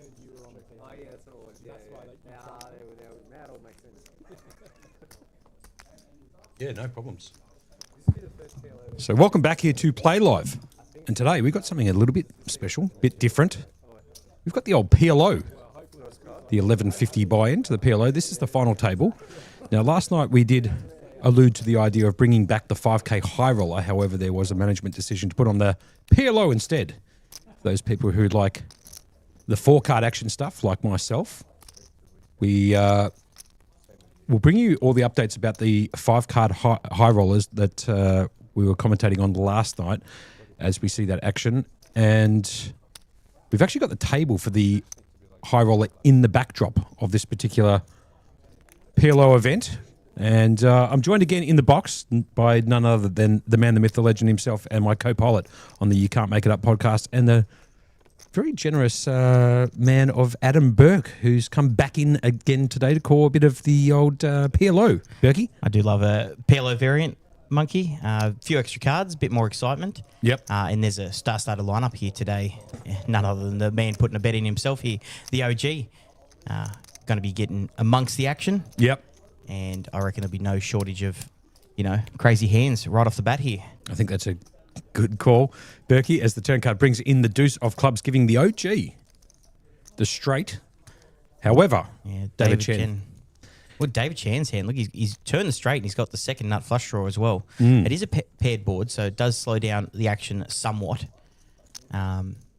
Oh, yeah, that's what it was. Now it all makes sense. Yeah, no problems. So welcome back here to Play Live. And today we've got something a little bit special, a bit different. We've got the old PLO, the 1150 buy-in to the PLO. This is the final table. Now, last night we did allude to the idea of bringing back the 5K high roller. However, there was a management decision to put on the PLO instead. Those people who like the 4-card action stuff, like myself, we will bring you all the updates about the 5-card high rollers that we were commentating on last night as we see that action. And we've actually got the table for the high roller in the backdrop of this particular PLO event. And I'm joined again in the box by none other than the man, the myth, the legend himself, and my co-pilot on the You Can't Make It Up podcast, and the very generous man of Adam Burke, who's come back in again today to call a bit of the old PLO. Berkey? I do love a PLO variant, Monkey. A few extra cards, a bit more excitement. Yep. And there's a star-starter lineup here today. None other than the man putting a bet in himself here, the OG. Going to be getting amongst the action. Yep. And I reckon there'll be no shortage of, crazy hands right off the bat here. I think that's a good call. Berkey, as the turn card brings in the deuce of clubs, giving the OG the straight. However, Yeah, David Chen. Well, David Chan's hand, look, he's turned the straight and he's got the second nut flush draw as well. It is a paired board, so it does slow down the action somewhat.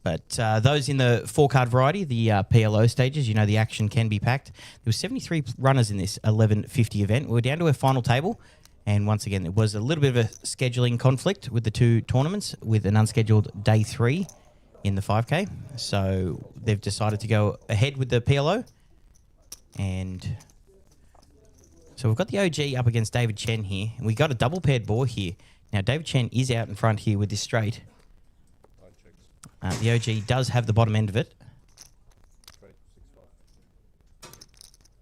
But those in the 4-card variety, the PLO stages, the action can be packed. There were 73 runners in this 1150 event. We're down to our final table. And once again, there was a little bit of a scheduling conflict with the two tournaments with an unscheduled day 3 in the 5K. So they've decided to go ahead with the PLO. And so we've got the OG up against David Chen here. And we got a double paired board here. Now, David Chen is out in front here with this straight. The OG does have the bottom end of it.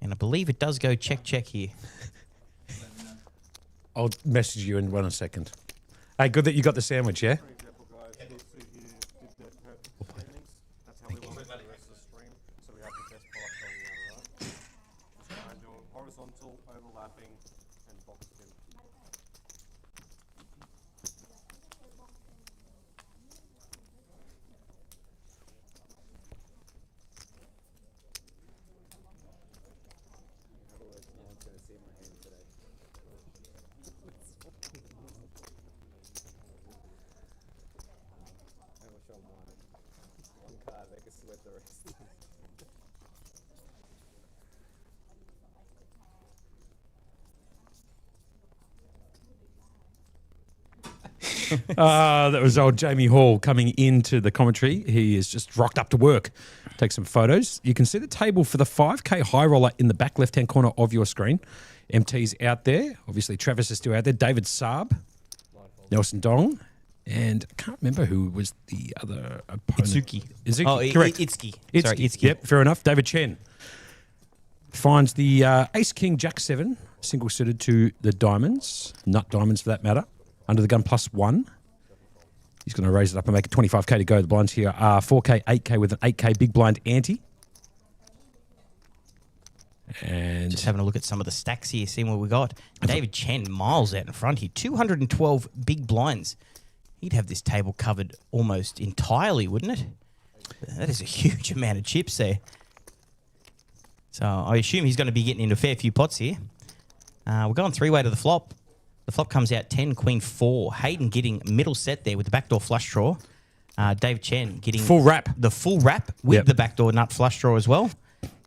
And I believe it does go check here. I'll message you in 1 second. Hey, good that you got the sandwich, yeah? That was old Jamie Hall coming into the commentary. He is just rocked up to work. Take some photos. You can see the table for the 5K high roller in the back left-hand corner of your screen. MT's out there. Obviously, Travis is still out there. David Saab, Nelson Dong, and I can't remember who was the other opponent. Itsuki. Itsuki, correct. Itsuki. Itsuki. Sorry, Itsuki. Yep, fair enough. David Chen finds the Ace King Jack 7, single suited to the diamonds, nut diamonds for that matter, under the gun +1. He's going to raise it up and make it 25K to go. The blinds here are 4K, 8K with an 8K big blind ante. And just having a look at some of the stacks here, seeing what we got. David Chen miles out in front here, 212 big blinds. He'd have this table covered almost entirely, wouldn't it? That is a huge amount of chips there. So I assume he's going to be getting into a fair few pots here. We're going 3-way to the flop. The flop comes out 10, Queen 4. Hayden getting middle set there with the backdoor flush draw. David Chen getting full wrap. The full wrap with the backdoor nut flush draw as well.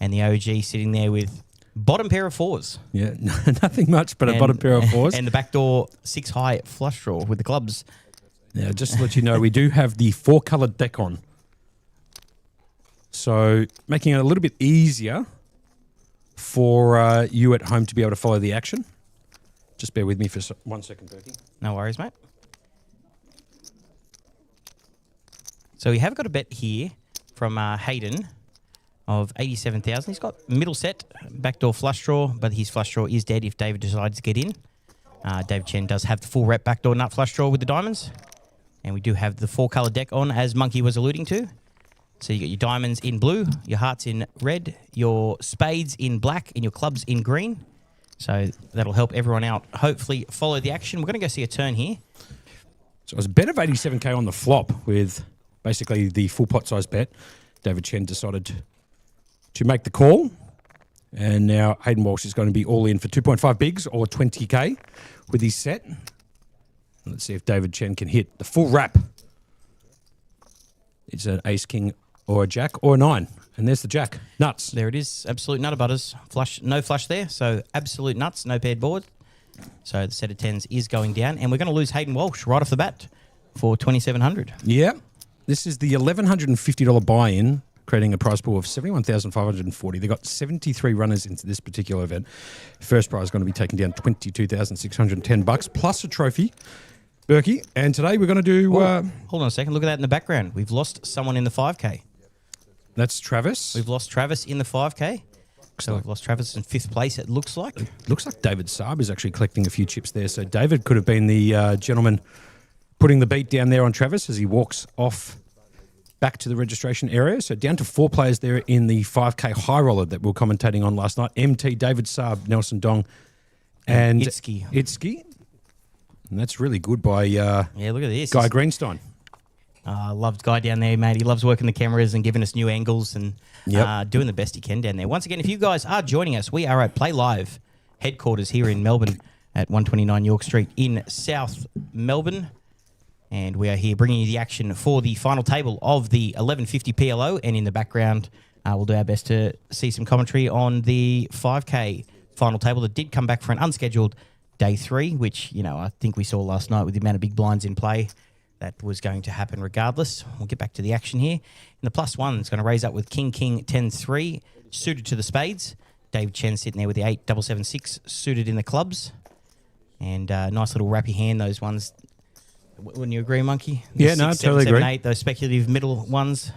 And the OG sitting there with bottom pair of 4s. Yeah, nothing much but a bottom pair of 4s. And the backdoor 6-high flush draw with the clubs. Now, just to let you know, we do have the 4-coloured deck on. So making it a little bit easier for you at home to be able to follow the action. Just bear with me for 1 second, Berkey. No worries, mate. So we have got a bet here from Hayden of 87,000. He's got middle set, backdoor flush draw, but his flush draw is dead if David decides to get in. David Chen does have the full rep backdoor nut flush draw with the diamonds. And we do have the 4-colour deck on, as Monkey was alluding to. So you got your diamonds in blue, your hearts in red, your spades in black, and your clubs in green. So that'll help everyone out. Hopefully follow the action. We're going to go see a turn here. So it was a bet of 87k on the flop with basically the full pot size bet. David Chen decided to make the call. And now Hayden Walsh is going to be all in for 2.5 bigs or 20k with his set. Let's see if David Chen can hit the full wrap. It's an ace, king, or a jack, or a 9. And there's the jack. Nuts. There it is. Absolute nutter butters. Flush, no flush there. So absolute nuts, no paired board. So the set of 10s is going down. And we're going to lose Hayden Walsh right off the bat for 2,700. Yeah. This is the $1,150 buy-in, creating a prize pool of 71,540. They got 73 runners into this particular event. First prize is going to be taking down 22,610 bucks plus a trophy. Berkey, and today we're going to do... hold on a second. Look at that in the background. We've lost someone in the 5K. That's Travis. We've lost Travis in the 5K. So we've lost Travis in 5th place, it looks like. Looks like David Saab is actually collecting a few chips there. So David could have been the gentleman putting the beat down there on Travis as he walks off back to the registration area. So down to 4 players there in the 5K high roller that we were commentating on last night. MT, David Saab, Nelson Dong, and Itzky. And that's really good by yeah, look at this. Guy Greenstein. Loved Guy down there, mate. He loves working the cameras and giving us new angles and doing the best he can down there. Once again, if you guys are joining us, we are at Play Live headquarters here in Melbourne at 129 York Street in South Melbourne. And we are here bringing you the action for the final table of the 1150 PLO. And in the background, we'll do our best to see some commentary on the 5K final table that did come back for an unscheduled day 3, which, you know, I think we saw last night with the amount of big blinds in play. That was going to happen regardless. We'll get back to the action here. And the +1 is going to raise up with King, 10-3, suited to the spades. David Chen sitting there with the 8-7-6, suited in the clubs. And nice little wrappy hand, those ones. Wouldn't you agree, Monkey? Yeah, no, I totally agree. 8, those speculative middle ones.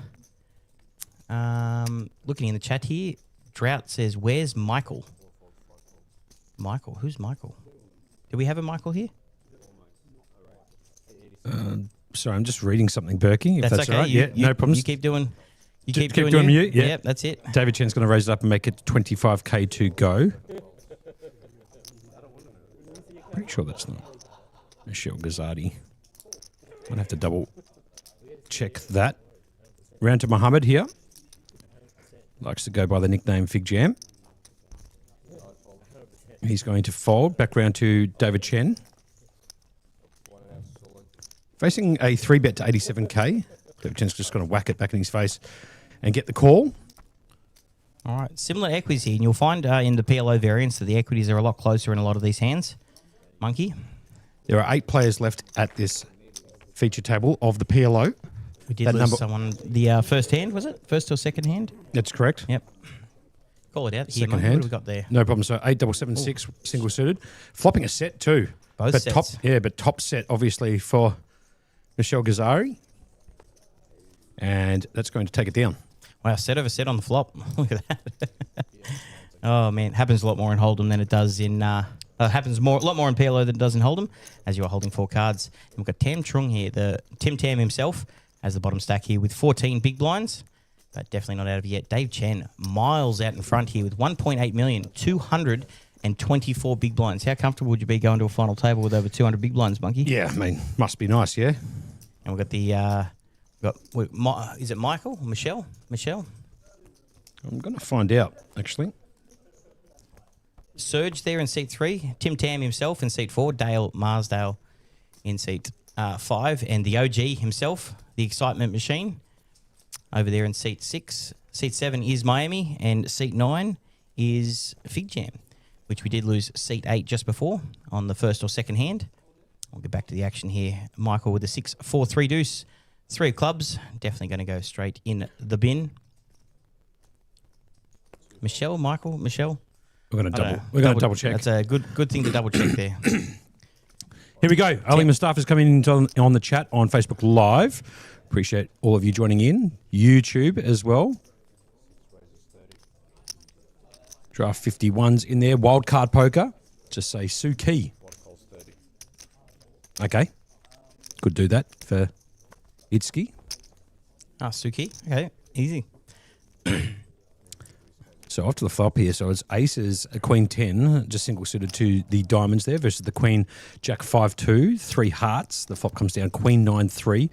Looking in the chat here, Drought says, where's Michael? Michael? Who's Michael? Do we have a Michael here? Sorry, I'm just reading something, Berkey, if that's okay. all right. No problems. You keep doing... You keep doing mute. Yeah, yep, that's it. David Chen's going to raise it up and make it 25k to go. Pretty sure that's not Michelle Gazardi. I'd have to double check that. Round to Mohammed here. Likes to go by the nickname Fig Jam. He's going to fold. Back round to David Chen. Facing a 3-bet to 87k. David Chen's just going to whack it back in his face and get the call. All right. Similar equities here. And you'll find in the PLO variants that the equities are a lot closer in a lot of these hands. Monkey. There are 8 players left at this feature table of the PLO. We did lose someone. The first hand, was it? First or second hand? That's correct. Yep. Call it out. Here, Second Monkey, hand. what have we got there? No problem. So 8-7-6 single suited. Flopping a set too. Both but sets. But top set obviously for Michelle Gazari. And that's going to take it down. Wow, set over set on the flop. Look at that. Oh, man. Happens a lot more in Hold'em than it does in... happens a lot more in PLO than it does in Hold'em, as you are holding 4 cards. And we've got Tam Trung here, the Tim Tam himself, as the bottom stack here with 14 big blinds. But definitely not out of it yet. Dave Chen, miles out in front here with 1.8 million, 224 big blinds. How comfortable would you be going to a final table with over 200 big blinds, Monkey? Yeah, I mean, must be nice, yeah. And we've got the... is it Michael or Michelle? Michelle? I'm going to find out, actually. Surge there in seat 3. Tim Tam himself in seat 4. Dale Marsdale in seat 5. And the OG himself, the Excitement Machine, over there in seat 6. Seat 7 is Miami. And seat 9 is Fig Jam, which we did lose seat 8 just before on the first or second hand. We'll get back to the action here. Michael with a 6-4-3 deuce. 3 of clubs. Definitely going to go straight in the bin. Michelle, Michael, Michelle. We're going to double check. That's a good thing to double check there. Here we go. Ali Mustafa's coming in on the chat on Facebook Live. Appreciate all of you joining in. YouTube as well. Draft 51's in there. Wildcard poker. Just say Sue Key. Okay. Could do that for Itzky. Suki. Okay. Easy. So off to the flop here. So it's aces, a queen 10, just single suited to the diamonds there versus the queen, jack 5-2, 3 hearts. The flop comes down queen 9-3.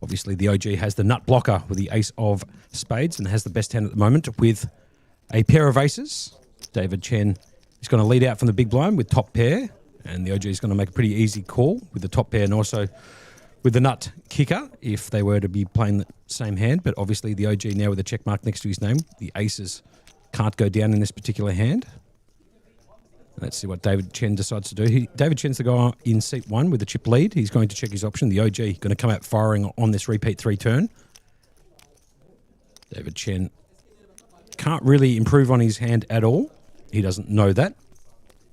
Obviously, the OG has the nut blocker with the ace of spades and has the best hand at the moment with a pair of aces. David Chen is going to lead out from the big blind with top pair, and the OG is going to make a pretty easy call with the top pair and also with the nut kicker if they were to be playing the same hand. But obviously, the OG now with a check mark next to his name, the aces can't go down in this particular hand. Let's see what David Chen decides to do. David Chen's the guy in seat 1 with the chip lead. He's going to check his option. The OG going to come out firing on this repeat 3 turn. David Chen can't really improve on his hand at all. He doesn't know that.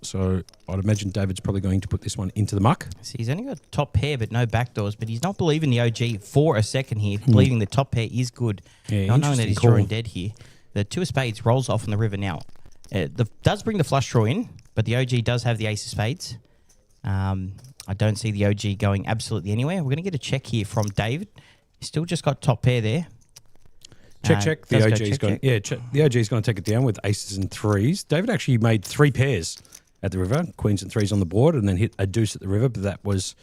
So I'd imagine David's probably going to put this one into the muck. See, he's only got top pair but no backdoors, but he's not believing the OG for a second here, believing the top pair is good. Yeah, not knowing that he's call. drawing dead here. The 2 of spades rolls off on the river now. Does bring the flush draw in, but the OG does have the ace of spades. I don't see the OG going absolutely anywhere. We're going to get a check here from David. He's still just got top pair there. Check. The OG's going. Yeah, the OG's going to take it down with aces and 3s. David actually made 3 pairs at the river, queens and 3s on the board, and then hit a deuce at the river. But that was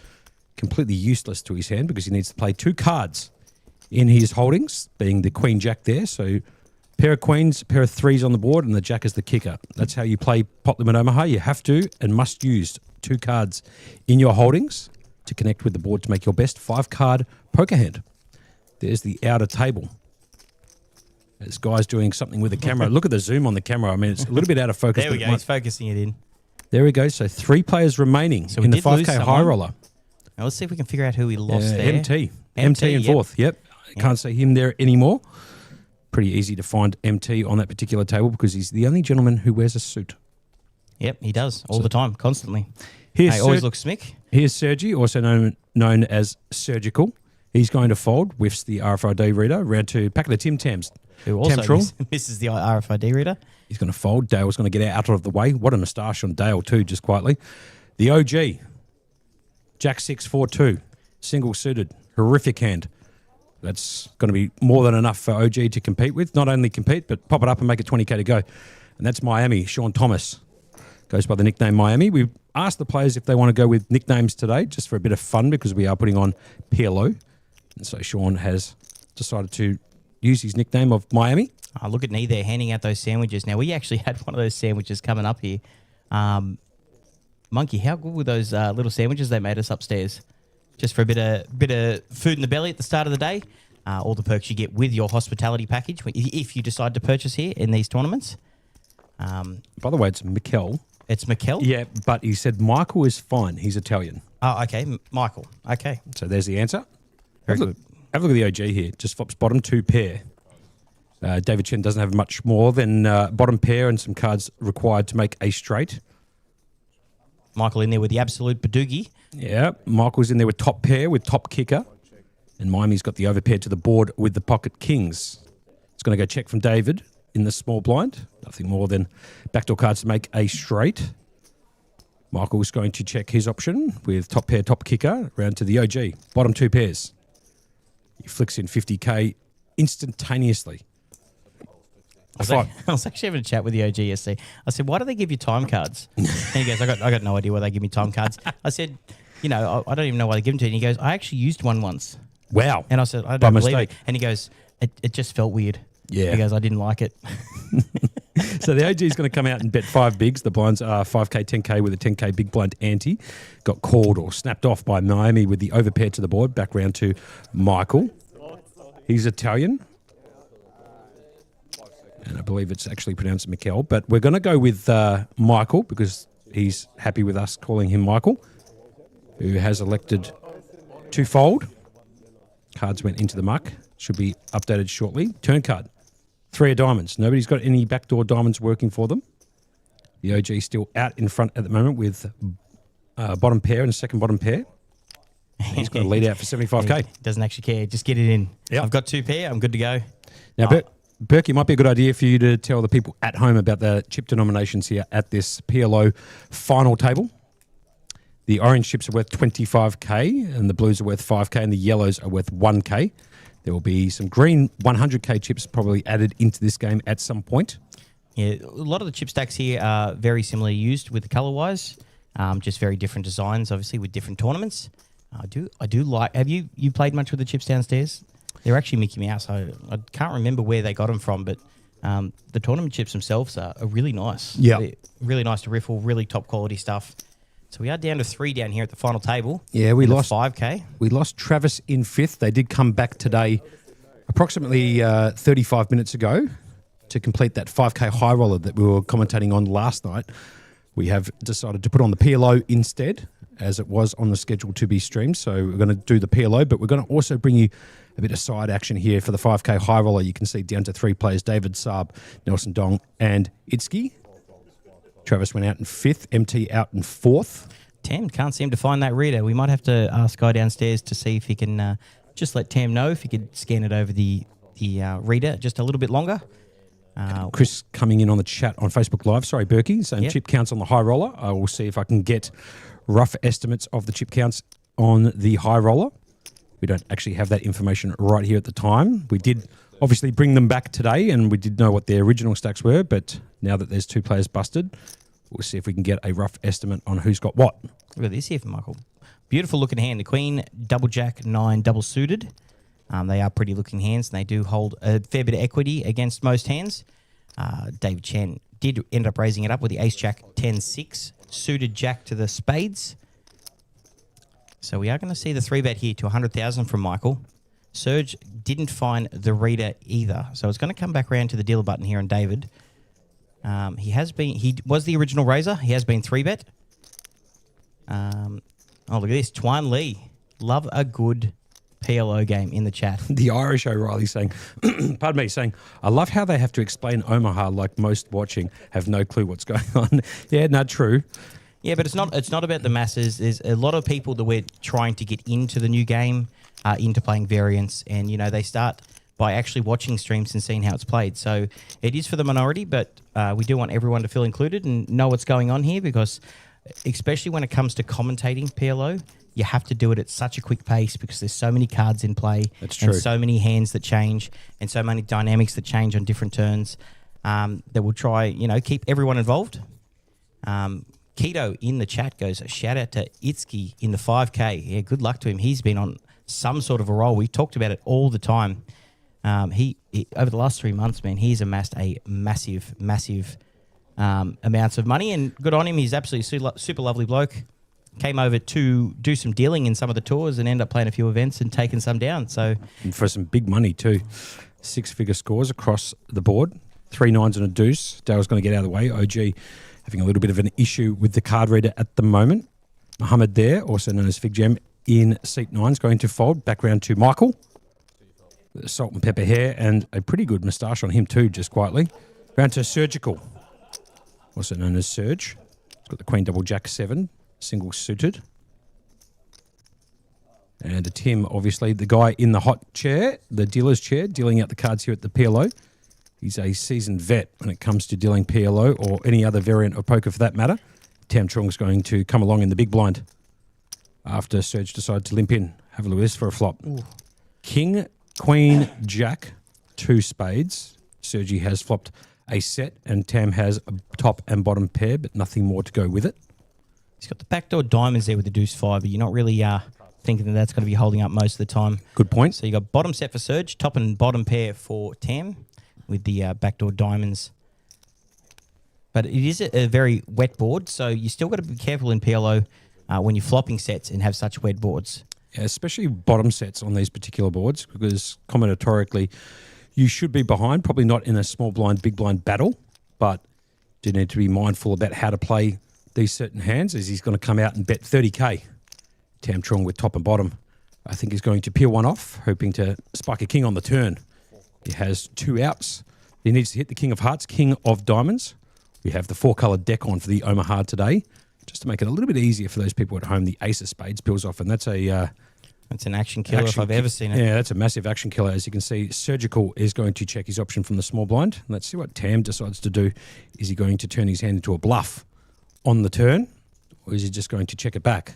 completely useless to his hand because he needs to play 2 cards in his holdings, being the queen jack there. So pair of queens, pair of 3s on the board, and the jack is the kicker. That's how you play pot limit Omaha. You have to and must use 2 cards in your holdings to connect with the board to make your best 5-card poker hand. There's the outer table. This guy's doing something with the camera. Look at the zoom on the camera. I mean, it's a little bit out of focus. There we go. He's focusing it in. There we go. So 3 players remaining So in the we did lose 5K high someone. roller. Now let's see if we can figure out who we lost there. MT in yep. 4th. Yep. Can't see him there anymore. Pretty easy to find MT on that particular table because he's the only gentleman who wears a suit. Yep, he does. All the time, constantly. Here's Always looks smick. Here's Sergi, also known as Surgical. He's going to fold, whiffs the RFID reader, round to packet of Tim Tams. Who also Tamtrel. misses the RFID reader. He's going to fold. Dale's going to get out of the way. What a moustache on Dale too, just quietly. The OG, Jack 6-4-2, single suited, horrific hand. That's going to be more than enough for OG to compete with. Not only compete, but pop it up and make it 20K to go. And that's Miami. Sean Thomas goes by the nickname Miami. We've asked the players if they want to go with nicknames today, just for a bit of fun, because we are putting on PLO. And so Sean has decided to use his nickname of Miami. Oh, look at me there handing out those sandwiches. Now, we actually had one of those sandwiches coming up here. Monkey, how good were those little sandwiches they made us upstairs? Just for a bit of food in the belly at the start of the day. All the perks you get with your hospitality package if you decide to purchase here in these tournaments. By the way, it's Mikel. It's Mikel? Yeah, but he said Michael is fine. He's Italian. Oh, okay. Michael. Okay. So there's the answer. Very good. Have a look at the OG here. Just flops bottom 2 pair. David Chen doesn't have much more than bottom pair and some cards required to make a straight. Michael in there with the absolute Badoogie. Yeah, Michael's in there with top pair with top kicker. And Miami's got the overpair to the board with the pocket kings. It's going to go check from David in the small blind. Nothing more than backdoor cards to make a straight. Michael's going to check his option with top pair, top kicker, round to the OG. Bottom 2 pairs. He flicks in 50K instantaneously. I was actually having a chat with the OG yesterday. I said, why do they give you time cards? And he goes, I got no idea why they give me time cards. I said, I don't even know why they give them to you. And he goes, I actually used one once. Wow. And I said, I By don't believe mistake. it. And he goes, it just felt weird. Yeah. He goes, I didn't like it. So the OG is going to come out and bet 5 bigs. The blinds are 5K, 10K with a 10K big blind ante. Got called or snapped off by Miami with the overpair to the board. Back round to Michael. He's Italian. And I believe it's actually pronounced Mikel. But we're going to go with Michael because he's happy with us calling him Michael, who has elected to fold. Cards went into the muck. Should be updated shortly. Turn card. 3 of diamonds. Nobody's got any backdoor diamonds working for them. The OG still out in front at the moment with bottom pair and second bottom pair. He's got a lead out for 75K. He doesn't actually care. Just get it in. Yep. I've got 2 pair. I'm good to go. Now, Berkey, might be a good idea for you to tell the people at home about the chip denominations here at this PLO final table. The orange chips are worth 25K and the blues are worth 5K and the yellows are worth 1K. There will be some green 100k chips probably added into this game at some point. Yeah, a lot of the chip stacks here are very similarly used with the color-wise, just very different designs, obviously, with different tournaments. I do like. Have you played much with the chips downstairs? They're actually Mickey Mouse. I can't remember where they got them from, but the tournament chips themselves are really nice. Yeah, really nice to riffle. Really top quality stuff. So we are down to 3 down here at the final table. Yeah, we lost 5k. We lost Travis in 5th. They did come back today, approximately 35 minutes ago, to complete that 5k high roller that we were commentating on last night. We have decided to put on the PLO instead, as it was on the schedule to be streamed. So we're going to do the PLO, but we're going to also bring you a bit of side action here for the 5k high roller. You can see down to 3 players: David, Saab, Nelson Dong, and Itski. Travis went out in 5th, MT out in 4th. Tam can't seem to find that reader. We might have to ask Guy downstairs to see if he can just let Tam know if he could scan it over the reader just a little bit longer. Chris coming in on the chat on Facebook Live. Sorry, Berkey, saying chip counts on the high roller. I will see if I can get rough estimates of the chip counts on the high roller. We don't actually have that information right here at the time. We did obviously bring them back today, and we did know what their original stacks were, but now that there's 2 players busted, we'll see if we can get a rough estimate on who's got what. Look at this here from Michael. Beautiful looking hand. The Queen, double jack, 9, double suited. They are pretty looking hands, and they do hold a fair bit of equity against most hands. David Chen did end up raising it up with the ace jack 10-6, suited jack to the spades. So we are going to see the 3-bet here to 100,000 from Michael. Serge didn't find the reader either, so it's going to come back around to the dealer button here on David. He was the original raiser. He has been 3-bet. Oh, look at this. Twine Lee. Love a good PLO game in the chat. The Irish O'Reilly saying, pardon me, saying, I love how they have to explain Omaha like most watching have no clue what's going on. Yeah, not true. Yeah, but it's not about the masses. There's a lot of people that we're trying to get into the new game, into playing variants, and they start by actually watching streams and seeing how it's played. So it is for the minority, but we do want everyone to feel included and know what's going on here, because especially when it comes to commentating PLO, you have to do it at such a quick pace because there's so many cards in play. That's true. And so many hands that change and so many dynamics that change on different turns, that we'll try, keep everyone involved. Keto in the chat goes, shout out to Itski in the 5K. Yeah, good luck to him. He's been on some sort of a roll. We've talked about it all the time. He over the last 3 months, man, he's amassed a massive amounts of money, and good on him. He's absolutely super lovely bloke. Came over to do some dealing in some of the tours and end up playing a few events and taking some down. So, and for some big money too. 6-figure scores across the board. 3 9s and a deuce. Dale's going to get out of the way. OG having a little bit of an issue with the card reader at the moment. Mohammed there, also known as Fig Gem, in seat 9's going to fold. Back round to Michael. Salt and pepper hair and a pretty good moustache on him too, just quietly. Round to Surgical, also known as Surge. He's got the Queen Double Jack 7, single suited. And to Tim, obviously, the guy in the hot chair, the dealer's chair, dealing out the cards here at the PLO. He's a seasoned vet when it comes to dealing PLO or any other variant of poker for that matter. Tam Chung's going to come along in the big blind after Surge decided to limp in. Have a look at this for a flop. Ooh. King, Queen, Jack, 2 spades. Sergi has flopped a set and Tam has a top and bottom pair, but nothing more to go with it. He's got the backdoor diamonds there with the deuce 5, but you're not really thinking that that's going to be holding up most of the time. Good point. So you got bottom set for Surge, top and bottom pair for Tam with the backdoor diamonds. But it is a very wet board, so you still got to be careful in PLO when you're flopping sets and have such wet boards. Yeah, especially bottom sets on these particular boards, because combinatorically you should be behind, probably not in a small blind, big blind battle, but do need to be mindful about how to play these certain hands, as he's going to come out and bet 30k. Tam Trung with top and bottom. I think he's going to peel one off, hoping to spike a king on the turn. He has 2 outs. He needs to hit the King of Hearts, King of Diamonds. We have the 4-coloured deck on for the Omaha today, just to make it a little bit easier for those people at home. The Ace of Spades peels off, and that's a... that's an action killer if I've ever seen it. Yeah, that's a massive action killer. As you can see, Surgical is going to check his option from the small blind. Let's see what Tam decides to do. Is he going to turn his hand into a bluff on the turn, or is he just going to check it back?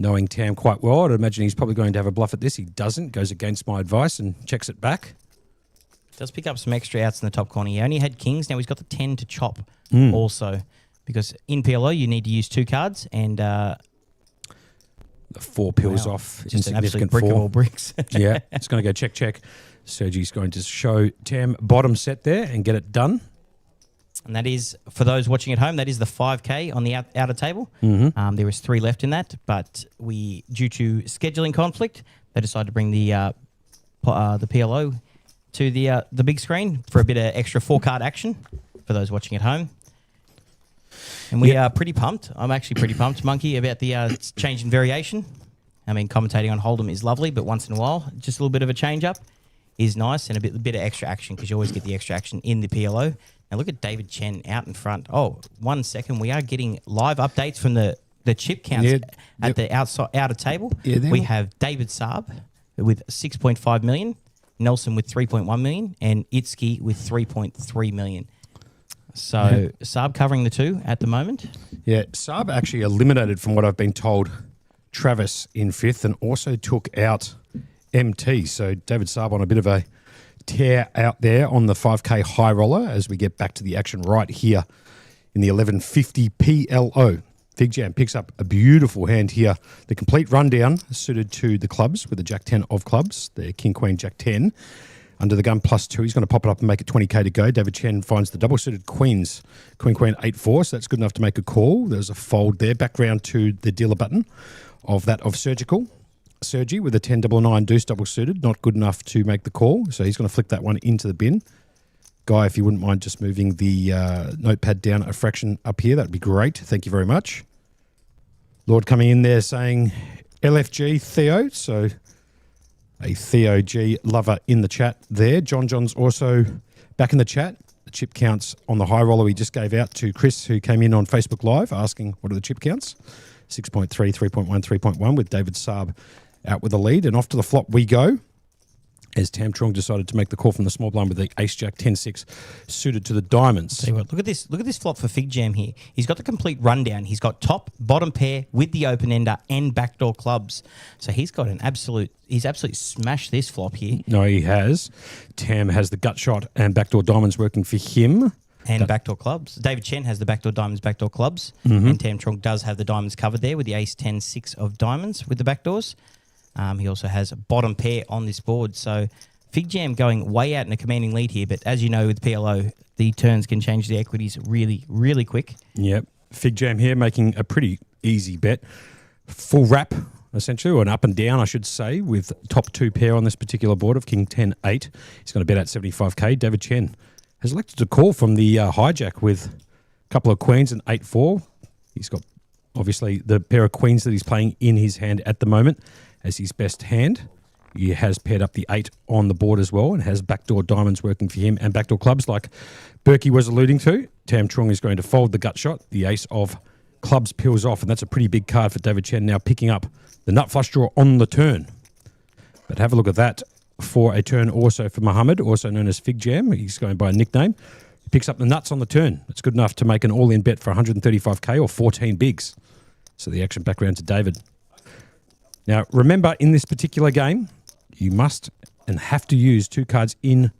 Knowing Tam quite well, I'd imagine he's probably going to have a bluff at this. He doesn't, goes against my advice and checks it back. Does pick up some extra outs in the top corner. He only had kings. Now he's got the 10 to chop also. Because in PLO, you need to use 2 cards and... the 4 pills off. Just an absolute Insignificant brick of 4. all bricks. Yeah, it's going to go check. Sergi's going to show Tam bottom set there and get it done. And that is, for those watching at home, that is the 5K on the outer table. Mm-hmm. There was 3 left in that, but due to scheduling conflict, they decided to bring the PLO to the big screen for a bit of extra 4-card action for those watching at home. And we are pretty pumped. I'm actually pretty pumped, Monkey, about the change in variation. I mean, commentating on Hold'em is lovely, but once in a while, just a little bit of a change up is nice, and a bit of extra action, because you always get the extra action in the PLO. Now look at David Chen out in front. Oh, 1 second. We are getting live updates from the chip counts at the outer table. Yeah, we have David Saab with 6.5 million, Nelson with 3.1 million, and Itski with 3.3 million. So Saab covering the 2 at the moment. Yeah, Saab actually eliminated, from what I've been told, Travis in 5th and also took out MT. So David Saab on a bit of a tear out there on the 5K high roller as we get back to the action right here in the 1150 PLO. Fig Jam picks up a beautiful hand here. The complete rundown suited to the clubs with the Jack 10 of clubs, the King Queen Jack 10. Under the gun +2, he's going to pop it up and make it 20k to go. David Chen finds the double-suited queens, Queen 8-4, so that's good enough to make a call. There's a fold there. Back round to the dealer button of that of Surgical. Sergi with a 10-9 deuce double-suited, not good enough to make the call, so he's going to flick that one into the bin. Guy, if you wouldn't mind just moving the notepad down a fraction up here, that would be great. Thank you very much. Lord coming in there saying LFG Theo, so... a Theo G lover in the chat there. John's also back in the chat. The chip counts on the high roller we just gave out to Chris, who came in on Facebook Live asking what are the chip counts. 6.3, 3.1, 3.1 with David Saab out with the lead. And off to the flop we go as Tam Trong decided to make the call from the small blind with the Ace Jack 10-6 suited to the diamonds. Tell you what, look at this flop for Fig Jam here. He's got the complete rundown. He's got top, bottom pair with the open ender and backdoor clubs. So he's absolutely smashed this flop here. No, he has. Tam has the gut shot and backdoor diamonds working for him. And backdoor clubs. David Chen has the backdoor diamonds, backdoor clubs. And Tam Trong does have the diamonds covered there with the Ace 10-6 of diamonds with the backdoors. He also has a bottom pair on this board. So Fig Jam going way out in a commanding lead here. But as you know, with PLO, the turns can change the equities really, really quick. Yep. Fig Jam here making a pretty easy bet. Full wrap, essentially, or an up and down, I should say, with top 2 pair on this particular board of King 10-8. He's going to bet out 75k. David Chen has elected to call from the hijack with a couple of queens and 8-4. He's got, obviously, the pair of queens that he's playing in his hand at the moment as his best hand. He has paired up the 8 on the board as well and has backdoor diamonds working for him and backdoor clubs like Berkey was alluding to. Tam Trong is going to fold the gut shot. The ace of clubs peels off, and that's a pretty big card for David Chen now picking up the nut flush draw on the turn. But have a look at that for a turn also for Muhammad, also known as Fig Jam. He's going by a nickname. He picks up the nuts on the turn. It's good enough to make an all-in bet for 135k or 14 bigs. So the action back round to David. Now, remember, in this particular game, you must and have to use 2 cards in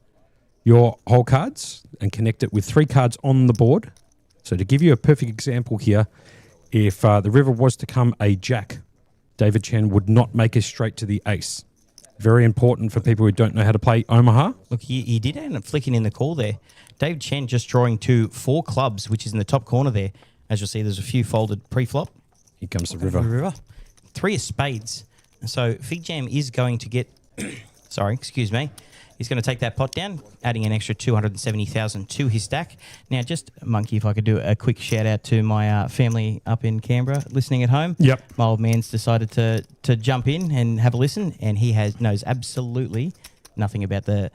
your whole cards and connect it with 3 cards on the board. So to give you a perfect example here, if the river was to come a jack, David Chen would not make us straight to the ace. Very important for people who don't know how to play Omaha. Look, he did end up flicking in the call there. David Chen just drawing to 4 clubs, which is in the top corner there. As you'll see, there's a few folded pre-flop. Here comes the river. 3 of spades. So Fig Jam is going to get... sorry, excuse me. He's going to take that pot down, adding an extra 270,000 to his stack. Now, just, Monkey, if I could do a quick shout-out to my family up in Canberra listening at home. Yep. My old man's decided to jump in and have a listen, and he knows absolutely nothing about the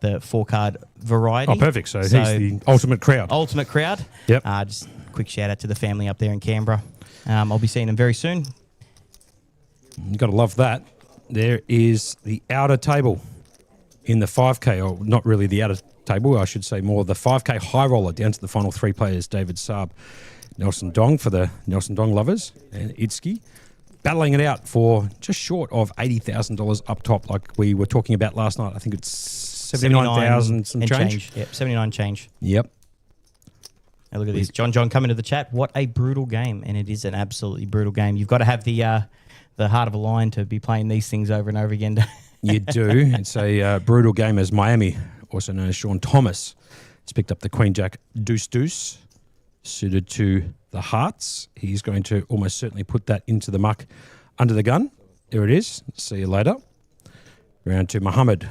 4-card variety. Oh, perfect. So he's the ultimate crowd. Ultimate crowd. Yep. Just a quick shout-out to the family up there in Canberra. I'll be seeing them very soon. You've got to love that. There is the outer table in the 5K, or not really the outer table, I should say more the 5K high roller down to the final 3 players, David Saab, Nelson Dong for the Nelson Dong lovers, and Itski. battling it out for just short of $80,000 up top, like we were talking about last night. I think it's 79,000 some change. Yep, 79 change. Yep. Now look at this. John coming to the chat. What a brutal game, and it is an absolutely brutal game. You've got to have the heart of a lion to be playing these things over and over again. You do. It's a brutal game as Miami, also known as Sean Thomas, has picked up the Queen Jack Deuce suited to the hearts. He's going to almost certainly put that into the muck under the gun. There it is. See you later. Round to Muhammad.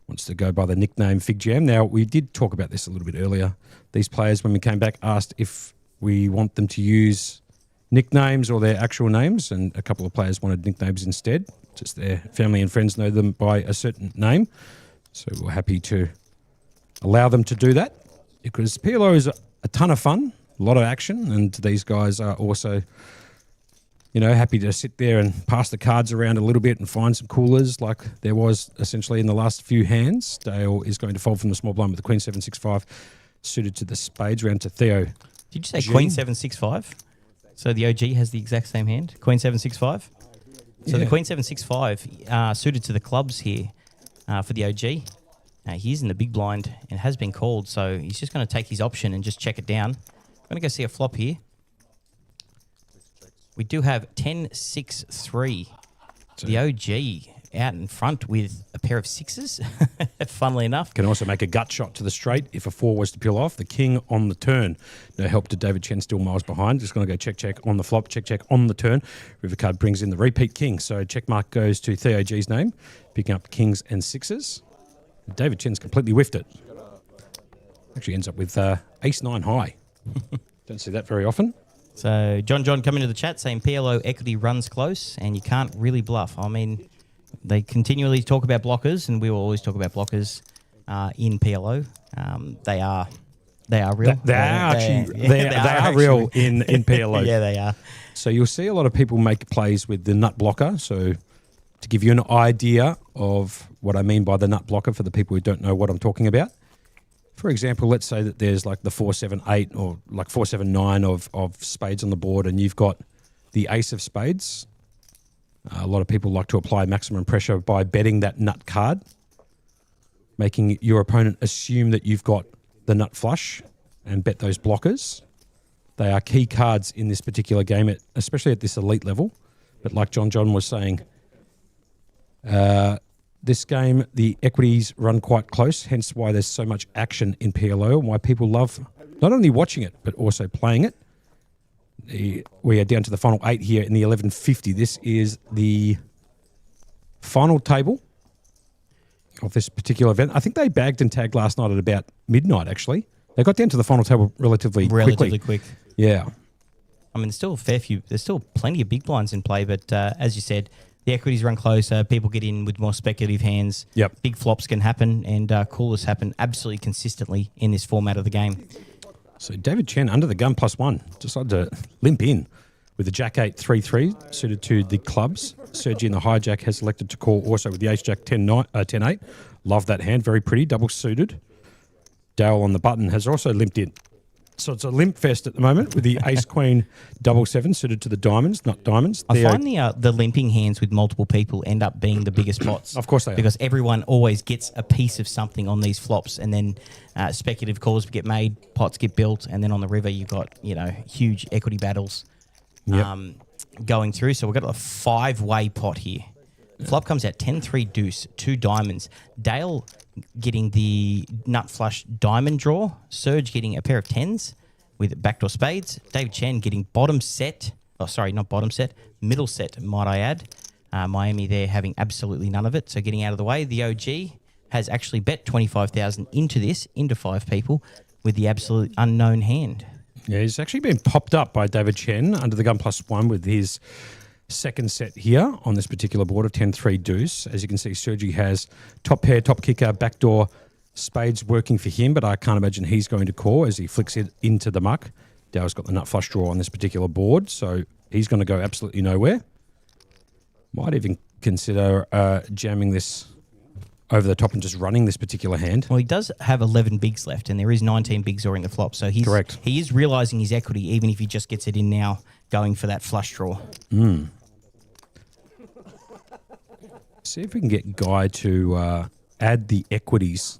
Wants to go by the nickname Fig Jam. Now, we did talk about this a little bit earlier. These players, when we came back, asked if we want them to use nicknames or their actual names, and a couple of players wanted nicknames instead. Just their family and friends know them by a certain name. So we're happy to allow them to do that, because PLO is a ton of fun, a lot of action, and these guys are also, happy to sit there and pass the cards around a little bit and find some coolers like there was essentially in the last few hands. Dale is going to fold from the small blind with the Queen 765 suited to the spades. Round to Theo. Did you say Queen 765? So the OG has the exact same hand? Queen 765? So the Queen 765 suited to the clubs here for the OG. He's in the big blind and has been called, so he's just going to take his option and just check it down. I'm going to go see a flop here. We do have 10-6-3. So the OG out in front with a pair of sixes, funnily enough. Can also make a gut shot to the straight if a four was to peel off. The king on the turn. No help to David Chen, still miles behind. Just going to go check on the flop, check on the turn. River card brings in the repeat king. So check mark goes to Theo G's name, picking up kings and sixes. David Chen's completely whiffed it. Actually ends up with ace-9 high. Don't see that very often. So John coming to the chat saying PLO equity runs close and you can't really bluff. I mean, they continually talk about blockers, and we will always talk about blockers in PLO. They are real. They are real in PLO. Yeah, they are. So you'll see a lot of people make plays with the nut blocker. So to give you an idea of what I mean by the nut blocker for the people who don't know what I'm talking about. For example, let's say that there's like the 4-7-8 or like 4-7-9 of spades on the board, and you've got the ace of spades. A lot of people like to apply maximum pressure by betting that nut card, making your opponent assume that you've got the nut flush and bet those blockers. They are key cards in this particular game, especially at this elite level. But like John was saying, this game, the equities run quite close, hence why there's so much action in PLO and why people love not only watching it, but also playing it. We are down to the final 8 here in the 1150. This is the final table of this particular event. I think they bagged and tagged last night at about midnight, actually. They got down to the final table relatively quick. Yeah. I mean, there's still a fair few. There's still plenty of big blinds in play, but as you said, the equities run closer. People get in with more speculative hands. Yep. Big flops can happen, and coolers happen absolutely consistently in this format of the game. So David Chen under the gun +1. Decided to limp in with the Jack 8-3-3 suited to the clubs. Sergi in the hijack has elected to call also with the Ace Jack 10-8. Love that hand. Very pretty. Double suited. Dale on the button has also limped in. So it's a limp fest at the moment with the Ace Queen 7-7 suited to the diamonds, not diamonds. I find the limping hands with multiple people end up being the biggest pots. Of course they are. Because everyone always gets a piece of something on these flops, and then speculative calls get made, pots get built, and then on the river you've got, huge equity battles going through. So we've got a 5-way pot here. Flop comes out 10-3 deuce, 2 diamonds. Dale getting the nut flush diamond draw. Serge getting a pair of 10s with backdoor spades. David Chen getting bottom set. Oh, sorry, not bottom set. Middle set, might I add. Miami there having absolutely none of it. So getting out of the way. The OG has actually bet 25,000 into 5 people with the absolute unknown hand. Yeah, he's actually been popped up by David Chen under the gun +1 with his second set here on this particular board of 10-3 deuce. As you can see, Sergi has top pair, top kicker, backdoor spades working for him, but I can't imagine he's going to call as he flicks it into the muck. Dow's got the nut flush draw on this particular board, so he's going to go absolutely nowhere. Might even consider jamming this over the top and just running this particular hand. Well, he does have 11 bigs left, and there is 19 bigs already in the flop. So Correct. He is realising his equity, even if he just gets it in now, going for that flush draw. See if we can get Guy to add the equities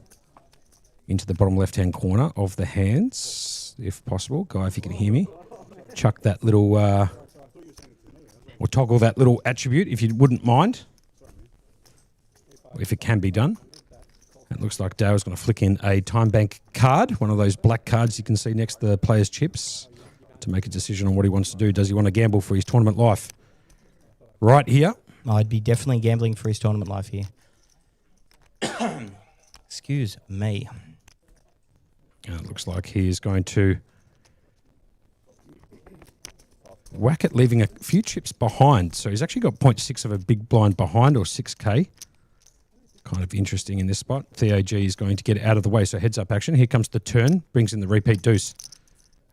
into the bottom left-hand corner of the hands, if possible. Guy, if you can hear me, chuck that little, or toggle that little attribute, if you wouldn't mind, if it can be done. It looks like Dale's going to flick in a time bank card, one of those black cards you can see next to the player's chips, to make a decision on what he wants to do. Does he want to gamble for his tournament life? Right here. I'd be definitely gambling for his tournament life here. Excuse me. It looks like he is going to whack it, leaving a few chips behind. So he's actually got 0.6 of a big blind behind, or 6K. Kind of interesting in this spot. Theo G is going to get out of the way. So heads up action. Here comes the turn. Brings in the repeat deuce.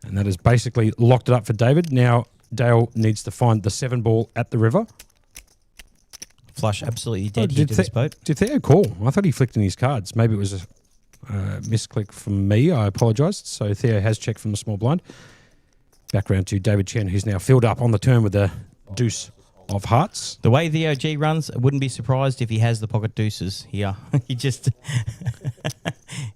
And that has basically locked it up for David. Now Dale needs to find the 7 ball at the river. Flush absolutely dead here to this boat. Did Theo call? I thought he flicked in his cards. Maybe it was a misclick from me. I apologise. So Theo has checked from the small blind. Back round to David Chen, who's now filled up on the turn with the deuce of hearts. The way Theo G runs, I wouldn't be surprised if he has the pocket deuces here. He just...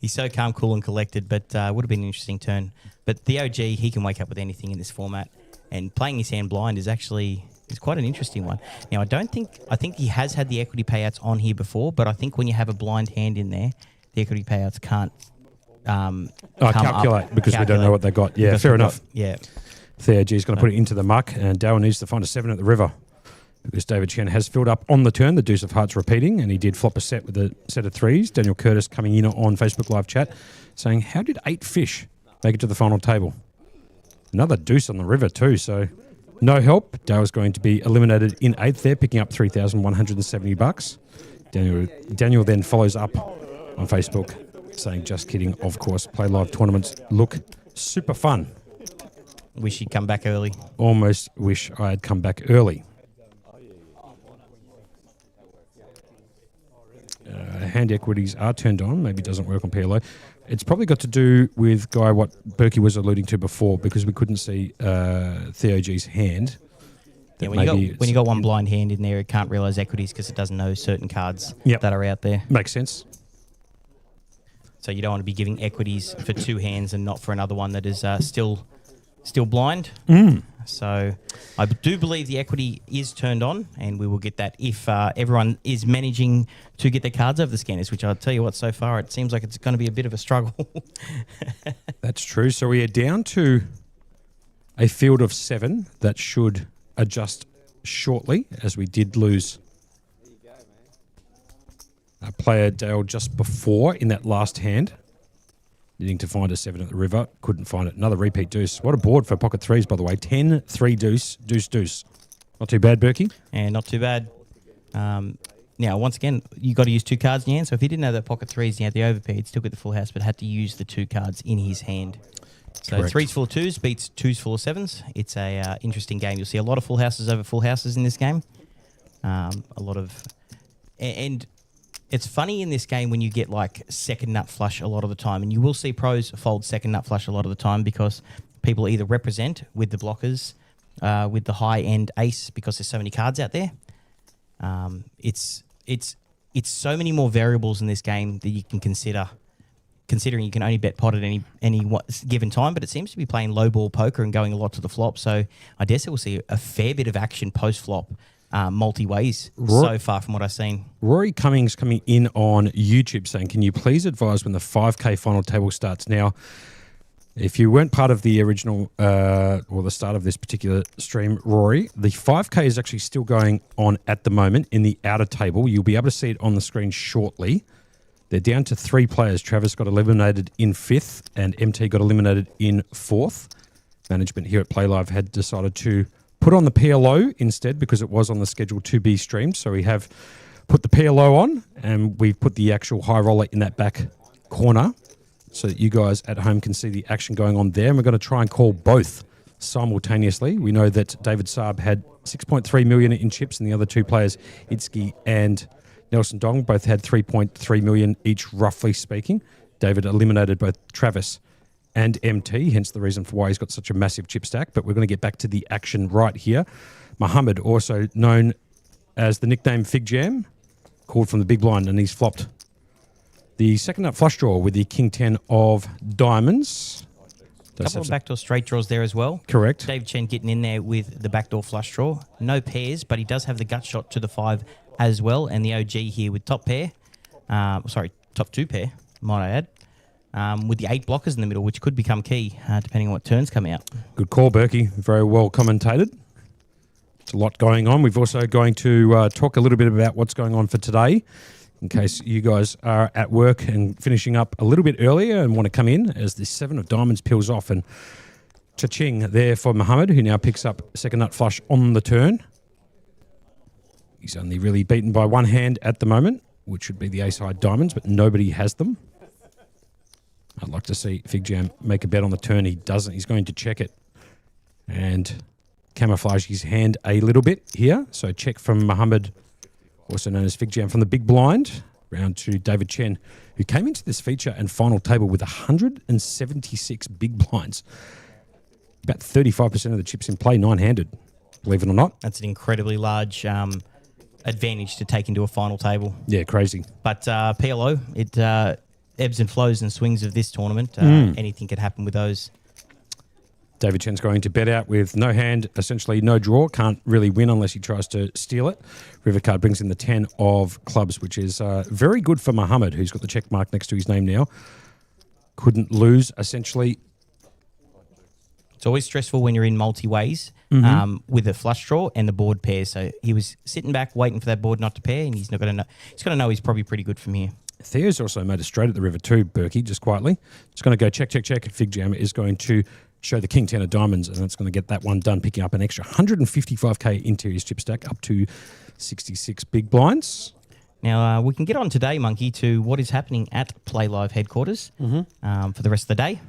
he's so calm, cool and collected, but would have been an interesting turn. But Theo G, he can wake up with anything in this format. And playing his hand blind is actually... is quite an interesting one. Now, I think he has had the equity payouts on here before, but I think when you have a blind hand in there, the equity payouts can't calculate because we don't know what they got. Yeah, fair enough. Yeah. Theo G is going to put it into the muck, and Dale needs to find a 7 at the river because David Chen has filled up on the turn, the deuce of hearts repeating, and he did flop a set with a set of 3s. Daniel Curtis coming in on Facebook Live chat saying, how did 8 fish make it to the final table? Another deuce on the river too, so... no help. Dale's going to be eliminated in 8th there, picking up $3,170. Daniel then follows up on Facebook saying, just kidding, of course. Play live tournaments look super fun. Wish he'd come back early. Almost wish I had come back early. Hand equities are turned on. Maybe it doesn't work on PLO. It's probably got to do with, Guy, what Berkey was alluding to before, because we couldn't see Theo G's hand. Yeah, when you got one blind hand in there, it can't realise equities because it doesn't know certain cards that are out there. Makes sense. So you don't want to be giving equities for 2 hands and not for another one that is still blind. So I do believe the equity is turned on, and we will get that if everyone is managing to get their cards over the scanners, which I'll tell you what, so far it seems like it's going to be a bit of a struggle. That's true. So we are down to a field of 7 that should adjust shortly, as we did lose a player, Dale, just before in that last hand. Needing to find a 7 at the river. Couldn't find it. Another repeat deuce. What a board for pocket 3s, by the way. 10, 3 deuce, deuce, deuce. Not too bad, Berkey. And not too bad. Now, once again, you got to use 2 cards in your hand. So if he didn't have the pocket 3s and he had the overpair, he'd still get the full house, but had to use the 2 cards in his hand. So Correct. 3s full of 2s beats 2s full of 7s. It's a interesting game. You'll see a lot of full houses over full houses in this game. A lot of... And it's funny in this game when you get like second nut flush a lot of the time, and you will see pros fold second nut flush a lot of the time because people either represent with the blockers, with the high end ace because there's so many cards out there. It's so many more variables in this game that you can consider. Considering you can only bet pot at any given time, but it seems to be playing low ball poker and going a lot to the flop. So I guess we'll see a fair bit of action post flop. Multi-ways so far from what I've seen. Rory Cummings coming in on YouTube saying, can you please advise when the 5K final table starts? Now, if you weren't part of the original or the start of this particular stream, Rory, the 5K is actually still going on at the moment in the outer table. You'll be able to see it on the screen shortly. They're down to 3 players. Travis got eliminated in 5th and MT got eliminated in 4th. Management here at Playlive had decided to put on the PLO instead because it was on the schedule to be streamed. So we have put the PLO on and we've put the actual high roller in that back corner so that you guys at home can see the action going on there. And we're going to try and call both simultaneously. We know that David Saab had 6.3 million in chips and the other 2 players, Itski and Nelson Dong both had 3.3 million each, roughly speaking. David eliminated both Travis and MT, hence the reason for why he's got such a massive chip stack. But we're going to get back to the action right here. Muhammad, also known as the nickname Fig Jam, called from the big blind, and he's flopped the second nut flush draw with the King 10 of diamonds. Couple of backdoor straight draws there as well. Correct. David Chen getting in there with the backdoor flush draw. No pairs, but he does have the gut shot to the 5 as well. And the OG here with top pair. Top 2 pair, might I add. With the 8 blockers in the middle, which could become key, depending on what turns come out. Good call, Berkey. Very well commentated. It's a lot going on. We've also going to talk a little bit about what's going on for today, in case you guys are at work and finishing up a little bit earlier and want to come in as the 7 of diamonds peels off. And cha-ching there for Muhammad, who now picks up second nut flush on the turn. He's only really beaten by one hand at the moment, which would be the ace-high diamonds, but nobody has them. I'd like to see Fig Jam make a bet on the turn. He doesn't. He's going to check it and camouflage his hand a little bit here. So check from Muhammad, also known as Fig Jam, from the big blind, round to David Chen, who came into this feature and final table with 176 big blinds. About 35% of the chips in play, nine-handed, believe it or not. That's an incredibly large advantage to take into a final table. Yeah, crazy. But PLO, it ebbs and flows and swings of this tournament. Anything could happen with those. David Chen's going to bet out with no hand, essentially no draw. Can't really win unless he tries to steal it. River card brings in the 10 of clubs, which is very good for Muhammad, who's got the check mark next to his name now. Couldn't lose, essentially. It's always stressful when you're in multi-ways with a flush draw and the board pair. So he was sitting back waiting for that board not to pair, and he's not going to know. He's going to know he's probably pretty good from here. Theo's also made a straight at the river too, Berkey, just quietly. It's going to go check, check, check. Fig Jam is going to show the King 10 of diamonds, and it's going to get that one done, picking up an extra 155k interior chip stack, up to 66 big blinds. Now, we can get on today, Monkey, to what is happening at Playlive headquarters for the rest of the day.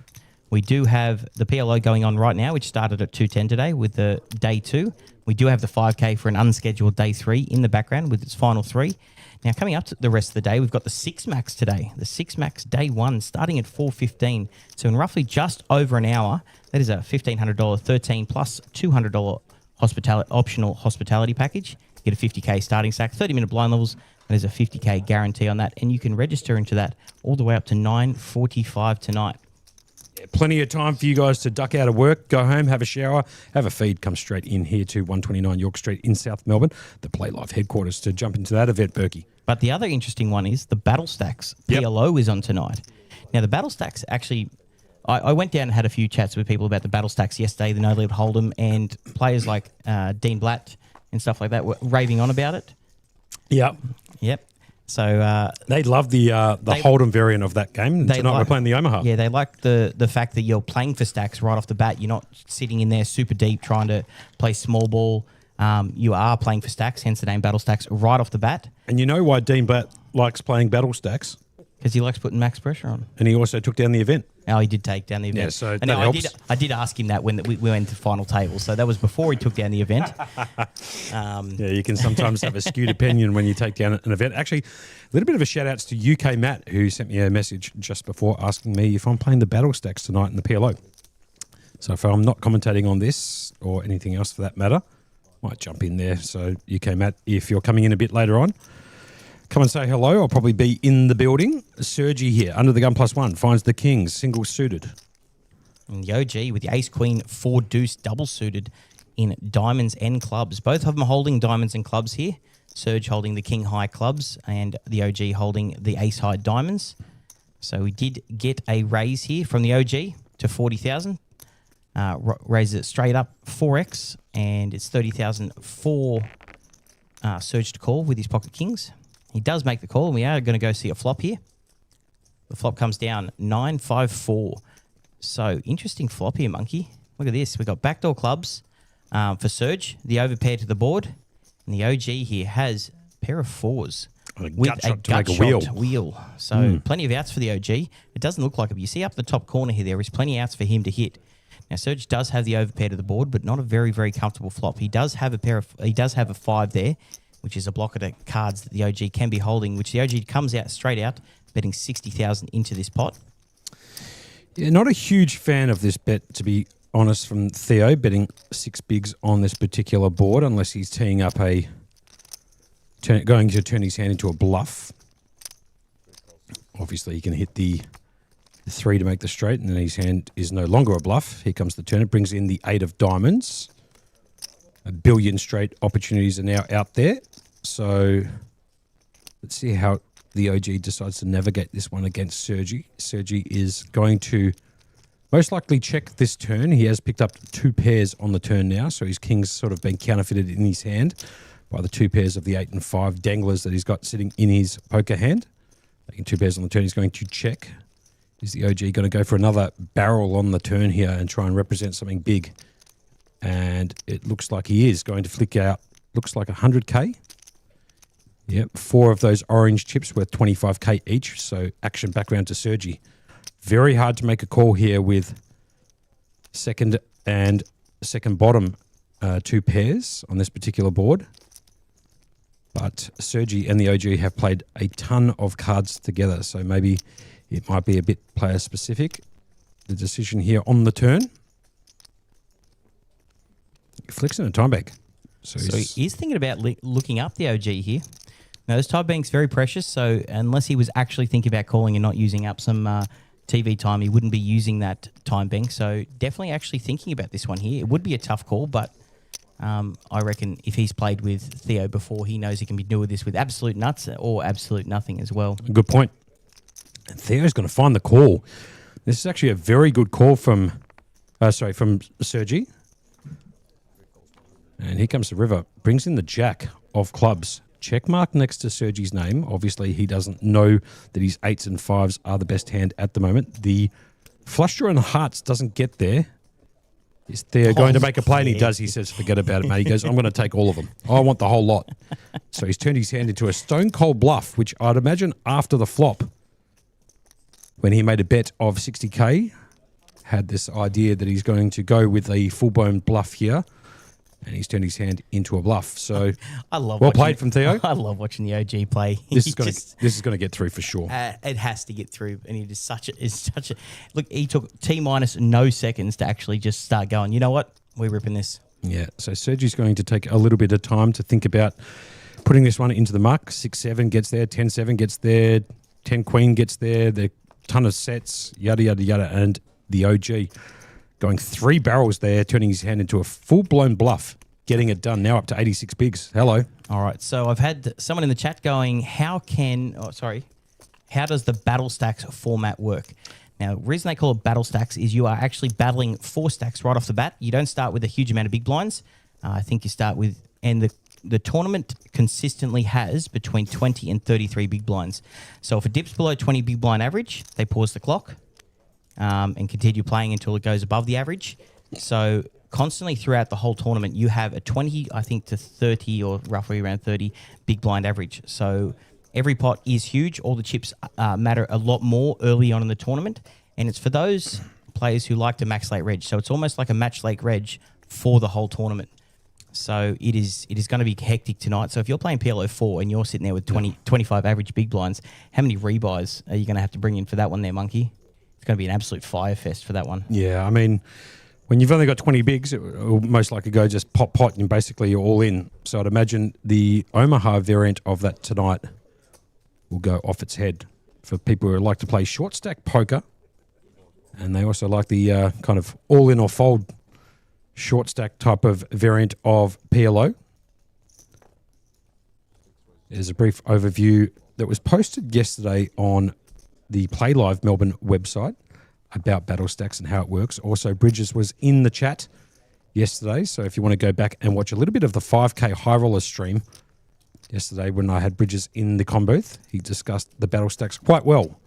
We do have the PLO going on right now, which started at 2:10 today with the day 2. We do have the 5K for an unscheduled day 3 in the background with its final 3. Now, coming up to the rest of the day, we've got the 6 Max today. The 6 Max day 1 starting at 4:15. So in roughly just over an hour, that is a $1,500 13 plus $200 optional hospitality package. You get a 50k starting stack, 30-minute blind levels, and there's a 50k guarantee on that. And you can register into that all the way up to 9:45 tonight. Plenty of time for you guys to duck out of work, go home, have a shower, have a feed, come straight in here to 129 York Street in South Melbourne, the Playlive headquarters, to jump into that event, Berkey. But the other interesting one is the Battle Stacks. PLO is on tonight. Now, the Battle Stacks actually, I went down and had a few chats with people about the Battle Stacks yesterday, the No Limit Hold'em, and players like Dean Blatt and stuff like that were raving on about it. Yep. So they love the Hold'em variant of that game. Tonight we're playing the Omaha. Yeah, they like the fact that you're playing for stacks right off the bat. You're not sitting in there super deep trying to play small ball. You are playing for stacks, hence the name Battle Stacks right off the bat. And you know why Dean Blatt likes playing Battle Stacks? Because he likes putting max pressure on. And he also took down the event. Oh, he did take down the event. Yeah, so and that helps. I did ask him that when we went to final table. So that was before he took down the event. Yeah, you can sometimes have a skewed opinion when you take down an event. Actually, a little bit of a shout outs to UK Matt, who sent me a message just before asking me if I'm playing the Battle Stacks tonight in the PLO. So if I'm not commentating on this or anything else for that matter, might jump in there. So UK Matt, if you're coming in a bit later on, come and say hello. I'll probably be in the building. Sergi here, under the gun +1, finds the Kings single suited. And the OG with the Ace Queen 4 Deuce double suited in diamonds and clubs. Both of them holding diamonds and clubs here. Serge holding the King High clubs and the OG holding the Ace High diamonds. So we did get a raise here from the OG to 40,000. Raises it straight up 4x, and it's 30,000 for Serge to call with his pocket kings. He does make the call, and we are going to go see a flop here. The flop comes down 9-5-4. So interesting flop here, Monkey. Look at this. We've got backdoor clubs for Serge, the overpair to the board, and the OG here has a pair of 4s. With a gut shot wheel. So plenty of outs for the OG. It doesn't look like it. You see up the top corner here, there is plenty of outs for him to hit. Now, Serge does have the overpair to the board, but not a very, very comfortable flop. He does have a 5 there. which is a block of cards that the OG can be holding, which the OG comes out straight out, betting 60,000 into this pot. Yeah, not a huge fan of this bet, to be honest, from Theo, betting 6 bigs on this particular board, unless he's teeing up going to turn his hand into a bluff. Obviously, he can hit the 3 to make the straight, and then his hand is no longer a bluff. Here comes the turn. It brings in the 8 of diamonds. 1 billion straight opportunities are now out there. So let's see how the OG decides to navigate this one against Sergi. Sergi is going to most likely check this turn. He has picked up 2 pairs on the turn now, so his king's sort of been counterfeited in his hand by the 2 pairs of the 8 and 5 danglers that he's got sitting in his poker hand. Making 2 pairs on the turn, he's going to check. Is the OG going to go for another barrel on the turn here and try and represent something big? And it looks like he is going to flick out, looks like 100K. Yep, 4 of those orange chips worth 25K each. So action back round to Sergi. Very hard to make a call here with second and second bottom 2 pairs on this particular board. But Sergi and the OG have played a ton of cards together, so maybe it might be a bit player specific. The decision here on the turn. He flicks in a time bank. So he's thinking about looking up the OG here. Now, this time bank's very precious, so unless he was actually thinking about calling and not using up some TV time, he wouldn't be using that time bank. So definitely actually thinking about this one here. It would be a tough call, but I reckon if he's played with Theo before, he knows he can be doing this with absolute nuts or absolute nothing as well. Good point. And Theo's going to find the call. This is actually a very good call from Sergi. And here comes the river. Brings in the jack of clubs. Check mark next to Sergi's name. Obviously, he doesn't know that his 8s and 5s are the best hand at the moment. The flush draw and hearts doesn't get there. Is Theo going to make a play? And he does. He says, forget about it, mate. He goes, I'm going to take all of them. I want the whole lot. So he's turned his hand into a stone cold bluff, which I'd imagine after the flop, when he made a bet of 60K, had this idea that he's going to go with a full-blown bluff here. And he's turned his hand into a bluff. So I love well played from Theo. I love watching the OG play. This is going to get through for sure. It has to get through, and it is such a look. He took T minus no seconds to actually just start going. You know what? We're ripping this. Yeah. So Sergi's going to take a little bit of time to think about putting this one into the muck. 6-7 gets there. 10-7 gets there. 10 Queen gets there. The ton of sets. Yada yada yada. And the OG. Going 3 barrels there, turning his hand into a full-blown bluff, getting it done. Now up to 86 bigs. Hello. All right, so I've had someone in the chat going, how does the battle stacks format work? Now, the reason they call it battle stacks is you are actually battling 4 stacks right off the bat. You don't start with a huge amount of big blinds. I think you start with, and the tournament consistently has between 20 and 33 big blinds. So if it dips below 20 big blind average, they pause the clock. And continue playing until it goes above the average. So constantly throughout the whole tournament, you have a 20, I think, to 30 or roughly around 30 big blind average. So every pot is huge. All the chips matter a lot more early on in the tournament. And it's for those players who like to max late reg. So it's almost like a match late reg for the whole tournament. So it is going to be hectic tonight. So if you're playing PLO4 and you're sitting there with 25 average big blinds, how many rebuys are you going to have to bring in for that one there, Monkey? It's going to be an absolute fire fest for that one. Yeah, I mean, when you've only got 20 bigs, it will most likely go just pot, and basically you're all in. So I'd imagine the Omaha variant of that tonight will go off its head for people who like to play short stack poker, and they also like the kind of all in or fold short stack type of variant of PLO. There's a brief overview that was posted yesterday on the Playlive Melbourne website about battle stacks and how it works. Also, Bridges was in the chat yesterday, so if you want to go back and watch a little bit of the 5K High Roller stream yesterday when I had Bridges in the com booth, he discussed the battle stacks quite well.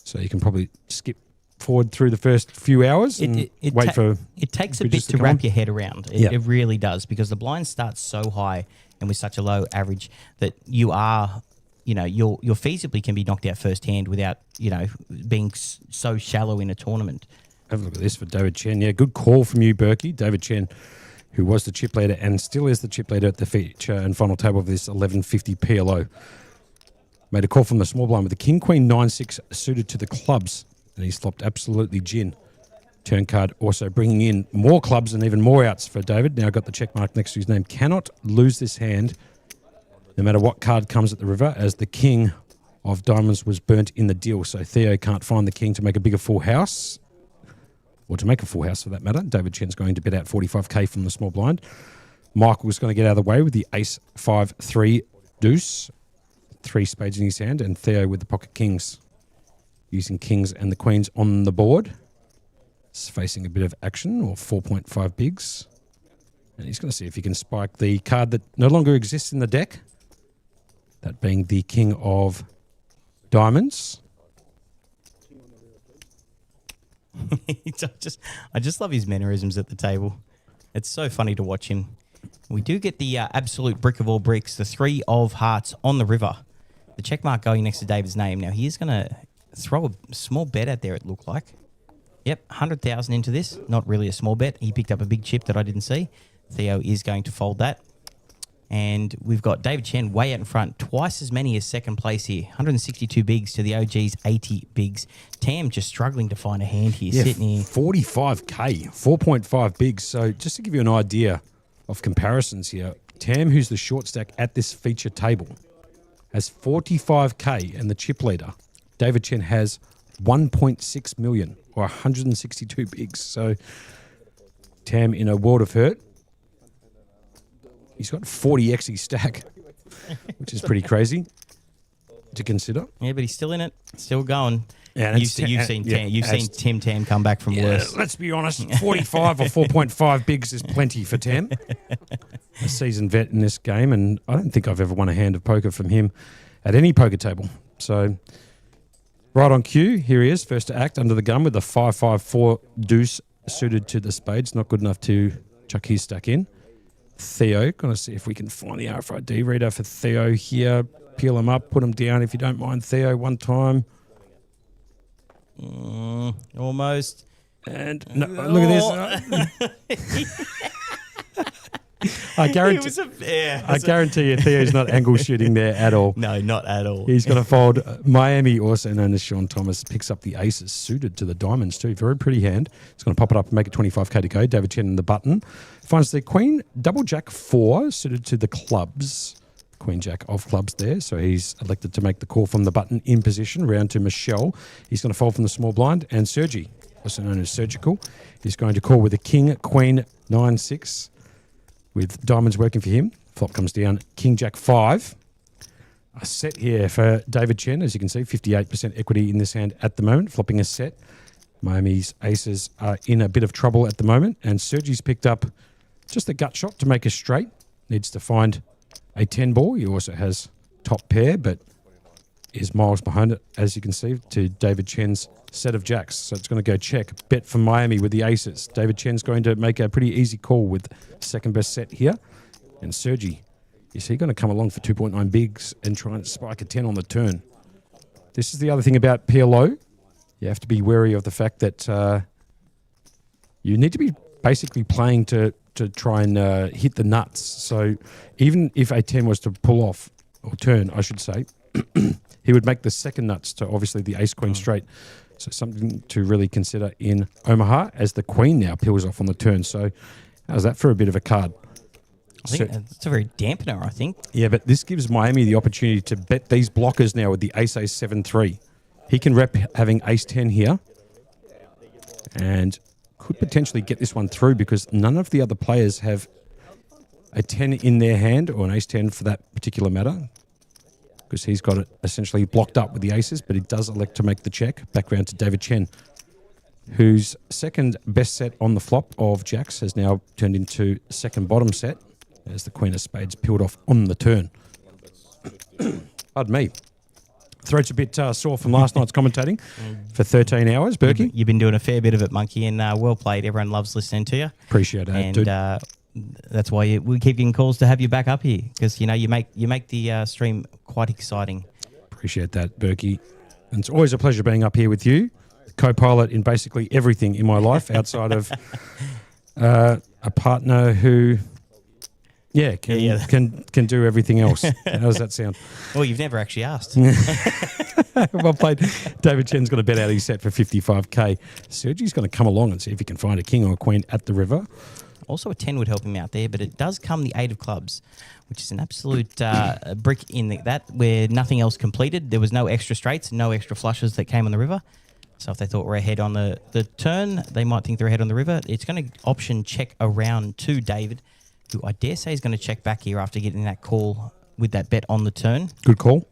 So you can probably skip forward through the first few hours and wait for it takes a Bridges bit to wrap your head around. It really does, because the blind starts so high and with such a low average that you are... your feasibly can be knocked out first hand without, being so shallow in a tournament. Have a look at this for David Chen. Yeah, good call from you, Berkey. David Chen who was the chip leader and still is the chip leader at the feature and final table of this 1150 PLO. Made a call from the small blind with the King Queen 9-6 suited to the clubs, and he's flopped absolutely gin. Turn card also bringing in more clubs and even more outs for David. Now got the check mark next to his name. Cannot lose this hand no matter what card comes at the river, as the King of Diamonds was burnt in the deal. So Theo can't find the King to make a bigger full house, or to make a full house for that matter. David Chen's going to bet out 45k from the small blind. Michael's going to get out of the way with the ace 5-3 deuce. 3 spades in his hand, and Theo with the pocket kings. Using kings and the queens on the board. It's facing a bit of action, or 4.5 bigs. And he's going to see if he can spike the card that no longer exists in the deck. That being the King of Diamonds. I just love his mannerisms at the table. It's so funny to watch him. We do get the absolute brick of all bricks, the 3 of hearts on the river. The check mark going next to David's name. Now, he is going to throw a small bet out there, it looked like. Yep, 100,000 into this. Not really a small bet. He picked up a big chip that I didn't see. Theo is going to fold that. And we've got David Chen way out in front, twice as many as second place here. 162 bigs to the OG's 80 bigs. Tam just struggling to find a hand here, sitting here. 45k, 4.5 bigs. So just to give you an idea of comparisons here, Tam, who's the short stack at this feature table, has 45k, and the chip leader, David Chen, has 1.6 million, or 162 bigs. So Tam in a world of hurt. He's got 40x his stack, which is pretty crazy to consider. Yeah, but he's still in it, still going. Yeah, you've seen Tim Tam come back from worse. Let's be honest, 45 or 4.5 bigs is plenty for Tam. A seasoned vet in this game, and I don't think I've ever won a hand of poker from him at any poker table. So right on cue, here he is, first to act under the gun with a 5-5-4 deuce suited to the spades. Not good enough to chuck his stack in. Theo, going to see if we can find the RFID reader for Theo here. Peel him up, put him down if you don't mind, Theo, one time. Almost. And no, look at this. I guarantee you Theo's not angle shooting there at all. No, not at all. He's going to fold. Miami, also known as Sean Thomas, picks up the aces suited to the diamonds too. Very pretty hand. He's going to pop it up and make it 25k to go. David Chen in the button. Finds the Queen double jack 4 suited to the clubs. Queen jack of clubs there. So he's elected to make the call from the button in position. Round to Michelle. He's going to fold from the small blind. And Sergi, also known as Surgical, is going to call with the King, Queen, 9-6. With diamonds working for him. Flop comes down, King Jack 5. A set here for David Chen, as you can see, 58% equity in this hand at the moment, flopping a set. Miami's aces are in a bit of trouble at the moment, and Sergi's picked up just a gut shot to make a straight. Needs to find a 10 ball. He also has top pair, but is miles behind it, as you can see, to David Chen's set of jacks. So it's going to go check. Bet for Miami with the aces. David Chen's going to make a pretty easy call with second best set here. And Sergi, is he going to come along for 2.9 bigs and try and spike a 10 on the turn? This is the other thing about PLO. You have to be wary of the fact that you need to be basically playing to try and hit the nuts. So even if a 10 was to pull off, or turn, I should say, he would make the second nuts to obviously the ace-queen straight. So something to really consider in Omaha as the Queen now peels off on the turn. So how's that for a bit of a card? I think it's a very dampener, I think. Yeah, but this gives Miami the opportunity to bet these blockers now with the ace-ace 7-3. He can rep having ace-10 here and could potentially get this one through because none of the other players have a 10 in their hand, or an ace-10 for that particular matter, because he's got it essentially blocked up with the aces, but he does elect to make the check. Back round to David Chen, whose second best set on the flop of jacks has now turned into second bottom set as the Queen of Spades peeled off on the turn. Pardon me. Throat's a bit sore from last night's commentating for 13 hours, Berkey. You've been doing a fair bit of it, Monkey, and well played. Everyone loves listening to you. Appreciate it, and, dude. That's why we keep getting calls to have you back up here, because you make the stream quite exciting. Appreciate that, Berkey. And it's always a pleasure being up here with you, co-pilot in basically everything in my life outside of a partner who, can do everything else. How does that sound? Well, you've never actually asked. Well played. David Chen's got a bet out his set for 55k. Sergi's going to come along and see if he can find a king or a queen at the river. Also, a 10 would help him out there, but it does come the 8 of clubs, which is an absolute brick in that where nothing else completed. There was no extra straights, no extra flushes that came on the river. So if they thought we're ahead on the turn, they might think they're ahead on the river. It's going to option check around to David, who I dare say is going to check back here after getting that call with that bet on the turn. Good call.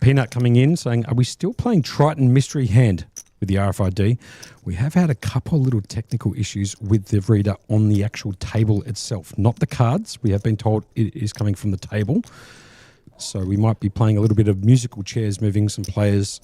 Peanut coming in saying, are we still playing Triton Mystery Hand with the RFID? We have had a couple little technical issues with the reader on the actual table itself, not the cards. We have been told it is coming from the table. So we might be playing a little bit of musical chairs, moving some players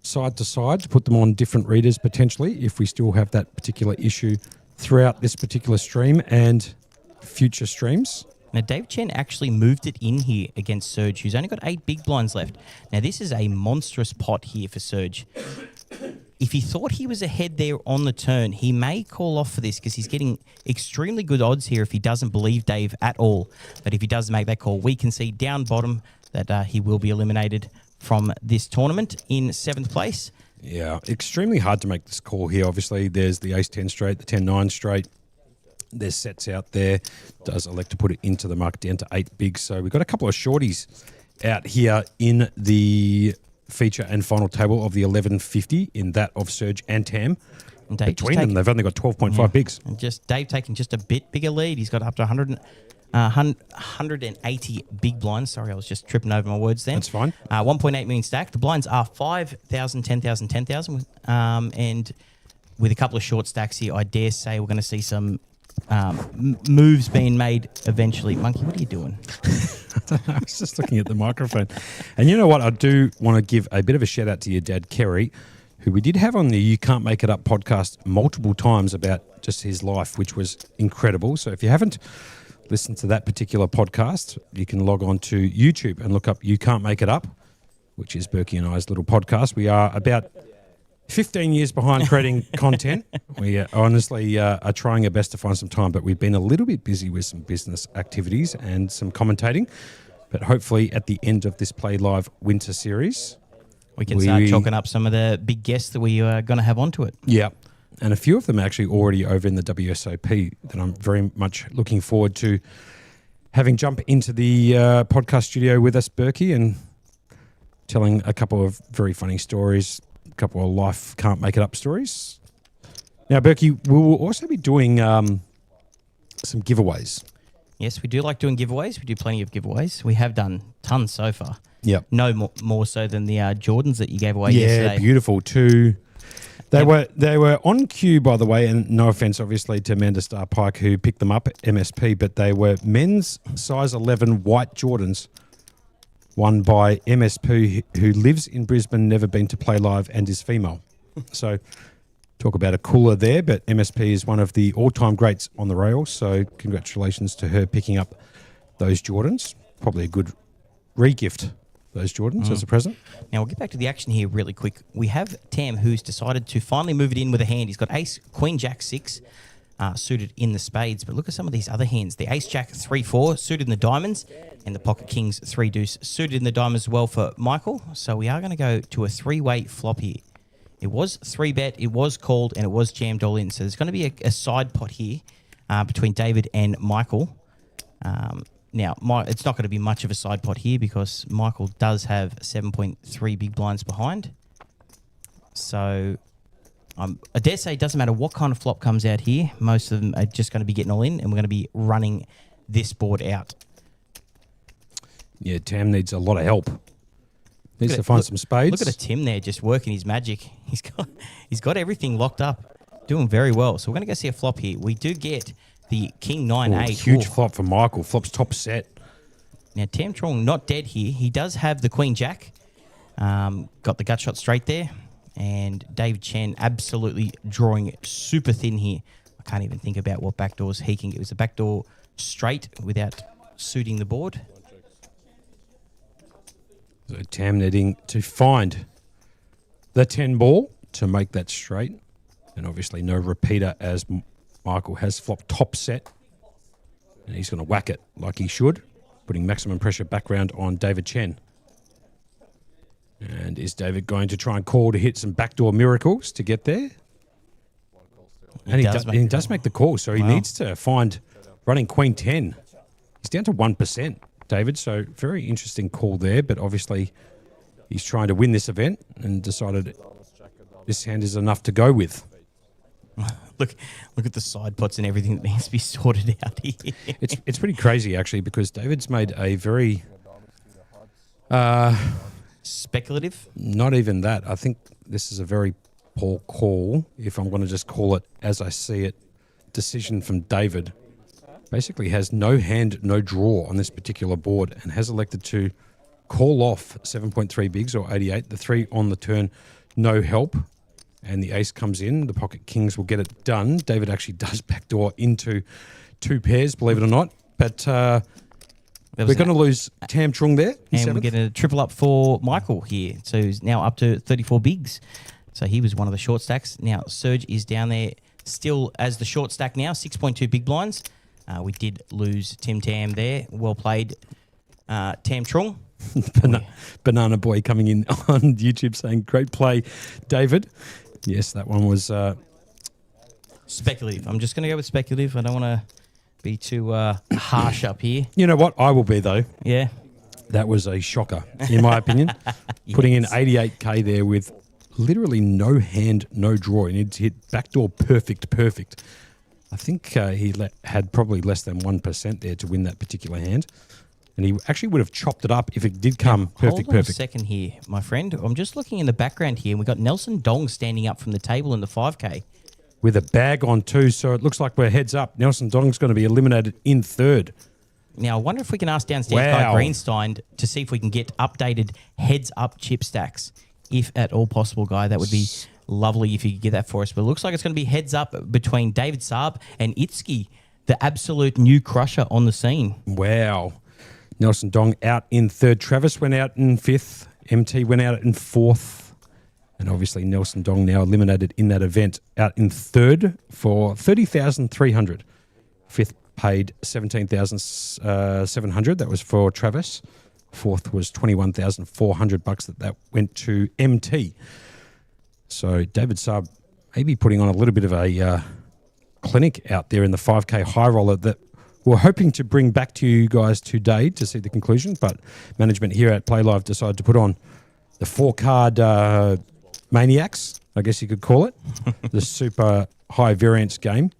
side to side to put them on different readers potentially if we still have that particular issue throughout this particular stream and future streams. Now, Dave Chen actually moved it in here against Surge, who's only got 8 big blinds left. Now, this is a monstrous pot here for Surge. If he thought he was ahead there on the turn, he may call off for this because he's getting extremely good odds here if he doesn't believe Dave at all. But if he does make that call, we can see down bottom that he will be eliminated from this tournament in 7th place. Yeah, extremely hard to make this call here. Obviously, there's the ace-10 straight, the 10-9 straight. There's sets out there. Does elect to put it into the mark down to 8 bigs. So we've got a couple of shorties out here in the feature and final table of the 1150 in that of Surge and Tam. And between them, they've only got 12.5 bigs. And just Dave taking just a bit bigger lead. He's got up to 180 big blinds. Sorry, I was just tripping over my words then. That's fine. 1.8 million stack. The blinds are 5,000, 10,000, 10,000. And with a couple of short stacks here, I dare say we're going to see some moves being made eventually. Monkey, what are you doing? I was just looking at the microphone. And you know what? I do want to give a bit of a shout out to your dad, Kerry, who we did have on the You Can't Make It Up podcast multiple times about just his life, which was incredible. So if you haven't listened to that particular podcast, you can log on to YouTube and look up You Can't Make It Up, which is Berkey and I's little podcast. We are about 15 years behind creating content. We honestly are trying our best to find some time, but we've been a little bit busy with some business activities and some commentating. But hopefully at the end of this Play Live winter series, we can start chalking up some of the big guests that we are going to have onto it. Yeah. And a few of them are actually already over in the WSOP that I'm very much looking forward to having jump into the podcast studio with us, Berkey, and telling a couple of very funny stories, a couple of life can't make it up stories. Now, Berkey, we will also be doing some giveaways. Yes, we do like doing giveaways. We do plenty of giveaways. We have done tons so far. Yep. No more so than the Jordans that you gave away yesterday. Yeah, beautiful too. They were on cue, by the way, and no offence, obviously, to Amanda Starr Pike, who picked them up at MSP, but they were men's size 11 white Jordans, won by MSP, who lives in Brisbane, never been to Play Live, and is female. So, talk about a cooler there, but MSP is one of the all-time greats on the rail, so congratulations to her picking up those Jordans. Probably a good re-gift, those Jordans, as a present. Now, we'll get back to the action here really quick. We have Tam, who's decided to finally move it in with a hand. He's got ace, queen, jack, 6 suited in the spades. But look at some of these other hands. The ace, jack, 3, 4 suited in the diamonds, and the pocket kings, 3 deuce suited in the diamonds as well for Michael. So we are going to go to a 3-way flop here. It was 3-bet, it was called, and it was jammed all in. So there's going to be a side pot here between David and Michael. Now, it's not going to be much of a side pot here because Michael does have 7.3 big blinds behind. So I dare say it doesn't matter what kind of flop comes out here. Most of them are just going to be getting all in, and we're going to be running this board out. Yeah, Tam needs a lot of help. Needs to find some spades. Look at Tim there just working his magic. He's got everything locked up, doing very well. So we're going to go see a flop here. We do get the King 9-8. Huge flop for Michael. Flop's top set. Now, Tam Trong not dead here. He does have the Queen Jack. Got the gut shot straight there. And Dave Chen absolutely drawing super thin here. I can't even think about what backdoors he can get. It was a backdoor straight without suiting the board. So Tam needing to find the 10 ball to make that straight. And obviously no repeater as Michael has flopped top set, and he's going to whack it like he should, putting maximum pressure back round on David Chen. And is David going to try and call to hit some backdoor miracles to get there? And he does make the call, so he needs to find running Queen 10. He's down to 1%, David, so very interesting call there, but obviously he's trying to win this event and decided this hand is enough to go with. Look at the side pots and everything that needs to be sorted out here. It's pretty crazy, actually, because David's made a very... speculative? Not even that. I think this is a very poor call, if I'm going to just call it as I see it, decision from David. Basically has no hand, no draw on this particular board and has elected to call off 7.3 bigs or 88. The 3 on the turn, no help. And the ace comes in. The pocket kings will get it done. David actually does backdoor into 2 pairs, believe it or not. But we're going to lose Tam Trung there. And we're getting a triple up for Michael here. So he's now up to 34 bigs. So he was one of the short stacks. Now Serge is down there still as the short stack now, 6.2 big blinds. We did lose Tim Tam there. Well played, Tam Trung. Banana Boy coming in on YouTube saying, great play, David. Yes, that one was... speculative. I'm just going to go with speculative. I don't want to be too harsh up here. You know what? I will be, though. Yeah. That was a shocker, in my opinion. Yes. Putting in 88K there with literally no hand, no draw. He needed to hit backdoor perfect. I think he had probably less than 1% there to win that particular hand. And he actually would have chopped it up if it did come perfect. Hold on a second here, my friend. I'm just looking in the background here, and we've got Nelson Dong standing up from the table in the 5K. With a bag on too, so it looks like we're heads up. Nelson Dong's going to be eliminated in 3rd. Now, I wonder if we can ask downstairs Guy Greenstein to see if we can get updated heads-up chip stacks, if at all possible, Guy. That would be lovely if you could get that for us. But it looks like it's going to be heads-up between David Saab and Itsuki, the absolute new crusher on the scene. Wow. Nelson Dong out in 3rd. Travis went out in 5th. MT went out in 4th. And obviously Nelson Dong now eliminated in that event out in 3rd for 30,300. 5th paid 17,700. That was for Travis. 4th was 21,400 bucks that went to MT. So David Saab maybe putting on a little bit of a clinic out there in the 5K high roller that we're hoping to bring back to you guys today to see the conclusion, but management here at Playlive decided to put on the 4-card Maniacs, I guess you could call it, the super high variance game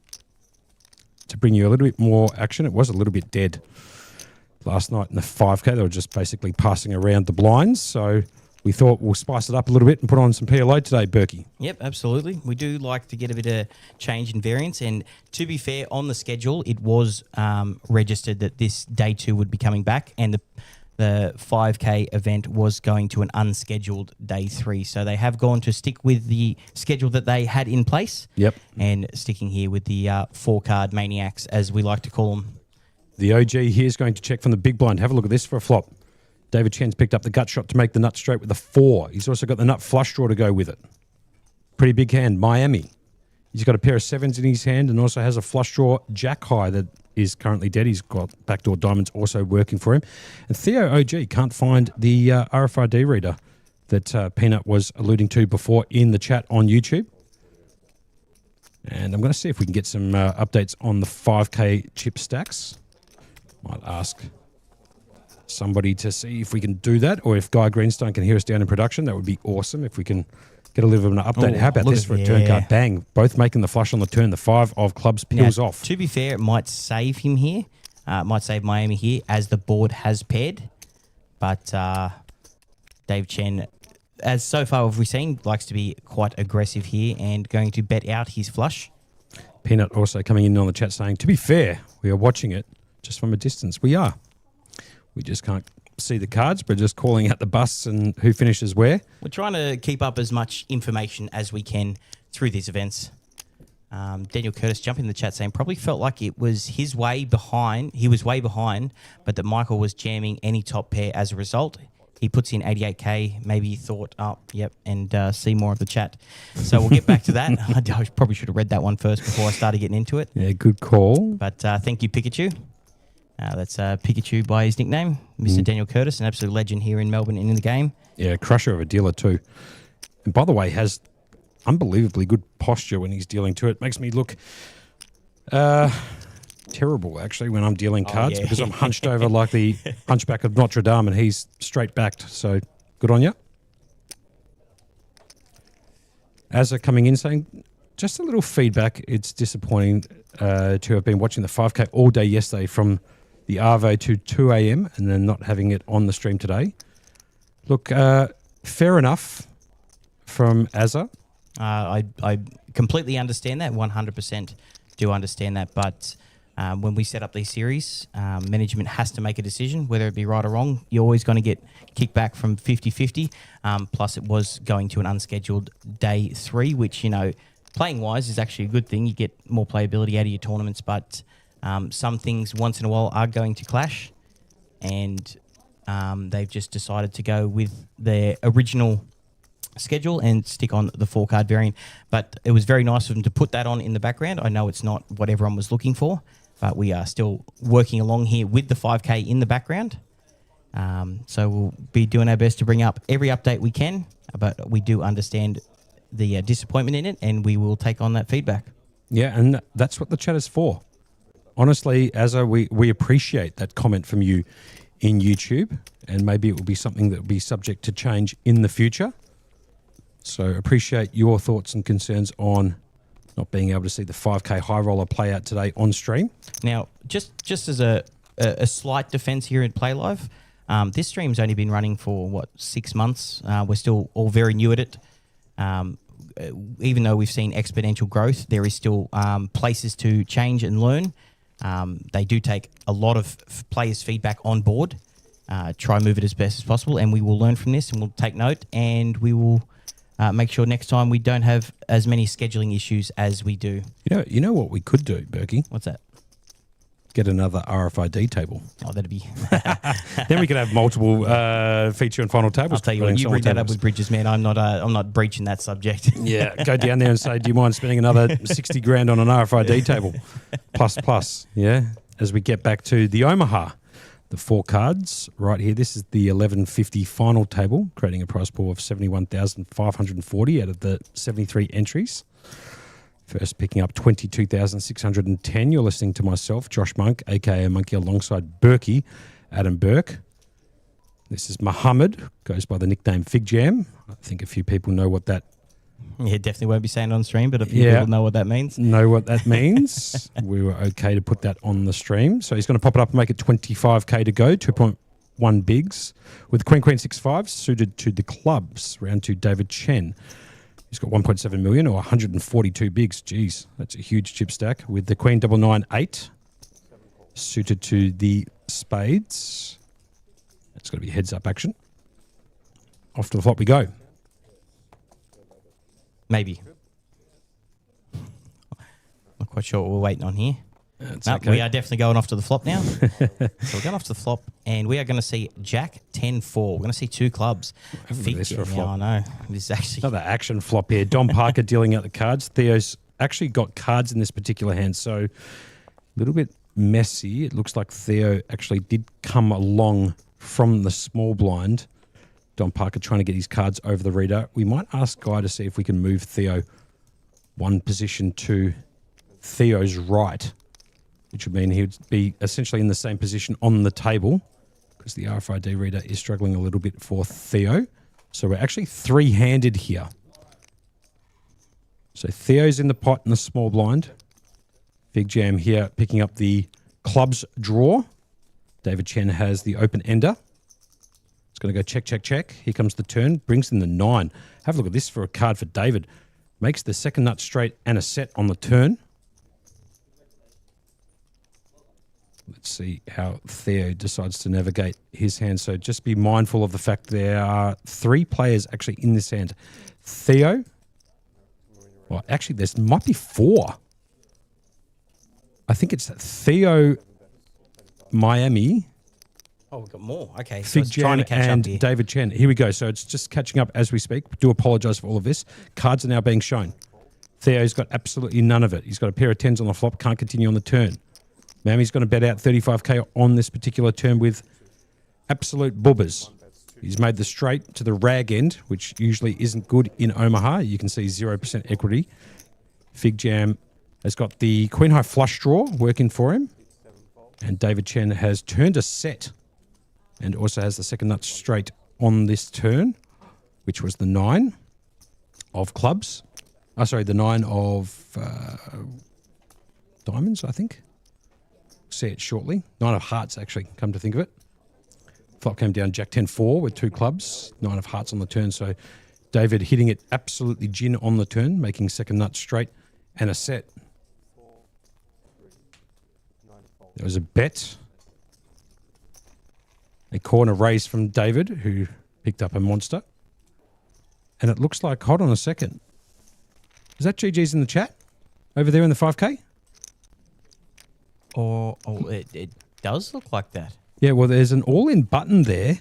to bring you a little bit more action. It was a little bit dead last night in the 5K. They were just basically passing around the blinds, so we thought we'll spice it up a little bit and put on some PLO today, Berkey. Yep, absolutely. We do like to get a bit of change in variance. And to be fair, on the schedule, it was registered that this day 2 would be coming back, and the 5K event was going to an unscheduled day 3. So they have gone to stick with the schedule that they had in place. Yep. And sticking here with the 4-card Maniacs, as we like to call them. The OG here is going to check from the big blind. Have a look at this for a flop. David Chen's picked up the gut shot to make the nut straight with a 4. He's also got the nut flush draw to go with it. Pretty big hand, Miami. He's got a pair of 7s in his hand and also has a flush draw jack high that is currently dead. He's got backdoor diamonds also working for him. And Theo OG can't find the RFID reader that Peanut was alluding to before in the chat on YouTube. And I'm going to see if we can get some updates on the 5K chip stacks. Might ask somebody to see if we can do that, or if Guy Greenstein can hear us down in production. That would be awesome if we can get a little bit of an update. How about this for a turn card? Bang. Both making the flush on the turn. The 5 of clubs peels off. To be fair, it might save him here. Might save Miami here as the board has paired. But Dave Chen, as so far we've seen, likes to be quite aggressive here and going to bet out his flush. Peanut also coming in on the chat saying, to be fair, we are watching it just from a distance. We are. We just can't see the cards. We're just calling out the busts and who finishes where. We're trying to keep up as much information as we can through these events. Daniel Curtis jumping in the chat saying probably felt like it was his way behind. He was way behind, but that Michael was jamming any top pair as a result. he puts in 88K. Maybe he thought, oh, yep, and see more of the chat. So we'll get back to that. I probably should have read that one first before I started getting into it. Yeah, good call. But thank you, Pikachu. That's Pikachu by his nickname, Mr. Daniel Curtis, an absolute legend here in Melbourne and in the game. Yeah, crusher of a dealer too. And by the way, has unbelievably good posture when he's dealing to it. Makes me look terrible, actually, when I'm dealing cards because I'm hunched over like the hunchback of Notre Dame and he's straight backed. So good on you. As coming in saying, just a little feedback. It's disappointing to have been watching the 5K all day yesterday from the Arvo to 2 a.m. and then not having it on the stream today. Look, fair enough from Azza. I completely understand that, 100% do understand that. But when we set up these series, management has to make a decision, whether it be right or wrong. You're always going to get kickback from 50-50. Plus, it was going to an unscheduled day 3, which, playing-wise is actually a good thing. You get more playability out of your tournaments, but some things once in a while are going to clash, and they've just decided to go with their original schedule and stick on the 4-card variant. But it was very nice of them to put that on in the background. I know it's not what everyone was looking for, but we are still working along here with the 5K in the background. So we'll be doing our best to bring up every update we can, but we do understand the disappointment in it, and we will take on that feedback. Yeah, and that's what the chat is for. Honestly, Azza, we appreciate that comment from you in YouTube, and maybe it will be something that will be subject to change in the future. So appreciate your thoughts and concerns on not being able to see the 5K high roller play out today on stream. Now, just as a slight defense here at Playlive, this stream's only been running for, 6 months. We're still all very new at it. Even though we've seen exponential growth, there is still places to change and learn. They do take a lot of players' feedback on board, try and move it as best as possible, and we will learn from this and we'll take note, and we will make sure next time we don't have as many scheduling issues as we do. You know what we could do, Berkey? What's that? Get another RFID table. Oh, that'd be... Then we could have multiple feature and final tables. I'll tell you what, you bring that up with Bridges, man. I'm not breaching that subject. Yeah, go down there and say, do you mind spending another 60 grand on an RFID table? Plus, yeah. As we get back to the Omaha, the 4 cards right here. This is the 1150 final table, creating a prize pool of 71,540 out of the 73 entries. First picking up 22,610. You're listening to myself, Josh Monk, a.k.a. Monkey, alongside Berkey, Adam Burke. This is Muhammad, goes by the nickname Fig Jam. I think a few people know what that... Yeah, definitely won't be saying on stream, but a few people know what that means. Know what that means. We were okay to put that on the stream. So he's going to pop it up and make it 25K to go, 2.1 bigs. With Queen 6-5 suited to the clubs. Round 2, David Chen. He's got 1.7 million or 142 bigs. Jeez, that's a huge chip stack. With the Queen 998 suited to the spades. That's got to be heads up action. Off to the flop we go. Maybe. Not quite sure what we're waiting on here. Okay. We are definitely going off to the flop now. So we're going off to the flop, and we are going to see Jack 10-4. We're going to see 2 clubs. This for a flop. I know. This is actually another action flop here. Dom Parker dealing out the cards. Theo's actually got cards in this particular hand, so a little bit messy. It looks like Theo actually did come along from the small blind. Dom Parker trying to get his cards over the reader. We might ask Guy to see if we can move Theo one position to Theo's right, which would mean he would be essentially in the same position on the table because the RFID reader is struggling a little bit for Theo. So we're actually 3-handed here. So Theo's in the pot in the small blind. Fig Jam here picking up the clubs draw. David Chen has the open ender. It's going to go check, check, check. Here comes the turn. Brings in the 9. Have a look at this for a card for David. Makes the second nut straight and a set on the turn. Let's see how Theo decides to navigate his hand. So just be mindful of the fact there are 3 players actually in this hand. Theo. Well, actually, there might be 4. I think it's Theo, Miami, Oh, we've got more. Okay, so Fig it's trying Jam to catch and up here. David Chen. Here we go. So it's just catching up as we speak. Do apologise for all of this. Cards are now being shown. Theo's got absolutely none of it. He's got a pair of 10s on the flop, can't continue on the turn. Mammy's going to bet out 35k on this particular turn with absolute bubbers. He's made the straight to the rag end, which usually isn't good in Omaha. You can see 0% equity. Fig Jam has got the Queen High flush draw working for him. And David Chen has turned a set and also has the second nut straight on this turn, which was the 9 of clubs. Oh, sorry, the 9 of diamonds, I think. See it shortly. 9 of hearts, actually, come to think of it. Flop came down Jack 10-4 with 2 clubs, 9 of hearts on the turn. So David hitting it absolutely gin on the turn, making second nut straight and a set. There was a bet. A corner raise from David, who picked up a monster. And it looks like, hold on a second. Is that GG's in the chat? Over there in the 5K? It does look like that. Yeah, well, there's an all-in button there.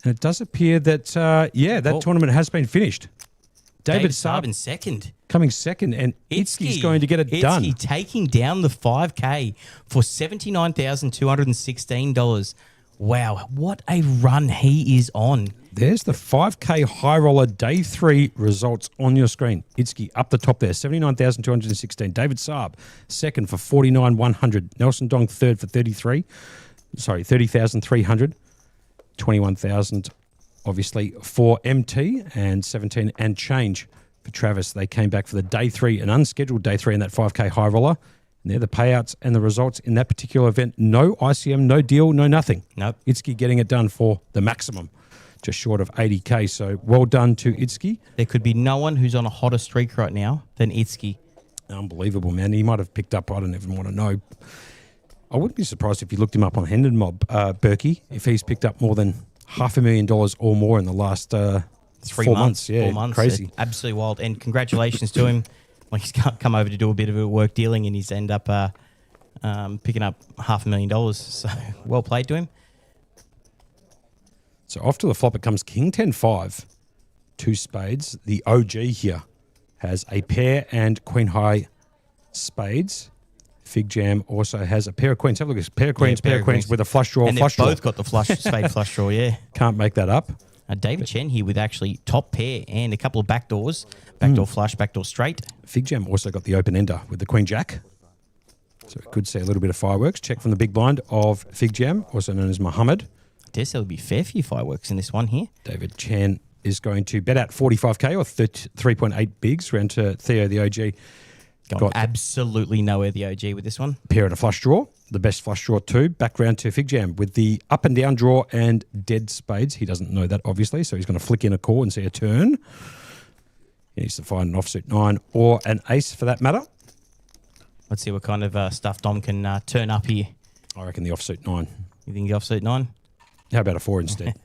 And it does appear that, that tournament has been finished. David Saab in second. Coming second, and Itzky's going to get it done. Itzky taking down the 5K for $79,216. Wow, what a run he is on. There's the 5K high roller day 3 results on your screen. Itzky up the top there, 79,216. David Saab second for 49,100. Nelson Dong third for 30,300. 21,000 obviously for MT, and 17 and change for Travis. They came back for the day 3, an unscheduled day 3 in that 5K high roller. And they're the payouts and the results in that particular event. No ICM, no deal, no nothing. Nope. Itzky getting it done for the maximum, just short of 80k. So well done to Itzky. There could be no one who's on a hotter streak right now than Itzky. Unbelievable, man. He might have picked up, I don't even want to know. I wouldn't be surprised if you looked him up on Hendon Mob, Berkey, if he's picked up more than $500,000 or more in the last 4 months. Yeah, 4 months. Crazy. Absolutely wild. And congratulations to him. Like, he's come over to do a bit of a work dealing, and he's end up picking up $500,000. So well played to him. So off to the flop it comes King 10-5, 2 spades. The OG here has a pair and Queen High spades. Fig Jam also has a pair of queens. Have a look at this. Pair of queens, pair of queens with a flush draw, and flush they've draw. both got the spade flush draw, yeah. Can't make that up. David Chen here with actually top pair and a couple of backdoors. Backdoor flush, backdoor straight. Fig Jam also got the open ender with the Queen Jack. So we could see a little bit of fireworks. Check from the big blind of Fig Jam, also known as Muhammad. I dare say there'll be fair few fireworks in this one here. David Chen is going to bet out 45k or 3.8 bigs round to Theo, the OG. Got absolutely nowhere the OG with this one. Pair and a flush draw. The best flush draw too. Back round to Fig Jam with the up and down draw and dead spades. He doesn't know that, obviously, so he's going to flick in a call and see a turn. He needs to find an offsuit 9 or an ace for that matter. Let's see what kind of stuff Dom can turn up here. I reckon the offsuit 9. You think the offsuit 9? How about a 4 instead?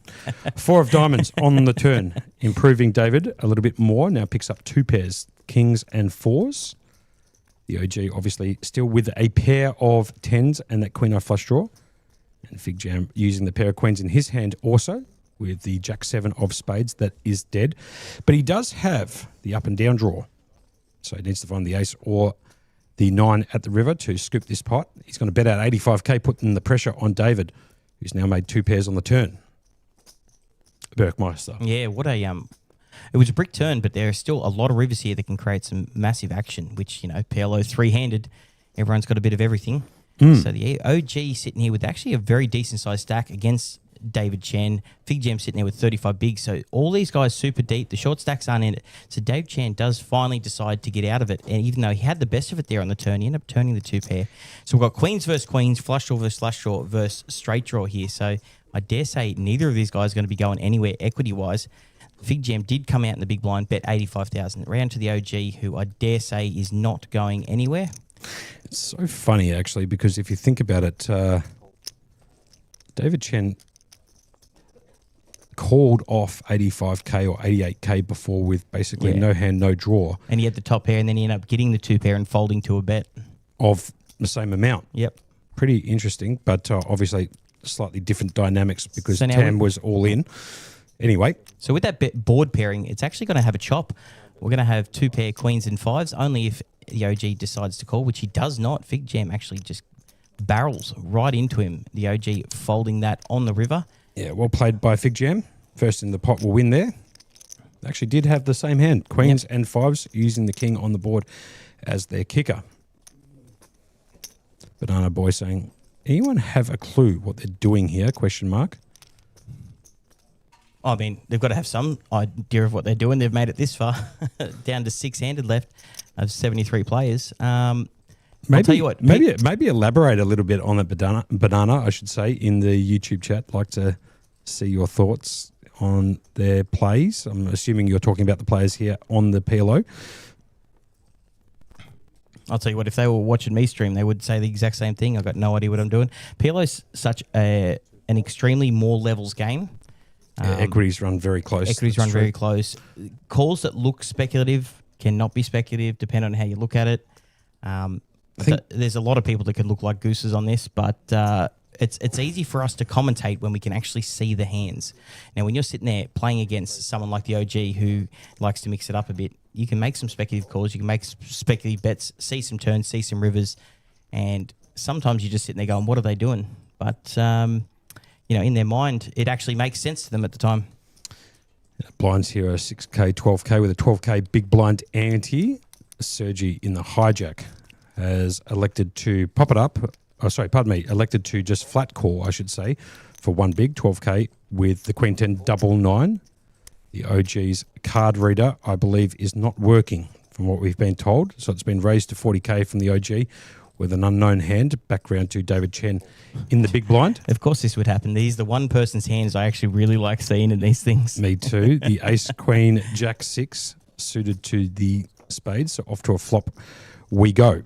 4 of diamonds on the turn. Improving David a little bit more. Now picks up 2 pairs, kings and 4s. The OG obviously still with a pair of 10s and that Queen Eye flush draw. And Fig Jam using the pair of queens in his hand also with the Jack 7 of spades that is dead. But he does have the up and down draw. So he needs to find the ace or the 9 at the river to scoop this pot. He's going to bet out 85k, putting the pressure on David, who's now made 2 pairs on the turn. Berkmeister. Yeah, what a it was a brick turn, but there are still a lot of rivers here that can create some massive action, which, PLO 3-handed, everyone's got a bit of everything. So the OG sitting here with actually a very decent sized stack against David Chen. Fig Jam sitting there with 35 bigs. So all these guys super deep. The short stacks aren't in it. So Dave Chen does finally decide to get out of it. And even though he had the best of it there on the turn, he ended up turning the 2 pair. So we've got queens versus queens, flush draw versus flush draw versus straight draw here. So I dare say neither of these guys are going to be going anywhere equity-wise. Fig Jam did come out in the big blind, bet 85,000. Round to the OG, who I dare say is not going anywhere. It's so funny, actually, because if you think about it, David Chen called off 85k or 88k before with basically no hand, no draw. And he had the top pair, and then he ended up getting the 2 pair and folding to a bet of the same amount. Yep. Pretty interesting, but obviously slightly different dynamics because So now Tam was all in. Anyway, So with that board pairing, it's actually going to have a chop. We're going to have 2 pair queens and fives, only if the OG decides to call, which he does not. Fig Jam actually just barrels right into him. The OG folding that on the river. yeah, well played by Fig Jam. First in the pot will win there. Actually did have the same hand, queens and fives, using the king on the board as their kicker. Banana Boy saying, anyone have a clue what they're doing here? Question mark. I mean, they've got to have some idea of what they're doing. They've made it this far, down to 6-handed left of 73 players. I'll tell you what. Maybe elaborate a little bit on that banana, I should say, in the YouTube chat. Like to see your thoughts on their plays. I'm assuming you're talking about the players here on the PLO. I'll tell you what, if they were watching me stream, they would say the exact same thing. I've got no idea what I'm doing. PLO's such an extremely more levels game. Equities run very close. Equities run very close. Calls that look speculative cannot be speculative, depending on how you look at it. There's a lot of people that could look like gooses on this, but it's easy for us to commentate when we can actually see the hands. Now, when you're sitting there playing against someone like the OG who likes to mix it up a bit, you can make some speculative calls, you can make speculative bets, see some turns, see some rivers, and sometimes you're just sitting there going, what are they doing? But, in their mind, it actually makes sense to them at the time. Blinds here are 6K, 12K with a 12K big blind ante. Sergi in the hijack has elected to pop it up. Elected to just flat call, I should say, for one big 12K with the Queen 10 double 9. The OG's card reader, I believe, is not working from what we've been told. So it's been raised to 40K from the OG with an unknown hand. Background to David Chen in the big blind. Of course this would happen. These the one person's hands I actually really like seeing in these things. Me too. The Ace, Queen, Jack 6 suited to the spades. So off to a flop we go.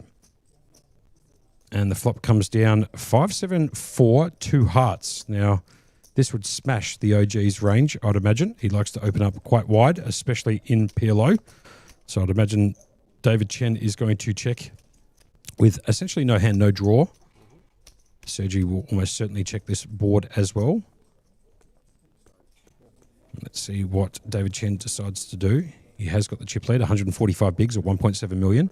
And the flop comes down 5-7-4, 2 hearts. Now, this would smash the OG's range, I'd imagine. He likes to open up quite wide, especially in PLO. So I'd imagine David Chen is going to check with essentially no hand, no draw. Sergi will almost certainly check this board as well. Let's see what David Chen decides to do. He has got the chip lead, 145 bigs or 1.7 million.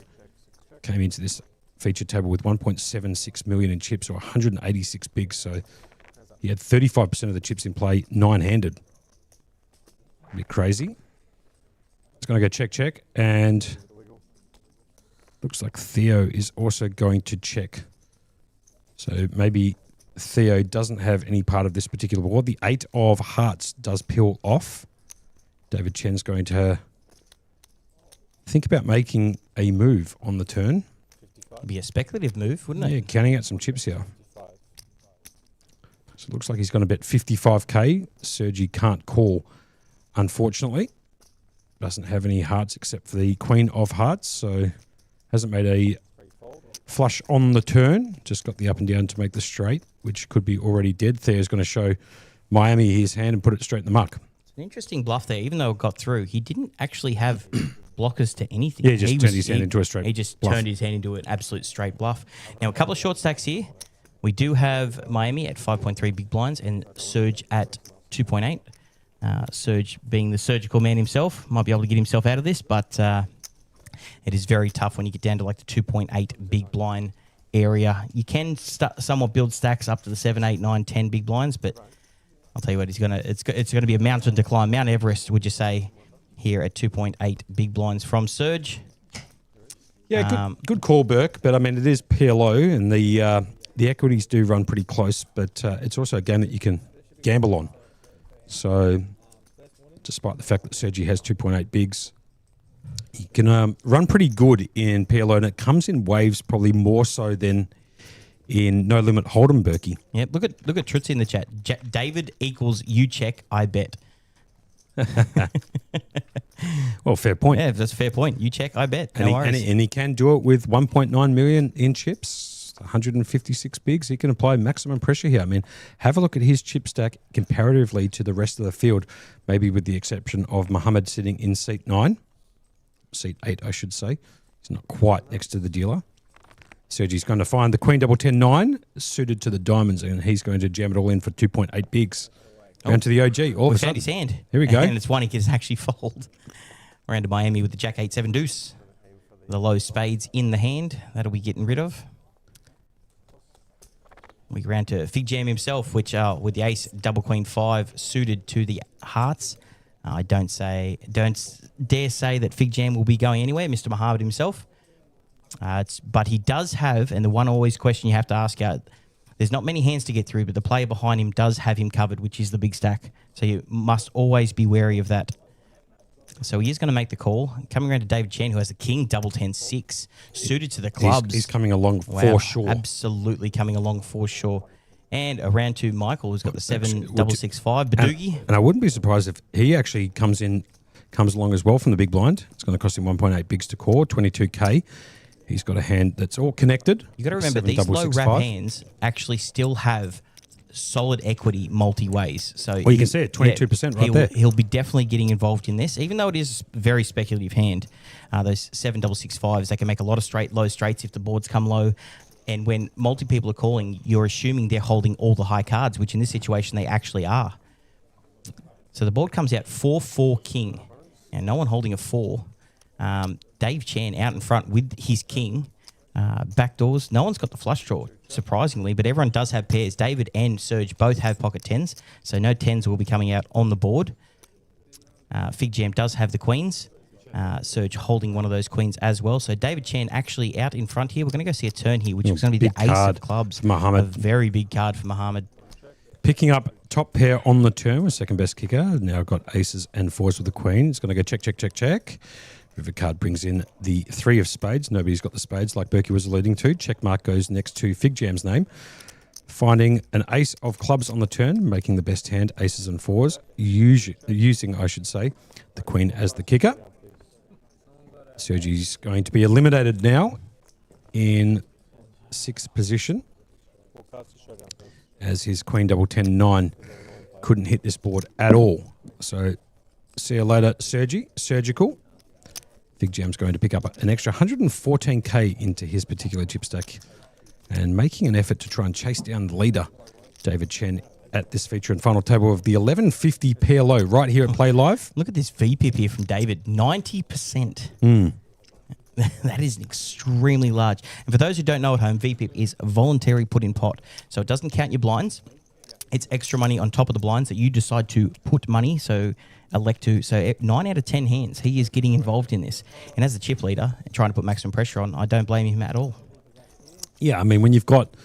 Came into this feature table with 1.76 million in chips or 186 bigs. So he had 35% of the chips in play, 9-handed. A bit crazy. It's going to go check, and looks like Theo is also going to check. So maybe Theo doesn't have any part of this particular board. The 8 of hearts does peel off. David Chen's going to think about making a move on the turn. It'd be a speculative move, wouldn't it? Yeah, counting out some chips here. So it looks like he's going to bet 55K. Sergi can't call, unfortunately. Doesn't have any hearts except for the Queen of Hearts, so hasn't made a flush on the turn. Just got the up and down to make the straight, which could be already dead. Theo's going to show Miami his hand and put it straight in the muck. It's an interesting bluff there. Even though it got through, he didn't actually have blockers to anything. Yeah, he just turned his hand into a straight He just bluff. turned his hand into an absolute straight bluff. Now, a couple of short stacks here. We do have Miami at 5.3 big blinds and Surge at 2.8. Surge being the surgical man himself, might be able to get himself out of this, but it is very tough when you get down to like the 2.8 big blind area. You can somewhat build stacks up to the 7, 8, 9, 10 big blinds, but I'll tell you what, it's gonna be a mountain to climb. Mount Everest, would you say, here at 2.8 big blinds from Surge? Yeah, good call, Burke. But I mean, it is PLO, and the equities do run pretty close. But it's also a game that you can gamble on. So, despite the fact that Sergi has 2.8 bigs, he can run pretty good in PLO, and it comes in waves, probably more so than in No Limit Hold'em, Berkey. Yep. Look at Trutz in the chat. David equals you check, I bet. Well, fair point. Yeah, that's a fair point. You check, I bet. And, he can do it with 1.9 million in chips, 156 bigs. He can apply maximum pressure here. I mean, have a look at his chip stack comparatively to the rest of the field, maybe with the exception of Muhammad sitting in seat 9. Seat 8, I should say. He's not quite next to the dealer. Sergi's going to find the Queen double 10-9 suited to the diamonds, and he's going to jam it all in for 2.8 bigs. Round to the OG. All of a We found sudden. his hand. Here we go. And it's one he can actually fold. Round to Miami with the Jack 8-7 deuce. The low spades in the hand. That'll be getting rid of. We go round to Fig Jam himself, which with the ace double queen 5 suited to the hearts. I don't dare say that Fig Jam will be going anywhere, Mr. Mohammed himself. But he does have, and the one always question you have to ask out, there's not many hands to get through, but the player behind him does have him covered, which is the big stack. So you must always be wary of that. So he is going to make the call. Coming around to David Chen, who has the King double 10-6 suited to the clubs. He's coming along for sure. Absolutely coming along for sure. And around to Michael, who's got the 7-6-6-5 Badoogie. And I wouldn't be surprised if he actually comes along as well from the big blind. It's going to cost him 1.8 bigs to core, 22K. He's got a hand that's all connected. You got to remember, these low wrap hands actually still have solid equity multi-ways. So you can see it, 22% right there. He'll be definitely getting involved in this, even though it is a very speculative hand. Those 7-6-6-5s, they can make a lot of low straights if the boards come low. And when multi-people are calling, you're assuming they're holding all the high cards, which in this situation they actually are. So the board comes out 4-4 king. And no one holding a 4. Dave Chan out in front with his king. Backdoors. No one's got the flush draw, surprisingly, but everyone does have pairs. David and Serge both have pocket 10s, so no 10s will be coming out on the board. Fig Jam does have the queens. Serge holding one of those queens as well. So David Chan actually out in front here. We're going to go see a turn here, which is going to be the ace of clubs. Mohammed. A very big card for Mohammed. Picking up top pair on the turn with second best kicker. Now got aces and 4s with the queen. It's going to go check, check, check, check. River card brings in the 3 of spades. Nobody's got the spades like Berkey was alluding to. Check mark goes next to Fig Jam's name. Finding an ace of clubs on the turn, making the best hand, aces and 4s. Using, I should say, the queen as the kicker. Sergi's going to be eliminated now in 6th position, as his Queen double 10-9 couldn't hit this board at all. So see you later, Sergi. Surgical. Fig Jam's going to pick up an extra 114K into his particular chip stack and making an effort to try and chase down the leader, David Chen, at this feature and final table of the 1150 pair low right here at Play Live. Look at this VPIP here from David, 90%. That is extremely large. And for those who don't know at home, VPIP is voluntary put in pot. So it doesn't count your blinds. It's extra money on top of the blinds that you decide to put money. So elect to. So 9 out of 10 hands, he is getting involved in this. And as the chip leader, trying to put maximum pressure on, I don't blame him at all. Yeah, I mean, when you've got,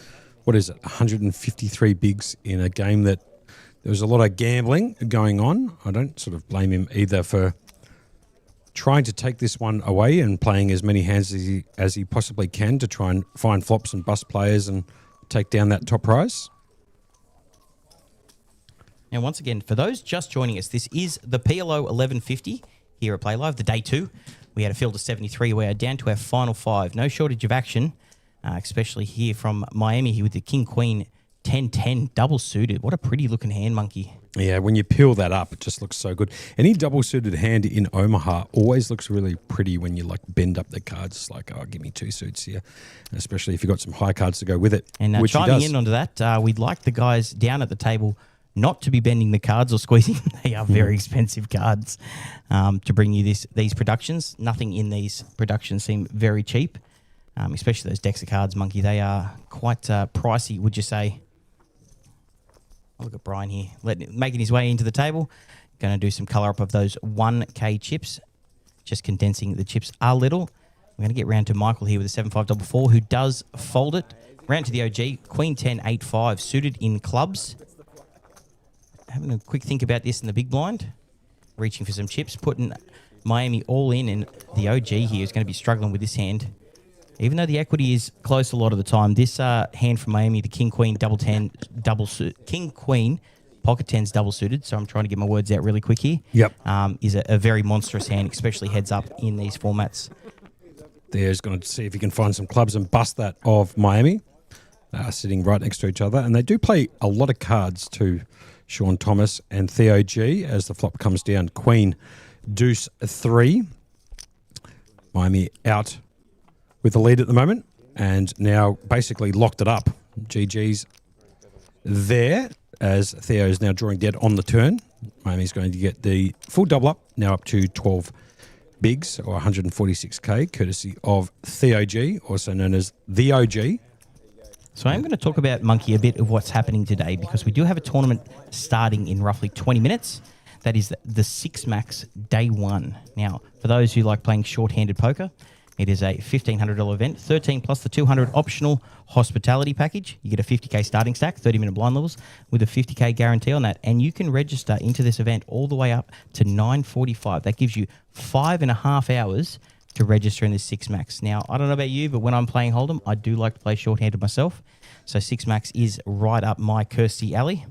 153 bigs in a game that there was a lot of gambling going on, I don't sort of blame him either for trying to take this one away and playing as many hands as he possibly can to try and find flops and bust players and take down that top prize. Now, once again, for those just joining us, this is the PLO 1150 here at Play Live, the day 2. We had a field of 73. We are down to our final 5. No shortage of action, especially here from Miami here with the King Queen 10-10 double suited. What a pretty looking hand, Monkey. Yeah, when you peel that up, it just looks so good. Any double suited hand in Omaha always looks really pretty when you like bend up the cards. It's like, oh, give me 2 suits here, and especially if you've got some high cards to go with it. And which chiming in onto that, we'd like the guys down at the table not to be bending the cards or squeezing. They are very expensive cards to bring you these productions. Nothing in these productions seem very cheap, especially those decks of cards, Monkey. They are quite pricey, would you say? Look at Brian here, making his way into the table. Going to do some colour up of those 1K chips, just condensing the chips a little. We're going to get round to Michael here with a 7-5-4, who does fold it. Round to the OG, Queen 10-8-5, suited in clubs. Having a quick think about this in the big blind. Reaching for some chips, putting Miami all in, and the OG here is going to be struggling with this hand. Even though the equity is close a lot of the time, this hand from Miami, the King Queen double 10 double King Queen pocket 10s double suited. So I'm trying to get my words out really quick here. Yep. Is a very monstrous hand, especially heads up in these formats. There's going to see if he can find some clubs and bust that of Miami. Sitting right next to each other, and they do play a lot of cards to Sean Thomas and Theo G as the flop comes down. Queen Deuce 3. Miami out with the lead at the moment. and now basically locked it up. GG's there as Theo is now drawing dead on the turn. Miami's going to get the full double up, now up to 12 bigs or 146k, courtesy of Theo G, also known as the OG. So I'm going to talk about Monkey a bit of what's happening today, because we do have a tournament starting in roughly 20 minutes. That is the Six Max Day 1. Now, for those who like playing short-handed poker, it is a $1,500 event, 13 plus the 200 optional hospitality package. You get a 50k starting stack, 30-minute blind levels with a 50k guarantee on that. And you can register into this event all the way up to 9:45. That gives you 5.5 hours to register in this Six Max. Now, I don't know about you, but when I'm playing Hold'em, I do like to play short-handed myself. So Six Max is right up my Kirsty alley.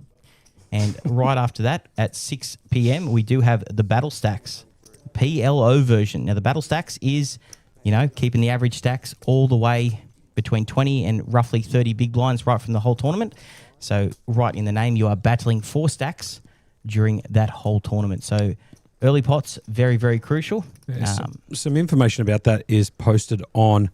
And right after that, at 6 p.m., we do have the Battle Stacks PLO version. Now, the Battle Stacks is, you know, keeping the average stacks all the way between 20 and roughly 30 big blinds right from the whole tournament. So right in the name, you are battling 4 stacks during that whole tournament. So early pots, very, very crucial. Yeah, some information about that is posted on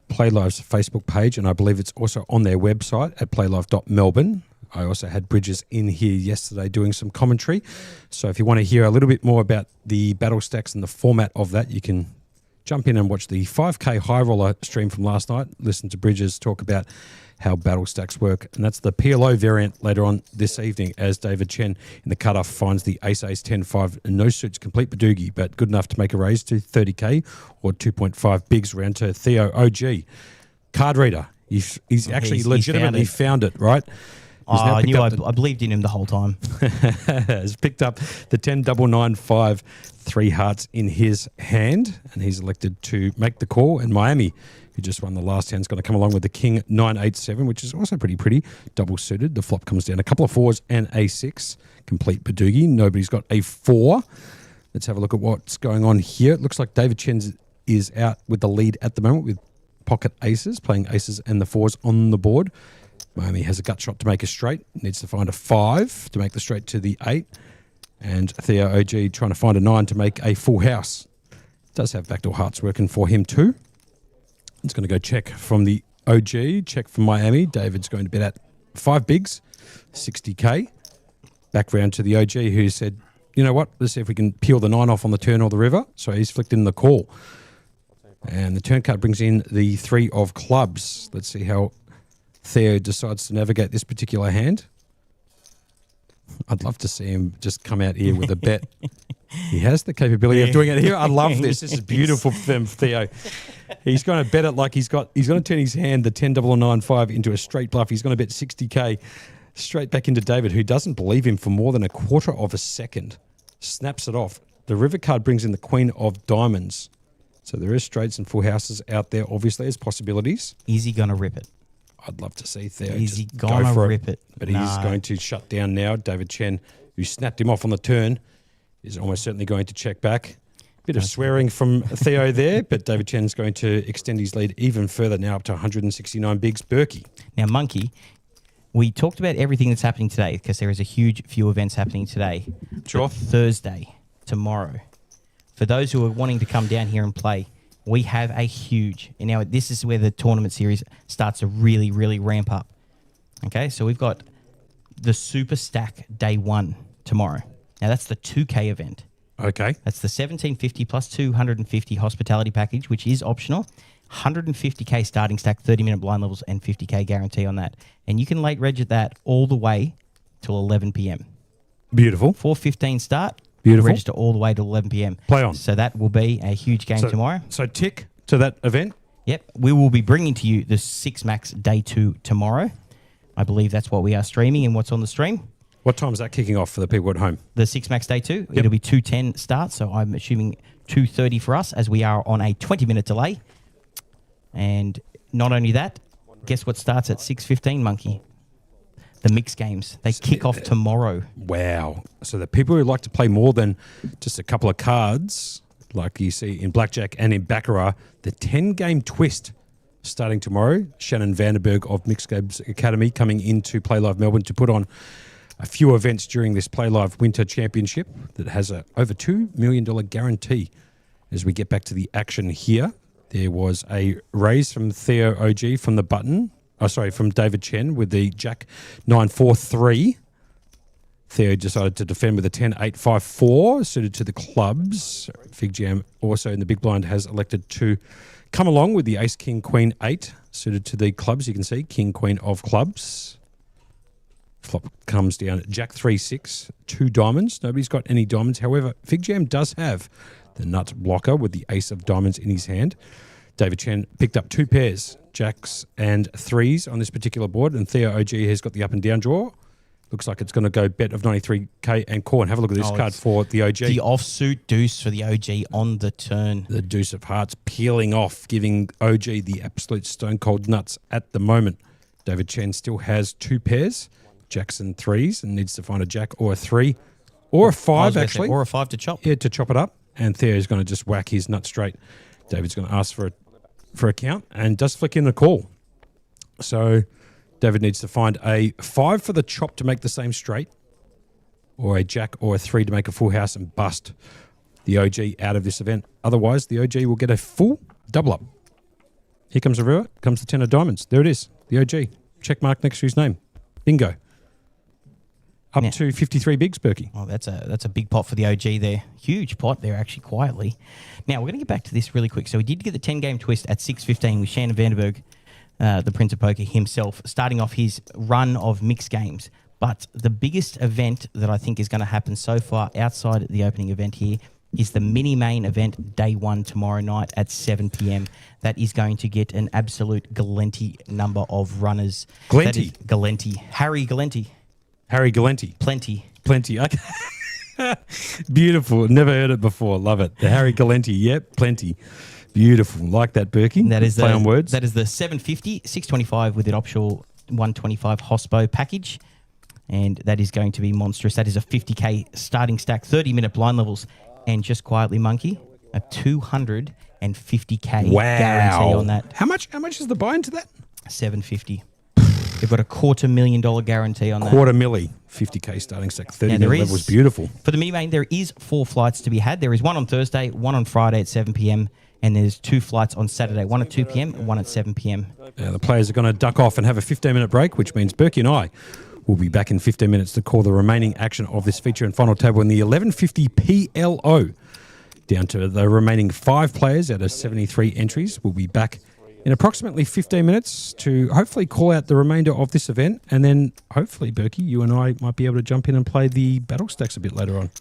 Playlive's Facebook page, and I believe it's also on their website at playlive.melbourne. I also had Bridges in here yesterday doing some commentary. So if you want to hear a little bit more about the battle stacks and the format of that, you can jump in and watch the 5K High Roller stream from last night. Listen to Bridges talk about how battle stacks work. And that's the PLO variant later on this evening, as David Chen in the cutoff finds the Ace 10-5 no suits complete Badoogie, but good enough to make a raise to 30k or 2.5 bigs round to Theo OG. Card reader. He's actually legitimately found it, right? I knew I believed in him the whole time. Has picked up the 10-9-9-5 3 hearts in his hand, and he's elected to make the call. And Miami, who just won the last hand, is going to come along with the King 9-8-7, which is also pretty double suited. The flop comes down a couple of 4s and A6, complete Badoogie. Nobody's got a 4. Let's have a look at what's going on here. It looks like David Chen is out with the lead at the moment with pocket aces, playing aces and the 4s on the board. Miami has a gut shot to make a straight, needs to find a 5 to make the straight to the 8. And Theo OG trying to find a 9 to make a full house. Does have backdoor hearts working for him too. It's going to go check from the OG, check from Miami. David's going to bet at 5 bigs, 60k. Back round to the OG, who said, you know what, let's see if we can peel the 9 off on the turn or the river. So he's flicked in the call. And the turn card brings in the 3 of clubs. Let's see how Theo decides to navigate this particular hand. I'd love to see him just come out here with a bet. He has the capability of doing it here. I love this. This is beautiful for them, Theo. He's going to bet it like he's going to turn his hand, the 10-9-5, into a straight bluff. He's going to bet 60k straight back into David, who doesn't believe him for more than a quarter of a second. Snaps it off. The river card brings in the Queen of Diamonds. So there is straights and full houses out there, obviously, as possibilities. Is he going to rip it? I'd love to see Theo Is he just gonna go for rip it? But he's going to shut down now. David Chen, who snapped him off on the turn, is almost certainly going to check back. Bit of swearing from Theo there, but David Chen's going to extend his lead even further now up to 169 bigs. Berkey. Now, Monkey, we talked about everything that's happening today because there is a huge few events happening today. Sure. But Thursday, tomorrow, for those who are wanting to come down here and play, we have a huge, and now this is where the tournament series starts to really, really ramp up. Okay, so we've got the Super Stack Day 1 tomorrow. Now that's the 2K event. Okay. That's the 1750 plus 250 hospitality package, which is optional. 150k starting stack, 30-minute blind levels, and 50k guarantee on that. And you can late reg at that all the way till 11 p.m. Beautiful. 4:15 start. Beautiful. Register all the way to 11 p.m. Play on. So that will be a huge game tomorrow. So tick to that event. Yep. We will be bringing to you the Six Max Day 2 tomorrow. I believe that's what we are streaming and what's on the stream. What time is that kicking off for the people at home? The Six Max Day 2. Yep. It'll be 2:10 start, so I'm assuming 2:30 for us as we are on a 20-minute delay. And not only that, guess what starts at 6:15, Monkey? The mixed games. They kick off tomorrow. Wow. So the people who like to play more than just a couple of cards, like you see in Blackjack and in Baccarat, the 10-game twist starting tomorrow. Shannon Vandenberg of Mixed Games Academy coming into Playlive Melbourne to put on a few events during this Playlive Winter Championship that has a over $2 million guarantee as we get back to the action here. There was a raise from Theo OG from the button. Oh, sorry, from David Chen with the Jack 943. Theo decided to defend with a 10-8-5-4, suited to the clubs. Fig Jam also in the big blind has elected to come along with the Ace King Queen 8, suited to the clubs. You can see King Queen of clubs. Flop comes down at Jack 3-6, 2 diamonds. Nobody's got any diamonds. However, Fig Jam does have the nut blocker with the ace of diamonds in his hand. David Chen picked up 2 pairs, jacks and 3s on this particular board, and Theo OG has got the up and down draw. Looks like it's going to go bet of 93k and call. And have a look at this card for the OG. The offsuit deuce for the OG on the turn. The deuce of hearts peeling off, giving OG the absolute stone cold nuts at the moment. David Chen still has 2 pairs, jacks and 3s, and needs to find a jack or a 3 or a 5 actually. Or a 5 to chop. Yeah, to chop it up. And Theo's going to just whack his nut straight. David's going to ask for a count and does flick in the call. So David needs to find a 5 for the chop to make the same straight, or a jack or a 3 to make a full house and bust the OG out of this event. Otherwise, the OG will get a full double up. Here comes the river, comes the 10 of diamonds. There it is, the OG. Check mark next to his name. Bingo. Up to 53 bigs, Berkey. Oh, that's a big pot for the OG there. Huge pot there, actually, quietly. Now, we're going to get back to this really quick. So we did get the 10-game twist at 6:15 with Shannon Vanderberg, the Prince of Poker himself, starting off his run of mixed games. But the biggest event that I think is going to happen so far outside the opening event here is the mini-main event, day 1, tomorrow night at 7 p.m. That is going to get an absolute Galenti number of runners. Galenti? Galenti. Harry Galenti. Harry Galenti. Plenty. Okay. Beautiful. Never heard it before. Love it. The Harry Galenti. Yep, plenty. Beautiful. Like that, Berkey. That is play on words. That is the 750, 625 with an optional 125 hospo package. And that is going to be monstrous. That is a 50k starting stack, 30-minute blind levels. And just quietly, Monkey, a 250k guarantee on that. How much is the buy into that? 750. They've got a $250,000 guarantee on that. Quarter milli, 50k starting stack, 30 minute level was beautiful. For the mini main, there is 4 flights to be had. There is one on Thursday, one on Friday at 7 p.m, and there's 2 flights on Saturday, one at 2 p.m. and one at 7 p.m. The players are going to duck off and have a 15-minute break, which means Berkey and I will be back in 15 minutes to call the remaining action of this feature and final table in the 1150 PLO. Down to the remaining 5 players out of 73 entries. We'll be back in approximately 15 minutes to hopefully call out the remainder of this event, and then hopefully, Berkey, you and I might be able to jump in and play the battle stacks a bit later on.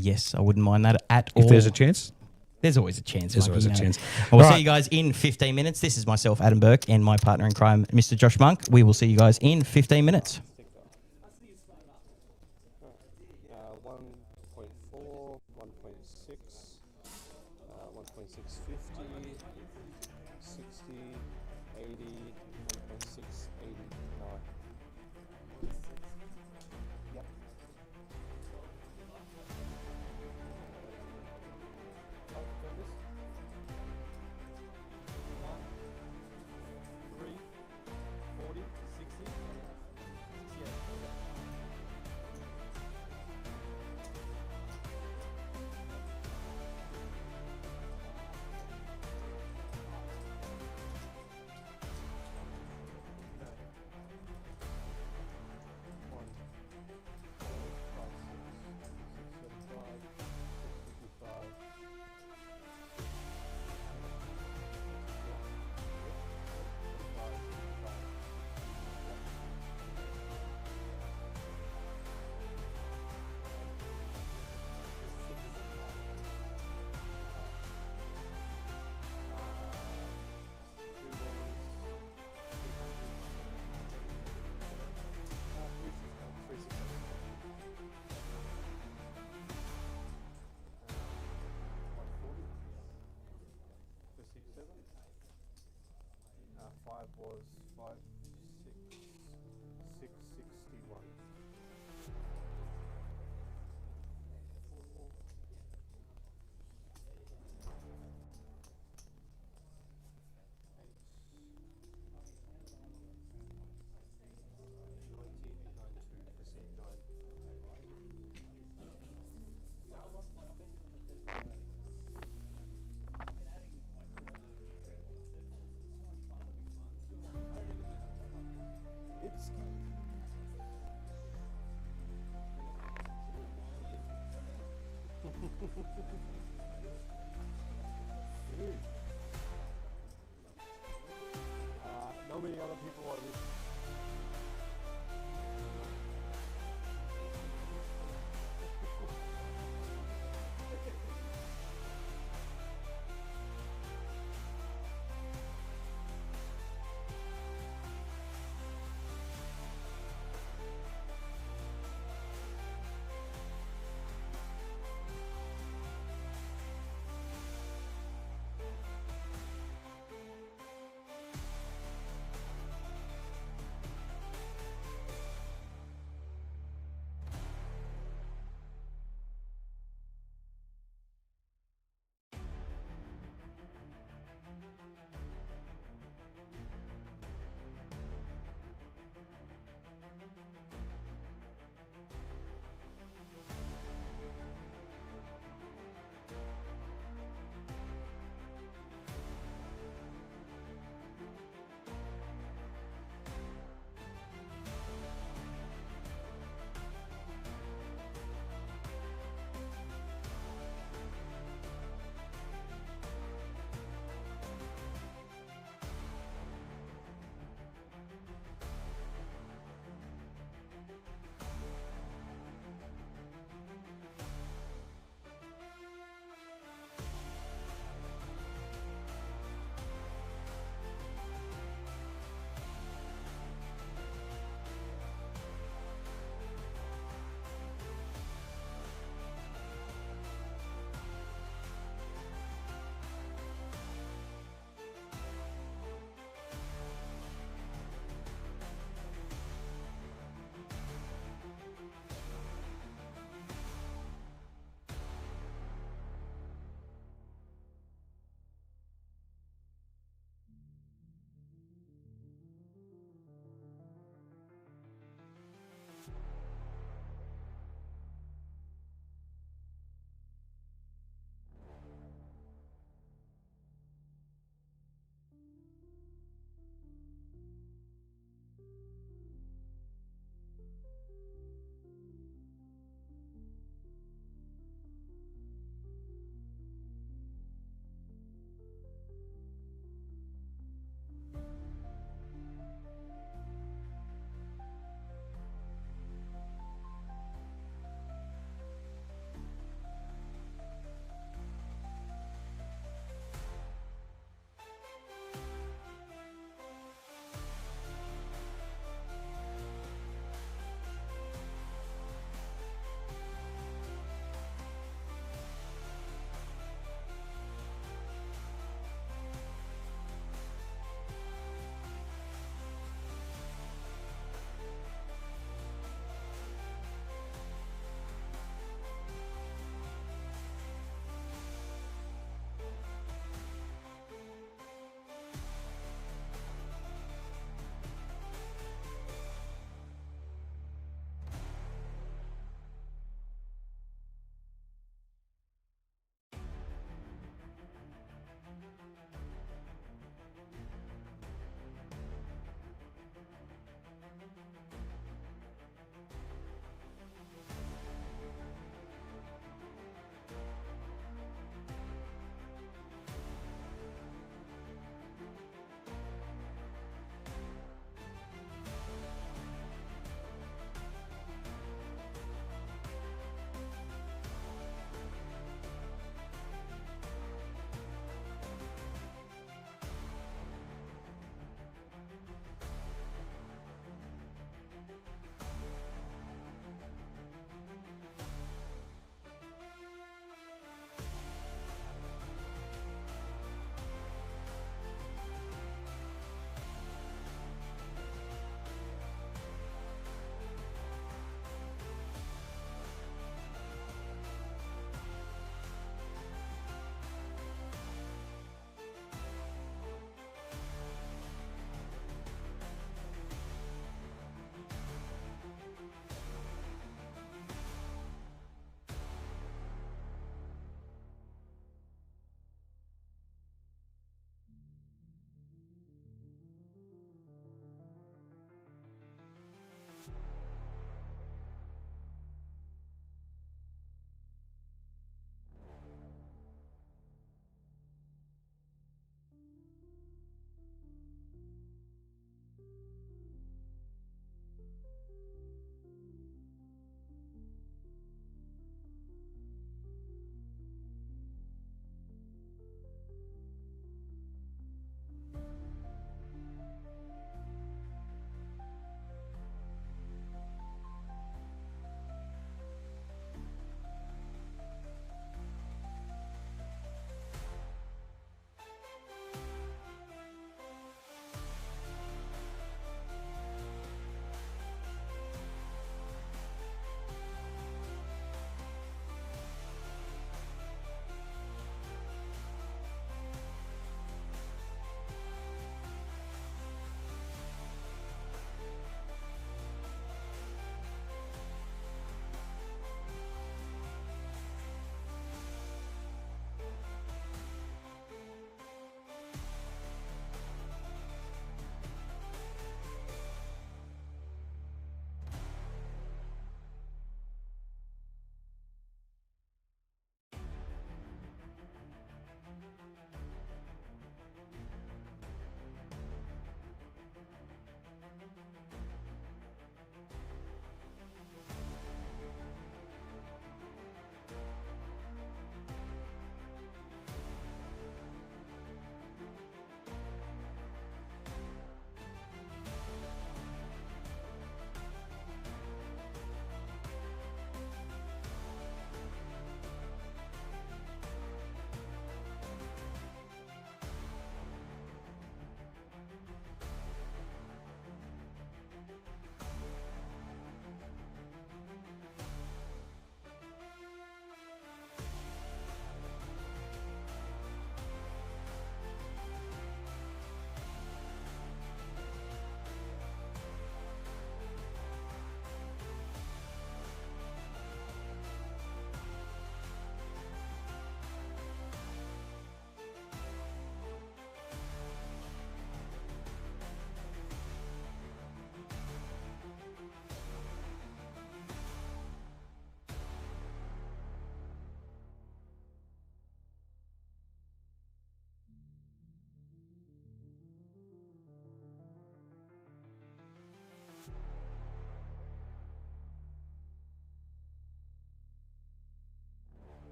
Yes, I wouldn't mind that at all. If there's a chance? There's always a chance. There's always a chance. We'll see you guys in 15 minutes. This is myself, Adam Burke, and my partner in crime, Mr. Josh Monk. We will see you guys in 15 minutes. 1.4, 1.6, 1.650, 60, 80, 1.6, 89. Yep. Was 661. how many other people are listening.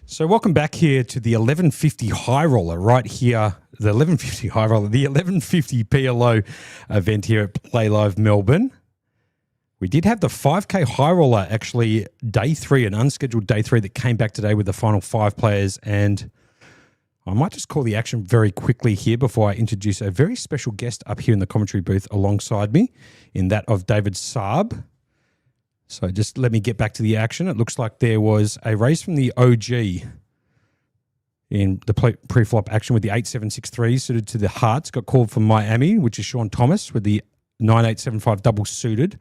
So welcome back here to the 1150 High Roller right here, the 1150 High Roller, the 1150 PLO event here at Playlive Melbourne. We did have the 5K High Roller actually day 3, an unscheduled day 3 that came back today with the final 5 players, and I might just call the action very quickly here before I introduce a very special guest up here in the commentary booth alongside me, in that of David Saab. So just let me get back to the action. It looks like there was a race from the OG in the pre-flop action with the 8763 suited to the hearts. Got called from Miami, which is Sean Thomas, with the 9875 double suited.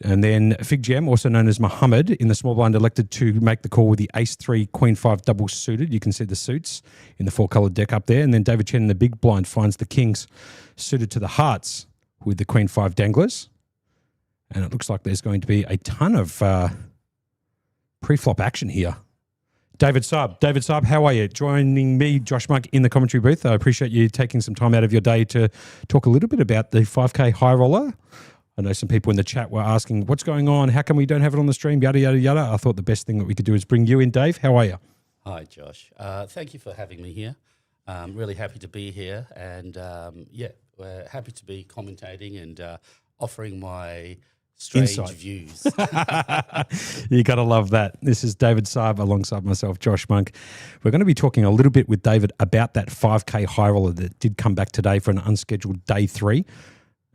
And then Fig Jam, also known as Muhammad, in the small blind elected to make the call with the Ace-3 Queen-5 double suited. You can see the suits in the 4-coloured deck up there. And then David Chen in the big blind finds the Kings suited to the hearts with the Queen-5 danglers. And it looks like there's going to be a ton of pre-flop action here. David Saab, how are you? Joining me, Josh Monk, in the commentary booth. I appreciate you taking some time out of your day to talk a little bit about the 5K High Roller. I know some people in the chat were asking, what's going on? How come we don't have it on the stream? Yada, yada, yada. I thought the best thing that we could do is bring you in, Dave. How are you? Hi, Josh. Thank you for having me here. I'm really happy to be here. And, we're happy to be commentating and offering my strange views. You got to love that. This is David Saab alongside myself, Josh Monk. We're going to be talking a little bit with David about that 5K High Roller that did come back today for an unscheduled day 3.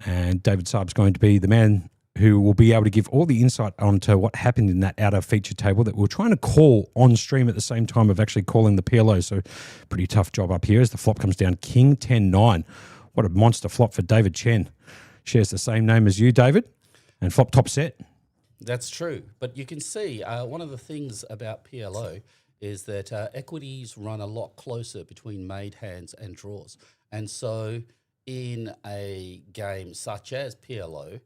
And David Saab's going to be the man who will be able to give all the insight onto what happened in that outer feature table that we're trying to call on stream at the same time of actually calling the PLO. So pretty tough job up here as the flop comes down. King 10-9. What a monster flop for David Chen. Shares the same name as you, David. And flop top set. That's true. But you can see one of the things about PLO is that equities run a lot closer between made hands and draws. And so in a game such as PLO,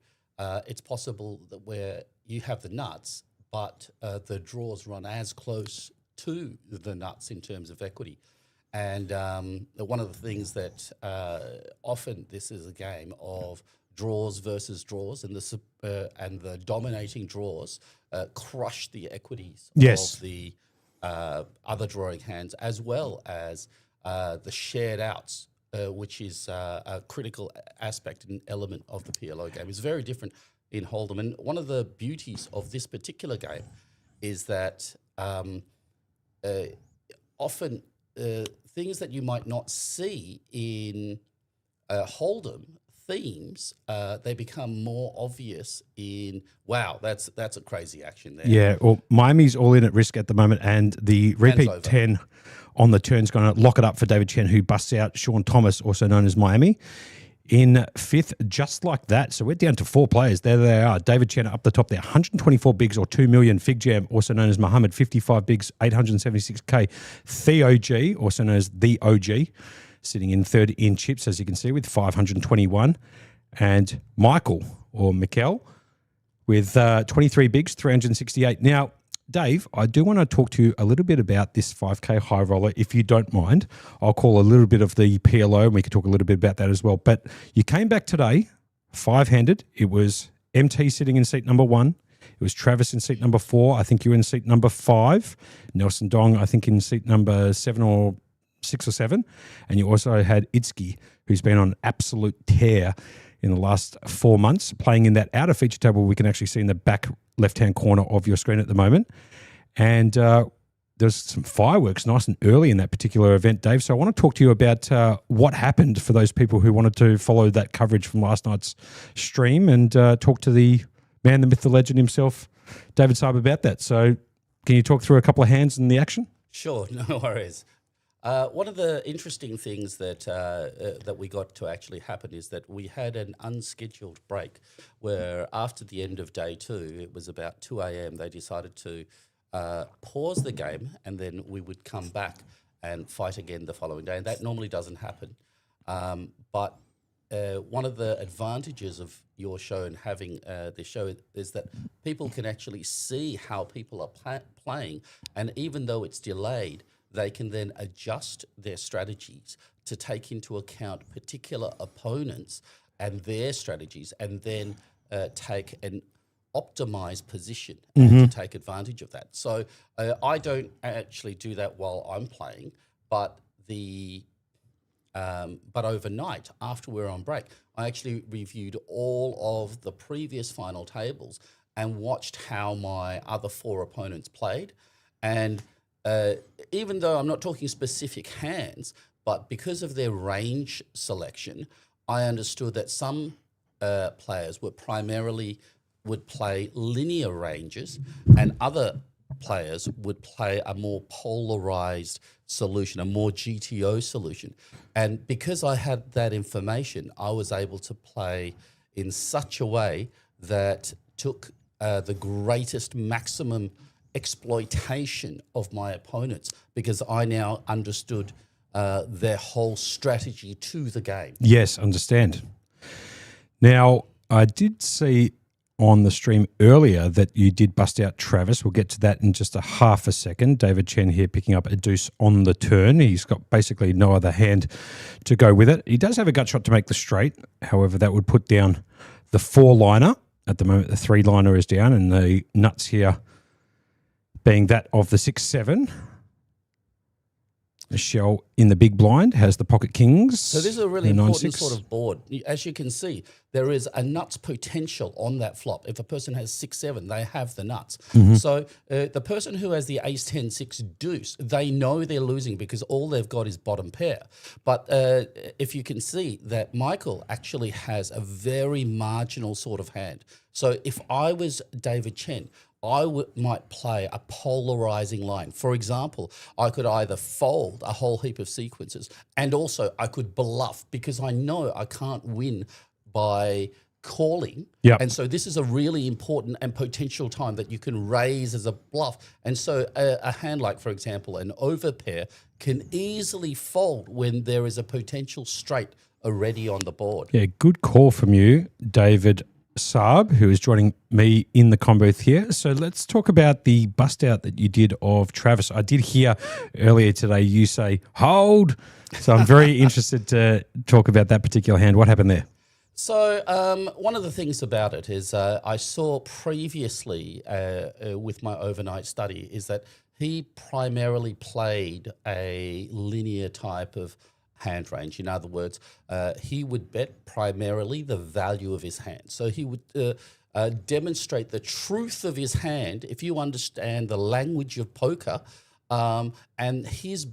it's possible that where you have the nuts, but the draws run as close to the nuts in terms of equity. And one of the things that often this is a game of draws versus draws, and the dominating draws crush the equities of the other drawing hands, as well as the shared outs, which is a critical aspect and element of the PLO game. It's very different in Hold'em, and one of the beauties of this particular game is that often things that you might not see in Hold'em themes, they become more obvious in, wow, that's a crazy action there. Yeah, well, Miami's all in at risk at the moment, and the repeat 10 on the turn's going to lock it up for David Chen, who busts out Sean Thomas, also known as Miami, in 5th, just like that. So we're down to 4 players. There they are. David Chen up the top there, 124 bigs or 2 million. Fig Jam, also known as Muhammad, 55 bigs, 876K. Theo G, also known as the OG, sitting in 3rd in chips, as you can see, with 521. And Michael, or Mikkel, with 23 bigs, 368. Now, Dave, I do want to talk to you a little bit about this 5K High Roller, if you don't mind. I'll call a little bit of the PLO, and we could talk a little bit about that as well. But you came back today, 5-handed. It was MT sitting in seat number 1. It was Travis in seat number 4. I think you were in seat number 5. Nelson Dong, I think, in seat number 7 or 6 or 7. And you also had Itsuki, who's been on absolute tear in the last 4 months, playing in that outer feature table we can actually see in the back left-hand corner of your screen at the moment. And there's some fireworks nice and early in that particular event, Dave. So I want to talk to you about what happened for those people who wanted to follow that coverage from last night's stream, and talk to the man, the myth, the legend himself, David Saab, about that. So can you talk through a couple of hands in the action? Sure, no worries. One of the interesting things that that we got to actually happen is that we had an unscheduled break where after the end of day 2, it was about 2 a.m, they decided to pause the game, and then we would come back and fight again the following day. And that normally doesn't happen. But one of the advantages of your show and having this show is that people can actually see how people are playing. And even though it's delayed, they can then adjust their strategies to take into account particular opponents and their strategies, and then take and optimize position and to take advantage of that. So I don't actually do that while I'm playing, but but overnight after we're on break, I actually reviewed all of the previous final tables and watched how my other 4 opponents played. And even though I'm not talking specific hands, but because of their range selection, I understood that some players would play linear ranges and other players would play a more polarized solution, a more GTO solution. And because I had that information, I was able to play in such a way that took the greatest maximum exploitation of my opponents, because I now understood their whole strategy to the game. Yes, understand. Now, I did see on the stream earlier that you did bust out Travis. We'll get to that in just a half a second. David Chen here picking up a deuce on the turn. He's got basically no other hand to go with it. He does have a gut shot to make the straight. However, that would put down the 4-liner. At the moment, the 3-liner is down, and the nuts here being that of the 6-7. Michelle in the big blind has the pocket kings. So this is a really important sort of board. As you can see, there is a nuts potential on that flop. If a person has 6-7, they have the nuts. So the person who has the ace 10 6 deuce, they know they're losing because all they've got is bottom pair. But if you can see that Michael actually has a very marginal sort of hand. So if I was David Chen, I might play a polarizing line. For example, I could either fold a whole heap of sequences, and also I could bluff because I know I can't win by calling. Yep. And so this is a really important and potential time that you can raise as a bluff. And so a hand like, for example, an overpair can easily fold when there is a potential straight already on the board. Yeah, good call from you, David Saab, who is joining me in the combo booth here. So let's talk about the bust out that you did of Travis. I did hear earlier today you say, hold. So I'm very interested to talk about that particular hand. What happened there? So one of the things about it is I saw previously with my overnight study is that he primarily played a linear type of hand range. In other words, he would bet primarily the value of his hand. So he would demonstrate the truth of his hand if you understand the language of poker, and his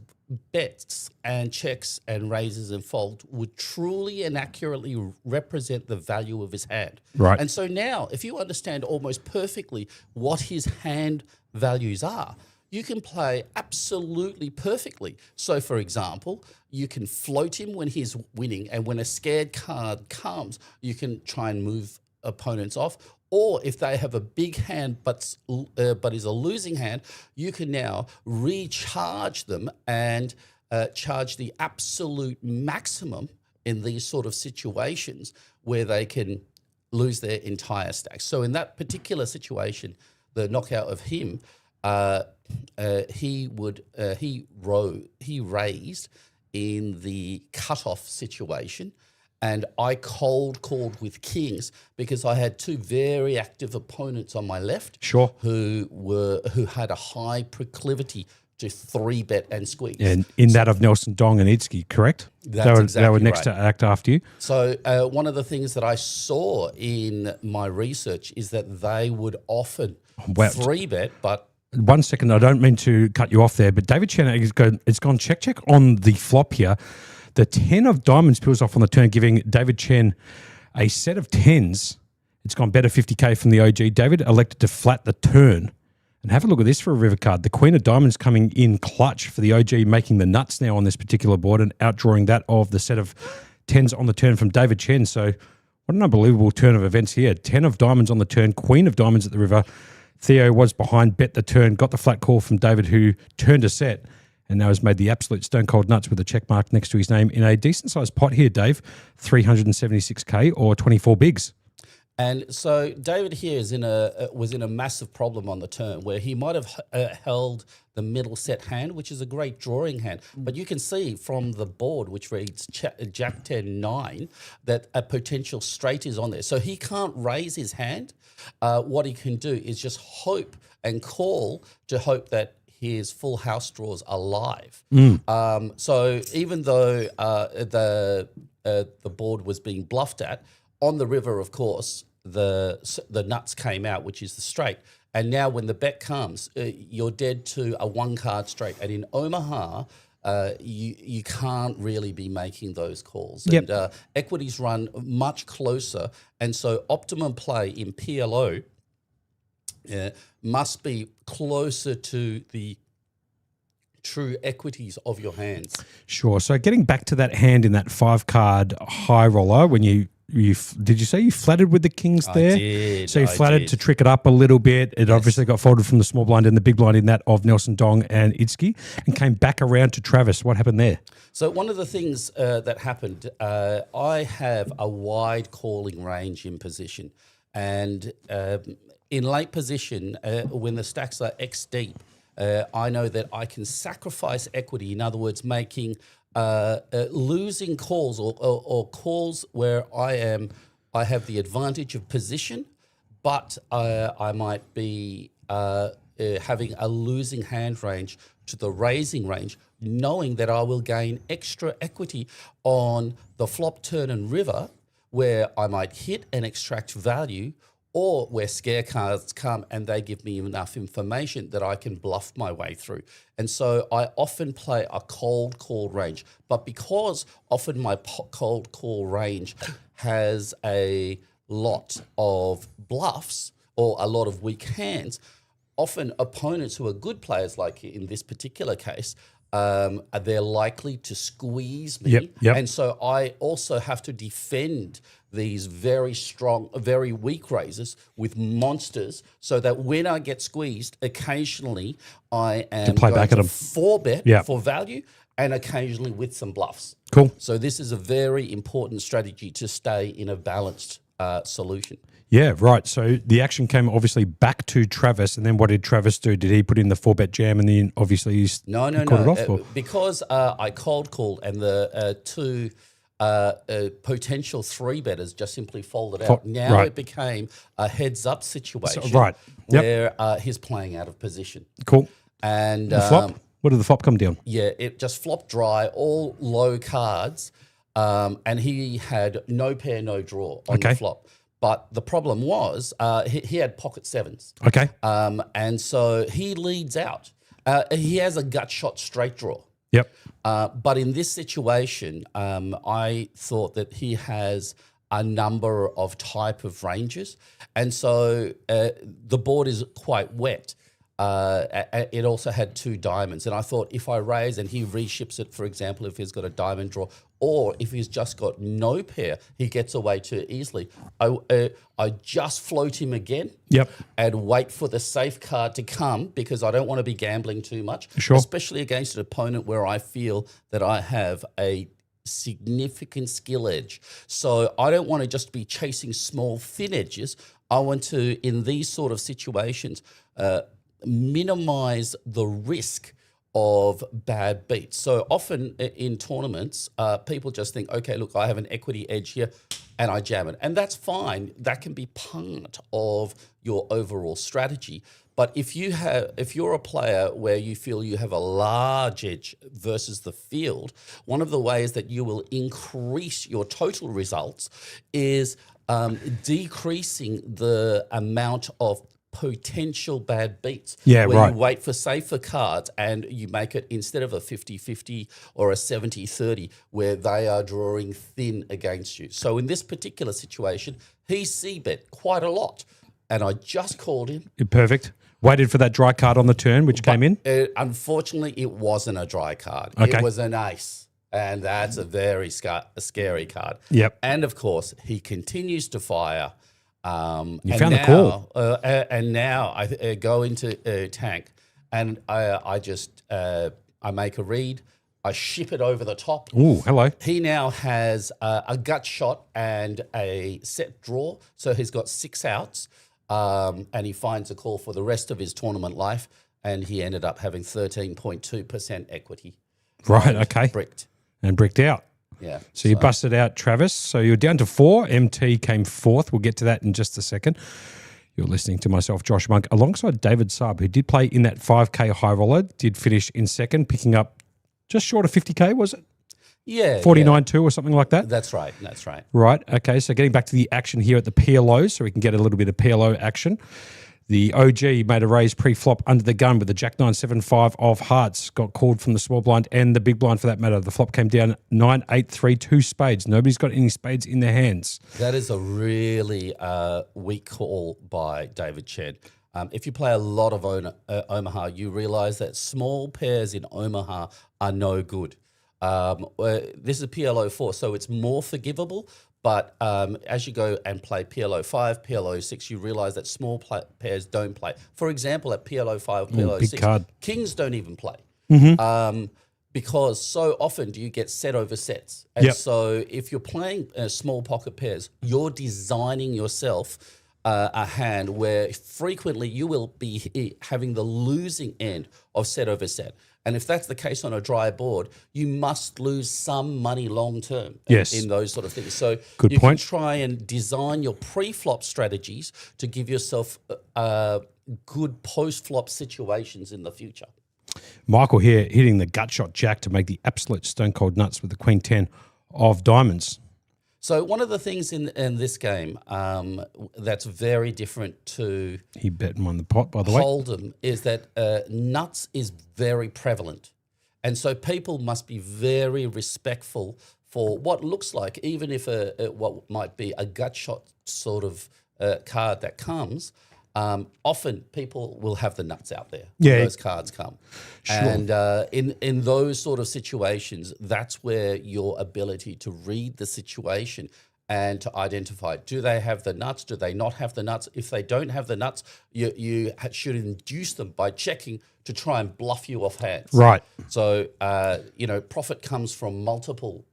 bets and checks and raises and folds would truly and accurately represent the value of his hand. Right. And so now, if you understand almost perfectly what his hand values are, you can play absolutely perfectly. So, for example, you can float him when he's winning, and when a scared card comes, you can try and move opponents off. Or if they have a big hand but is a losing hand, you can now recharge them and charge the absolute maximum in these sort of situations where they can lose their entire stack. So in that particular situation, the knockout of him, he raised in the cutoff situation, and I cold called with kings because I had two very active opponents on my left, Sure, who had a high proclivity to 3-bet and squeeze. And in that of Nelson Dong and Itzky, correct? That's they were exactly next right. to act after you. So one of the things that I saw in my research is that they would often Wow. 3-bet, but 1 second, I don't mean to cut you off there, but David Chen has gone check on the flop here. The 10 of diamonds peels off on the turn, giving David Chen a set of 10s. It's gone better 50K from the OG. David elected to flat the turn. And have a look at this for a river card. The Queen of Diamonds coming in clutch for the OG, making the nuts now on this particular board and outdrawing that of the set of 10s on the turn from David Chen. So what an unbelievable turn of events here. 10 of diamonds on the turn, Queen of Diamonds at the river. Theo was behind, bet the turn, got the flat call from David, who turned a set and now has made the absolute stone cold nuts with a check mark next to his name in a decent sized pot here, Dave. 376K or 24 bigs. And so David here is was in a massive problem on the turn where he might have held the middle set hand, which is a great drawing hand. But you can see from the board, which reads Jack 10 9, that a potential straight is on there. So he can't raise his hand. What he can do is just hope and call to hope that his full house draws are live. So even though the board was being bluffed at, on the river, of course, the nuts came out, which is the straight. And now when the bet comes, you're dead to a one-card straight. And in Omaha, you can't really be making those calls. Yep. And equities run much closer. And so optimum play in PLO must be closer to the true equities of your hands. Sure. So getting back to that hand in that 5-card high roller, when did you say you flatted with the kings there? I did. So you flatted to trick it up a little bit. It obviously got folded from the small blind and the big blind in that of Nelson Dong and Itzky, and came back around to Travis. What happened there? So one of the things that happened, I have a wide calling range in position, and in late position, when the stacks are X deep, I know that I can sacrifice equity. In other words, making losing calls or calls where I have the advantage of position, but I might be having a losing hand range to the raising range, knowing that I will gain extra equity on the flop, turn and river, where I might hit and extract value, or where scare cards come and they give me enough information that I can bluff my way through. And so I often play a cold call range. But because often my cold call range has a lot of bluffs or a lot of weak hands, often opponents who are good players, like in this particular case, they're likely to squeeze me. Yep. And so I also have to defend these very strong, very weak raises with monsters, so that when I get squeezed, occasionally I am play going back at to them. 4-bet for value, and occasionally with some bluffs. Cool. So this is a very important strategy to stay in a balanced solution. Yeah, right. So the action came obviously back to Travis, and then what did Travis do? Did he put in the 4-bet jam and then obviously he's No. It off, Because I cold called and the two potential 3-betters just simply folded out. Now it became a heads-up situation where he's playing out of position. Cool. And the flop? What did the flop come down? Yeah, it just flopped dry, all low cards, and he had no pair, no draw on the flop. But the problem was he had pocket sevens. Okay. And so he leads out. He has a gut shot straight draw. Yep. But in this situation, I thought that he has a number of type of ranges. And so the board is quite wet. It also had 2 diamonds. And I thought if I raise and he reships it, for example, if he's got a diamond draw, or if he's just got no pair, he gets away too easily. I just float him again and wait for the safe card to come, because I don't want to be gambling too much, especially against an opponent where I feel that I have a significant skill edge. So I don't want to just be chasing small thin edges. I want to, in these sort of situations, minimize the risk of bad beats. So often in tournaments, people just think, okay, look, I have an equity edge here and I jam it. And that's fine. That can be part of your overall strategy. But if you're a player where you feel you have a large edge versus the field, one of the ways that you will increase your total results is decreasing the amount of potential bad beats. You wait for safer cards and you make it, instead of a 50-50 or a 70-30, where they are drawing thin against you. So in this particular situation, he c-bet quite a lot, and I just called him. Perfect. Waited for that dry card on the turn, which came in? Unfortunately, it wasn't a dry card. Okay. It was an ace, and that's a very scary card. Yep. And of course, he continues to fire. You found the call. And now I go into tank, and I make a read. I ship it over the top. Ooh, hello. He now has a gut shot and a set draw. So he's got 6 outs and he finds a call for the rest of his tournament life. And he ended up having 13.2% equity. Right, okay. Bricked. And bricked out. Yeah. So you busted out Travis. So you're down to 4. MT came 4th. We'll get to that in just a second. You're listening to myself, Josh Monk, alongside David Saab, who did play in that 5K high roller, did finish in second, picking up just short of 50K, was it? Yeah. 49.2 or something like that? That's right. That's right. Right. Okay. So getting back to the action here at the PLO, so we can get a little bit of PLO action. The OG made a raise pre-flop under the gun with the Jack 975 of hearts. Got called from the small blind and the big blind for that matter. The flop came down 9-8-3, 2 spades. Nobody's got any spades in their hands. That is a really weak call by David Chen. If you play a lot of Omaha, you realise that small pairs in Omaha are no good. This is PLO 4, so it's more forgivable. But as you go and play PLO 5, PLO 6, you realise that small pairs don't play. For example, at PLO 5, PLO 6, card. kings don't even play. Mm-hmm. Because so often do you get set over sets. And so if you're playing small pocket pairs, you're designing yourself a hand where frequently you will be having the losing end of set over set. And if that's the case on a dry board, you must lose some money long term in those sort of things. So you can try and design your pre-flop strategies to give yourself good post-flop situations in the future. Michael here hitting the gut shot jack to make the absolute stone cold nuts with the Queen 10 of diamonds. So one of the things in this game that's very different to he bet and won the pot, by the way. Hold'em is that nuts is very prevalent, and so people must be very respectful for what looks like, even if what might be a gut shot sort of card that comes. Often people will have the nuts out there when those cards come. Sure. And in those sort of situations, that's where your ability to read the situation and to identify, do they have the nuts, do they not have the nuts? If they don't have the nuts, you should induce them by checking to try and bluff you off hands. Right. So, profit comes from multiple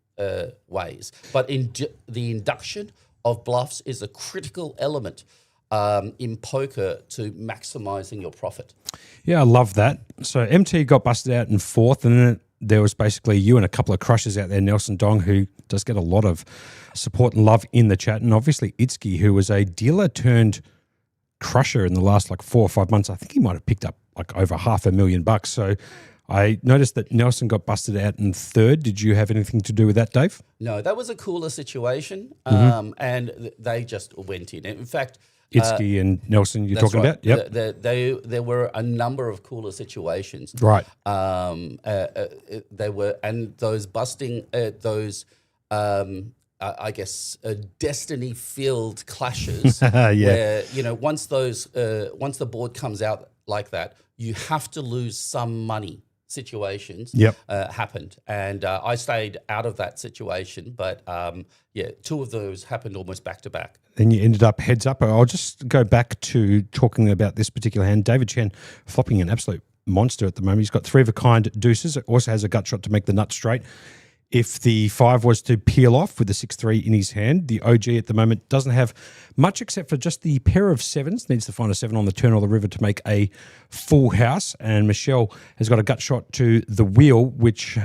ways. But the induction of bluffs is a critical element in poker to maximising your profit. Yeah, I love that. So MT got busted out in 4th, and then there was basically you and a couple of crushers out there, Nelson Dong, who does get a lot of support and love in the chat, and obviously Itzky, who was a dealer turned crusher in the last 4 or 5 months. I think he might have picked up over $500,000. So I noticed that Nelson got busted out in 3rd. Did you have anything to do with that, Dave? No, that was a cooler situation, and they just went in. In fact, Itzky and Nelson you're talking about? Yep. There were a number of cooler situations. Right. They were, and those busting, destiny-filled clashes where, once the board comes out like that, you have to lose some money situations happened. And I stayed out of that situation, but 2 of those happened almost back to back. Then you ended up heads up. I'll just go back to talking about this particular hand. David Chen flopping an absolute monster at the moment. He's got 3 of a kind deuces. It also has a gut shot to make the nut straight. If the 5 was to peel off with the 6-3 in his hand, the OG at the moment doesn't have much except for just the pair of 7s. Needs to find a 7 on the turn or the river to make a full house. And Michelle has got a gut shot to the wheel, which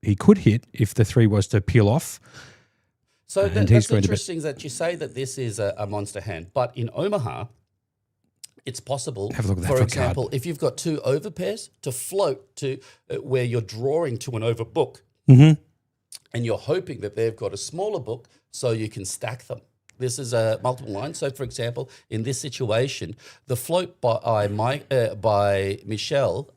he could hit if the 3 was to peel off. So that's interesting that you say that this is a monster hand. But in Omaha, it's possible, have a look at that for example, if you've got 2 over pairs, to float to where you're drawing to an over book. Mm-hmm. And you're hoping that they've got a smaller book so you can stack them. This is a multiple line. So, for example, in this situation, the float by Michelle,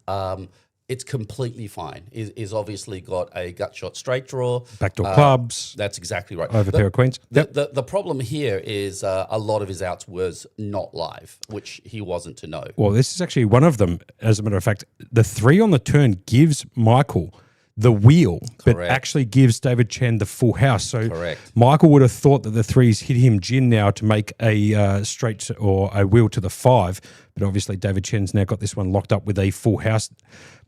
it's completely fine. Is obviously got a gut shot straight draw. Backdoor clubs. That's exactly right. Over pair of queens. The problem here is a lot of his outs was not live, which he wasn't to know. Well, this is actually one of them. As a matter of fact, the 3 on the turn gives Michael the wheel, but Correct. actually gives David Chen the full house. So Correct. Michael would have thought that the threes hit him gin now to make a straight or a wheel to the 5, but obviously David Chen's now got this one locked up with a full house.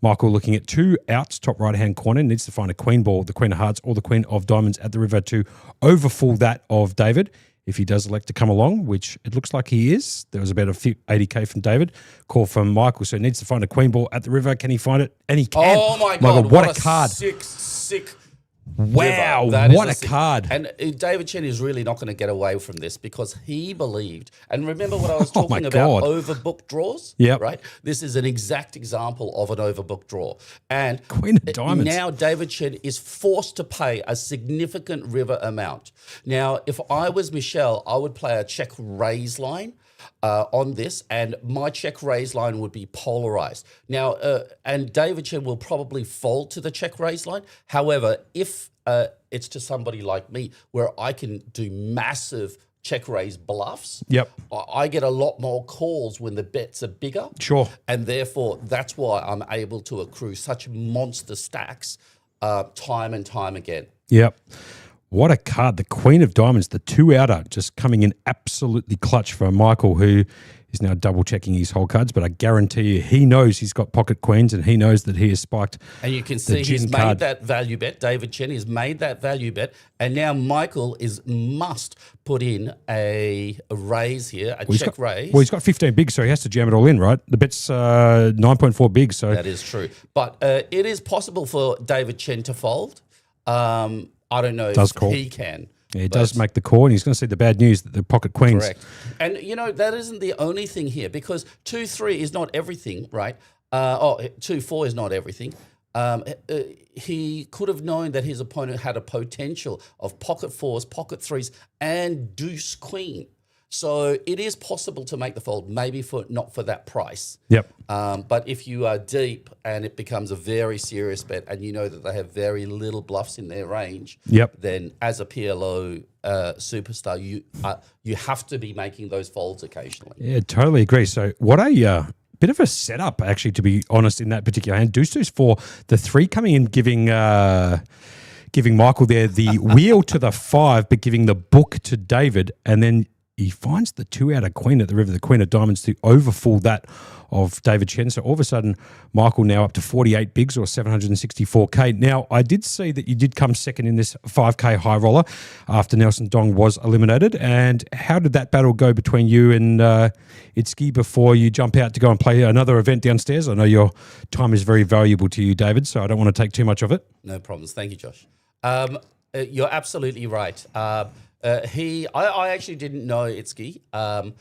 Michael looking at 2 outs, top right-hand corner, needs to find a queen ball, the queen of hearts or the queen of diamonds at the river to overfull that of David. If he does elect to come along, which it looks like he is, there was about a 80K from David, call from Michael, so he needs to find a queen ball at the river. Can he find it? And he can. Oh my God! What a card. Sick. Wow, river. That is what a sick- card. And David Chen is really not going to get away from this because he believed. And remember what I was Oh my talking about, God. overbooked draws? Yep. Right? This is an exact example of an overbooked draw. And Queen of diamonds. now David Chen is forced to pay a significant river amount. Now, if I was Michelle, I would play a check raise line. On this, and my check raise line would be polarized. Now, and David Chen will probably fold to the check raise line. However, if it's to somebody like me, where I can do massive check raise bluffs, Yep. I get a lot more calls when the bets are bigger. Sure. And therefore, that's why I'm able to accrue such monster stacks time and time again. Yep. What a card. The Queen of Diamonds, the 2-outer, just coming in absolutely clutch for Michael, who is now double-checking his whole cards. But I guarantee you, he knows he's got pocket queens and he knows that he has spiked. And you can see he's made that value bet. David Chen has made that value bet. And now Michael must put in a raise here, check raise. Well, he's got 15 bigs, so he has to jam it all in, right? The bet's 9.4 bigs. So That is true. But it is possible for David Chen to fold. I don't know if he can. Yeah, he does make the call, and he's going to see the bad news that the pocket queens. Correct. And, that isn't the only thing here because 2-3 is not everything, right? 2-4 is not everything. He could have known that his opponent had a potential of pocket 4s, pocket 3s, and deuce queen. So it is possible to make the fold, maybe not for that price. Yep. But if you are deep and it becomes a very serious bet and you know that they have very little bluffs in their range, Yep. then as a PLO superstar, you have to be making those folds occasionally. Yeah, totally agree. So what a bit of a setup, actually, to be honest, in that particular hand. Deuce for the 3 coming in, giving Michael there the wheel to the 5, but giving the book to David, and then he finds the 2-outer queen at the river, the Queen of Diamonds, to overfull that of David Chen. So all of a sudden, Michael now up to 48 bigs or 764K. Now, I did see that you did come second in this 5K high roller after Nelson Dong was eliminated. And how did that battle go between you and Itski before you jump out to go and play another event downstairs? I know your time is very valuable to you, David, so I don't want to take too much of it. No problems. Thank you, Josh. You're absolutely right. I actually didn't know Itski. And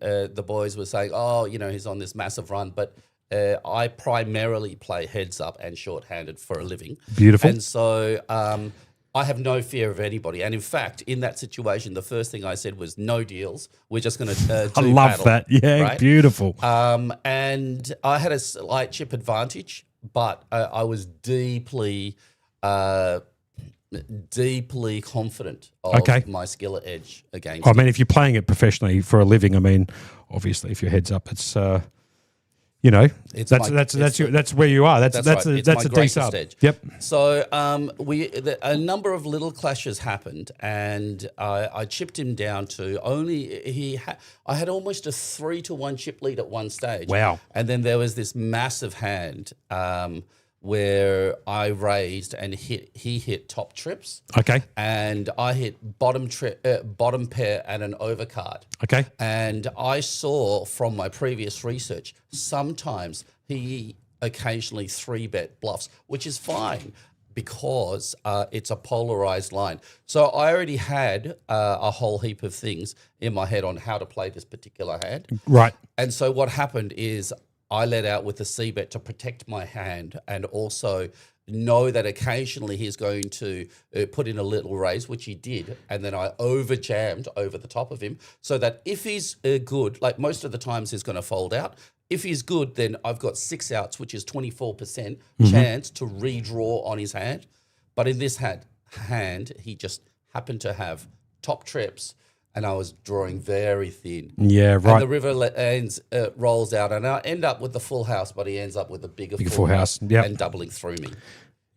the boys were saying, he's on this massive run, but I primarily play heads up and short-handed for a living. Beautiful. And so I have no fear of anybody. And in fact, in that situation, the first thing I said was no deals. We're just going to I love that. Yeah, right? Beautiful. And I had a slight chip advantage, but I was deeply confident of my skill at edge against I mean, if you're playing it professionally for a living, I mean, obviously, if your head's up, it's that's where you are. That's a D sub. Yep. So a number of little clashes happened, and I chipped him down to I had almost a 3-1 chip lead at one stage. Wow. And then there was this massive hand where I raised and he hit top trips. Okay. And I hit bottom pair and an overcard. Okay. And I saw from my previous research, sometimes he occasionally 3-bet bluffs, which is fine because it's a polarized line. So I already had a whole heap of things in my head on how to play this particular hand. Right. And so what happened is I let out with the C-bet to protect my hand and also know that occasionally he's going to put in a little raise, which he did, and then I over-jammed over the top of him so that if he's good, like most of the times he's going to fold out. If he's good, then I've got 6 outs, which is 24% chance to redraw on his hand. But in this hand, he just happened to have top trips, and I was drawing very thin. Yeah, right. And the river rolls out, and I end up with the full house, but he ends up with a bigger full house yep. and doubling through me.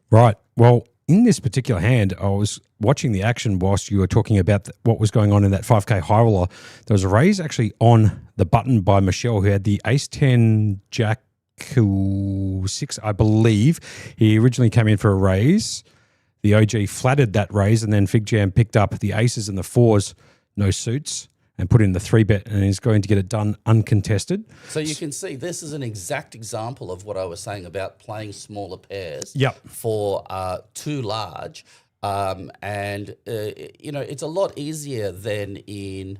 Right. Well, in this particular hand, I was watching the action whilst you were talking about what was going on in that 5K high roller. There was a raise actually on the button by Michelle, who had the ace 10 jack 6, I believe. He originally came in for a raise. The OG flattered that raise, and then Fig Jam picked up the aces and the 4s, no suits, and put in the 3-bet, and he's going to get it done uncontested. So you can see this is an exact example of what I was saying about playing smaller pairs for too large. It's a lot easier than in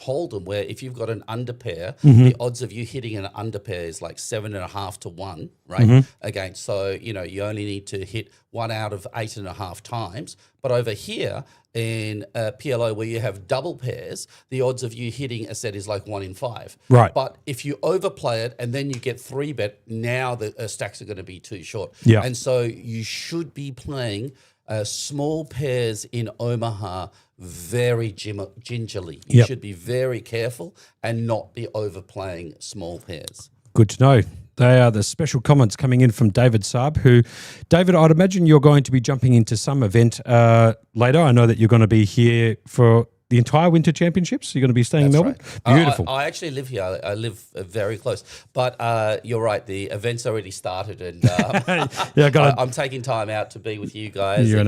Hold'em, where if you've got an underpair, the odds of you hitting an underpair is like 7.5 to 1, right? Again, so you only need to hit 1 out of 8.5 times. But over here in PLO, where you have double pairs, the odds of you hitting a set is like 1 in 5. Right. But if you overplay it and then you get 3-bet, now the stacks are going to be too short. Yeah. And so you should be playing small pairs in Omaha very gingerly. You should be very careful and not be overplaying small pairs. Good to know. They are the special comments coming in from David Saab, who, David, I'd imagine you're going to be jumping into some event later. I know that you're going to be here for the entire Winter Championships. You're going to be staying in Melbourne? Right. Beautiful. I actually live here. I live very close. But you're right. The event's already started, and I'm taking time out to be with you guys. You're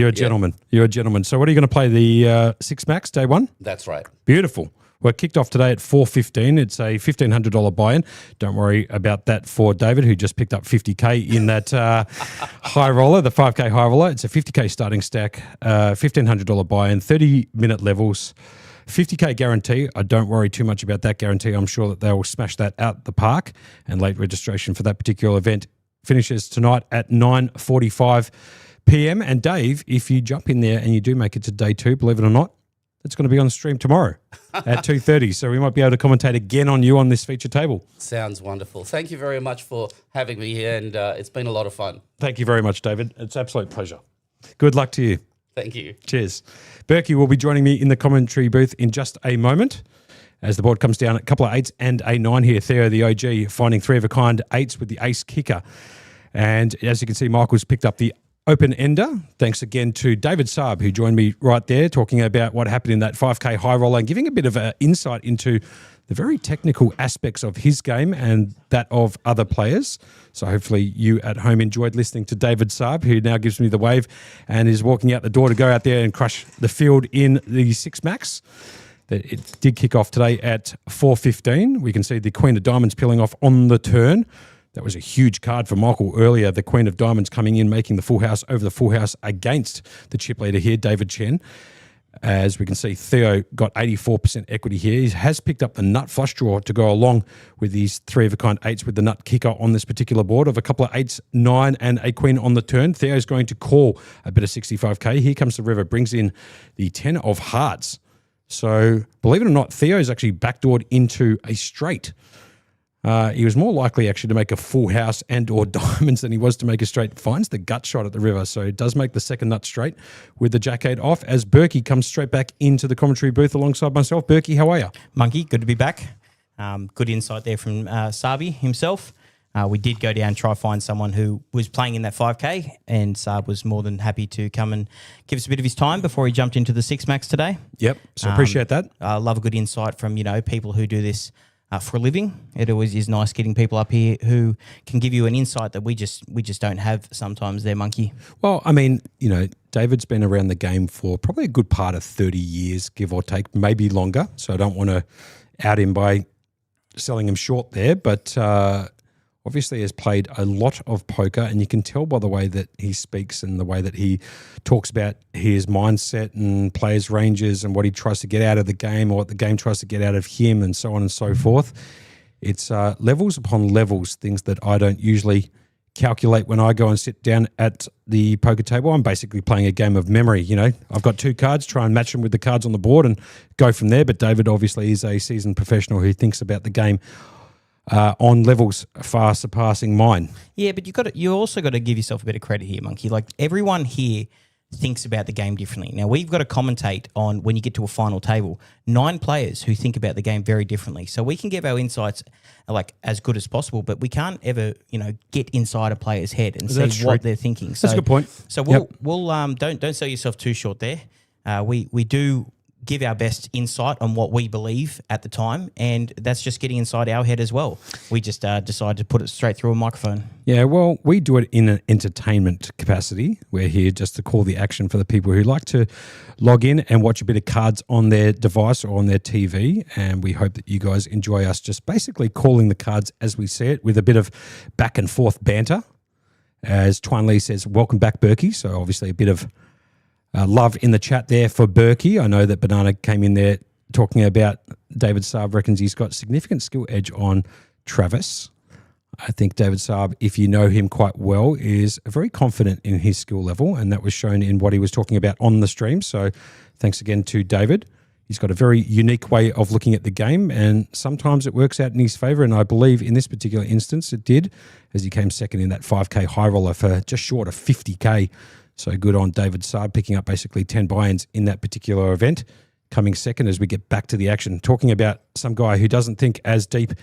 a gentleman. You're a gentleman. So what are you going to play, the 6 Max day one? That's right. Beautiful. We're kicked off today at 4:15. It's a $1,500 buy-in. Don't worry about that for David, who just picked up 50K in that high roller, the 5K high roller. It's a 50K starting stack, $1,500 buy-in, 30-minute levels, 50K guarantee. I don't worry too much about that guarantee. I'm sure that they will smash that out the park. And late registration for that particular event finishes tonight at 9:45 p.m. And Dave, if you jump in there and you do make it to day 2, believe it or not, it's going to be on stream tomorrow at 2:30. So we might be able to commentate again on you on this feature table. Sounds wonderful. Thank you very much for having me here, and it's been a lot of fun. Thank you very much, David. It's an absolute pleasure. Good luck to you. Thank you. Cheers. Berkey will be joining me in the commentary booth in just a moment as the board comes down. A couple of 8s and a 9 here. Theo, the OG, finding 3-of-a-kind 8s with the ace kicker. And as you can see, Michael's picked up the open ender. Thanks again to David Saab, who joined me right there talking about what happened in that 5K high roller and giving a bit of an insight into the very technical aspects of his game and that of other players. So hopefully you at home enjoyed listening to David Saab, who now gives me the wave and is walking out the door to go out there and crush the field in the 6 Max. It did kick off today at 4:15. We can see the Queen of Diamonds peeling off on the turn. That was a huge card for Michael earlier. The Queen of Diamonds coming in, making the full house over the full house against the chip leader here, David Chen. As we can see, Theo got 84% equity here. He has picked up the nut flush draw to go along with these 3-of-a-kind 8s with the nut kicker on this particular board of a couple of 8s, 9 and a queen on the turn. Theo's going to call a bit of 65K. Here comes the river, brings in the 10 of hearts. So believe it or not, Theo's actually backdoored into a straight. He was more likely actually to make a full house and or diamonds than he was to make a straight. Finds the gut shot at the river, so it does make the second nut straight with the jack 8 off as Berkey comes straight back into the commentary booth alongside myself. Berkey, how are you? Monkey, good to be back. Good insight there from Sabi himself. We did go down and try find someone who was playing in that 5K, and Saab was more than happy to come and give us a bit of his time before he jumped into the 6 Max today. Yep, so appreciate that. I love a good insight from, people who do this for a living. It always is nice getting people up here who can give you an insight that we just don't have sometimes there, Monkey. Well, I mean, David's been around the game for probably a good part of 30 years, give or take, maybe longer. So I don't want to out him by selling him short there, but obviously has played a lot of poker, and you can tell by the way that he speaks and the way that he talks about his mindset and players' ranges and what he tries to get out of the game or what the game tries to get out of him and so on and so forth. It's levels upon levels, things that I don't usually calculate when I go and sit down at the poker table. I'm basically playing a game of memory. I've got 2 cards, try and match them with the cards on the board and go from there. But David obviously is a seasoned professional who thinks about the game on levels far surpassing mine. Yeah, but you also got to give yourself a bit of credit here, Monkey. Like everyone here thinks about the game differently. Now, we've got to commentate on when you get to a final table, 9 players who think about the game very differently. So we can give our insights like as good as possible, but we can't ever, get inside a player's head and see what they're thinking. So, that's a good point. So we'll don't sell yourself too short there. We do give our best insight on what we believe at the time, and that's just getting inside our head as well. We just decided to put it straight through a microphone. Yeah, well, we do it in an entertainment capacity. We're here just to call the action for the people who like to log in and watch a bit of cards on their device or on their TV, and we hope that you guys enjoy us just basically calling the cards as we see it with a bit of back and forth banter. As Twan Lee says, welcome back, Berkey. So obviously a bit of love in the chat there for Berkey. I know that Banana came in there talking about David Saab reckons he's got significant skill edge on Travis. I think David Saab, if you know him quite well, is very confident in his skill level, and that was shown in what he was talking about on the stream. So thanks again to David. He's got a very unique way of looking at the game, and sometimes it works out in his favour, and I believe in this particular instance it did, as he came second in that 5K high roller for just short of 50K. So good on David Saab, picking up basically 10 buy-ins in that particular event, coming second as we get back to the action. Talking about some guy who doesn't think as deep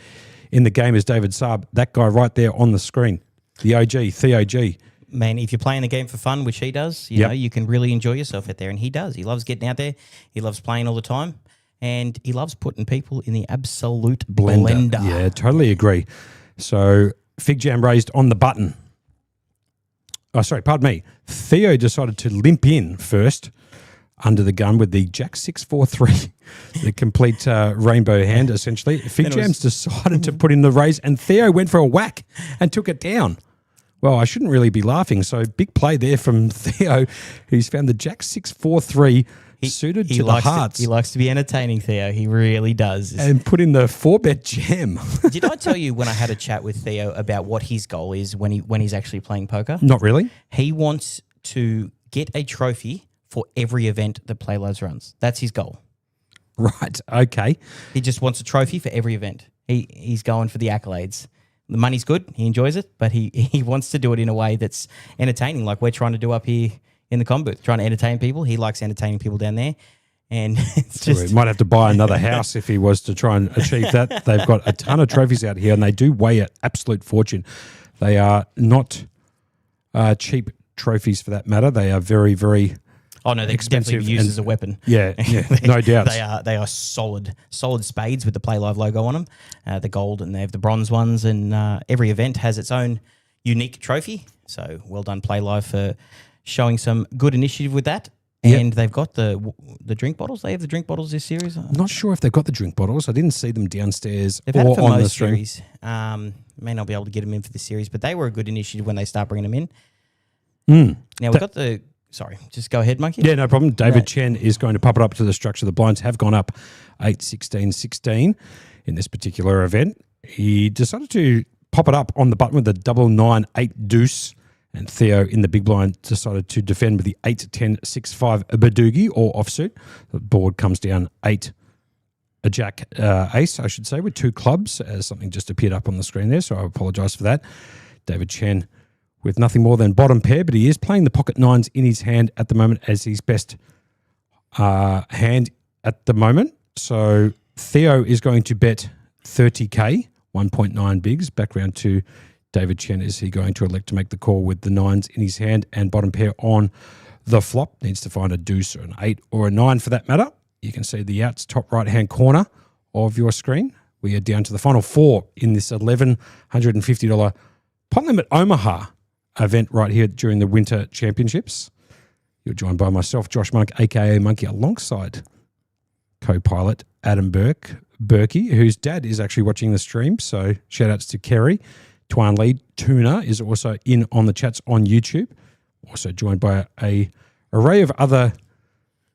in the game as David Saab, that guy right there on the screen, the OG, Theo G. Man, if you're playing the game for fun, which he does, you know, you can really enjoy yourself out there, and he does. He loves getting out there. He loves playing all the time, and he loves putting people in the absolute blender. Yeah, totally agree. So Fig Jam raised on the button. Oh, sorry, pardon me. Theo decided to limp in first under the gun with the Jack 643, the complete rainbow hand, essentially. Fig Jam's decided to put in the raise, and Theo went for a whack and took it down. Well, I shouldn't really be laughing. So big play there from Theo, who's found the Jack 643 suited to the hearts. He likes to be entertaining, Theo. He really does. And put in the 4-bet jam. Did I tell you when I had a chat with Theo about what his goal is when he's actually playing poker? Not really. He wants to get a trophy for every event that Playlive runs. That's his goal. Right. Okay. He just wants a trophy for every event. He's going for the accolades. The money's good. He enjoys it, but he wants to do it in a way that's entertaining, like we're trying to do up here in the comm booth, trying to entertain people. He likes entertaining people down there. And it's just... He might have to buy another house if he was to try and achieve that. They've got a ton of trophies out here, and they do weigh an absolute fortune. They are not cheap trophies for that matter. They are very, very... Oh no, they can definitely be used as a weapon. Yeah, no doubt. They are solid spades with the Playlive logo on them, the gold, and they have the bronze ones. And every event has its own unique trophy. So well done, Playlive, for showing some good initiative with that. And they've got the drink bottles. They have the drink bottles this series. I'm not sure if they've got the drink bottles. I didn't see them downstairs they've had it for on most the stream. Series. May not be able to get them in for this series, but they were a good initiative when they start bringing them in. Now we've got the. Sorry, just go ahead, Monkey. Yeah, no problem. David Chen is going to pop it up to the structure. The blinds have gone up 8, 16, 16 in this particular event. He decided to pop it up on the button with the 998 deuce, and Theo in the big blind decided to defend with the 8, 10, 6, 5 Badoogie or offsuit. The board comes down 8, a jack ace, I should say, with 2 clubs, as something just appeared up on the screen there, so I apologise for that. David Chen with nothing more than bottom pair, but he is playing the pocket nines in his hand at the moment as his best hand at the moment. So Theo is going to bet 30K, 1.9 bigs, back round to David Chen. Is he going to elect to make the call with the nines in his hand and bottom pair on the flop? Needs to find a deuce or an 8 or a 9 for that matter. You can see the outs top right-hand corner of your screen. We are down to the final 4 in this $1,150 pot limit Omaha event right here during the Winter Championships. You're joined by myself, Josh Monk, a.k.a. Monkey, alongside co-pilot Adam Berkey, whose dad is actually watching the stream, so shout-outs to Kerry. Twan Lee Tuna is also in on the chats on YouTube. Also joined by a array of other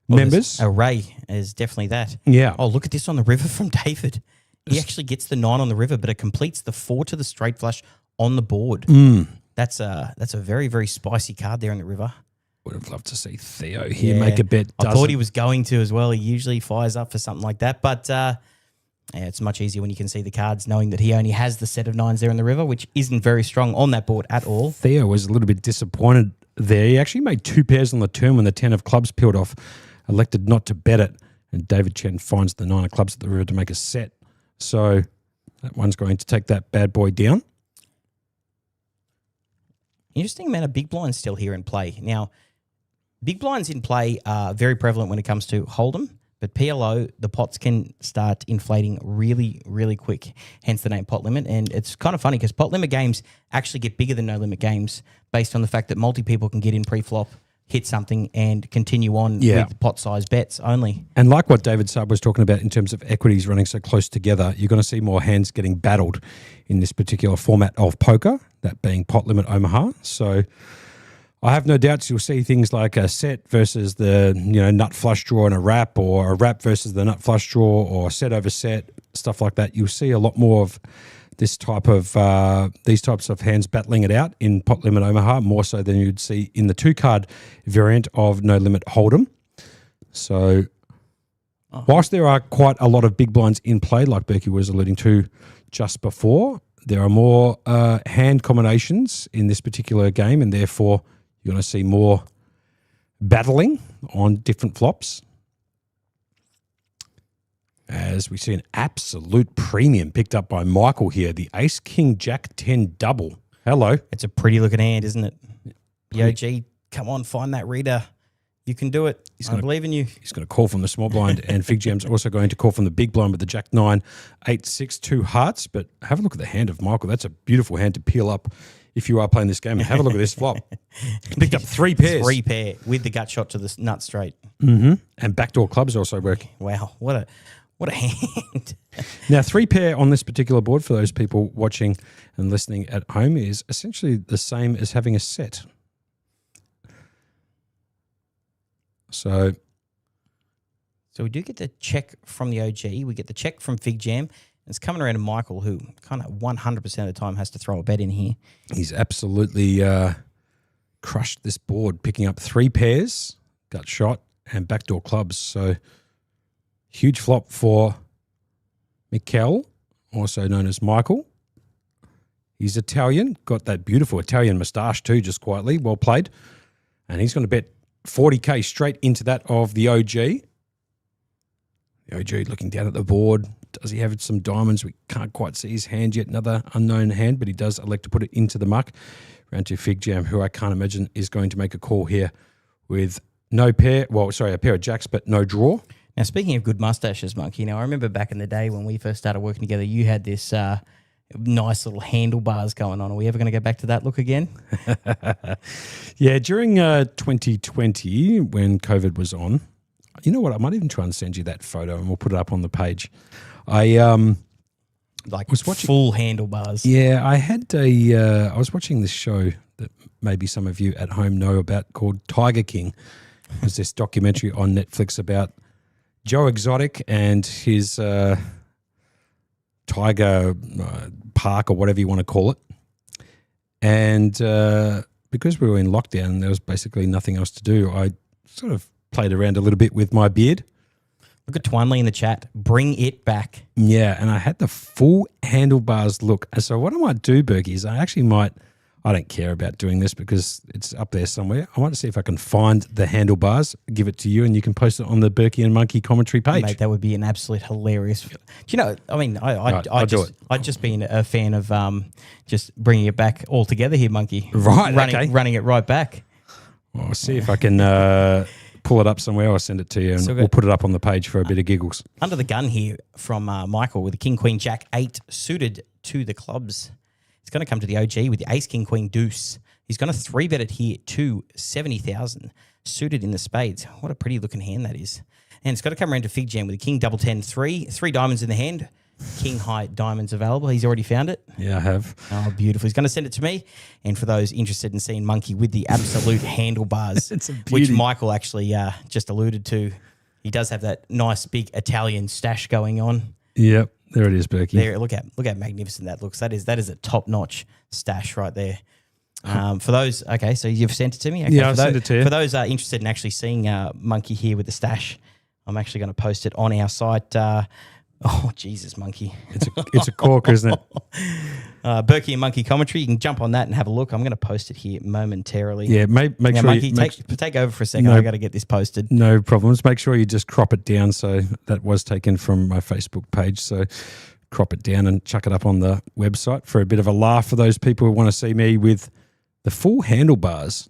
members. Array is definitely that. Yeah. Oh, look at this on the river from David. He actually gets the 9 on the river, but it completes the 4 to the straight flush on the board. That's a very, very spicy card there in the river. Would have loved to see Theo here make a bet. I thought he was going to as well. He usually fires up for something like that. But Yeah, it's much easier when you can see the cards, knowing that he only has the set of 9s there in the river, which isn't very strong on that board at all. Theo was a little bit disappointed there. He actually made 2 pairs on the turn when the 10 of clubs peeled off, elected not to bet it, and David Chen finds the 9 of clubs at the river to make a set. So that one's going to take that bad boy down. Interesting amount of big blinds still here in play. Now, big blinds in play are very prevalent when it comes to Hold'em, but PLO, the pots can start inflating really, really quick, hence the name pot limit. And it's kind of funny because pot limit games actually get bigger than no limit games based on the fact that multi-people can get in pre-flop, hit something, and continue on with pot size bets only. And like what David Saab was talking about in terms of equities running so close together, you're going to see more hands getting battled in this particular format of poker, that being pot limit Omaha. So I have no doubts you'll see things like a set versus the nut flush draw and a wrap, or a wrap versus the nut flush draw, or set over set, stuff like that. You'll see a lot more of this type of these types of hands battling it out in pot limit Omaha, more so than you'd see in the 2-card variant of no limit Hold'em. So whilst there are quite a lot of big blinds in play, like Berkey was alluding to just before, there are more hand combinations in this particular game, and therefore you're going to see more battling on different flops. As we see an absolute premium picked up by Michael here, the Ace King Jack 10 double. Hello. It's a pretty looking hand, isn't it? Yo, G, come on, find that reader. You can do it. I believe in you. He's going to call from the small blind, and Fig Jam's also going to call from the big blind with the Jack 9, 8, 6, 2 hearts. But have a look at the hand of Michael. That's a beautiful hand to peel up if you are playing this game. And have a look at this flop. Picked up 3 pairs. 3 pair with the gut shot to the nut straight. Mm-hmm. And backdoor clubs also working. Wow, what a hand. Now, 3 pair on this particular board for those people watching and listening at home is essentially the same as having a set. So we do get the check from the OG. We get the check from Fig Jam. And it's coming around to Michael, who kind of 100% of the time has to throw a bet in here. He's absolutely crushed this board, picking up 3 pairs, gut shot, and backdoor clubs. So huge flop for Mikkel, also known as Michael. He's Italian, got that beautiful Italian moustache too, just quietly. Well played. And he's going to bet 40K straight into that of the OG. The OG looking down at the board. Does he have some diamonds? We can't quite see his hand yet. Another unknown hand, but he does elect to put it into the muck. Round to Fig Jam, who I can't imagine is going to make a call here with no pair. Well, sorry, a pair of jacks, but no draw. Now, speaking of good mustaches, Monkey, I remember back in the day when we first started working together, you had this nice little handlebars going on. Are we ever going to go back to that look again? Yeah, during 2020 when COVID was on, you know what? I might even try and send you that photo and we'll put it up on the page. I was watching full handlebars. Yeah, I was watching this show that maybe some of you at home know about called Tiger King. It was this documentary on Netflix about Joe Exotic and his tiger park or whatever you want to call it. And because we were in lockdown and there was basically nothing else to do, I sort of played around a little bit with my beard. Look at Twinley in the chat. Bring it back. Yeah, and I had the full handlebars look. So what I might do, Berkey, is I don't care about doing this because it's up there somewhere. I want to see if I can find the handlebars, give it to you, and you can post it on the Berkey and Monkey commentary page. Mate, that would be an absolute hilarious. Do you know, I mean, I'd just been a fan of just bringing it back all together here, Monkey. Right, okay. Running it right back. Well, I'll see if I can pull it up somewhere or send it to you, and we'll put it up on the page for a bit of giggles. Under the gun here from Michael with the King, Queen, Jack 8 suited to the clubs. It's going to come to the OG with the Ace, King, Queen, Deuce. He's going to 3-bet it here to 70,000 suited in the spades. What a pretty looking hand that is. And it's got to come around to Fig Jam with the King, double 10, 3 diamonds in the hand. King high diamonds available. He's already found it. Yeah, I have. Oh, beautiful. He's going to send it to me. And for those interested in seeing Monkey with the absolute handlebars, which Michael actually just alluded to, he does have that nice big Italian stash going on. Yep. There it is, Berkey. There, look how magnificent that looks. That is a top-notch stash right there. For those, okay, so you've sent it to me? Okay, yeah, I've sent it to you. For those interested in actually seeing Monkey here with the stash, I'm actually going to post it on our site. Oh, Jesus, Monkey. It's a corker, isn't it? Berkey and Monkey commentary. You can jump on that and have a look. I'm going to post it here momentarily. Yeah, make sure Monkey, you take over for a second. I got to get this posted. No problems. Make sure you just crop it down. So that was taken from my Facebook page. So crop it down and chuck it up on the website for a bit of a laugh for those people who want to see me with the full handlebars.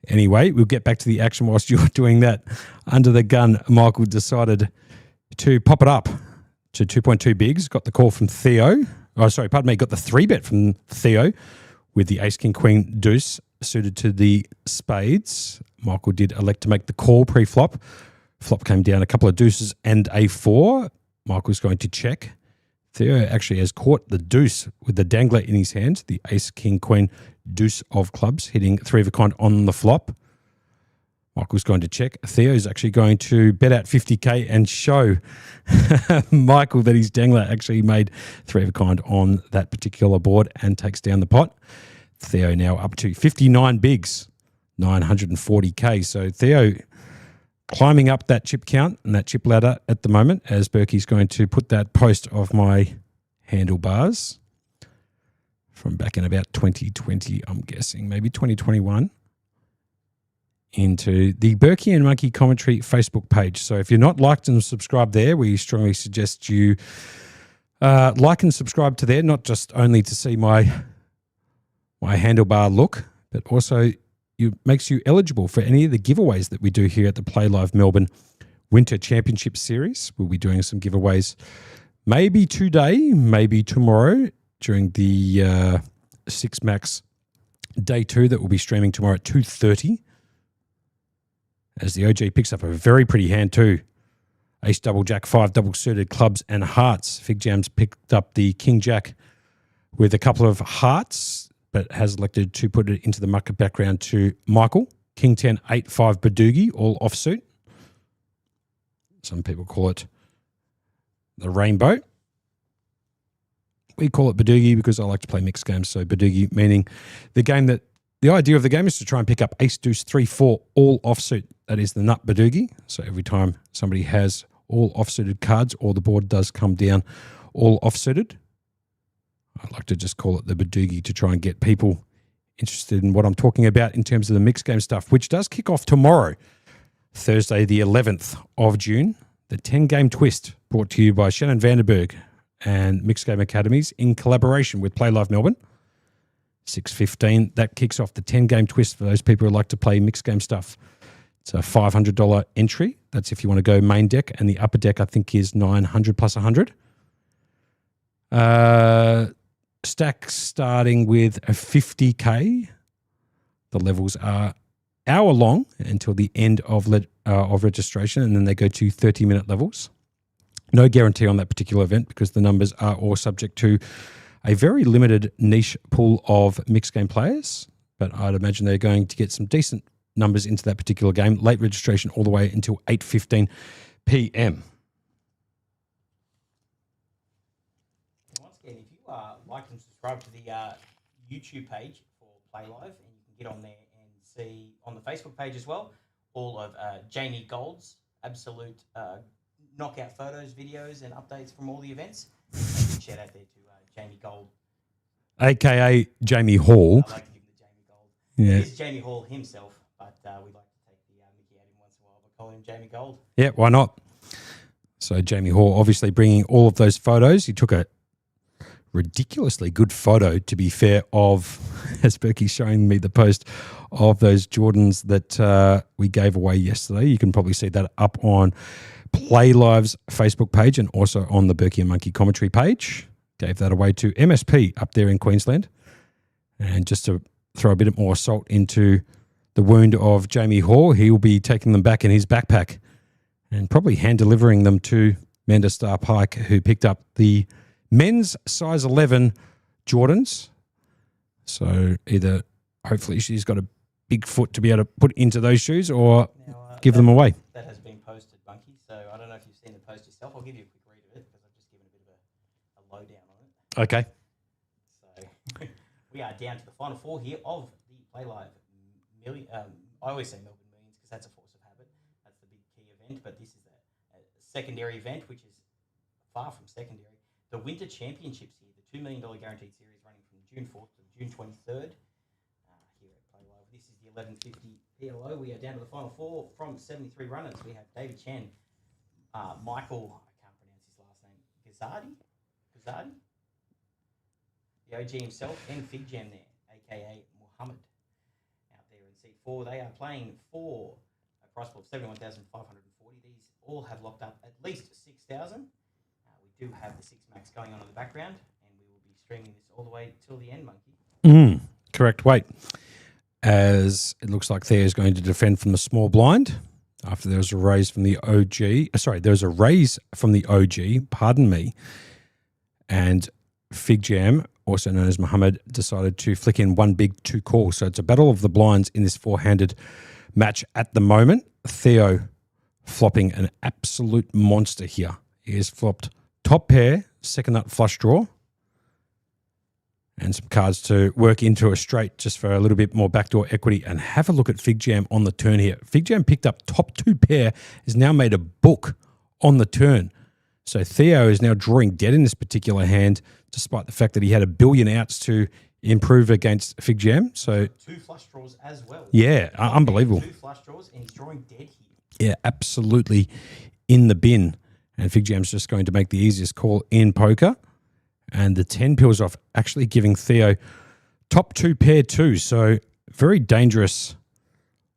Anyway, we'll get back to the action whilst you're doing that. Under the gun, Michael decided to pop it up to 2.2 bigs. Got the call from Theo. Oh, sorry, pardon me. Got the 3-bet from Theo with the ace, king, queen, deuce suited to the spades. Michael did elect to make the call pre-flop. Flop came down a couple of deuces and a 4. Michael's going to check. Theo actually has caught the deuce with the dangler in his hand, the ace, king, queen, deuce of clubs, hitting 3 of a kind on the flop. Michael's going to check. Theo's actually going to bet out 50K and show Michael that his dangler actually made 3 of a kind on that particular board and takes down the pot. Theo now up to 59 bigs, 940K. So Theo climbing up that chip count and that chip ladder at the moment, as Berkey's going to put that post of my handlebars from back in about 2020, I'm guessing, maybe 2021, into the Berkey and Monkey Commentary Facebook page. So if you're not liked and subscribed there, we strongly suggest you like and subscribe to there, not just only to see my handlebar look, but also it makes you eligible for any of the giveaways that we do here at the Playlive Melbourne Winter Championship Series. We'll be doing some giveaways maybe today, maybe tomorrow during the Six Max Day 2 that will be streaming tomorrow at 2:30. As the OG picks up a very pretty hand too. Ace, double, jack, 5 double suited clubs and hearts. Fig Jams picked up the King Jack with a couple of hearts, but has elected to put it into the mucker background to Michael. King 10, 8, 5 Badoogie, all offsuit. Some people call it the rainbow. We call it Badoogie because I like to play mixed games. So Badoogie meaning the idea of the game is to try and pick up ace, deuce, 3, 4, all offsuit. That is the nut Badoogie. So every time somebody has all offsuited cards or the board does come down all offsuited, I like to just call it the Badoogie to try and get people interested in what I'm talking about in terms of the mixed game stuff, which does kick off tomorrow, Thursday the 11th of June. The 10-game twist brought to you by Shannon Vanderberg and Mixed Game Academies in collaboration with Playlive Melbourne. 6:15. That kicks off the 10-game twist for those people who like to play mixed game stuff. It's a $500 entry. That's if you want to go main deck, and the upper deck I think is 900 plus 100. Stack starting with a 50K. The levels are hour long until the end of registration, and then they go to 30-minute levels. No guarantee on that particular event because the numbers are all subject to a very limited niche pool of mixed game players, but I'd imagine they're going to get some decent numbers into that particular game. Late registration all the way until 8:15 p.m. Once again, if you like and subscribe to the YouTube page for Playlive, and you can get on there and see on the Facebook page as well all of Jamie Gold's absolute knockout photos, videos, and updates from all the events. Shout out there to Jamie Gold, a.k.a. Jamie Hall. I like to give him the Jamie Gold. Yeah. It's Jamie Hall himself, but we like to take the Mickey out him once in a while, but call him Jamie Gold. Yeah, why not? So Jamie Hall obviously bringing all of those photos. He took a ridiculously good photo, to be fair, of, as Berkey's showing me the post, of those Jordans that we gave away yesterday. You can probably see that up on Playlive's Facebook page and also on the Berkey and Monkey commentary page. Gave that away to MSP up there in Queensland. And just to throw a bit more salt into the wound of Jamie Hall, he will be taking them back in his backpack and probably hand delivering them to Manda Star Pike, who picked up the men's size 11 Jordans. So either hopefully she's got a big foot to be able to put into those shoes or give them away. That has been posted, Monkey. So I don't know if you've seen the post yourself. I'll give you a quick read of it because I've just given a bit of a lowdown on it. Okay. So we are down to the final four here of the Playlive million. I always say Melbourne Millions because that's a force of habit. That's the big key event. But this is a secondary event, which is far from secondary. The Winter Championships here, the $2 million guaranteed series running from June 4th to June 23rd. Here at Playlive. This is the 1150 PLO. We are down to the final four from 73 runners. We have David Chen, Michael, I can't pronounce his last name, Gazardi, the OG himself, and Fig Jam there, aka Muhammad, out there in seat 4. They are playing for a price pool of 71,540. These all have locked up at least 6,000. We do have the 6 max going on in the background, and we will be streaming this all the way till the end, Monkey. Correct weight. As it looks like Theo is going to defend from the small blind after there was a raise from the OG. There was a raise from the OG, pardon me. And Fig Jam, also known as Muhammad, decided to flick in one big 2 call. So it's a battle of the blinds in this 4-handed match at the moment. Theo flopping an absolute monster here. He has flopped top pair, second nut flush draw, and some cards to work into a straight just for a little bit more backdoor equity. And have a look at Fig Jam on the turn here. Fig Jam picked up top 2 pair, has now made a book on the turn. So Theo is now drawing dead in this particular hand, despite the fact that he had 1 billion outs to improve against Fig Jam. So 2 flush draws as well. Yeah, unbelievable. 2 flush draws, and he's drawing dead here. Yeah, absolutely in the bin. And Fig Jam's just going to make the easiest call in poker. And the 10 pills off, actually giving Theo top 2 pair too. So very dangerous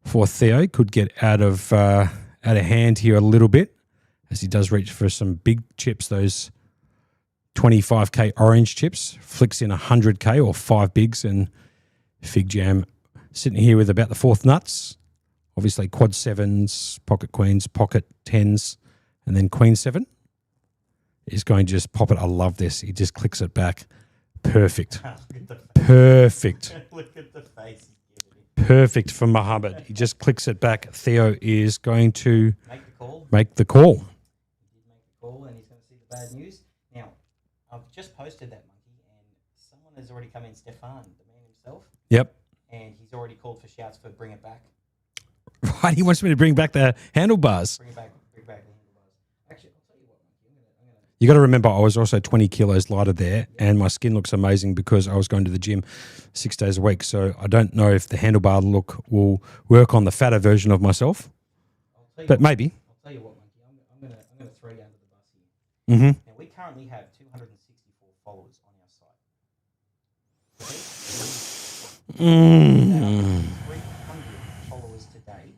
for Theo. Could get out of hand here a little bit, as he does reach for some big chips, those 25k orange chips. Flicks in 100k or 5 bigs, and Fig Jam sitting here with about the 4th nuts. Obviously quad 7s, pocket queens, pocket 10s, and then queen 7. He's going to just pop it. I love this. He just clicks it back. Perfect. Perfect. Look at the face. Perfect for Muhammad. He just clicks it back. Theo is going to make the call. Make the call. He did make the call, and he's going to see the bad news. Now, I've just posted that, Monkey, and someone has already come in, Stefan, the man himself. Yep. And he's already called for shouts for bring it back. Right. He wants me to bring back the handlebars. Bring it back the handlebars. Actually, I'll tell you what, Monkey. I'm gonna... You got to remember, I was also 20 kilos lighter there, and my skin looks amazing because I was going to the gym 6 days a week. So I don't know if the handlebar look will work on the fatter version of myself, but maybe. I'll tell you what, Monkey. I'm gonna throw you under the bus here. Mm-hmm. Now, we currently have 264 followers on our site. 300 followers today.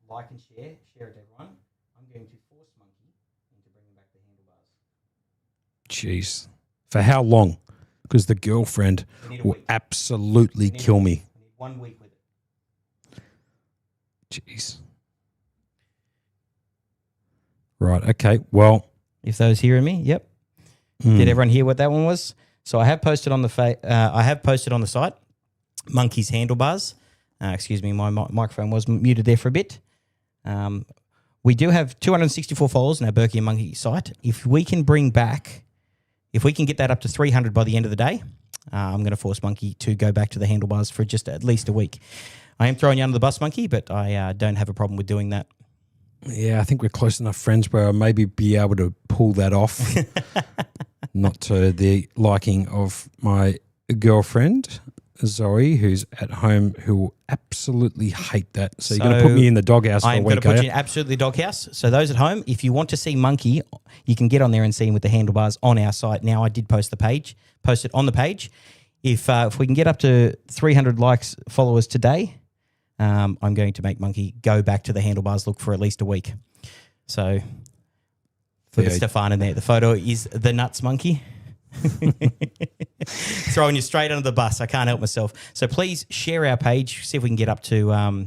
Like and share it, everyone. I'm going to force Monkey into bringing back the handlebars. Jeez. For how long? Because the girlfriend will absolutely kill me. We need 1 week with it. Jeez. Right. Okay. Well, if those hearing me, yep. Did everyone hear what that one was? So I have posted on the site Monkey's handlebars. Excuse me, my microphone was muted there for a bit. We do have 264 followers on our Berkey and Monkey site. If we can get that up to 300 by the end of the day, I'm going to force Monkey to go back to the handlebars for just at least a week. I am throwing you under the bus, Monkey, but I don't have a problem with doing that. Yeah, I think we're close enough friends where I'll maybe be able to pull that off. Not to the liking of my girlfriend, Zoe, who's at home, who will absolutely hate that. So you're going to put me in the doghouse for a week, I'm going to put you in absolutely the doghouse. So those at home, if you want to see Monkey, you can get on there and see him with the handlebars on our site. Now, I did post it on the page. If we can get up to 300 followers today, I'm going to make Monkey go back to the handlebars look for at least a week. So look at Stefan in there. The photo is the nuts Monkey. Throwing you straight under the bus. I can't help myself. So please share our page. See if we can get up to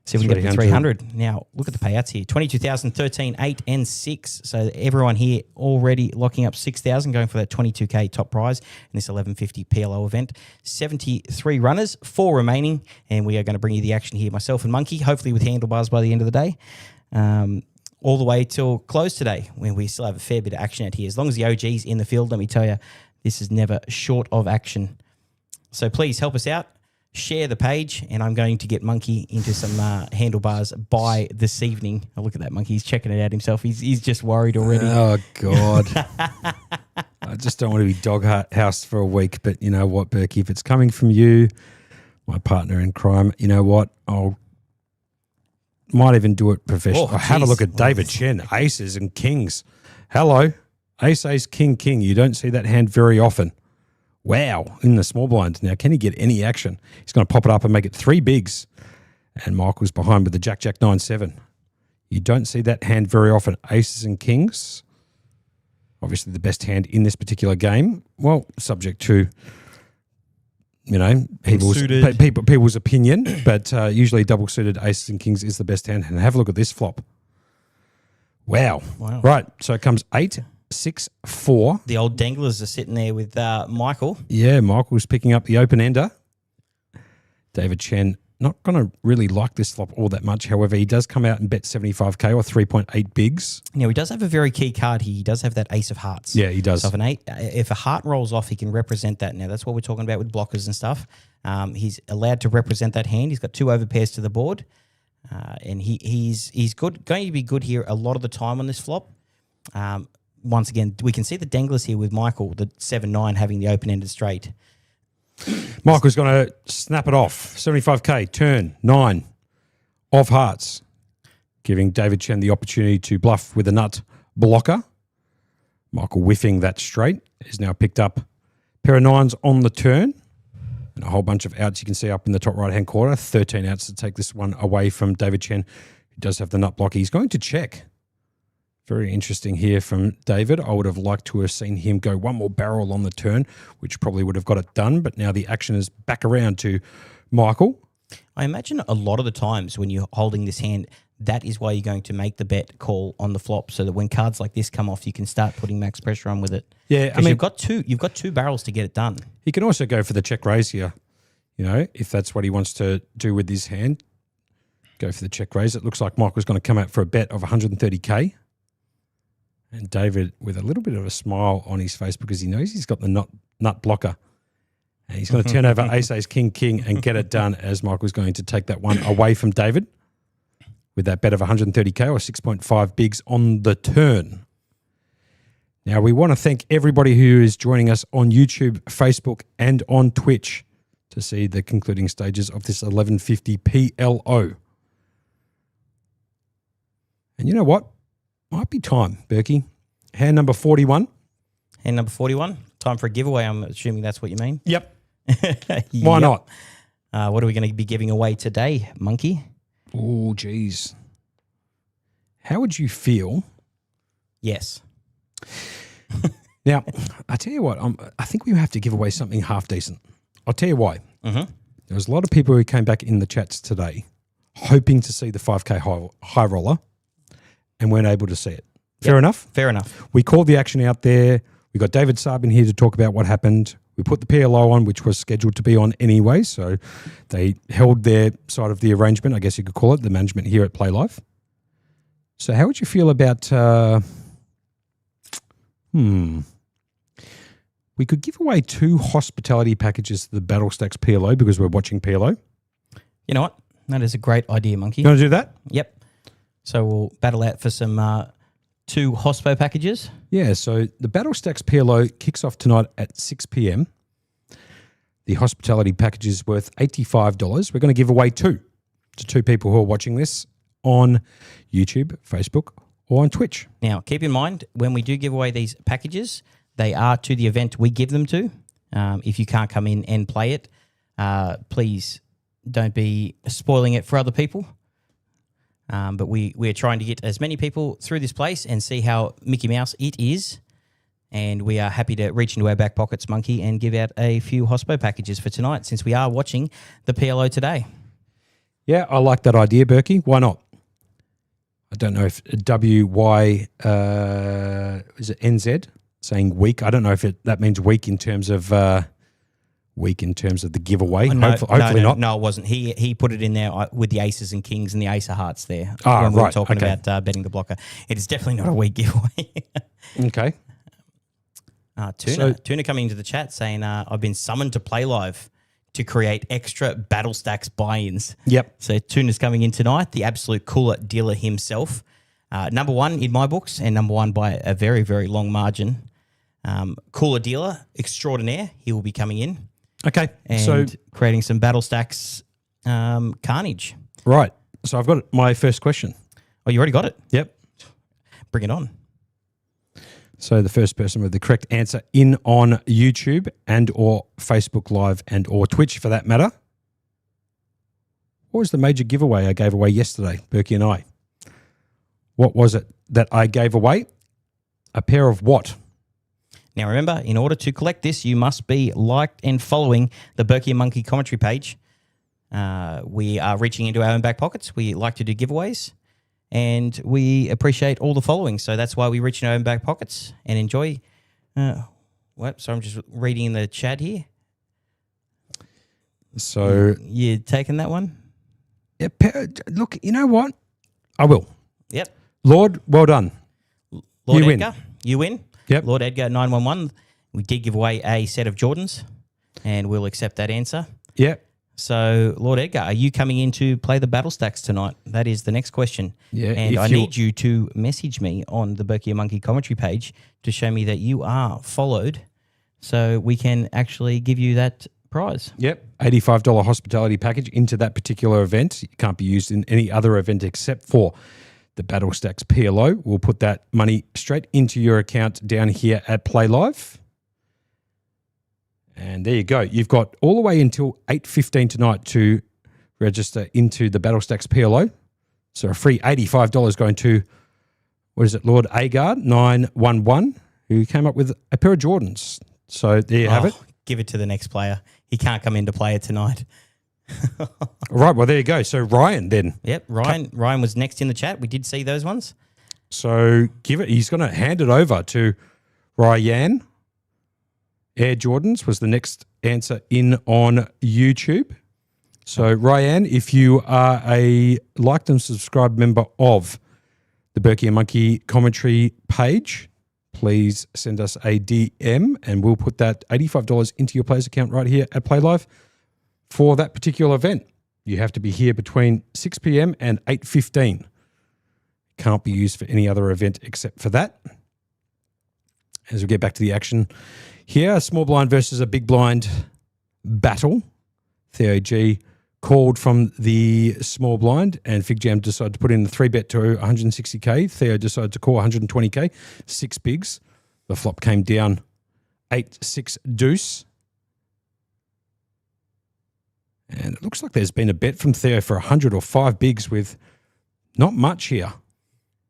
300. Now look at the payouts here: 22,000, 13, 8, and 6. So everyone here already locking up 6,000, going for that 22k top prize in this 1150 PLO event. 73 runners, 4 remaining, and we are going to bring you the action here, myself and Monkey. Hopefully with handlebars by the end of the day. All the way till close today, when we still have a fair bit of action out here. As long as the OG's in the field, let me tell you, this is never short of action. So please help us out. share the page, and I'm going to get Monkey into some handlebars by this evening. Oh, look at that Monkey. He's checking it out himself. He's just worried already. Oh, God. I just don't want to be doghoused for a week. But you know what, Berkey? If it's coming from you, my partner in crime, you know what? Might even do it professionally. Have a look at David Chen, aces and kings. Hello. Ace, king, king. You don't see that hand very often. Wow, in the small blind. Now, can he get any action? He's going to pop it up and make it 3 bigs. And Michael's behind with the Jack, 9-7. You don't see that hand very often. Aces and kings. Obviously the best hand in this particular game. Well, subject to, you know, people's opinion. But usually double-suited aces and kings is the best hand. And have a look at this flop. Wow. Right, so it comes 8, 6, 4. The old danglers are sitting there with Michael. Yeah, Michael's picking up the open ender. David Chen not going to really like this flop all that much. However, he does come out and bet 75k or 3.8 bigs. Now, he does have a very key card here. He does have that ace of hearts. Yeah, he does. So if a heart rolls off, he can represent that. Now, that's what we're talking about with blockers and stuff. He's allowed to represent that hand. He's got 2 overpairs to the board. And he's going to be good here a lot of the time on this flop. Once again, we can see the danglers here with Michael, the 7-9 having the open-ended straight. Michael's going to snap it off. 75k, turn, 9, of hearts, giving David Chen the opportunity to bluff with a nut blocker. Michael whiffing that straight. He's now picked up pair of 9s on the turn and a whole bunch of outs you can see up in the top right-hand corner. 13 outs to take this one away from David Chen, who does have the nut blocker. He's going to check. Very interesting here from David. I would have liked to have seen him go one more barrel on the turn, which probably would have got it done. But now the action is back around to Michael. I imagine a lot of the times when you're holding this hand, that is why you're going to make the bet call on the flop, so that when cards like this come off, you can start putting max pressure on with it. Yeah, I mean, you've got two barrels to get it done. He can also go for the check raise here, you know, if that's what he wants to do with his hand. Go for the check raise. It looks like Michael's going to come out for a bet of 130k. And David with a little bit of a smile on his face because he knows he's got the nut blocker. And he's going to turn over ace, king, king and get it done, as Michael's going to take that one away from David with that bet of 130k or 6.5 bigs on the turn. Now, we want to thank everybody who is joining us on YouTube, Facebook and on Twitch to see the concluding stages of this 1150 PLO. And you know what? Might be time, Berkey. Hand number 41. Hand number 41. Time for a giveaway. I'm assuming that's what you mean. Yep. Why not? What are we going to be giving away today, Monkey? Oh, geez. How would you feel? Yes. Now, I tell you what, I think we have to give away something half decent. I'll tell you why. Mm-hmm. There was a lot of people who came back in the chats today hoping to see the 5K high roller and weren't able to see it. Fair enough? Fair enough. We called the action out there. We got David Saab in here to talk about what happened. We put the PLO on, which was scheduled to be on anyway, so they held their side of the arrangement, I guess you could call it, the management here at Playlive. So how would you feel about... We could give away 2 hospitality packages to the Battle Stacks PLO because we're watching PLO. You know what? That is a great idea, Monkey. You want to do that? Yep. So we'll battle out for some 2 hospo packages. Yeah, so the Battle Stacks PLO kicks off tonight at 6 p.m. The hospitality package is worth $85. We're going to give away 2 to 2 people who are watching this on YouTube, Facebook, or on Twitch. Now, keep in mind, when we do give away these packages, they are to the event we give them to. If you can't come in and play it, please don't be spoiling it for other people. But we're trying to get as many people through this place and see how Mickey Mouse it is. And we are happy to reach into our back pockets, Monkey, and give out a few hospo packages for tonight since we are watching the PLO today. Yeah, I like that idea, Berkey. Why not? I don't know if WY, is it NZ, saying week? I don't know if that means week in terms of... week in terms of the giveaway. Hopefully not. No, it wasn't. He put it in there with the aces and kings and the ace of hearts there. Ah, when we were right. talking Okay. about betting the blocker. It is definitely not a weak giveaway. Okay. Tuna coming into the chat saying, I've been summoned to Playlive. to create extra battle stacks buy-ins. Yep. So Tuna's coming in tonight, the absolute cooler dealer himself. Number one in my books and number one by a very, very long margin. Cooler dealer extraordinaire. He will be coming in. Okay. And so creating some battle stacks carnage. right. So I've got my first question. Oh, you already got it? Yep. Bring it on. So the first person with the correct answer in on YouTube and or Facebook Live and or Twitch for that matter. What was the major giveaway I gave away yesterday, Berkey and I? What was it that I gave away? A pair of what? Now, remember, in order to collect this, you must be liked and following the Berkey and Monkey commentary page. We are reaching into our own back pockets. We like to do giveaways, and we appreciate all the following. So that's why we reach into our own back pockets and enjoy. What? So I'm just reading in the chat here. So You taking that one? yeah, look, you know what? I will. Yep. Lord, well done. Lord You Edgar, you win. Yep. Lord Edgar 911. We did give away a set of Jordans, and we'll accept that answer. Yeah. So, Lord Edgar, are you coming in to play the battle stacks tonight? That is the next question. Yeah, And if I you- need you to message me on the Berkey and Monkey commentary page to show me that you are followed so we can actually give you that prize. Yep. $85 hospitality package into that particular event. It can't be used in any other event except for the Battle Stacks PLO. We'll put that money straight into your account down here at Playlive. And there you go. You've got all the way until 8:15 tonight to register into the Battle Stacks PLO. So a free $85 going to, what is it, Lord Agard 911, who came up with a pair of Jordans. So there you have it. Give it to the next player. He can't come in to play it tonight. Right, well, there you go. So Ryan then. Yep, Ryan was next in the chat. We did see those ones. So he's going to hand it over to Ryan. Air Jordans was the next answer in on YouTube. So Ryan, if you are a liked and subscribed member of the Berkey and Monkey commentary page, please send us a DM and we'll put that $85 into your player's account right here at Playlive for that particular event. You have to be here between 6 p.m. and 8:15. Can't be used for any other event except for that. As we get back to the action here, a small blind versus a big blind battle. Theo G called from the small blind and Fig Jam decided to put in the 3-bet to 160K. Theo decided to call 120K, 6 bigs. The flop came down 8-6 deuce. And it looks like there's been a bet from Theo for 100 or 5 bigs with not much here.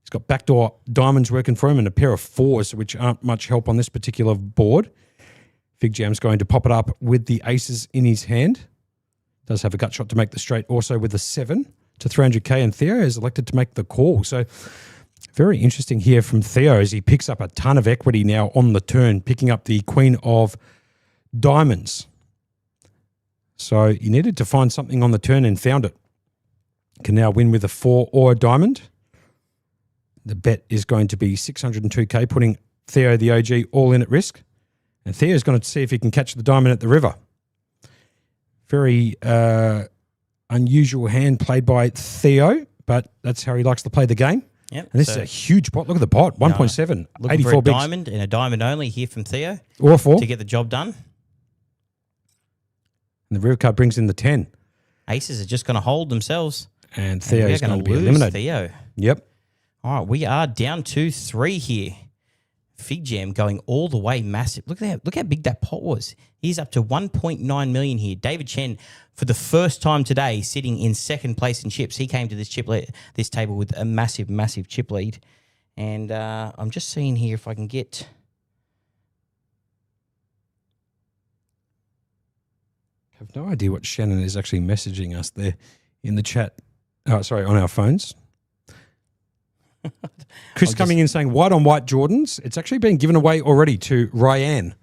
He's got backdoor diamonds working for him and a pair of 4s, which aren't much help on this particular board. Fig Jam's going to pop it up with the aces in his hand. Does have a gut shot to make the straight also with a 7 to 300K, and Theo has elected to make the call. So very interesting here from Theo as he picks up a ton of equity now on the turn, picking up the queen of diamonds. So you needed to find something on the turn and found it. Can now win with a 4 or a diamond. The bet is going to be 602K, putting Theo, the OG, all in at risk. And Theo's going to see if he can catch the diamond at the river. Very unusual hand played by Theo, but that's how he likes to play the game. Yep. And this is a huge pot. Look at the pot, 1.7, Looking 84 for a bigs. diamond and a diamond only here from Theo Or 4. to get the job done. And the river card brings in the 10. Aces are just going to hold themselves. And Theo is we're going to be lose eliminated. Theo. Yep. All right, we are down to 3 here. Fig Jam going all the way massive. Look at that. Look how big that pot was. He's up to 1.9 million here. David Chen, for the first time today, sitting in second place in chips. He came to this table with a massive, massive chip lead. And I'm just seeing here if I can get... I have no idea what Shannon is actually messaging us there in the chat. Oh, sorry, on our phones. Chris coming in saying white on white Jordans. It's actually been given away already to Ryan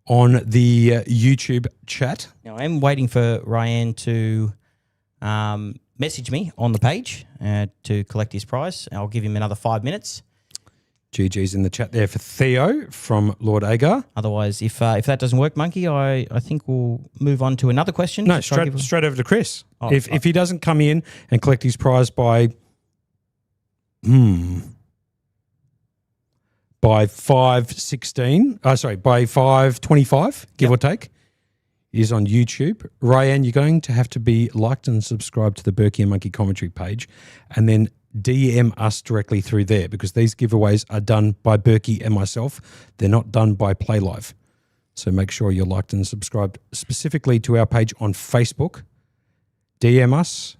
on the YouTube chat. Now, I'm waiting for Ryan to message me on the page to collect his prize. I'll give him another 5 minutes. GG's in the chat there for Theo from Lord Agar. Otherwise, if that doesn't work, Monkey, I think we'll move on to another question. No, straight over to Chris. Oh, if he doesn't come in and collect his prize by 5:16, by 5:25, give or take, is on YouTube. Ryan, you're going to have to be liked and subscribed to the Berkey and Monkey commentary page, and then DM us directly through there, because these giveaways are done by Berkey and myself. They're not done by Playlive. So make sure you're liked and subscribed specifically to our page on Facebook. DM us,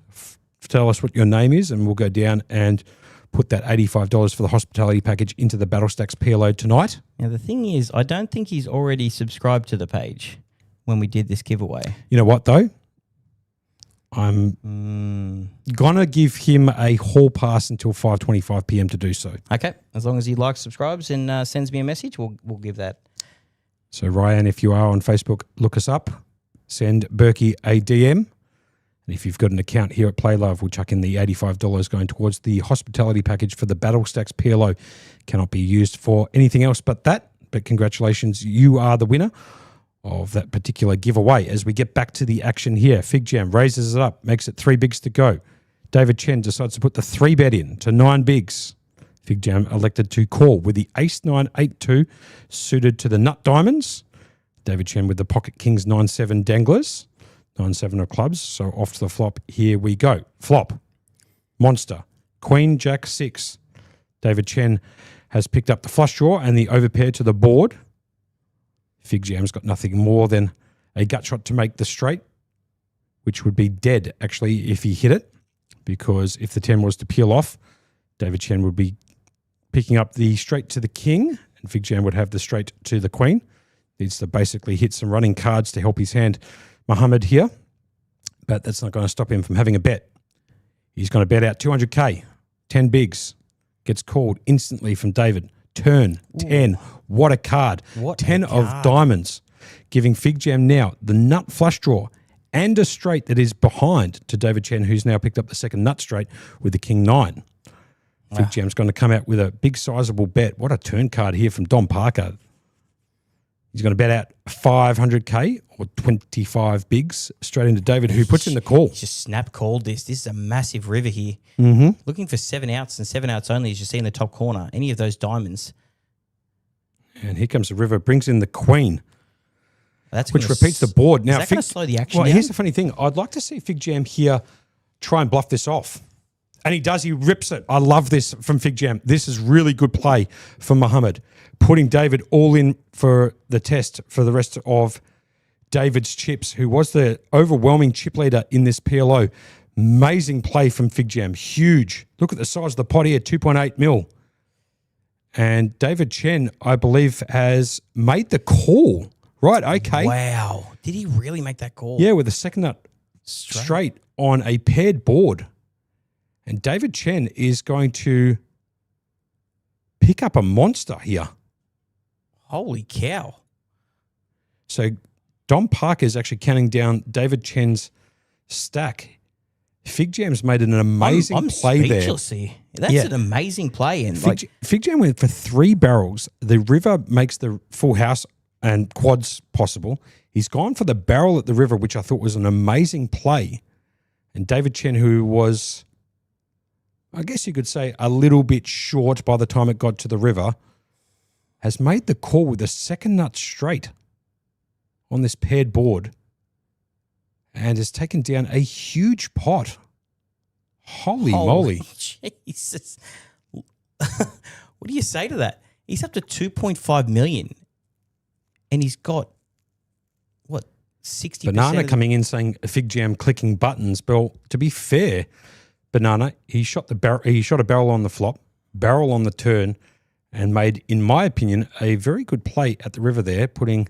tell us what your name is, and we'll go down and put that $85 for the hospitality package into the Battle Stacks PLO tonight. Now, the thing is, I don't think he's already subscribed to the page when we did this giveaway. You know what, though? I'm going to give him a hall pass until 5:25 p.m. to do so. Okay. As long as he likes, subscribes, and sends me a message, we'll give that. So, Ryan, if you are on Facebook, look us up. Send Berkey a DM. And if you've got an account here at Playlive, we'll chuck in the $85 going towards the hospitality package for the Battle Stacks PLO. Cannot be used for anything else but that. But congratulations, you are the winner of that particular giveaway. As we get back to the action here, Fig Jam raises it up, makes it 3 bigs to go. David Chen decides to put the 3-bet in to 9 bigs. Fig Jam elected to call with the Ace-9-8-2 suited to the nut diamonds. David Chen with the pocket kings 9-7 danglers. 9-7 of clubs, so off to the flop. Here we go. Flop. Monster. Queen, Jack, 6. David Chen has picked up the flush draw and the overpair to the board. Fig Jam's got nothing more than a gut shot to make the straight, which would be dead, actually, if he hit it, because if the 10 was to peel off, David Chen would be picking up the straight to the king, and Fig Jam would have the straight to the queen. Needs to basically hit some running cards to help his hand, Muhammad, here, but that's not going to stop him from having a bet. He's going to bet out 200K, 10 bigs, gets called instantly from David. Turn, 10. What a card. 10 of diamonds, giving Fig Jam now the nut flush draw and a straight that is behind to David Chen, who's now picked up the second nut straight with the king 9. Fig Jam's going to come out with a big sizable bet. What a turn card here from Don Parker. He's going to bet out 500K or 25 bigs straight into David, who puts in the call. He's just snap called this. This is a massive river here. Mm-hmm. Looking for 7 outs and 7 outs only, as you see in the top corner. Any of those diamonds. And here comes the river, brings in the queen, which repeats the board. Now, is that going to slow the action down? Here's the funny thing. I'd like to see Fig Jam here try and bluff this off. And he does. He rips it. I love this from Fig Jam. This is really good play for Muhammad, putting David all in for the test for the rest of David's chips, who was the overwhelming chip leader in this PLO. Amazing play from Fig Jam. Huge. Look at the size of the pot here, 2.8 mil. And David Chen, I believe, has made the call. Right, okay. Wow. Did he really make that call? Yeah, with a second nut straight on a paired board. And David Chen is going to pick up a monster here. Holy cow. So Don Parker is actually counting down David Chen's stack. Fig Jam's made an amazing play there. Here. That's an amazing play. And Fig Jam went for 3 barrels. The river makes the full house and quads possible. He's gone for the barrel at the river, which I thought was an amazing play. And David Chen, who was, I guess you could say, a little bit short by the time it got to the river, has made the call with a second nut straight on this paired board and has taken down a huge pot. Holy moly. Jesus. What do you say to that? He's up to 2.5 million and he's got, what, 60%? Banana coming in saying Fig Jam clicking buttons. But to be fair, Banana, he shot a barrel on the flop, barrel on the turn, and made, in my opinion, a very good play at the river there, putting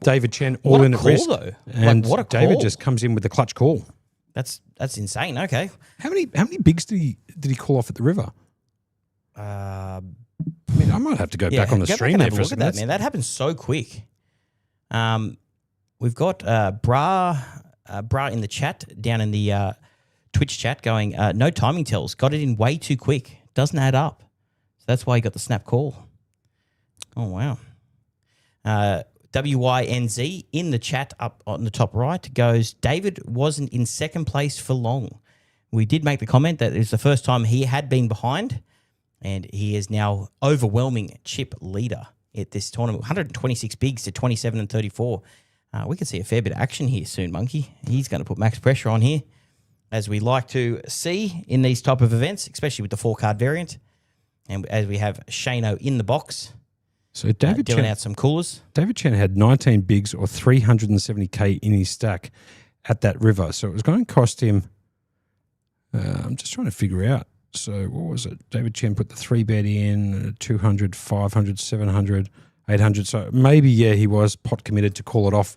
David Chen all in at risk. Though. And what a David call. just comes in with the clutch call. That's insane. Okay. How many bigs did he call off at the river? I mean, I might have to go back on the stream there for a second. Look at that, man. That happened so quick. We've got Bra in the chat, down in the Twitch chat, going, no timing tells. Got it in way too quick. Doesn't add up. that's why he got the snap call. Oh, wow. WYNZ in the chat up on the top right goes, David wasn't in second place for long. We did make the comment that it's the first time he had been behind, and he is now overwhelming chip leader at this tournament. 126 bigs to 27 and 34. We could see a fair bit of action here soon, Monkey. He's going to put max pressure on here, as we like to see in these type of events, especially with the 4-card variant. And as we have Shano in the box, So David dealing Chen, out some coolers. David Chen had 19 bigs or 370K in his stack at that river. So it was going to cost him, I'm just trying to figure out. So what was it? David Chen put the 3-bet in, 200, 500, 700, 800. So maybe, yeah, he was pot committed to call it off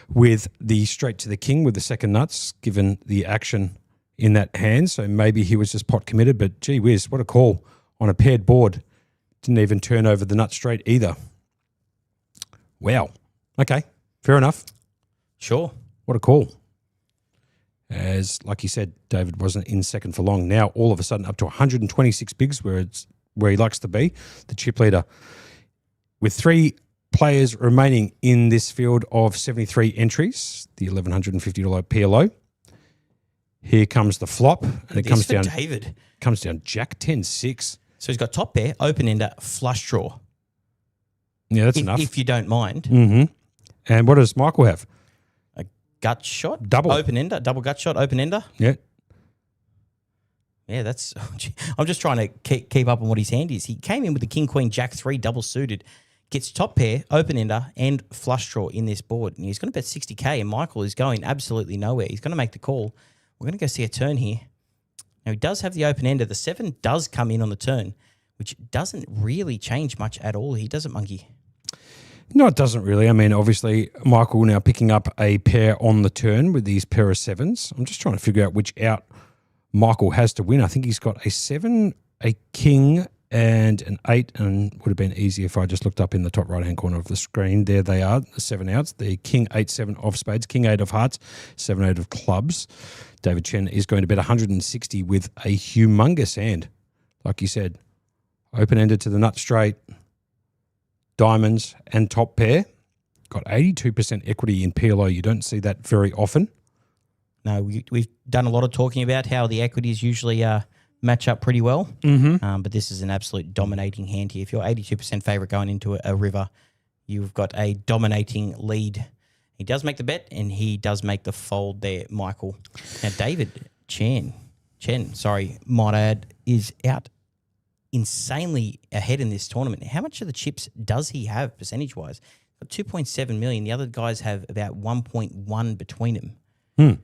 with the straight to the king with the second nuts, given the action in that hand. So maybe he was just pot committed, but gee whiz, what a call on a paired board. Didn't even turn over the nut straight either. Wow. Okay, fair enough. Sure. What a call. As, like you said, David wasn't in second for long. Now, all of a sudden, up to 126 bigs, where he likes to be, the chip leader. With 3 players remaining in this field of 73 entries, the $1,150 PLO. Here comes the flop, and it comes down. David. Comes down Jack 10-6. So he's got top pair, open ender, flush draw. Yeah, that's enough. If you don't mind. Mm-hmm. And what does Michael have? A gut shot. Double. Open ender, double gut shot, open ender. Yeah. Yeah, that's. I'm just trying to keep up on what his hand is. He came in with the king, queen, jack 3, double suited. Gets top pair, open ender, and flush draw in this board. And he's going to bet 60K, and Michael is going absolutely nowhere. He's going to make the call. We're going to go see a turn here. Now, he does have the open ender. The 7 does come in on the turn, which doesn't really change much at all. He doesn't, Monkey. No, it doesn't really. I mean, obviously, Michael now picking up a pair on the turn with these pair of 7s. I'm just trying to figure out which out Michael has to win. I think he's got a 7, a king, and an 8, and would have been easy if I just looked up in the top right-hand corner of the screen. There they are, the 7 outs. The king, 8, 7 of spades, king, 8 of hearts, 7, 8 of clubs. David Chen is going to bet 160 with a humongous hand. Like you said, open-ended to the nut straight, diamonds, and top pair. Got 82% equity in PLO. You don't see that very often. No, we've done a lot of talking about how the equities usually match up pretty well. Mm-hmm. But this is an absolute dominating hand here. If you're 82% favourite going into a river, you've got a dominating lead. He does make the bet, and he does make the fold there, Michael. Now, David Chen, might I add, is out insanely ahead in this tournament. How much of the chips does he have percentage-wise? 2.7 million. The other guys have about 1.1 between them.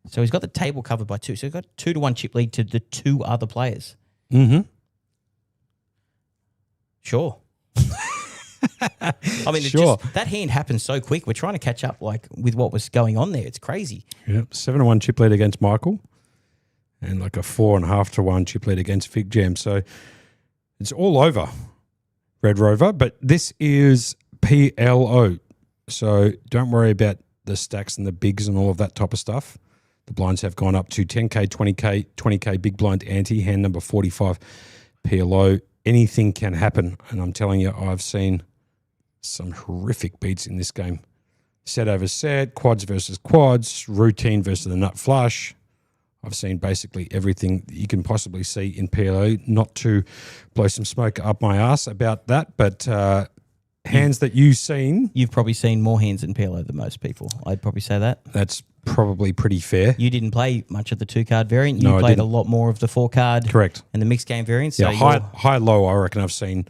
So he's got the table covered by 2. So he's got 2-1 chip lead to the 2 other players. Mm-hmm. Sure. I mean, Sure. That hand happened so quick. We're trying to catch up with what was going on there. It's crazy. Yeah, 7-1 chip lead against Michael, and like a 4.5 to 1 chip lead against Fig Jam. So it's all over, Red Rover. But this is PLO, so don't worry about the stacks and the bigs and all of that type of stuff. The blinds have gone up to 10K, 20K, 20K big blind ante, hand number 45 PLO. Anything can happen, and I'm telling you, I've seen some horrific beats in this game. Set over set, quads versus quads, routine versus the nut flush. I've seen basically everything that you can possibly see in PLO. Not to blow some smoke up my ass about that, but hands that you've seen. You've probably seen more hands in PLO than most people. I'd probably say that. That's probably pretty fair. You didn't play much of the 2-card variant. You No, I played a didn't. lot more of the 4-card. Correct. And the mixed game variant. So Yeah, high-low, I reckon I've seen.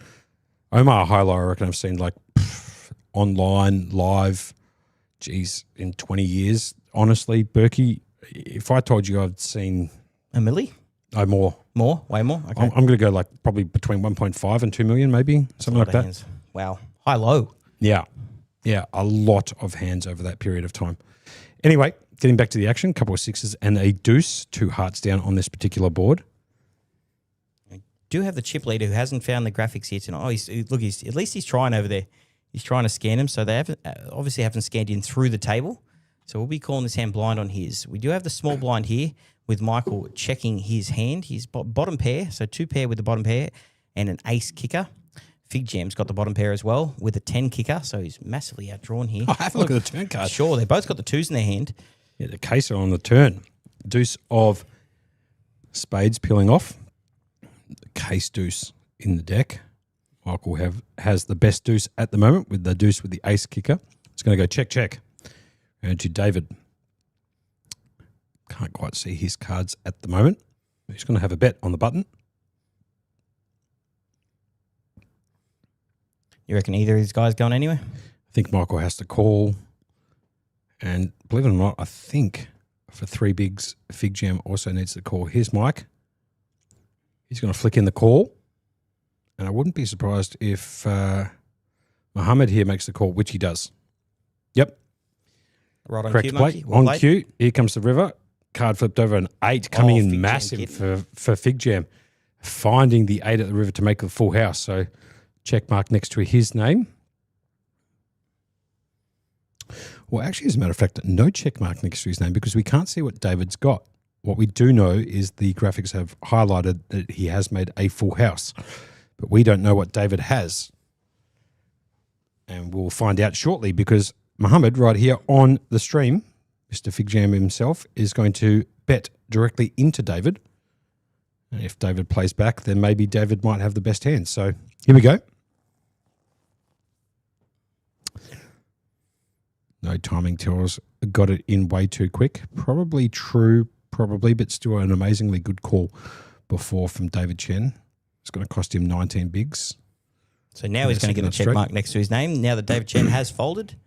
Omaha high-low, I reckon I've seen like online, live, geez, in 20 years. Honestly, Berkey, if I told you I'd seen... A milli? more. More? Way more? Okay. I'm going to go like probably between 1.5 and 2 million maybe, something like that. Hands. Wow. High-low. Yeah, a lot of hands over that period of time. Anyway, getting back to the action, couple of 6s and a deuce, 2 hearts down on this particular board. I do have the chip leader who hasn't found the graphics here tonight. Oh, at least he's trying over there. He's trying to scan them, so they obviously haven't scanned in through the table. So we'll be calling this hand blind on his. We do have the small blind here with Michael checking his hand. His bottom pair, so 2 pair with the bottom pair, and an ace kicker. Fig Jam's got the bottom pair as well with a 10 kicker, so he's massively outdrawn here. Oh, have a look at the turn card. Sure, they both got the 2s in their hand. Yeah, the case are on the turn. Deuce of spades peeling off. The case deuce in the deck. Michael has the best deuce at the moment with the deuce with the ace kicker. It's going to go check, check. And to David. Can't quite see his cards at the moment. He's going to have a bet on the button. You reckon either of these guys going anywhere? I think Michael has to call. And believe it or not, I think for 3 bigs, Fig Jam also needs to call. Here's Mike. He's going to flick in the call. And I wouldn't be surprised if Mohammed here makes the call, which he does. Yep. Right on Correct cue, play. Monkey. Well On played. cue. Here comes the river. Card flipped over an 8, coming Fig in Jam massive kid. for Fig Jam. Finding the 8 at the river to make the full house. So check mark next to his name. Well, actually, as a matter of fact, no check mark next to his name because we can't see what David's got. What we do know is the graphics have highlighted that he has made a full house, but we don't know what David has. And we'll find out shortly because Mohammed right here on the stream, Mr. Fig Jam himself, is going to bet directly into David. And if David plays back, then maybe David might have the best hand. So here we go. No timing tells. Got it in way too quick. Probably true, but still an amazingly good call before from David Chen. It's going to cost him 19 bigs. So now he's going to get a check mark next to his name. Now that David Chen has folded.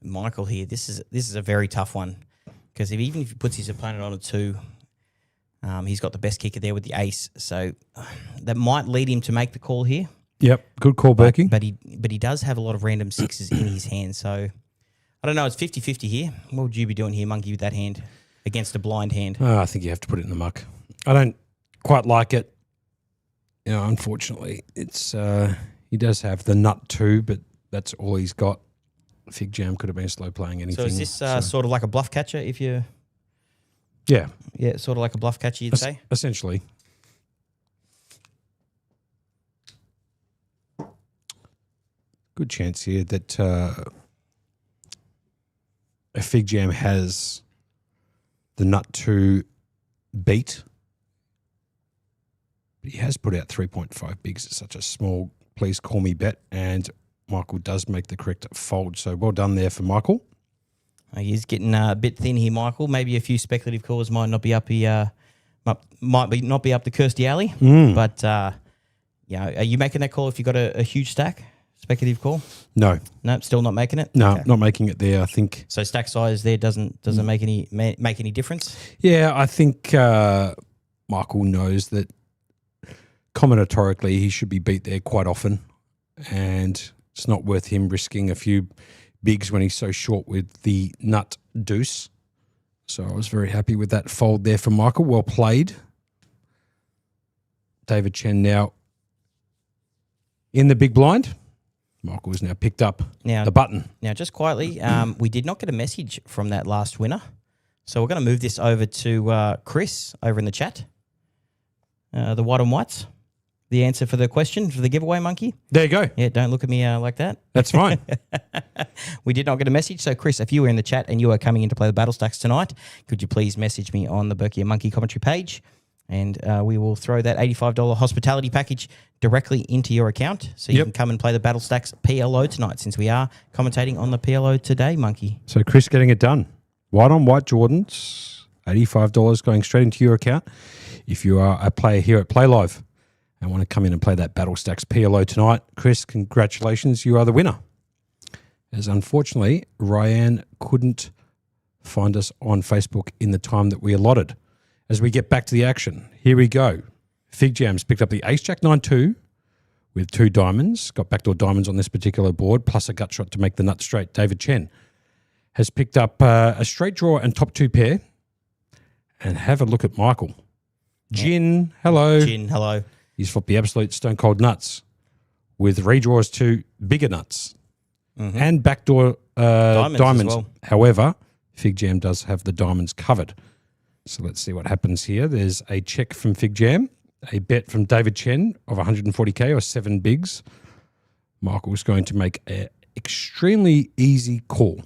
Michael here, this is a very tough one because even if he puts his opponent on a 2, he's got the best kicker there with the ace. So that might lead him to make the call here. Yep, good call, Berkey. But he does have a lot of random 6s in his hand. So I don't know, it's 50-50 here. What would you be doing here, Monkey, with that hand against a blind hand? I think you have to put it in the muck. I don't quite like it. You know, unfortunately, it's he does have the nut 2, but that's all he's got. Fig Jam could have been slow playing anything. So is this sort of like a bluff catcher if you... Yeah. Yeah, sort of like a bluff catcher, you'd say? Essentially. Good chance here that a Fig Jam has the nut 2 beat. But he has put out 3.5 bigs. It's such a small please call me bet. And Michael does make the correct fold. So well done there for Michael. He's getting a bit thin here, Michael. Maybe a few speculative calls might not be up the not be up the Kirstie Alley. But yeah, are you making that call if you got a huge stack? Speculative call? No. No, still not making it? No, Okay. not making it there, I think. So stack size there doesn't make any difference? Yeah, I think Michael knows that combinatorically he should be beat there quite often, and it's not worth him risking a few bigs when he's so short with the nut deuce. So I was very happy with that fold there from Michael. Well played. David Chen now in the big blind. Michael has now picked up the button. Now, just quietly, we did not get a message from that last winner. So we're going to move this over to Chris over in the chat. The white on whites. The answer for the question, for the giveaway, Monkey. There you go. Yeah, don't look at me like that. That's fine. We did not get a message. So, Chris, if you were in the chat and you are coming in to play the Battle Stacks tonight, could you please message me on the Berkey and Monkey commentary page? And we will throw that $85 hospitality package directly into your account. So you can come and play the Battle Stacks PLO tonight, since we are commentating on the PLO today, Monkey. So Chris getting it done. White on white Jordans, $85 going straight into your account. If you are a player here at Playlive and want to come in and play that Battle Stacks PLO tonight, Chris, congratulations, you are the winner. As unfortunately, Ryan couldn't find us on Facebook in the time that we allotted. As we get back to the action, here we go. Fig Jam's picked up the Ace-Jack 9-2 with 2 diamonds. Got backdoor diamonds on this particular board, plus a gut shot to make the nut straight. David Chen has picked up a straight draw and top 2 pair. And have a look at Michael. Gin, hello. Gin, hello. He's flipped the absolute stone cold nuts with redraws to bigger nuts and backdoor diamonds. As well. However, Fig Jam does have the diamonds covered. So let's see what happens here. There's a check from Fig Jam. a bet from David Chen of 140K or 7 bigs. Michael's going to make an extremely easy call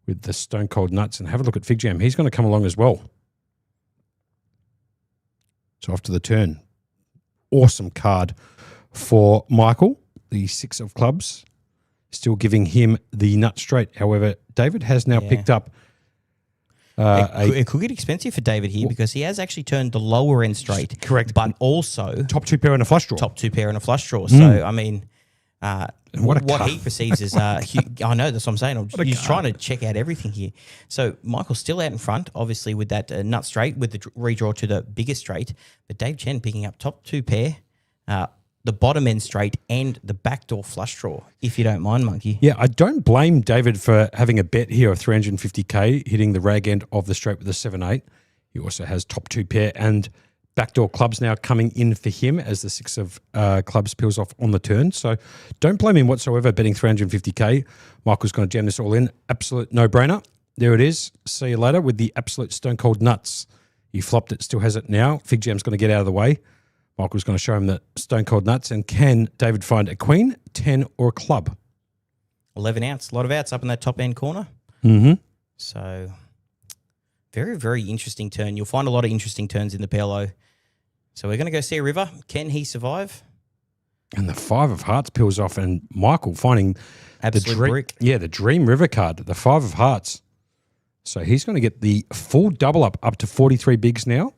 with the Stone Cold Nuts, and have a look at Fig Jam. He's going to come along as well. So off to the turn. Awesome card for Michael, the 6 of clubs. Still giving him the nut straight. However, David has now picked up it could get expensive for David here because he has actually turned the lower end straight. Correct. But also top 2 pair and a flush draw. Top 2 pair and a flush draw. So, I mean, what he perceives as, I know, that's what I'm saying. He's trying to check out everything here. So Michael's still out in front, obviously, with that nut straight, with the redraw to the bigger straight. But Dave Chen picking up top 2 pair, the bottom end straight, and the backdoor flush draw, if you don't mind, Monkey. Yeah, I don't blame David for having a bet here of 350K, hitting the rag end of the straight with a 7-8. He also has top 2 pair and backdoor clubs now coming in for him as the 6 of clubs peels off on the turn. So don't blame him whatsoever betting 350K. Michael's going to jam this all in. Absolute no-brainer. There it is. See you later with the absolute Stone Cold Nuts. He flopped it, still has it now. Fig Jam's going to get out of the way. Michael's going to show him the Stone Cold Nuts. And can David find a queen, 10, or a club? 11 outs. A lot of outs up in that top end corner. Mm-hmm. So very, very interesting turn. You'll find a lot of interesting turns in the PLO. So we're going to go see a river. Can he survive? And the 5 of hearts peels off, and Michael finding Absolute brick. Yeah, the dream river card, the 5 of hearts. So he's going to get the full double up to 43 bigs now.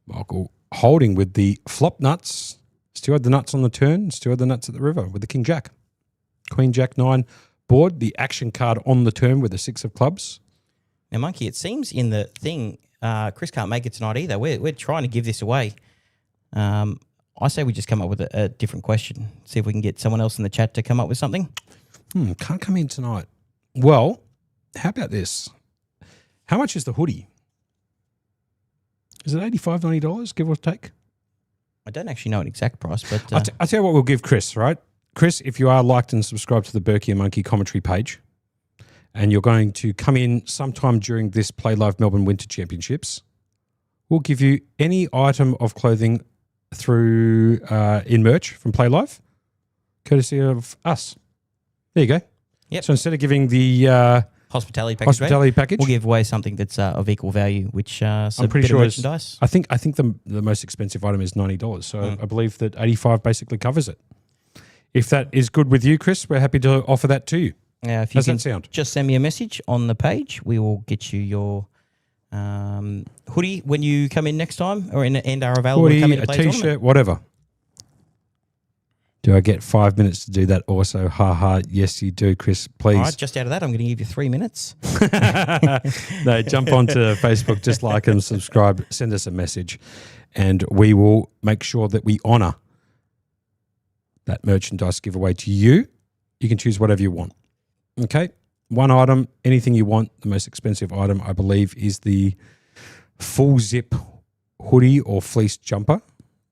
Michael holding with the flop nuts. Still had the nuts on the turn. Still had the nuts at the river with the King Jack. Queen Jack 9 board. The action card on the turn with the 6 of clubs. Now, Monkey, it seems in the thing, Chris can't make it tonight either. We're trying to give this away. I say we just come up with a different question. See if we can get someone else in the chat to come up with something. Can't come in tonight. Well, how about this? How much is the hoodie? Is it $85, $90, give or take? I don't actually know an exact price, but... I'll tell you what we'll give Chris, right? Chris, if you are liked and subscribed to the Berkey and Monkey commentary page, and you're going to come in sometime during this Playlive Melbourne Winter Championships, we'll give you any item of clothing through in merch from Playlive, courtesy of us. There you go. Yep. So instead of giving the... Hospitality package. We'll give away something that's of equal value, which I'm pretty sure merchandise. I think the most expensive item is $90, so I believe that 85 basically covers it. If that is good with you, Chris, we're happy to offer that to you. If you How's that sound? Just send me a message on the page. We will get you your hoodie when you come in next time, or and are available Hoodie, to come in a and play T-shirt, tournament. whatever. Do I get 5 minutes to do that also? Ha ha. Yes, you do, Chris. Please. All right, just out of that, I'm going to give you 3 minutes. No, jump onto Facebook, just like and subscribe, send us a message, and we will make sure that we honour that merchandise giveaway to you. You can choose whatever you want. Okay? One item, anything you want. The most expensive item, I believe, is the full zip hoodie or fleece jumper,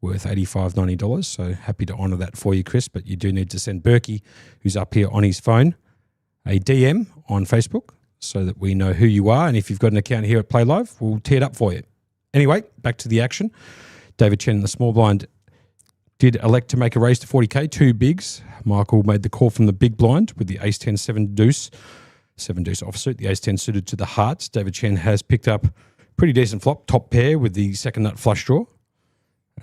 worth $85, $90. So happy to honour that for you, Chris. But you do need to send Berkey, who's up here on his phone, a DM on Facebook so that we know who you are. And if you've got an account here at Play Live, we'll tee it up for you. Anyway, back to the action. David Chen in the small blind did elect to make a raise to 40K, 2 bigs. Michael made the call from the big blind with the ace-10, 7-deuce. 7-deuce offsuit, the ace-10 suited to the hearts. David Chen has picked up pretty decent flop, top pair with the second nut flush draw.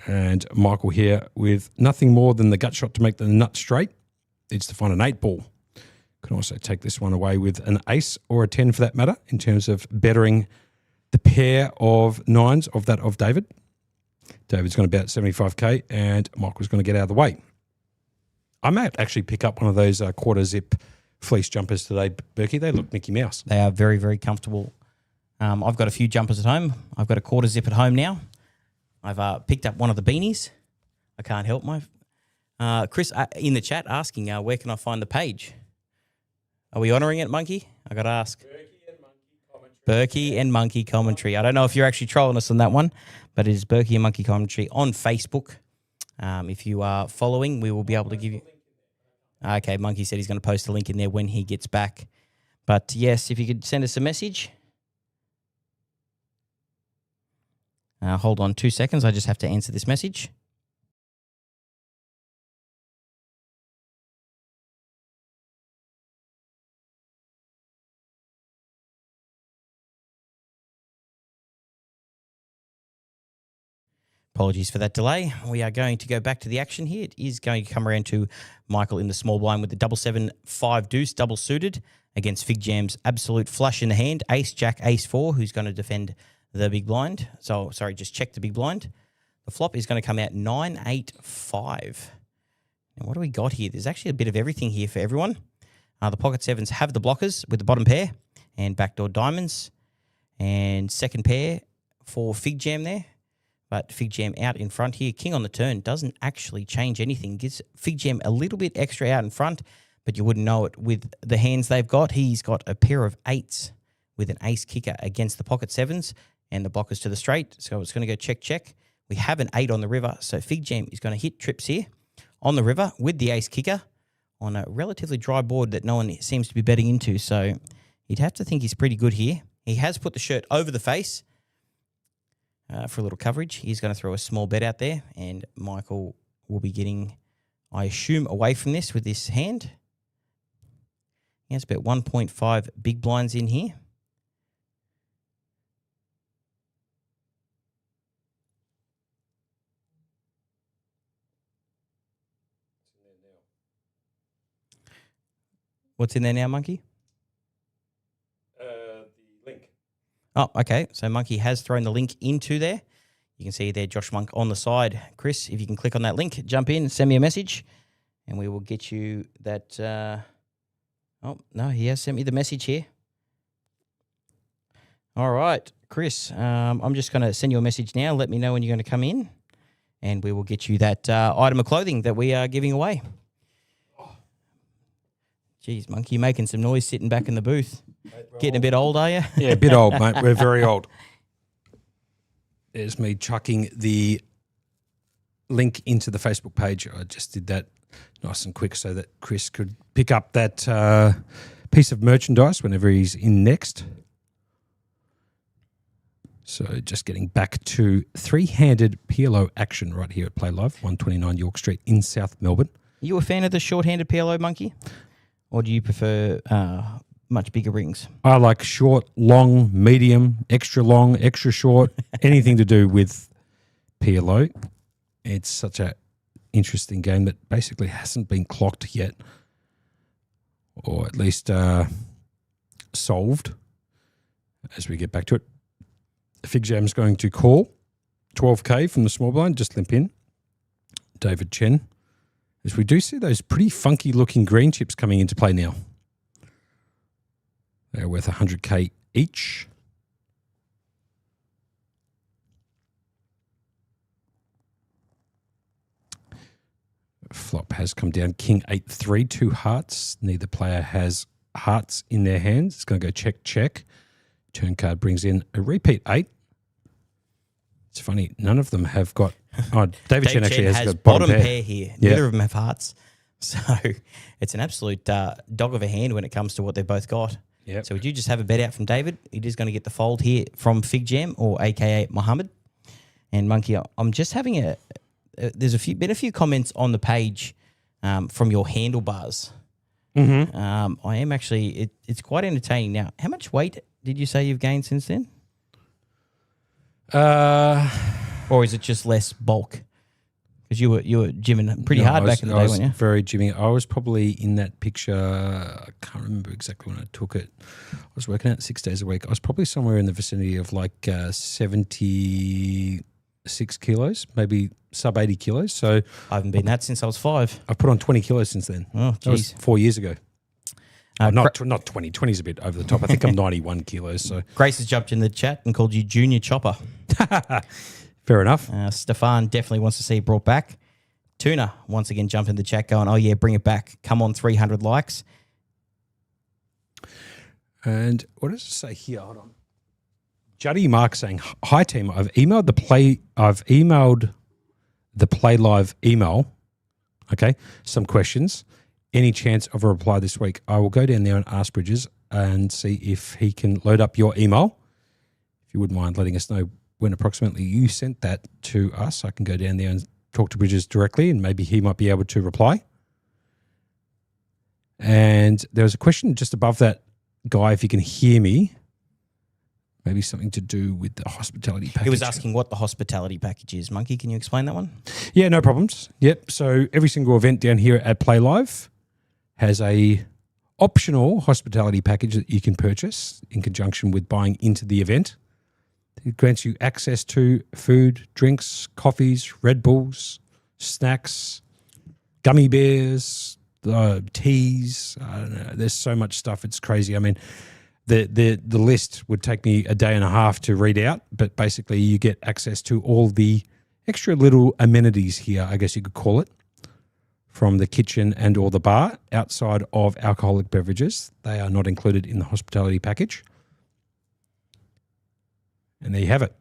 And Michael here with nothing more than the gut shot to make the nut straight. Needs to find an 8 ball. Can also take this one away with an ace or a 10 for that matter in terms of bettering the pair of 9s of that of David. David's going to bet 75K and Michael's going to get out of the way. I might actually pick up one of those quarter zip fleece jumpers today, Berkey. They look Mickey Mouse. They are very, very comfortable. I've got a few jumpers at home. I've got a quarter zip at home now. I've picked up one of the beanies. I can't help my... Chris in the chat asking, where can I find the page? Are we honouring it, Monkey? I got to ask. Berkey and Monkey Commentary. I don't know if you're actually trolling us on that one, but it is Berkey and Monkey Commentary on Facebook. If you are following, we will be able to give you... Okay, Monkey said he's going to post a link in there when he gets back. But yes, if you could send us a message... Hold on 2 seconds. I just have to answer this message. Apologies for that delay. We are going to go back to the action here. It is going to come around to Michael in the small blind with the 7-7-5 deuce, double suited against Fig Jam's absolute flush in the hand. Ace, Jack, Ace 4, who's going to defend the big blind. So, sorry, just check the big blind. The flop is going to come out 9-8-5. Now, what do we got here? There's actually a bit of everything here for everyone. The pocket sevens have the blockers with the bottom pair and backdoor diamonds. And second pair for Fig Jam there. But Fig Jam out in front here. King on the turn doesn't actually change anything. Gives Fig Jam a little bit extra out in front, but you wouldn't know it with the hands they've got. He's got a pair of eights with an ace kicker against the pocket sevens and the blockers to the straight. So it's going to go check, check. We have an 8 on the river. So Fig Jam is going to hit trips here on the river with the ace kicker on a relatively dry board that no one seems to be betting into. So you'd have to think he's pretty good here. He has put the shirt over the face. For a little coverage. He's going to throw a small bet out there, and Michael will be getting, I assume, away from this with this hand. He has about 1.5 big blinds in here. What's in there now, Monkey? The link. Oh, okay. So Monkey has thrown the link into there. You can see there Josh Monk on the side. Chris, if you can click on that link, jump in, send me a message, and we will get you that. Oh, no, he has sent me the message here. All right, Chris, I'm just going to send you a message now. Let me know when you're going to come in, and we will get you that item of clothing that we are giving away. Geez, Monkey, you're making some noise sitting back in the booth. Getting a bit old, are you? Yeah, a bit old, mate. We're very old. There's me chucking the link into the Facebook page. I just did that nice and quick so that Chris could pick up that piece of merchandise whenever he's in next. So just getting back to three-handed PLO action right here at Playlive, 129 York Street in South Melbourne. Are you a fan of the short-handed PLO, Monkey? Or do you prefer much bigger rings? I like short, long, medium, extra short, anything to do with PLO. It's such an interesting game that basically hasn't been clocked yet, or at least solved as we get back to it. Fig Jam's going to call 12K from the small blind, just limp in. David Chen. As we do see those pretty funky looking green chips coming into play now. They're worth 100K each. Flop has come down. King 8-3, 2 hearts. Neither player has hearts in their hands. It's going to go check, check. Turn card brings in a repeat 8. It's funny, none of them have got... Oh, David Chen actually has got bottom pair here. Yeah. Neither of them have hearts. So it's an absolute dog of a hand when it comes to what they've both got. Yep. So would you just have a bet out from David? It is going to get the fold here from Fig Jam, or a.k.a. Mohammed. And Monkey, I'm just having there's been a few comments on the page from your handlebars. Mm-hmm. I am actually... It's quite entertaining. Now, how much weight did you say you've gained since then? Or is it just less bulk? Because you were gymming pretty hard back in the day, weren't you? I was very gymming. I was probably in that picture. I can't remember exactly when I took it. I was working out 6 days a week. I was probably somewhere in the vicinity of like 76 kilos, maybe sub 80 kilos. So I haven't been that since I was 5. I've put on 20 kilos since then. Oh, that was geez. 4 years ago. Not 20. 20 is a bit over the top. I think I'm 91 kilos. So Grace has jumped in the chat and called you Junior Chopper. fair enough. Stefan definitely wants to see it brought back. Tuna once again jumped in the chat going, oh yeah, bring it back. Come on, 300 likes. And what does it say here? Hold on. Juddy Mark saying, hi team, I've emailed the Playlive email. Okay, some questions. Any chance of a reply this week? I will go down there and ask Bridges and see if he can load up your email. If you wouldn't mind letting us know when approximately you sent that to us. I can go down there and talk to Bridges directly, and maybe he might be able to reply. And there was a question just above that, Guy, if you can hear me. Maybe something to do with the hospitality package. He was asking what the hospitality package is. Monkey, can you explain that one? Yeah, no problems. Yep. So every single event down here at Playlive has a optional hospitality package that you can purchase in conjunction with buying into the event. It grants you access to food, drinks, coffees, Red Bulls, snacks, gummy bears, teas. I don't know. There's so much stuff. It's crazy. I mean, the list would take me a day and a half to read out, but basically you get access to all the extra little amenities here, I guess you could call it, from the kitchen and or the bar outside of alcoholic beverages. They are not included in the hospitality package. And there you have it.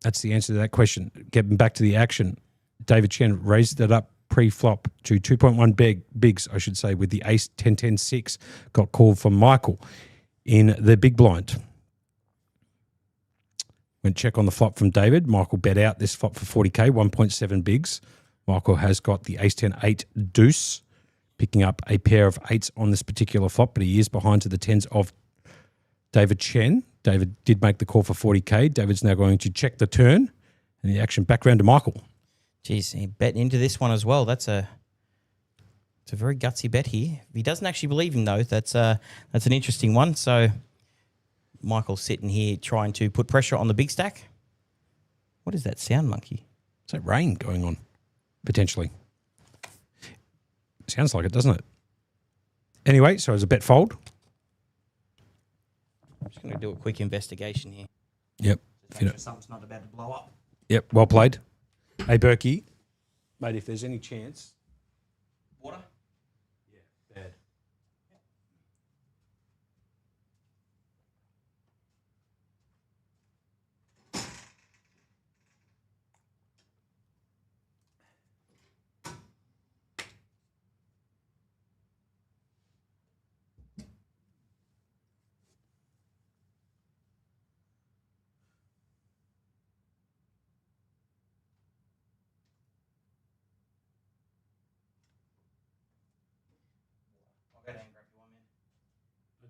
That's the answer to that question. Getting back to the action, David Chen raised it up pre-flop to 2.1 bigs, I should say, with the ace 10-10-6. Got called from Michael in the big blind. Went check on the flop from David. Michael bet out this flop for 40K, 1.7 bigs. Michael has got the ace-10-8 deuce, picking up a pair of eights on this particular flop, but he is behind to the tens of David Chen. David did make the call for 40K. David's now going to check the turn and the action back round to Michael. Jeez, he bet into this one as well. It's a very gutsy bet here. If he doesn't actually believe him, though, that's an interesting one. So Michael's sitting here trying to put pressure on the big stack. What is that sound, Monkey? Is that rain going on? Potentially. Sounds like it, doesn't it? Anyway, so as a bet fold. I'm just going to do a quick investigation here. Yep. Make sure something's not about to blow up. Yep, well played. Hey, Berkey, mate, if there's any chance. Water? Yeah, bad.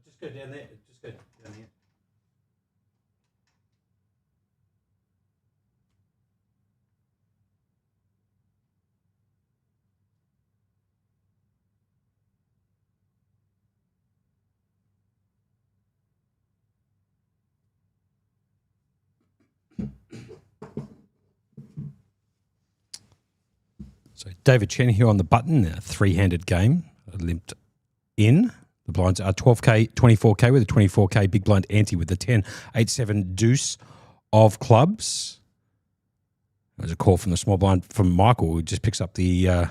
Just go down there. Just go down here. So David Chen here on the button, a three-handed game, limped in. The blinds are 12K, 24K with a 24K big blind ante with the 10, 8, 7 deuce of clubs. There's a call from the small blind from Michael, who just picks up the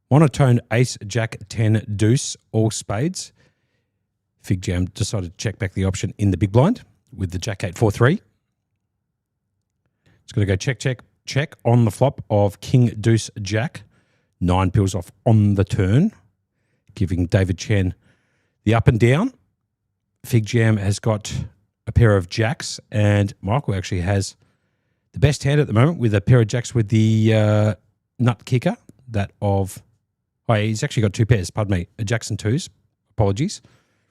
monotone ace, jack, 10 deuce, all spades. Fig Jam decided to check back the option in the big blind with the jack 8, 4, 3. It's going to go check, check, check on the flop of king, deuce, jack. 9 pills off on the turn, giving David Chen the up and down. Fig Jam has got a pair of jacks, and Michael actually has the best hand at the moment with a pair of jacks with the nut kicker, that of... Oh, he's actually got two pairs, pardon me, a jacks and twos. Apologies.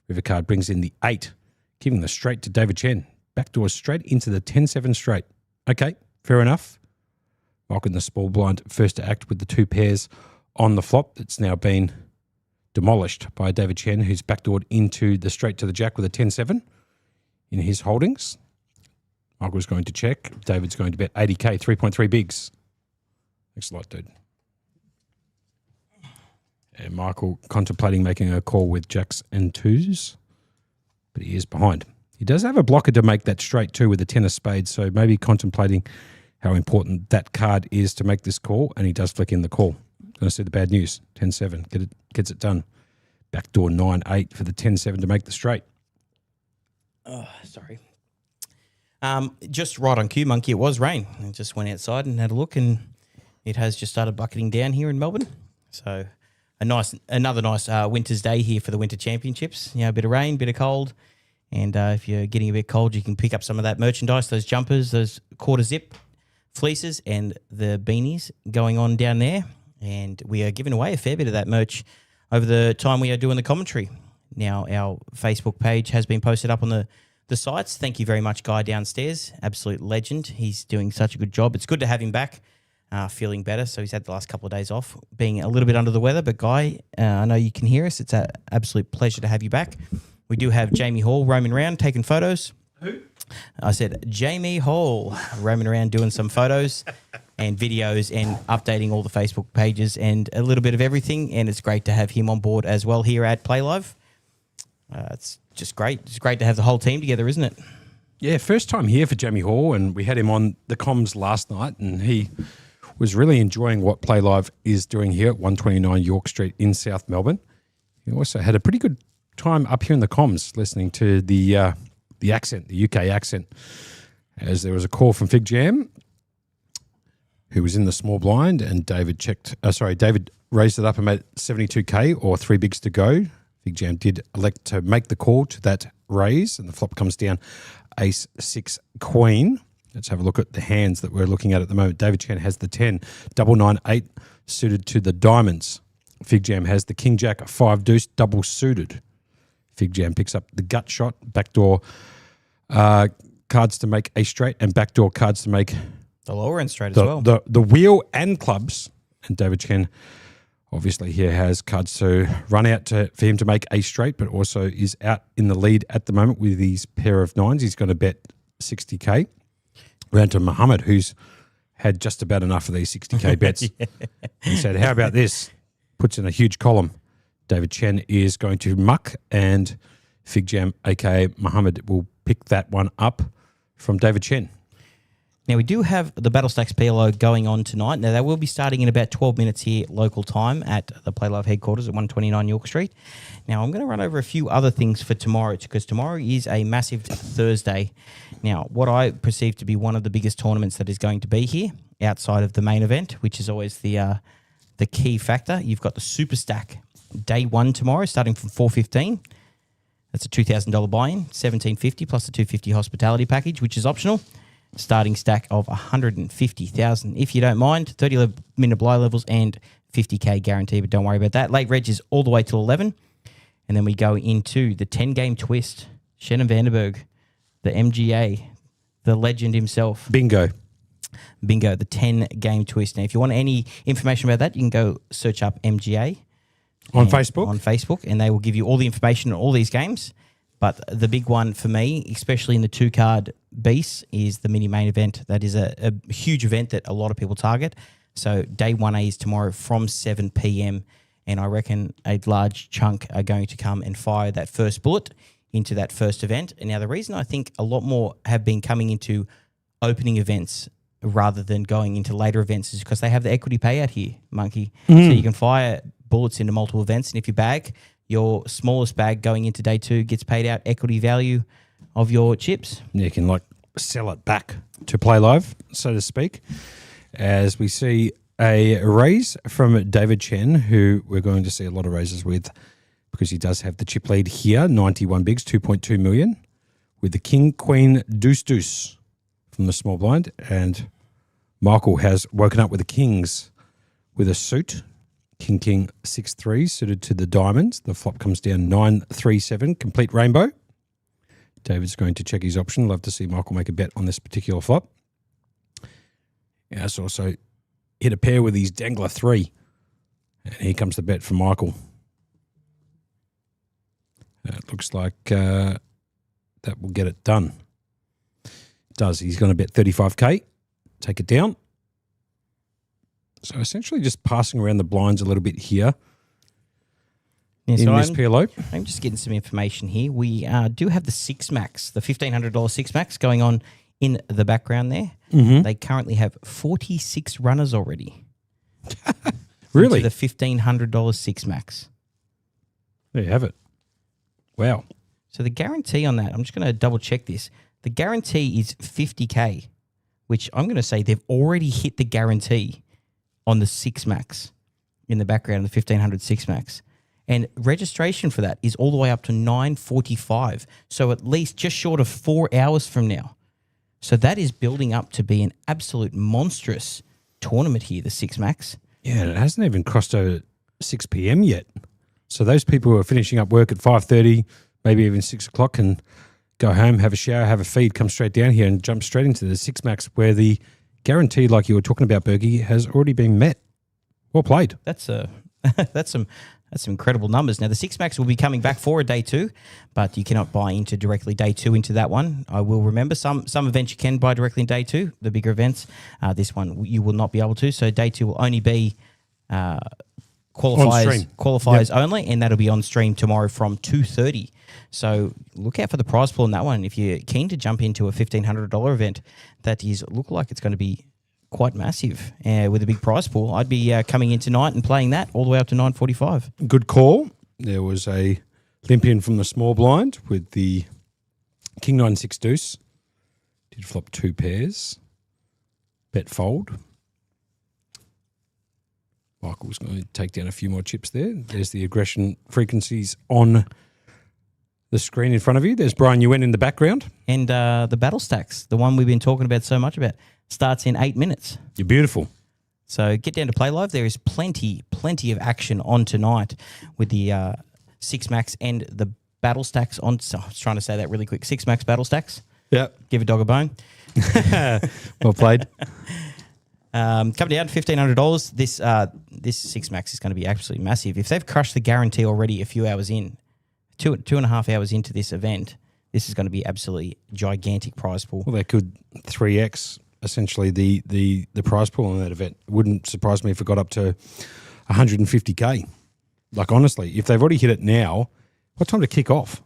River card brings in the 8, giving the straight to David Chen. Backdoor straight into the 10-7 straight. Okay, fair enough. Michael in the small blind, first to act with the 2 pairs on the flop. That's now been demolished by David Chen, who's backdoored into the straight to the jack with a 10-7 in his holdings. Michael's going to check. David's going to bet 80K, 3.3 bigs. Thanks a lot, dude. And Michael contemplating making a call with jacks and twos, but he is behind. He does have a blocker to make that straight too with the 10 of spades, so maybe contemplating how important that card is to make this call, and he does flick in the call. Going to see the bad news. 10-7. Gets it done. Backdoor 9-8 for the 10-7 to make the straight. Oh, sorry. Just right on cue, Monkey. It was rain. I just went outside and had a look, and it has just started bucketing down here in Melbourne. So another nice winter's day here for the Winter Championships. You know, a bit of rain, bit of cold, And if you're getting a bit cold, you can pick up some of that merchandise, those jumpers, those quarter zip fleeces, and the beanies going on down there. And we are giving away a fair bit of that merch over the time we are doing the commentary. Now, our Facebook page has been posted up on the sites. Thank you very much, Guy downstairs. Absolute legend. He's doing such a good job. It's good to have him back, feeling better. So he's had the last couple of days off, being a little bit under the weather. But Guy, I know you can hear us. It's an absolute pleasure to have you back. We do have Jamie Hall roaming around taking photos. Who? I said Jamie Hall roaming around doing some photos and videos and updating all the Facebook pages and a little bit of everything. And it's great to have him on board as well here at Playlive. It's just great. It's great to have the whole team together, isn't it? Yeah, first time here for Jamie Hall, and we had him on the comms last night, and he was really enjoying what Playlive is doing here at 129 York Street in South Melbourne. He also had a pretty good time up here in the comms listening to the accent, the UK accent, as there was a call from Fig Jam, who was in the small blind, and David raised it up and made 72k or 3 bigs to go. Fig Jam did elect to make the call to that raise, and the flop comes down ace 6 queen. Let's have a look at the hands that we're looking at the moment. David Chen has the 10, double 9 8 suited to the diamonds. Fig Jam has the king jack 5 deuce double suited. Fig Jam picks up the gut shot, backdoor cards to make a straight, and backdoor cards to make the lower end straight as well. The wheel and clubs. And David Chen obviously here has cards to run out for him to make a straight, but also is out in the lead at the moment with his pair of nines. He's going to bet 60k. Round to Muhammad, who's had just about enough of these 60k bets. Yeah. He said, how about this? Puts in a huge column. David Chen is going to muck, and Fig Jam, aka Muhammad, will pick that one up from David Chen. Now, we do have the Battle Stacks PLO going on tonight. Now, they will be starting in about 12 minutes here local time at the Playlive headquarters at 129 York Street. Now, I'm going to run over a few other things for tomorrow, because tomorrow is a massive Thursday. Now, what I perceive to be one of the biggest tournaments that is going to be here outside of the main event, which is always the key factor. You've got the Super Stack day one tomorrow, starting from 4:15. That's a $2,000 buy-in, $1,750 plus the $250 hospitality package, which is optional. Starting stack of $150,000, if you don't mind. 30-minute buy levels and 50k guarantee, but don't worry about that. Late reg is all the way till 11, and then we go into the 10-game twist. Shannon Vandenberg, the MGA, the legend himself. Bingo, the 10-game twist. Now, if you want any information about that, you can go search up MGA on Facebook, and they will give you all the information on all these games. But the big one for me, especially in the 2-card beast, is the mini main event. That is a huge event that a lot of people target. So day 1A is tomorrow from 7 p.m. And I reckon a large chunk are going to come and fire that first bullet into that first event. And now the reason I think a lot more have been coming into opening events rather than going into later events is because they have the equity payout here, Monkey. So you can fire bullets into multiple events. And if you bag, your smallest bag going into day 2 gets paid out equity value of your chips. You can sell it back to Playlive, so to speak, as we see a raise from David Chen, who we're going to see a lot of raises with because he does have the chip lead here, 91 bigs, 2.2 million, with the king, queen, deuce, deuce from the small blind. And Michael has woken up with the kings with a suit. King, king, 6-3, suited to the diamonds. The flop comes down 9-3-7, complete rainbow. David's going to check his option. Love to see Michael make a bet on this particular flop. He has also hit a pair with his dangler 3. And here comes the bet from Michael. It looks like that will get it done. It does. He's going to bet 35k. Take it down. So essentially just passing around the blinds a little bit here in this PLO. I'm just getting some information here. We do have the 6 max, the $1,500 6 max going on in the background there. Mm-hmm. They currently have 46 runners already. Really? The $1,500 6 max. There you have it. Wow. So the guarantee on that, I'm just going to double check this. The guarantee is 50k, which I'm going to say they've already hit the guarantee on the 6 max in the background, the 1,500 6 max. And registration for that is all the way up to 9:45. So at least just short of 4 hours from now. So that is building up to be an absolute monstrous tournament here, the Six Max. Yeah, and it hasn't even crossed over 6 p.m. yet. So those people who are finishing up work at 5:30, maybe even 6 o'clock, can go home, have a shower, have a feed, come straight down here and jump straight into the Six Max, where the guarantee, like you were talking about, Bergie, has already been met. Well played. That's some incredible numbers. Now the Six Max will be coming back for a day 2, but you cannot buy into directly day 2 into that one. I will remember some events you can buy directly in day 2, the bigger events. This one you will not be able to. So day 2 will only be qualifiers only, and that'll be on stream tomorrow from 2:30. So look out for the prize pool in that one. If you're keen to jump into a $1,500 event, that is look like it's going to be quite massive with a big prize pool. I'd be coming in tonight and playing that all the way up to 9:45. Good call. There was a limp in from the small blind with the King 9-6 deuce. Did flop 2 pairs. Bet fold. Michael's going to take down a few more chips there. There's the aggression frequencies on the screen in front of you. There's Brian Yuen in the background. And the battle stacks, the one we've been talking about so much about, starts in 8 minutes. You're beautiful. So get down to Playlive. There is plenty of action on tonight with the Six Max and the battle stacks on. So I was trying to say that really quick. Six Max battle stacks. Yeah. Give a dog a bone. Well played. Come down to $1,500. This Six Max is going to be absolutely massive. If they've crushed the guarantee already a few hours in, 2.5 hours into this event, this is going to be absolutely gigantic prize pool. Well, they could 3x essentially the prize pool on that event. It wouldn't surprise me if it got up to 150K. Like, honestly, if they've already hit it now, what time to kick off?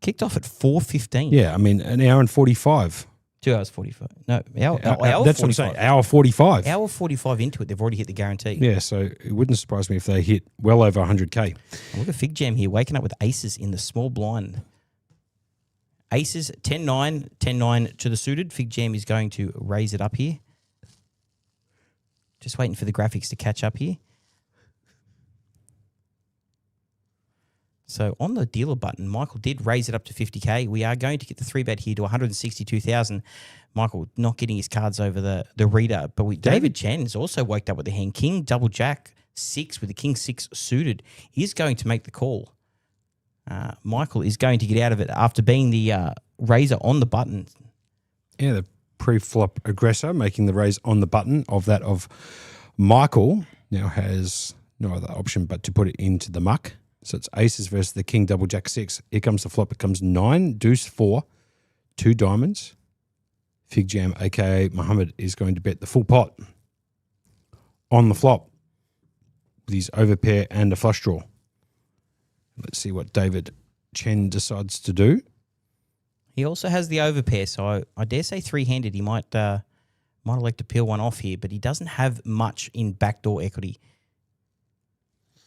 Kicked off at 4:15. Yeah, I mean, an hour and 45. 2 hours 45. No, hour that's 45. what I'm saying. Hour 45. Hour 45 into it, they've already hit the guarantee. Yeah, so it wouldn't surprise me if they hit well over 100K. And look at Fig Jam here, waking up with aces in the small blind. Aces, 10-9, 10-9 to the suited. Fig Jam is going to raise it up here. Just waiting for the graphics to catch up here. So on the dealer button, Michael did raise it up to 50K. We are going to get the 3-bet here to 162,000. Michael not getting his cards over the reader. But David Chen's also woke up with the hand. King double jack 6 with the King 6 suited. He's going to make the call. Michael is going to get out of it after being the raiser on the button. Yeah, the pre-flop aggressor making the raise on the button of Michael now has no other option but to put it into the muck. So it's aces versus the King double jack 6. Here comes the flop. It comes 9, deuce 4, 2 diamonds. Fig Jam, a.k.a. Muhammad, is going to bet the full pot on the flop with his overpair and a flush draw. Let's see what David Chen decides to do. He also has the overpair, so I dare say three-handed. He might elect to peel one off here, but he doesn't have much in backdoor equity.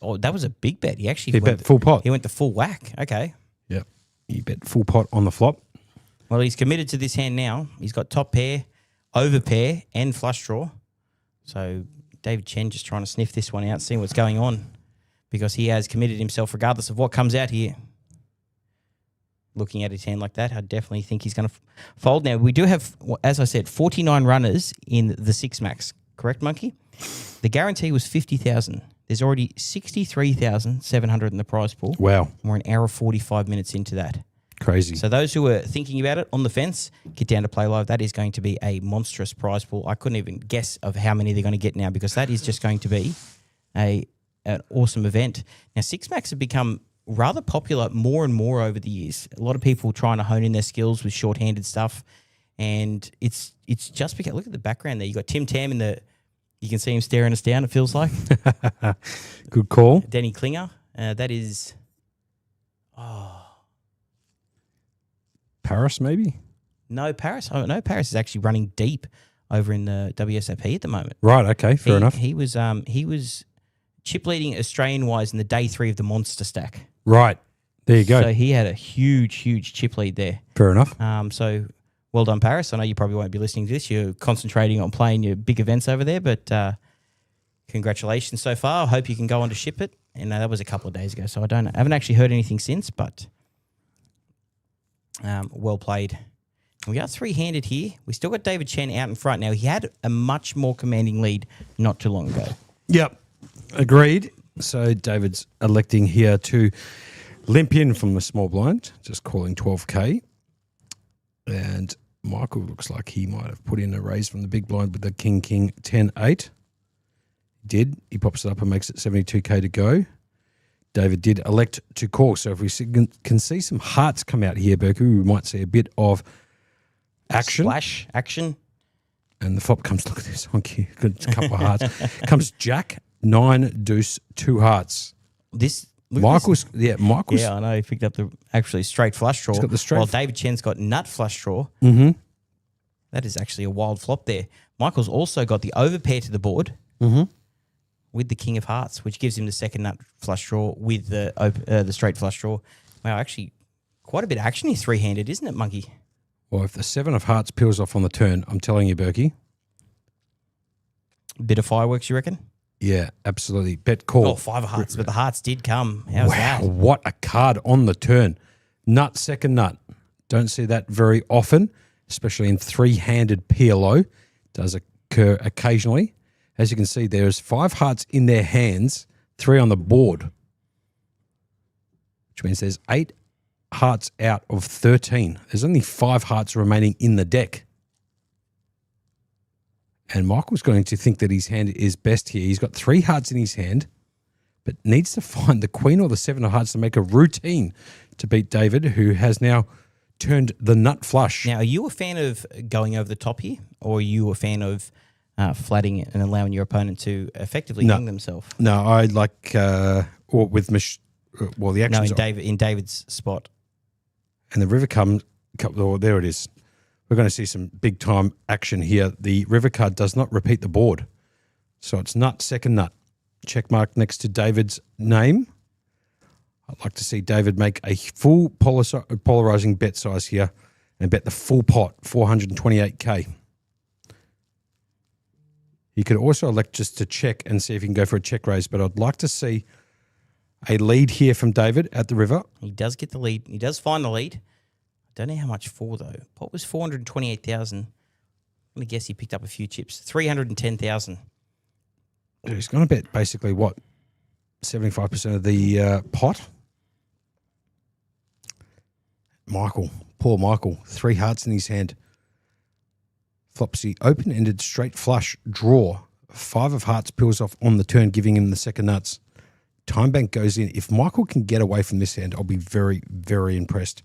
Oh, that was a big bet. He actually bet full pot. He went the full whack. Okay. Yep. He bet full pot on the flop. Well, he's committed to this hand now. He's got top pair, overpair, and flush draw. So David Chen just trying to sniff this one out, seeing what's going on, because he has committed himself regardless of what comes out here. Looking at his hand like that, I definitely think he's going to fold. Now, we do have, as I said, 49 runners in the Six Max. Correct, Monkey? The guarantee was 50,000. There's already 63,700 in the prize pool. Wow. And we're an hour 45 minutes into that. Crazy. So those who are thinking about it on the fence, get down to Playlive. That is going to be a monstrous prize pool. I couldn't even guess of how many they're going to get now, because that is just going to be an awesome event. Now, Six Max have become rather popular more and more over the years. A lot of people trying to hone in their skills with short-handed stuff, and it's just because, look at the background there. You got Tim Tam in the. You can see him staring us down, it feels like. Good call. Danny Klinger. That is... Paris, maybe? No, Paris. Oh, no, Paris is actually running deep over in the WSOP at the moment. Right, okay, fair enough. He was chip leading Australian-wise in the day 3 of the Monster Stack. Right, there you go. So he had a huge chip lead there. Fair enough. So... well done, Paris. I know you probably won't be listening to this. You're concentrating on playing your big events over there, but congratulations so far. I hope you can go on to ship it And that was a couple of days ago, so I haven't actually heard anything since, but well played. We are three-handed here. We still got David Chen out in front now. He had a much more commanding lead not too long ago. Yep, agreed. So David's electing here to limp in from the small blind, just calling 12K. And Michael looks like he might have put in a raise from the big blind with the King 10-8. Did. He pops it up and makes it 72K to go. David did elect to call. So if we can see some hearts come out here, Berkey, we might see a bit of action. Splash, action. And the flop comes, look at this, on cue, good couple of hearts. Comes Jack, 9, deuce, 2 hearts. Michael's. Yeah, I know. He picked up the actually straight flush draw. He's got the straight. While David Chen's got nut flush draw. Mm-hmm. That is actually a wild flop there. Michael's also got the overpair to the board with the king of hearts, which gives him the second nut flush draw with the straight flush draw. Wow, actually, quite a bit of action here three-handed, isn't it, Monkey? Well, if the 7 of hearts peels off on the turn, I'm telling you, Berkey. Bit of fireworks, you reckon? Yeah, absolutely. Bet call. Oh, 5 of hearts, but the hearts did come. How's that? What a card on the turn. Nut, second nut. Don't see that very often, especially in three-handed PLO. Does occur occasionally. As you can see, there's 5 hearts in their hands, 3 on the board, which means there's 8 hearts out of 13. There's only 5 hearts remaining in the deck. And Michael's going to think that his hand is best here. He's got 3 hearts in his hand, but needs to find the queen or the 7 of hearts to make a routine to beat David, who has now turned the nut flush. Now, are you a fan of going over the top here, or are you a fan of flatting it and allowing your opponent to effectively hang themselves? No, I like or with the action. No, in David's spot. And the river comes. Oh, there it is. We're going to see some big time action here. The river card does not repeat the board, so it's nut, second nut. Check mark next to David's name. I'd like to see David make a full polarizing bet size here and bet the full pot, 428K. You could also elect just to check and see if you can go for a check raise, but I'd like to see a lead here from David at the river. He does get the lead. He does find the lead. I don't know how much for, though. Pot was 428,000. I'm going to guess he picked up a few chips. 310,000. He's going to bet basically, what, 75% of the pot? Michael, poor Michael, 3 hearts in his hand. Flopsy open-ended straight flush draw. 5 of hearts peels off on the turn, giving him the second nuts. Time bank goes in. If Michael can get away from this hand, I'll be very, very impressed.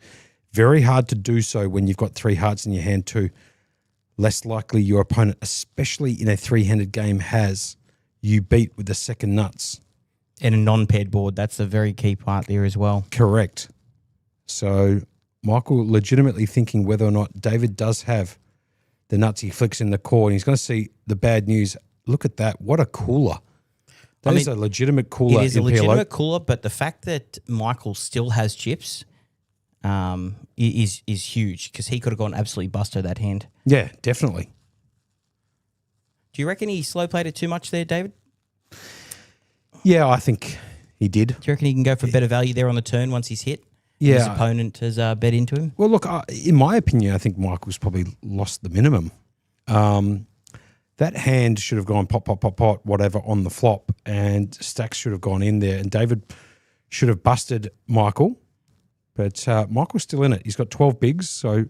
Very hard to do so when you've got 3 hearts in your hand too. Less likely your opponent, especially in a 3-handed game, has you beat with the second nuts. And a non-paired board. That's the very key part there as well. Correct. So Michael legitimately thinking whether or not David does have the nuts. He flicks in the core and he's going to see the bad news. Look at that. What a cooler. That is a legitimate cooler. It is a in legitimate PLO. cooler, but the fact that Michael still has chips is huge, because he could have gone absolutely busto that hand. Yeah, definitely. Do you reckon he slow played it too much there, David? Yeah, I think he did. Do you reckon he can go for better value there on the turn once he's hit? Yeah. His opponent has bet into him? Well, look, in my opinion, I think Michael's probably lost the minimum. That hand should have gone pot, pot, pot, pot, whatever on the flop, and stacks should have gone in there, and David should have busted Michael, but Michael's still in it. He's got 12 bigs, so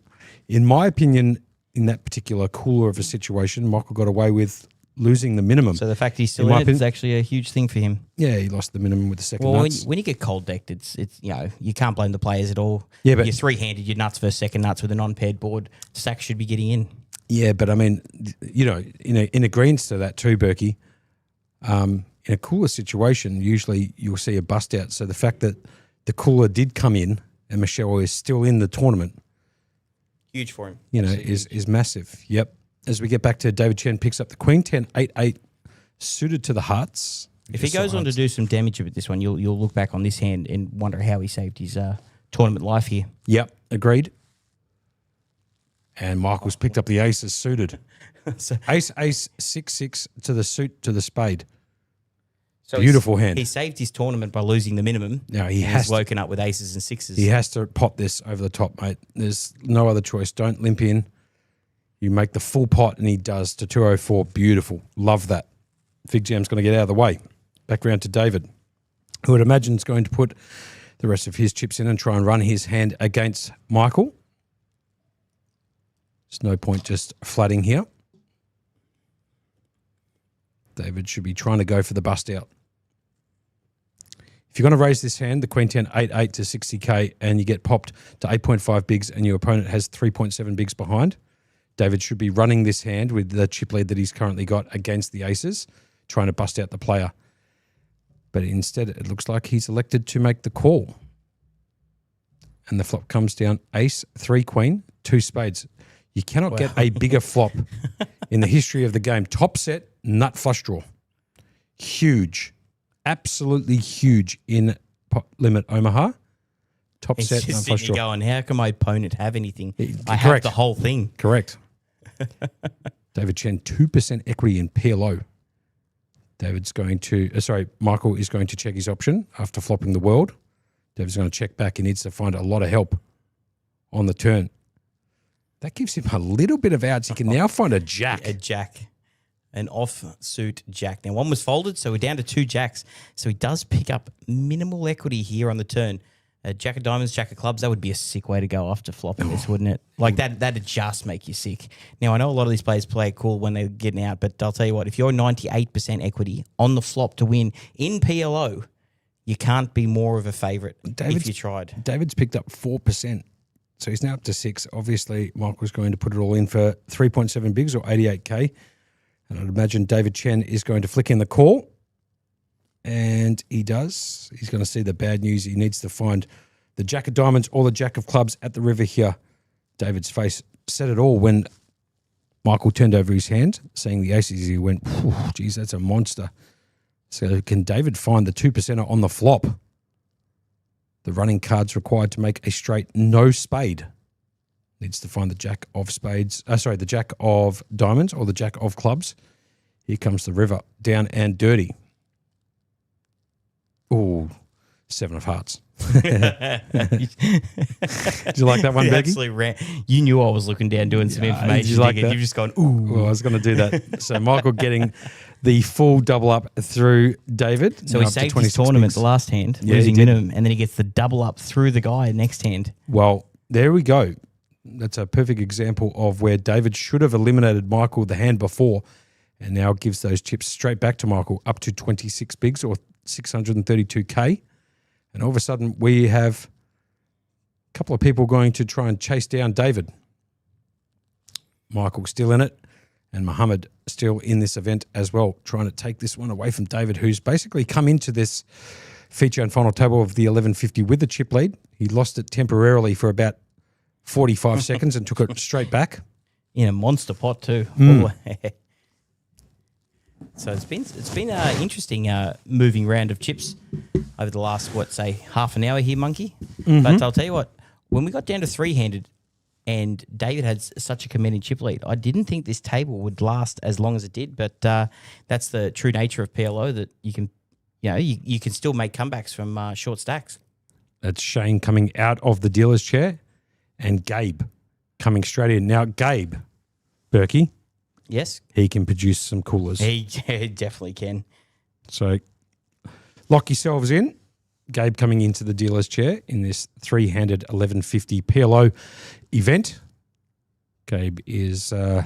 in my opinion, in that particular cooler of a situation, Michael got away with losing the minimum. So the fact he's still in it is actually a huge thing for him. Yeah, he lost the minimum with the second well, nuts. when you get cold decked, it's you can't blame the players at all. Yeah, but you're 3-handed, you're nuts versus second nuts with a non-paired board. Stacks should be getting in. Yeah, but I mean, in agreement to that too, Berkey, in a cooler situation, usually you'll see a bust out. So the fact that the cooler did come in and Michelle is still in the tournament, huge for him. Is massive. Yep. As we get back to David Chen picks up the queen, 10-8-8, suited to the hearts. If he goes on to do some damage with this one, you'll look back on this hand and wonder how he saved his tournament life here. Yep, agreed. And Michael's picked up the aces suited. Ace, 6-6 to the suit to the spade. So Beautiful hand. He saved his tournament by losing the minimum. Now He's woken up with aces and sixes. He has to pot this over the top, mate. There's no other choice. Don't limp in. You make the full pot, and he does to 204. Beautiful. Love that. Fig Jam's going to get out of the way. Back round to David, who would imagine is going to put the rest of his chips in and try and run his hand against Michael. There's no point just flatting here. David should be trying to go for the bust out. If you're going to raise this hand, the Queen 10, 8-8 to 60K, and you get popped to 8.5 bigs and your opponent has 3.7 bigs behind, David should be running this hand with the chip lead that he's currently got against the aces, trying to bust out the player. But instead, it looks like he's elected to make the call. And the flop comes down ace, 3 queen, 2 spades. You cannot get a bigger flop in the history of the game. Top set, nut flush draw. Huge. Absolutely huge in pot limit Omaha. Top He's set, just nut flush sitting draw. there going, how can my opponent have anything? I have Correct. the whole thing. Correct. David Chen, 2% equity in PLO. Michael is going to check his option after flopping the world. David's going to check back. He needs to find a lot of help on the turn. That gives him a little bit of outs. He can now find a jack. A jack. An offsuit jack. Now, one was folded, so we're down to 2 jacks. So he does pick up minimal equity here on the turn. A jack of diamonds, jack of clubs, that would be a sick way to go after flopping this, wouldn't it? Like that'd just make you sick. Now, I know a lot of these players play cool when they're getting out, but I'll tell you what, if you're 98% equity on the flop to win in PLO, you can't be more of a favourite if you tried. David's picked up 4%. So he's now up to 6. Obviously, Michael's going to put it all in for 3.7 bigs or 88K. And I'd imagine David Chen is going to flick in the call. And he does. He's going to see the bad news. He needs to find the jack of diamonds or the jack of clubs at the river here. David's face said it all when Michael turned over his hand, seeing the aces. He went, geez, that's a monster. So can David find the 2%er on the flop? The running card's required to make a straight no spade. Needs to find the jack of spades. The jack of diamonds or the jack of clubs. Here comes the river, down and dirty. Oh, 7 of hearts. Did you like that one, Bergie? You knew I was looking down doing some information. Did you like that? You've just gone, ooh. Well, I was going to do that. So Michael getting the full double up through David. So he saved his tournament the last hand, losing minimum, and then he gets the double up through the guy next hand. Well, there we go. That's a perfect example of where David should have eliminated Michael the hand before and now gives those chips straight back to Michael up to 26 bigs or 632K. And all of a sudden we have a couple of people going to try and chase down David. Michael still in it and Muhammad still in this event as well, trying to take this one away from David, who's basically come into this feature and final table of the 1150 with the chip lead. He lost it temporarily for about 45 seconds and took it straight back. In a monster pot too. So it's been an interesting moving round of chips over the last, half an hour here, Monkey. Mm-hmm. But I'll tell you what, when we got down to 3-handed and David had such a commanding chip lead, I didn't think this table would last as long as it did. But that's the true nature of PLO, that you can, you can still make comebacks from short stacks. That's Shane coming out of the dealer's chair and Gabe coming straight in. Now, Gabe, Berkey. Yes. He can produce some coolers. He definitely can. So lock yourselves in. Gabe coming into the dealer's chair in this 3-handed 1150 PLO event. Gabe is not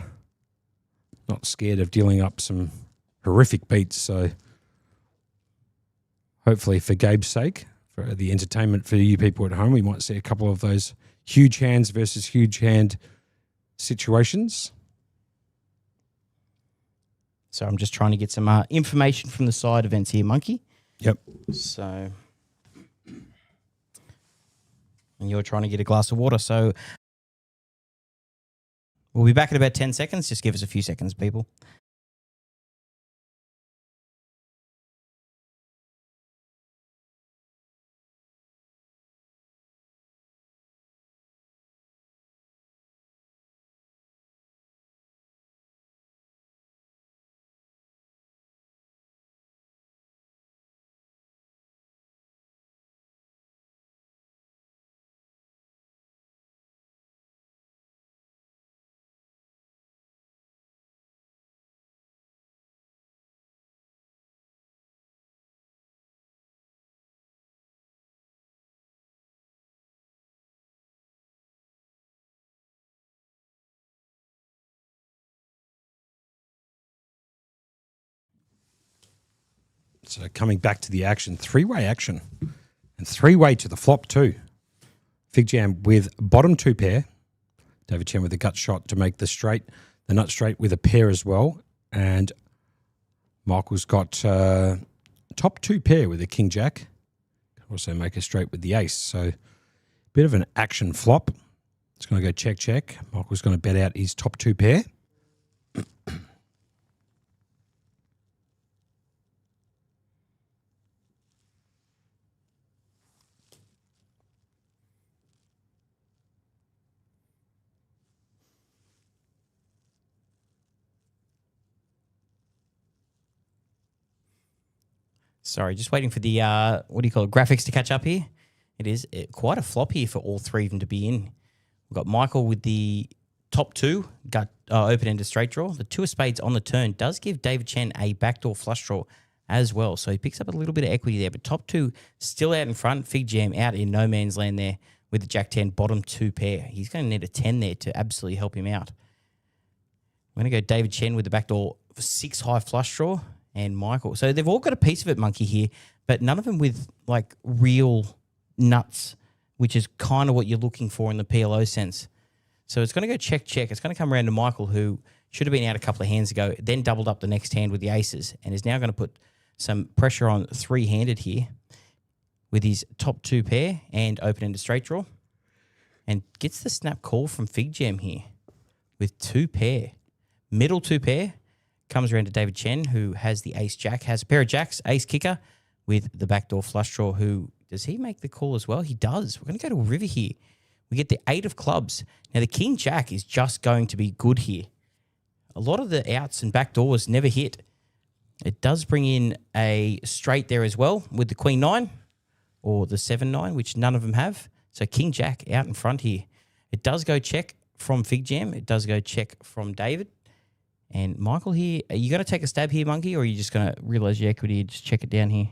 scared of dealing up some horrific beats. So hopefully for Gabe's sake, for the entertainment for you people at home, we might see a couple of those huge hands versus huge hand situations. So I'm just trying to get some information from the side events here, Monkey. Yep. So, and you're trying to get a glass of water. So we'll be back in about 10 seconds. Just give us a few seconds, people. So coming back to the action, three-way action. And three-way to the flop too. Fig Jam with bottom 2 pair. David Chen with a gut shot to make the nut straight with a pair as well. And Michael's got top 2 pair with a king jack. Can also make a straight with the ace. So bit of an action flop. It's going to go check, check. Michael's going to bet out his top 2 pair. Sorry, just waiting for the, graphics to catch up here. It is quite a flop here for all three of them to be in. We've got Michael with the top 2, open-ended straight draw. The 2 of spades on the turn does give David Chen a backdoor flush draw as well. So he picks up a little bit of equity there. But top 2 still out in front. Fig Jam out in no man's land there with the jack 10, bottom 2 pair. He's going to need a 10 there to absolutely help him out. I'm going to go David Chen with the backdoor 6 high flush draw. And Michael. So they've all got a piece of it, Monkey, here, but none of them with, like, real nuts, which is kind of what you're looking for in the PLO sense. So it's going to go check, check. It's going to come around to Michael, who should have been out a couple of hands ago, then doubled up the next hand with the aces, and is now going to put some pressure on 3-handed here with his top 2 pair and open-ended straight draw, and gets the snap call from Fig Jam here with 2 pair. Middle 2 pair. Comes around to David Chen, who has the ace-jack, has a pair of jacks, ace-kicker, with the backdoor flush draw. Who does he make the call as well? He does. We're going to go to a river here. We get the 8 of clubs. Now, the king-jack is just going to be good here. A lot of the outs and backdoors never hit. It does bring in a straight there as well with the queen-9 or the 7-9, which none of them have. So king-jack out in front here. It does go check from Fig Jam. It does go check from David. And Michael here, are you going to take a stab here, Monkey, or are you just going to realise your equity and just check it down here?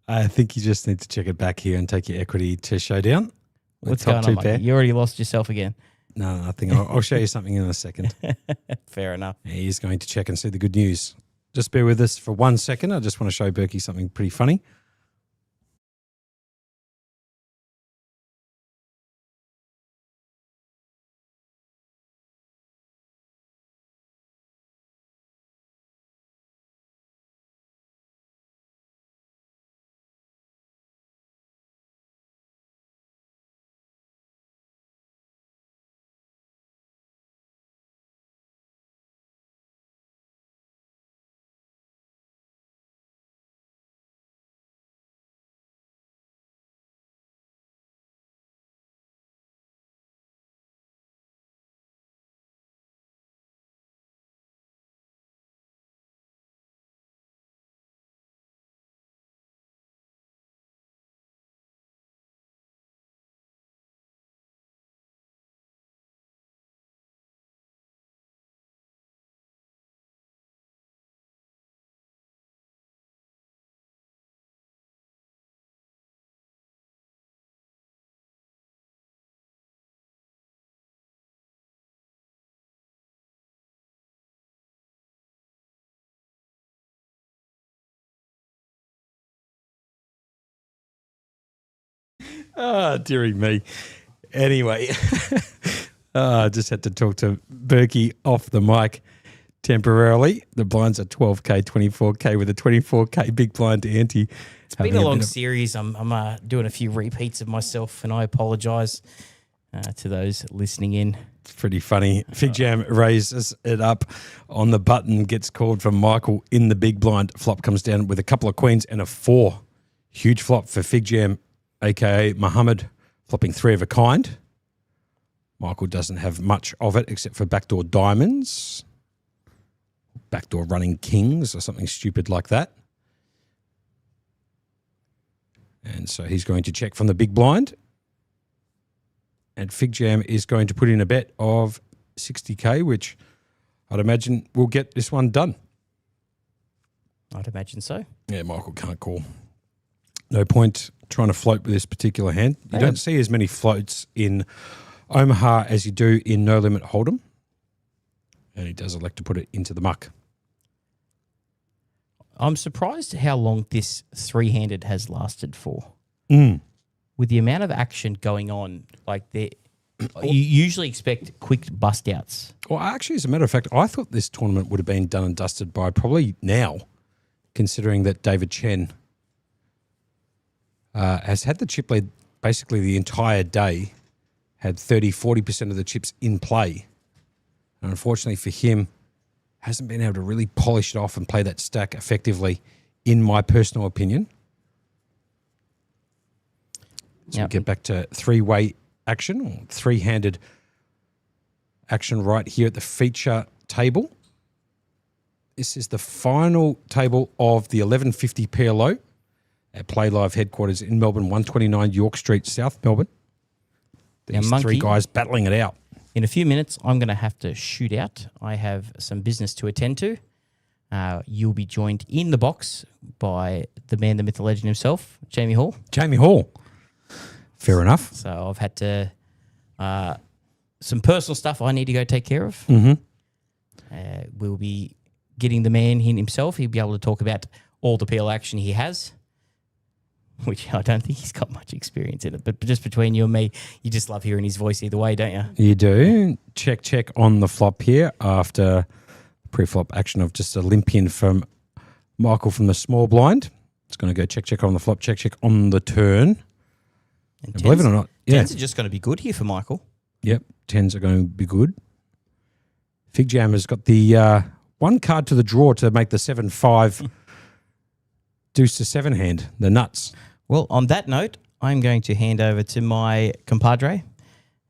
I think you just need to check it back here and take your equity to showdown. What's going on, Monkey? You already lost yourself again. No, nothing. I'll show you something in a second. Fair enough. He's going to check and see the good news. Just bear with us for 1 second. I just want to show Berkey something pretty funny. Oh, dearie me. Anyway, I just had to talk to Berkey off the mic temporarily. The blinds are 12K, 24K with a 24K big blind to ante. It's been a long series. I'm doing a few repeats of myself, and I apologise to those listening in. It's pretty funny. Fig Jam raises it up on the button, gets called from Michael in the big blind. Flop comes down with a couple of queens and a 4. Huge flop for Fig Jam, a.k.a. Muhammad, flopping 3 of a kind. Michael doesn't have much of it except for backdoor diamonds, backdoor running kings or something stupid like that. And so he's going to check from the big blind. And Fig Jam is going to put in a bet of 60K, which I'd imagine will get this one done. I'd imagine so. Yeah, Michael can't call. No point trying to float with this particular hand. You don't see as many floats in Omaha as you do in No Limit Hold'em. And he does elect to put it into the muck. I'm surprised how long this three-handed has lasted for. With the amount of action going on, like you usually expect quick bust outs. Well, actually, as a matter of fact, I thought this tournament would have been done and dusted by probably now, considering that David Chen has had the chip lead basically the entire day, had 30-40% of the chips in play. And unfortunately for him, hasn't been able to really polish it off and play that stack effectively, in my personal opinion. So we get back to three-way action, or three-handed action right here at the feature table. This is the final table of the 1150 PLO at Playlive headquarters in Melbourne, 129 York Street, South Melbourne. These three guys battling it out. In a few minutes, I'm going to have to shoot out. I have some business to attend to. You'll be joined in the box by the man, the myth, the legend himself, Jamie Hall. Jamie Hall. Fair enough. So I've had to some personal stuff I need to go take care of. We'll be getting the man himself. He'll be able to talk about all the PL action he has, which I don't think he's got much experience in it. But just between you and me, you just love hearing his voice either way, don't you? You do. Check on the flop here after pre-flop action of just a limp in from Michael from the small blind. It's going to go check on the flop, check on the turn. And believe it or not, tens are just going to be good here for Michael. Yep, tens are going to be good. Fig Jam has got the one card to the draw to make the 7-5 deuce to 7 hand, the nuts. Well, on that note, I'm going to hand over to my compadre,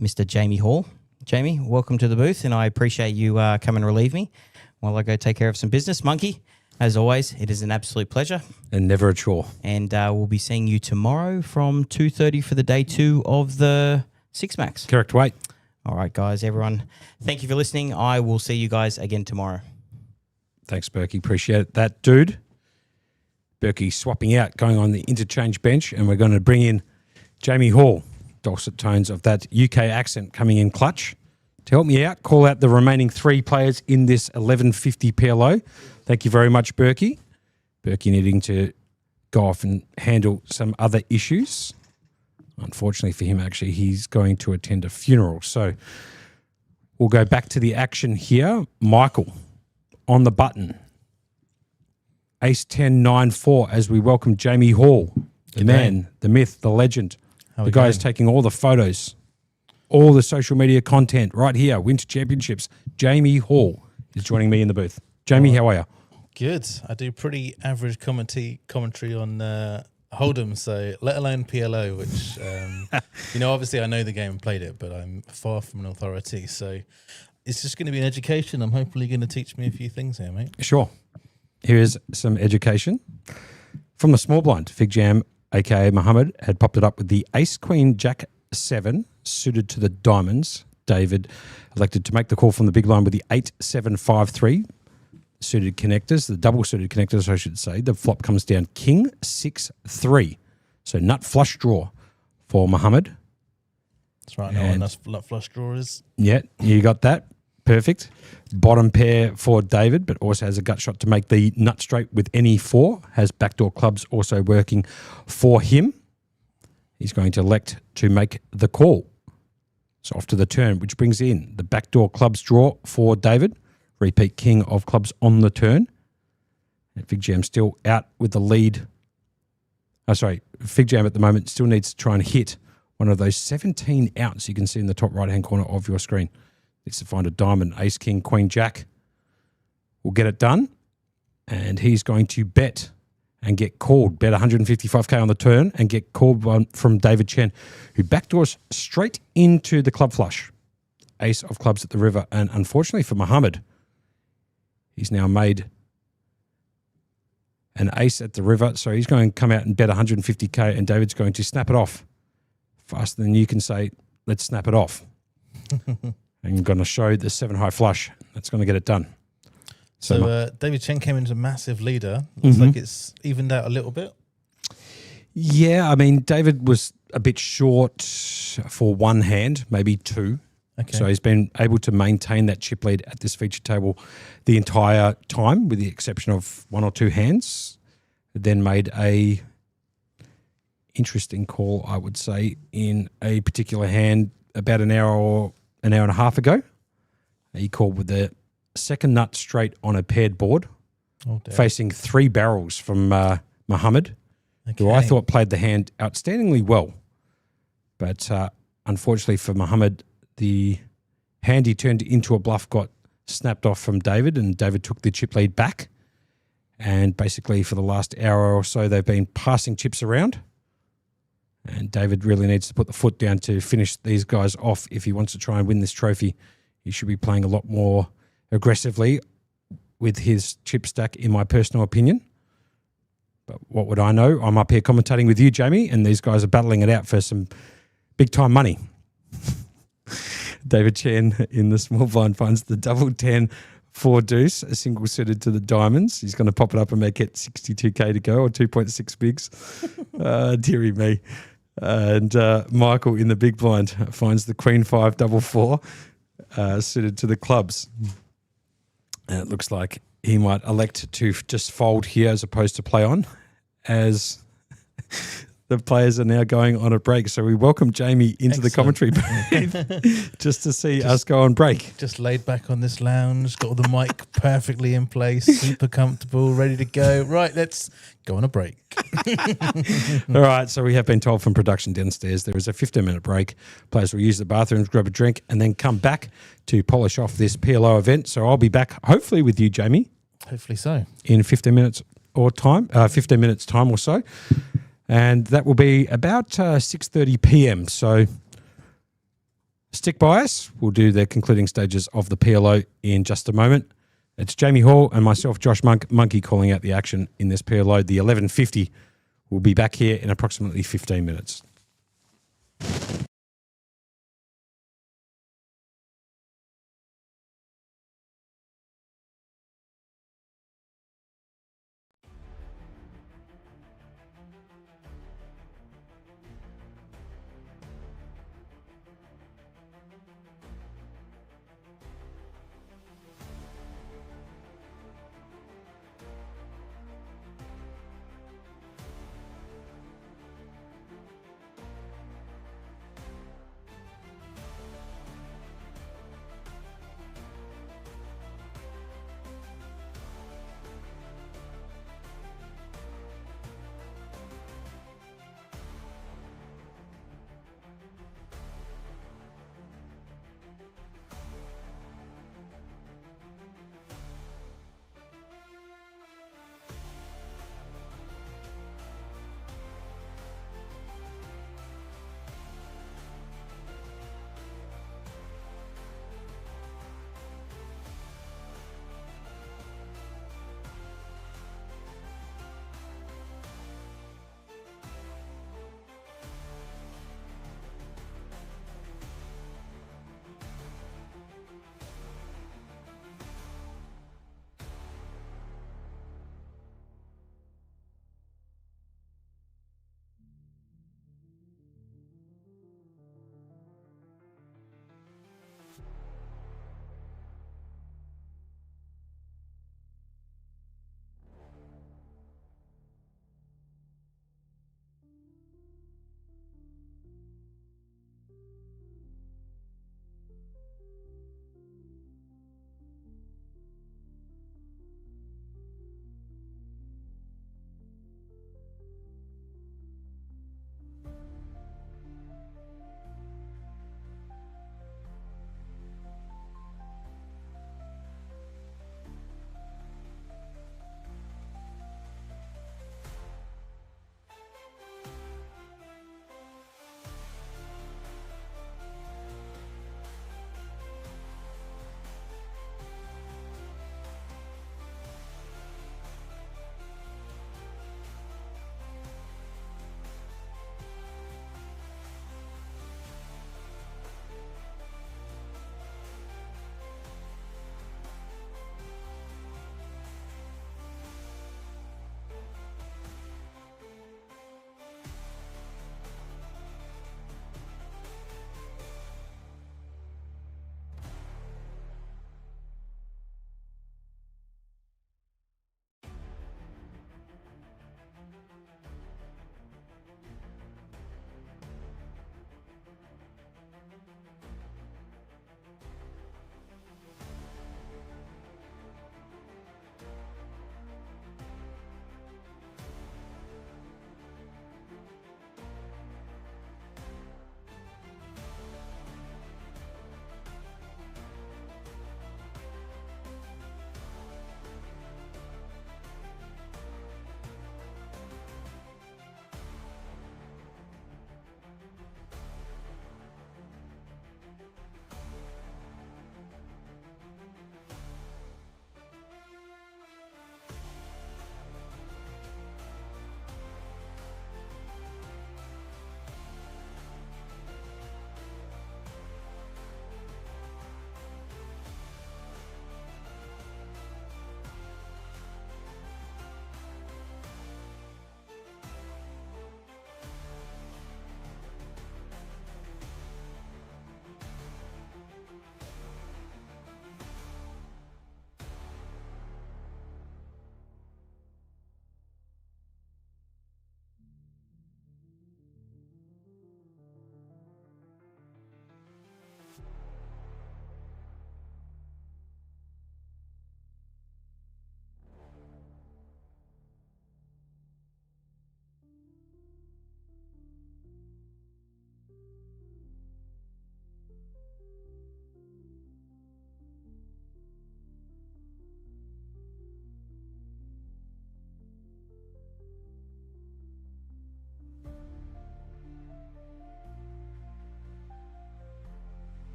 Mr. Jamie Hall. Jamie, welcome to the booth, and I appreciate you coming and relieve me while I go take care of some business. Monkey, as always, it is an absolute pleasure. And never a chore. And we'll be seeing you tomorrow from 2:30 for the day 2 of the Six Max. Correct weight. All right, guys, everyone, thank you for listening. I will see you guys again tomorrow. Thanks, Berkey. Appreciate that, dude. Berkey swapping out, going on the interchange bench, and we're going to bring in Jamie Hall. Dulcet tones of that UK accent coming in clutch. To help me out, call out the remaining 3 players in this 1150 PLO. Thank you very much, Berkey. Berkey needing to go off and handle some other issues. Unfortunately for him, actually, he's going to attend a funeral. So we'll go back to the action here. Michael on the button. Ace 10, 9, 4 as we welcome Jamie Hall, the man, the myth, the legend. The guy is taking all the photos, all the social media content right here, Winter Championships. Jamie Hall is joining me in the booth. Jamie, how are you? Good. I do pretty average commentary on Hold'em, so let alone PLO, which, obviously I know the game and played it, but I'm far from an authority. So it's just going to be an education. I'm hopefully going to teach me a few things here, mate. Sure. Here's some education. From the small blind, Fig Jam, a.k.a. Muhammad, had popped it up with the Ace, Queen, Jack 7 suited to the diamonds. David elected to make the call from the big line with the 8, 7, 5, 3 suited connectors, the double suited connectors, I should say. The flop comes down King, 6, 3. So nut flush draw for Muhammad. That's right. I know what nut flush draw is. Yeah, you got that. Perfect. Bottom pair for David, but also has a gut shot to make the nut straight with any 4. Has backdoor clubs also working for him. He's going to elect to make the call. So off to the turn, which brings in the backdoor clubs draw for David. Repeat king of clubs on the turn. And Fig Jam still out with the lead. Fig Jam at the moment still needs to try and hit one of those 17 outs you can see in the top right-hand corner of your screen. Needs to find a diamond, ace, king, queen, jack. We'll get it done. And he's going to bet and get called. Bet 155k on the turn and get called from David Chen, who backdoors straight into the club flush. Ace of clubs at the river. And unfortunately for Muhammad, he's now made an ace at the river. So he's going to come out and bet 150k, and David's going to snap it off faster than you can say, let's snap it off. And you're going to show the 7 high flush. That's going to get it done. So David Chen came into a massive leader. Looks like it's evened out a little bit. Yeah, I mean, David was a bit short for one hand, maybe 2. Okay. So he's been able to maintain that chip lead at this feature table the entire time, with the exception of one or two hands. Then made a interesting call, I would say, in a particular hand about an hour and a half ago. He called with the second nut straight on a paired board, facing 3 barrels from Muhammad, who I thought played the hand outstandingly well. But unfortunately for Muhammad, the hand he turned into a bluff got snapped off from David, and David took the chip lead back. And basically for the last hour or so, they've been passing chips around. And David really needs to put the foot down to finish these guys off if he wants to try and win this trophy. He should be playing a lot more aggressively with his chip stack, in my personal opinion. But what would I know? I'm up here commentating with you, Jamie, and these guys are battling it out for some big-time money. David Chen in the small blind finds the double 10 4 deuce, a single suited to the diamonds. He's going to pop it up and make it 62K to go, or 2.6 bigs. Dearie me. And Michael in the big blind finds the queen 5 double 4 suited to the clubs. And it looks like he might elect to just fold here as opposed to play on, as the players are now going on a break. So we welcome Jamie into the commentary booth just to see us go on break. Just laid back on this lounge, got the mic perfectly in place, super comfortable, ready to go. Right, let's go on a break. All right, so we have been told from production downstairs there is a 15-minute break. Players will use the bathrooms, grab a drink, and then come back to polish off this PLO event. So I'll be back hopefully with you, Jamie. Hopefully so. In 15 minutes or time, 15 minutes time or so. And that will be about 6:30 p.m. So stick by us. We'll do the concluding stages of the PLO in just a moment. It's Jamie Hall and myself, Josh Monkey, calling out the action in this PLO. The 1150 will be back here in approximately 15 minutes.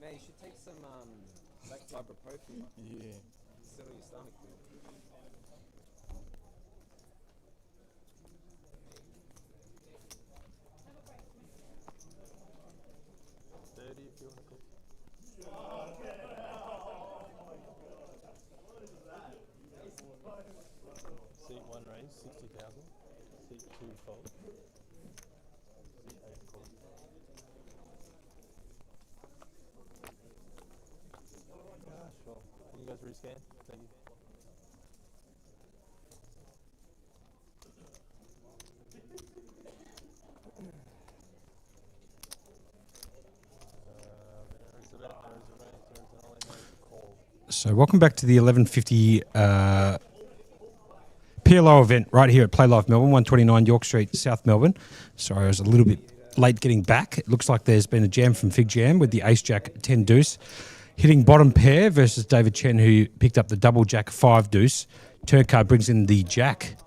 Man, you should take some ibuprofen. Yeah. Settle your stomach. 30 if you want to cook. Seat 1 raise, 60,000. Seat 2 fold. Seat 8 call. Sure. Can you guys rescan? Thank you. So welcome back to the 11:50 PLO event right here at Playlive Melbourne, 129 York Street, South Melbourne. Sorry, I was a little bit late getting back. It looks like there's been a jam from Fig Jam with the Ace Jack 10 deuce hitting bottom pair versus David Chen, who picked up the double Jack 5 deuce. Turn card brings in the Jack,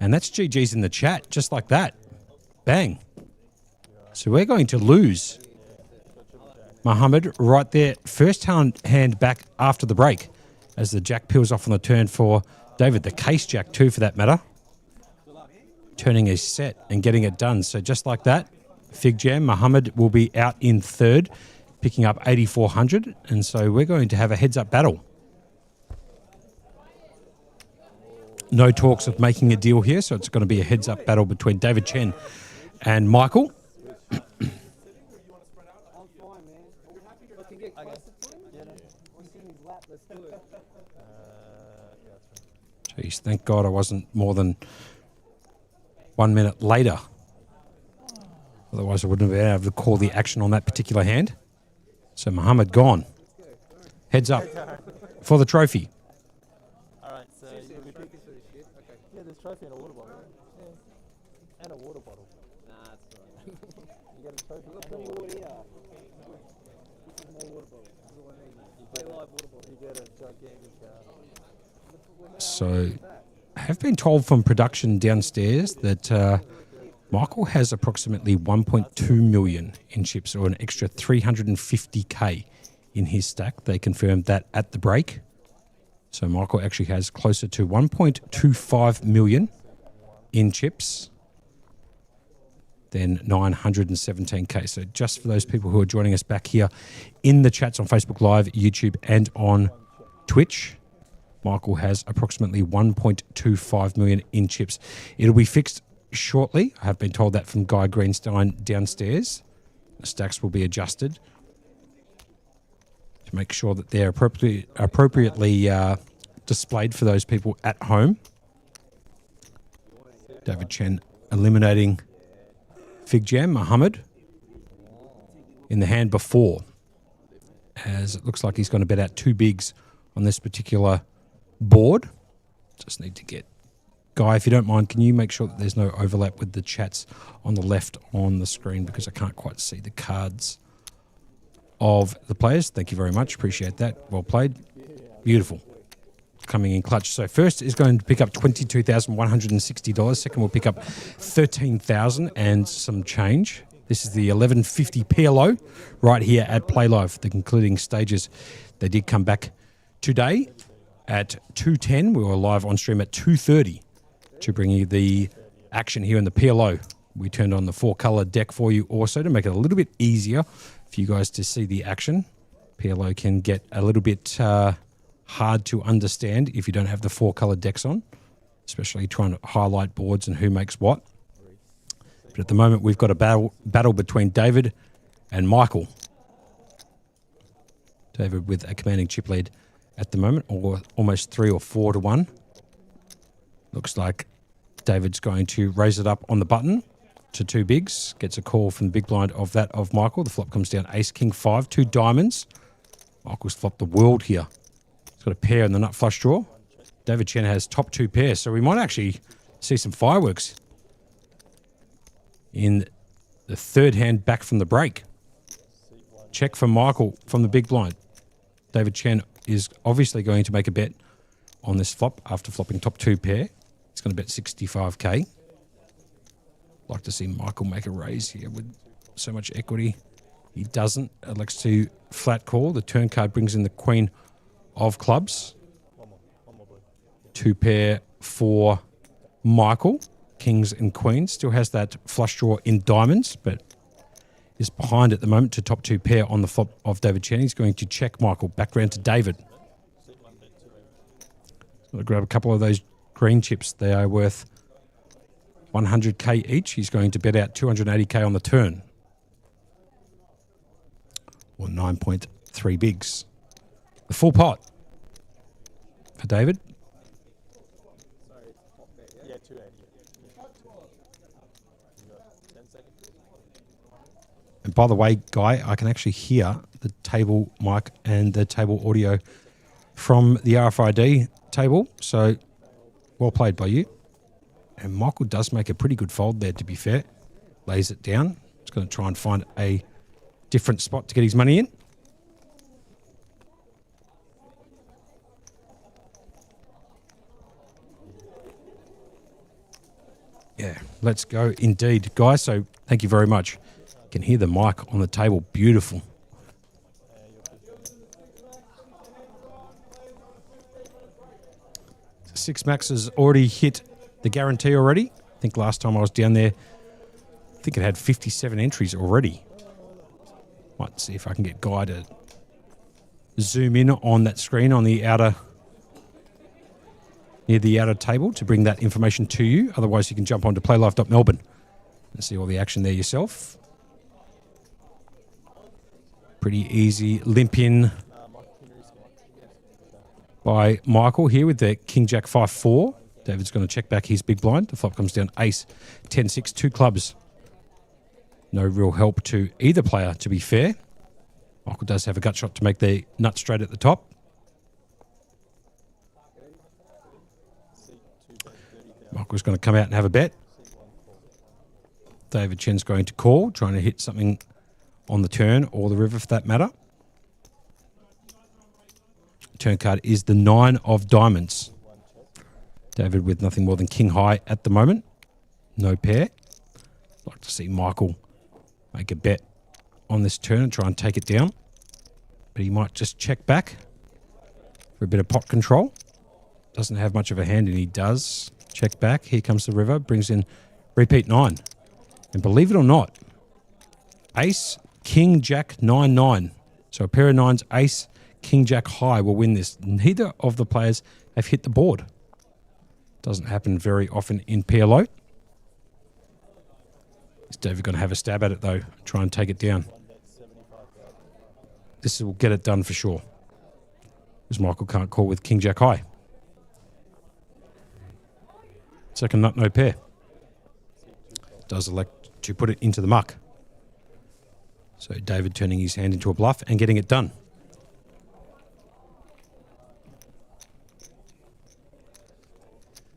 and that's GG's in the chat, just like that. Bang. So we're going to lose. Mohammed right there, first hand back after the break as the Jack peels off on the turn for David, the Case Jack too for that matter. Turning a set and getting it done. So just like that, Fig Jam, Mohammed will be out in third, picking up 8,400. And so we're going to have a heads-up battle. No talks of making a deal here, so it's going to be a heads-up battle between David Chen and Michael. Jeez, thank God I wasn't more than 1 minute later. Otherwise I wouldn't have been able to call the action on that particular hand. So Mohammed gone. Heads up for the trophy. Alright, so you'll be picking for this shit. Okay. Yeah, there's trophy and a water bottle. Yeah. And a water bottle. Nah, that's alright. You get a trophy. We've got plenty of water here. This is more water bottle. This is all I need. You play live water bottle. You get a gigantic So I have been told from production downstairs that Michael has approximately 1.2 million in chips, or an extra 350k in his stack. They confirmed that at the break. So Michael actually has closer to 1.25 million in chips than 917k. So just for those people who are joining us back here in the chats on Facebook Live, YouTube, and on Twitch, Michael has approximately 1.25 million in chips. It'll be fixed shortly. I have been told that from Guy Greenstein downstairs. The stacks will be adjusted to make sure that they're appropriately displayed for those people at home. David Chen eliminating Fig Jam, Mohammed, in the hand before, as it looks like he's going to bet out two bigs on this particular board. Just need to get Guy, if you don't mind, can you make sure that there's no overlap with the chats on the left on the screen, because I can't quite see the cards of the players. Thank you very much. Appreciate that. Well played. Beautiful. Coming in clutch. So first is going to pick up $22,160. Second will pick up $13,000 and some change. This is the 1150 PLO right here at Playlive. The concluding stages, they did come back today at 2:10. We were live on stream at 2:30 to bring you the action here in the PLO. We turned on the 4-color deck for you also to make it a little bit easier for you guys to see the action. PLO can get a little bit hard to understand if you don't have the 4-color decks on, especially trying to highlight boards and who makes what. But at the moment, we've got a battle between David and Michael. David with a commanding chip lead at the moment, or almost 3 or 4 to 1. Looks like David's going to raise it up on the button to two bigs. Gets a call from the big blind of that of Michael. The flop comes down ace, king, 5, 2 diamonds. Michael's flopped the world here. He's got a pair in the nut flush draw. David Chen has top 2 pairs, so we might actually see some fireworks in the third hand back from the break. Check for Michael from the big blind. David Chen is obviously going to make a bet on this flop after flopping top 2 pair. He's going to bet 65k. Like to see Michael make a raise here with so much equity He doesn't. Elects to flat call. The turn card brings in the queen of clubs. Two pair for Michael. Kings and queens. Still has that flush draw in diamonds, but is behind at the moment to top two pair on the flop of David Chen. He's going to check Michael. Back round to David. I'll grab a couple of those green chips. They are worth 100k each. He's going to bet out 280k on the turn. Or 9.3 bigs. The full pot for David. Yeah, 280. And by the way, Guy, I can actually hear the table mic and the table audio from the RFID table. So, well played by you. And Michael does make a pretty good fold there, to be fair. Lays it down. He's going to try and find a different spot to get his money in. Yeah, let's go indeed, guys. So thank you very much. You can hear the mic on the table. Beautiful. Six Max has already hit the guarantee already. I think last time I was down there, I think it had 57 entries already. Might see if I can get Guy to zoom in on that screen on the outer, near the outer table to bring that information to you. Otherwise, you can jump onto playlive.melbourne and see all the action there yourself. Pretty easy limp in by Michael here with the King Jack 5-4. David's going to check back his big blind. The flop comes down ace 10-6, two clubs. No real help to either player, to be fair. Michael does have a gut shot to make the nut straight at the top. Michael's going to come out and have a bet. David Chen's going to call, trying to hit something on the turn or the river for that matter. Turn card is the 9 of diamonds. David with nothing more than king high at the moment. No pair. Like to see Michael make a bet on this turn and try and take it down. But he might just check back for a bit of pot control. Doesn't have much of a hand and he does check back. Here comes the river. Brings in repeat 9. And believe it or not, ace, king, jack, 9-9. So a pair of 9s, ace, king, jack high will win this. Neither of the players have hit the board. Doesn't happen very often in PLO. Is David going to have a stab at it though? Try and take it down. This will get it done for sure. Because Michael can't call with king, jack high. Second nut, no pair. Does elect to put it into the muck. So David turning his hand into a bluff and getting it done.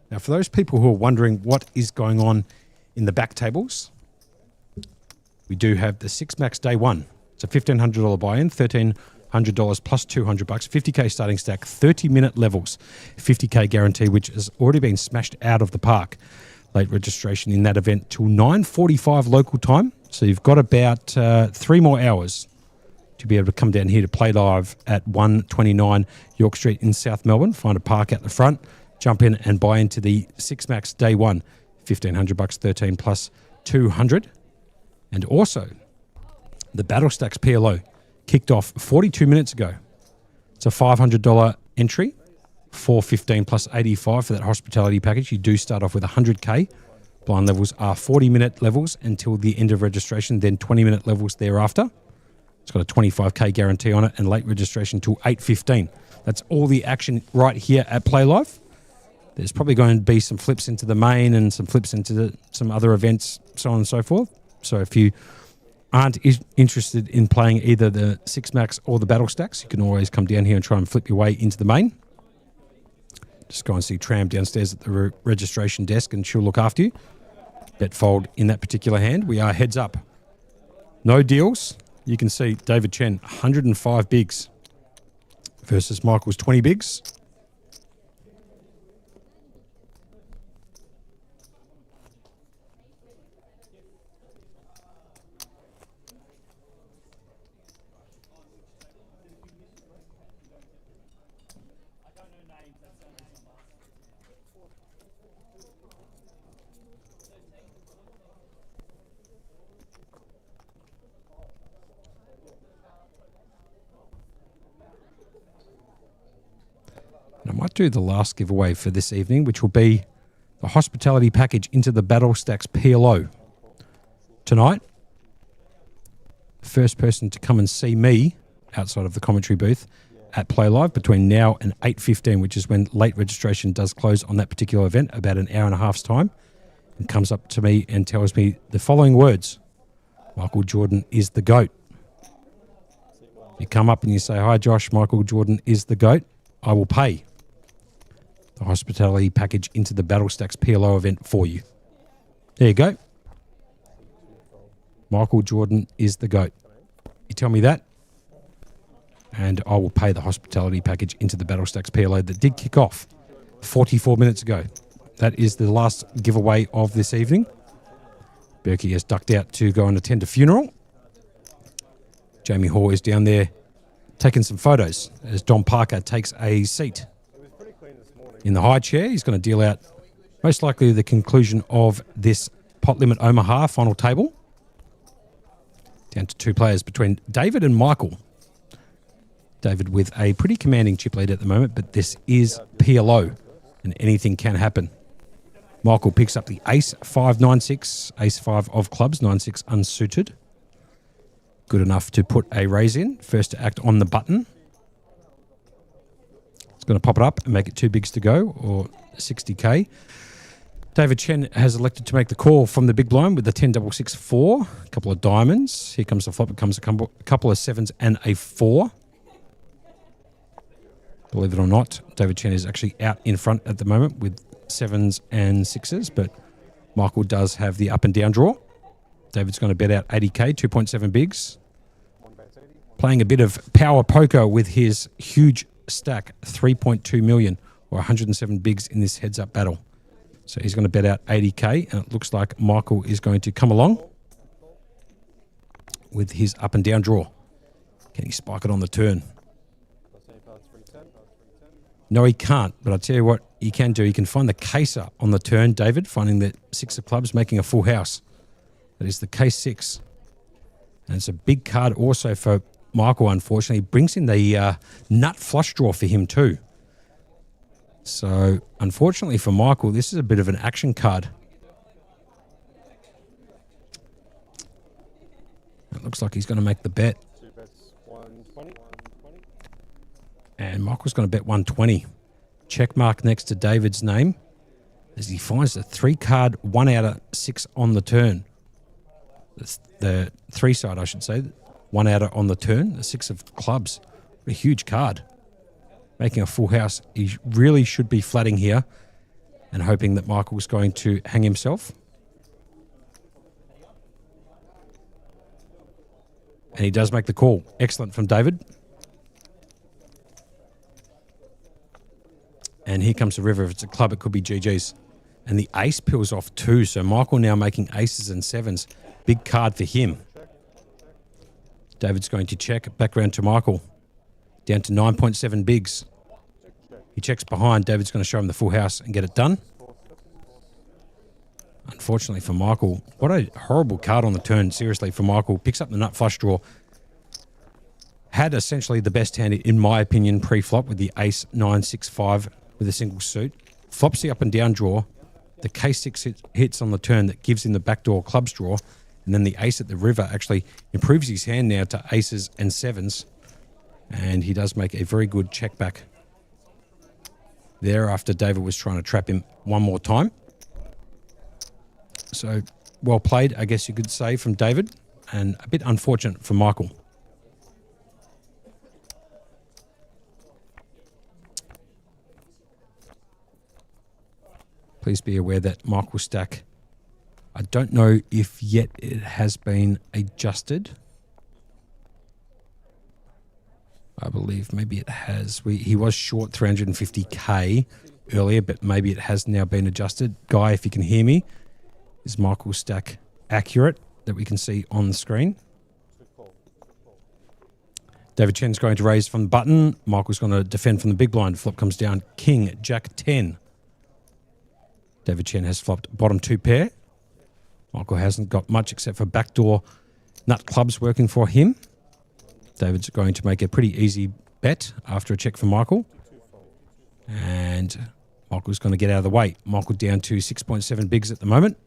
Now, for those people who are wondering what is going on in the back tables, we do have the Six Max Day 1. It's a $1,500 buy-in, $1,300 plus $200, 50k starting stack, 30-minute levels, 50k guarantee, which has already been smashed out of the park. Late registration in that event till 9:45 local time. So you've got about 3 more hours to be able to come down here to Play Live at 129 York Street in South Melbourne. Find a park at the front. Jump in and buy into the Six Max Day 1. $1,500, 13 plus 200. And also, the Battle Stacks PLO kicked off 42 minutes ago. It's a $500 entry, $415 plus 85 for that hospitality package. You do start off with 100k. Blind levels are 40-minute levels until the end of registration, then 20-minute levels thereafter. It's got a 25k guarantee on it and late registration till 8:15. That's all the action right here at Play Live. There's probably going to be some flips into the main and some flips into some other events, so on and so forth. So if you aren't interested in playing either the Six Max or the Battle Stacks, you can always come down here and try and flip your way into the main. Just go and see Tram downstairs at the registration desk and she'll look after you. Bet fold in that particular hand. We are heads up. No deals. You can see David Chen, 105 bigs versus Michael's 20 bigs. do the last giveaway for this evening, which will be the hospitality package into the Battle Stacks PLO. Tonight, first person to come and see me outside of the commentary booth at Playlive between now and 8:15, which is when late registration does close on that particular event, about an hour and a half's time, and comes up to me and tells me the following words: Michael Jordan is the GOAT. You come up and you say, "Hi Josh, Michael Jordan is the GOAT," I will pay the hospitality package into the Battle Stacks PLO event for you. There you go. Michael Jordan is the GOAT. You tell me that, and I will pay the hospitality package into the Battle Stacks PLO that did kick off 44 minutes ago. That is the last giveaway of this evening. Berkey has ducked out to go and attend a funeral. Jamie Hall is down there taking some photos as Don Parker takes a seat in the high chair. He's going to deal out most likely the conclusion of this Pot Limit Omaha final table. Down to two players between David and Michael. David with a pretty commanding chip lead at the moment, but this is PLO and anything can happen. Michael picks up the ace 5, 9, 6, ace 5 of clubs, 9, 6 unsuited. Good enough to put a raise in. First to act on the button. It's going to pop it up and make it two bigs to go, or 60k. David Chen has elected to make the call from the big blind with the 10, 6, 6, 4. A couple of diamonds. Here comes the flop. It comes a couple of sevens and a 4. Believe it or not, David Chen is actually out in front at the moment with sevens and sixes, but Michael does have the up and down draw. David's going to bet out 80k, 2.7 bigs. Playing a bit of power poker with his huge stack, 3.2 million or 107 bigs in this heads-up battle. So he's going to bet out 80k, and it looks like Michael is going to come along with his up and down draw. Can he spike it on the turn? No, he can't, but I'll tell you what he can do. He can find the caser on the turn, David, finding the 6 of clubs, making a full house. That is the case 6. And it's a big card also for Michael, unfortunately. Brings in the nut flush draw for him too. So, unfortunately for Michael, this is a bit of an action card. It looks like he's going to make the bet. And Michael's going to bet 120. Check mark next to David's name as he finds the 3-card 1 out of 6 on the turn. It's the 3 side, I should say. 1 out on the turn. The 6 of clubs. A huge card. Making a full house. He really should be flatting here and hoping that Michael's going to hang himself. And he does make the call. Excellent from David. And here comes the river. If it's a club, it could be GG's. And the ace peels off too. So Michael now making aces and sevens. Big card for him. David's going to check. Back round to Michael. Down to 9.7 bigs. He checks behind. David's going to show him the full house and get it done. Unfortunately for Michael, what a horrible card on the turn. Seriously, for Michael. Picks up the nut flush draw. Had essentially the best hand, in my opinion, pre-flop with the ace 9, 6, 5 with a single suit. Flops the up and down draw. The K6 hits on the turn that gives him the backdoor clubs draw. And then the ace at the river actually improves his hand now to aces and sevens. And he does make a very good check back there after David was trying to trap him one more time. So well played, I guess you could say, from David. And a bit unfortunate for Michael. Please be aware that Michael's stack, I don't know if yet it has been adjusted. I believe maybe it has. He was short 350k earlier, but maybe it has now been adjusted. Guy, if you can hear me, is Michael's stack accurate that we can see on the screen? David Chen's going to raise from the button. Michael's going to defend from the big blind. Flop comes down. King, Jack 10. David Chen has flopped bottom 2 pair. Michael hasn't got much except for backdoor nut clubs working for him. David's going to make a pretty easy bet after a check from Michael. And Michael's going to get out of the way. Michael down to 6.7 bigs at the moment.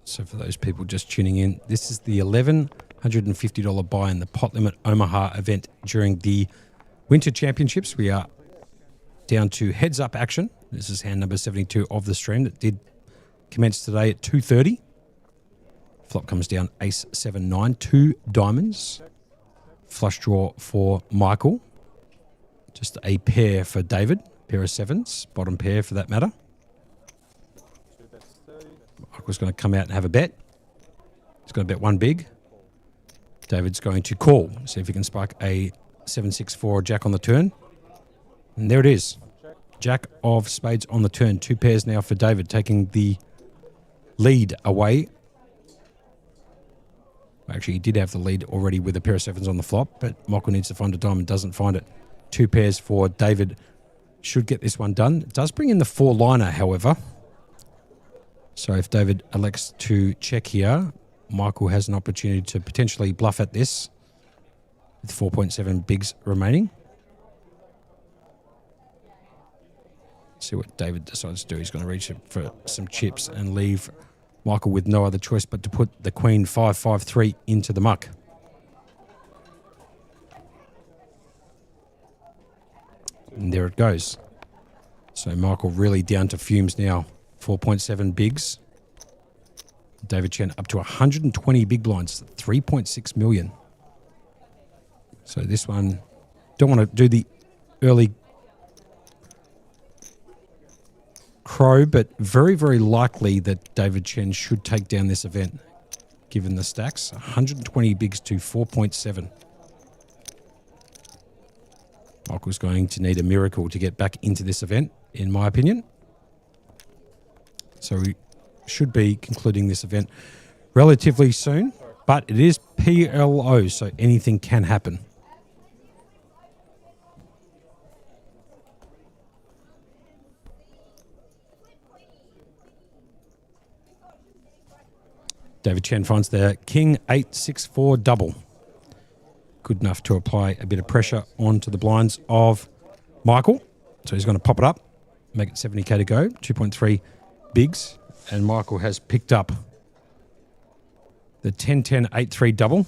So for those people just tuning in, this is the $1,150 buy in the pot limit Omaha event during the Winter Championships. We are down to heads up action. This is hand number 72 of the stream that did commence today at 2:30. Flop comes down ace 7-9, 2 diamonds. Flush draw for Michael. Just a pair for David, pair of sevens, bottom pair for that matter. Michael's going to come out and have a bet. He's going to bet one big. David's going to call. See if he can spike a 7-6-4 jack on the turn. And there it is. Jack of spades on the turn. 2 pairs now for David, taking the lead away. Actually, he did have the lead already with a pair of sevens on the flop, but Michael needs to find a diamond, doesn't find it. 2 pairs for David. Should get this one done. It does bring in the 4-liner, however. So if David elects to check here, Michael has an opportunity to potentially bluff at this with 4.7 bigs remaining. See what David decides to do. He's going to reach for some chips and leave Michael with no other choice but to put the Queen 5-5-3 into the muck. And there it goes. So Michael really down to fumes now. 4.7 bigs. David Chen up to 120 big blinds, 3.6 million. So this one, don't want to do the early crow, but very, very likely that David Chen should take down this event, given the stacks. 120 bigs to 4.7. Michael's going to need a miracle to get back into this event, in my opinion. So we should be concluding this event relatively soon, but it is PLO, so anything can happen. David Chen finds the King 8-6-4 double. Good enough to apply a bit of pressure onto the blinds of Michael. So he's going to pop it up, make it 70k to go, 2.3 bigs. And Michael has picked up the 10-10-8-3 double.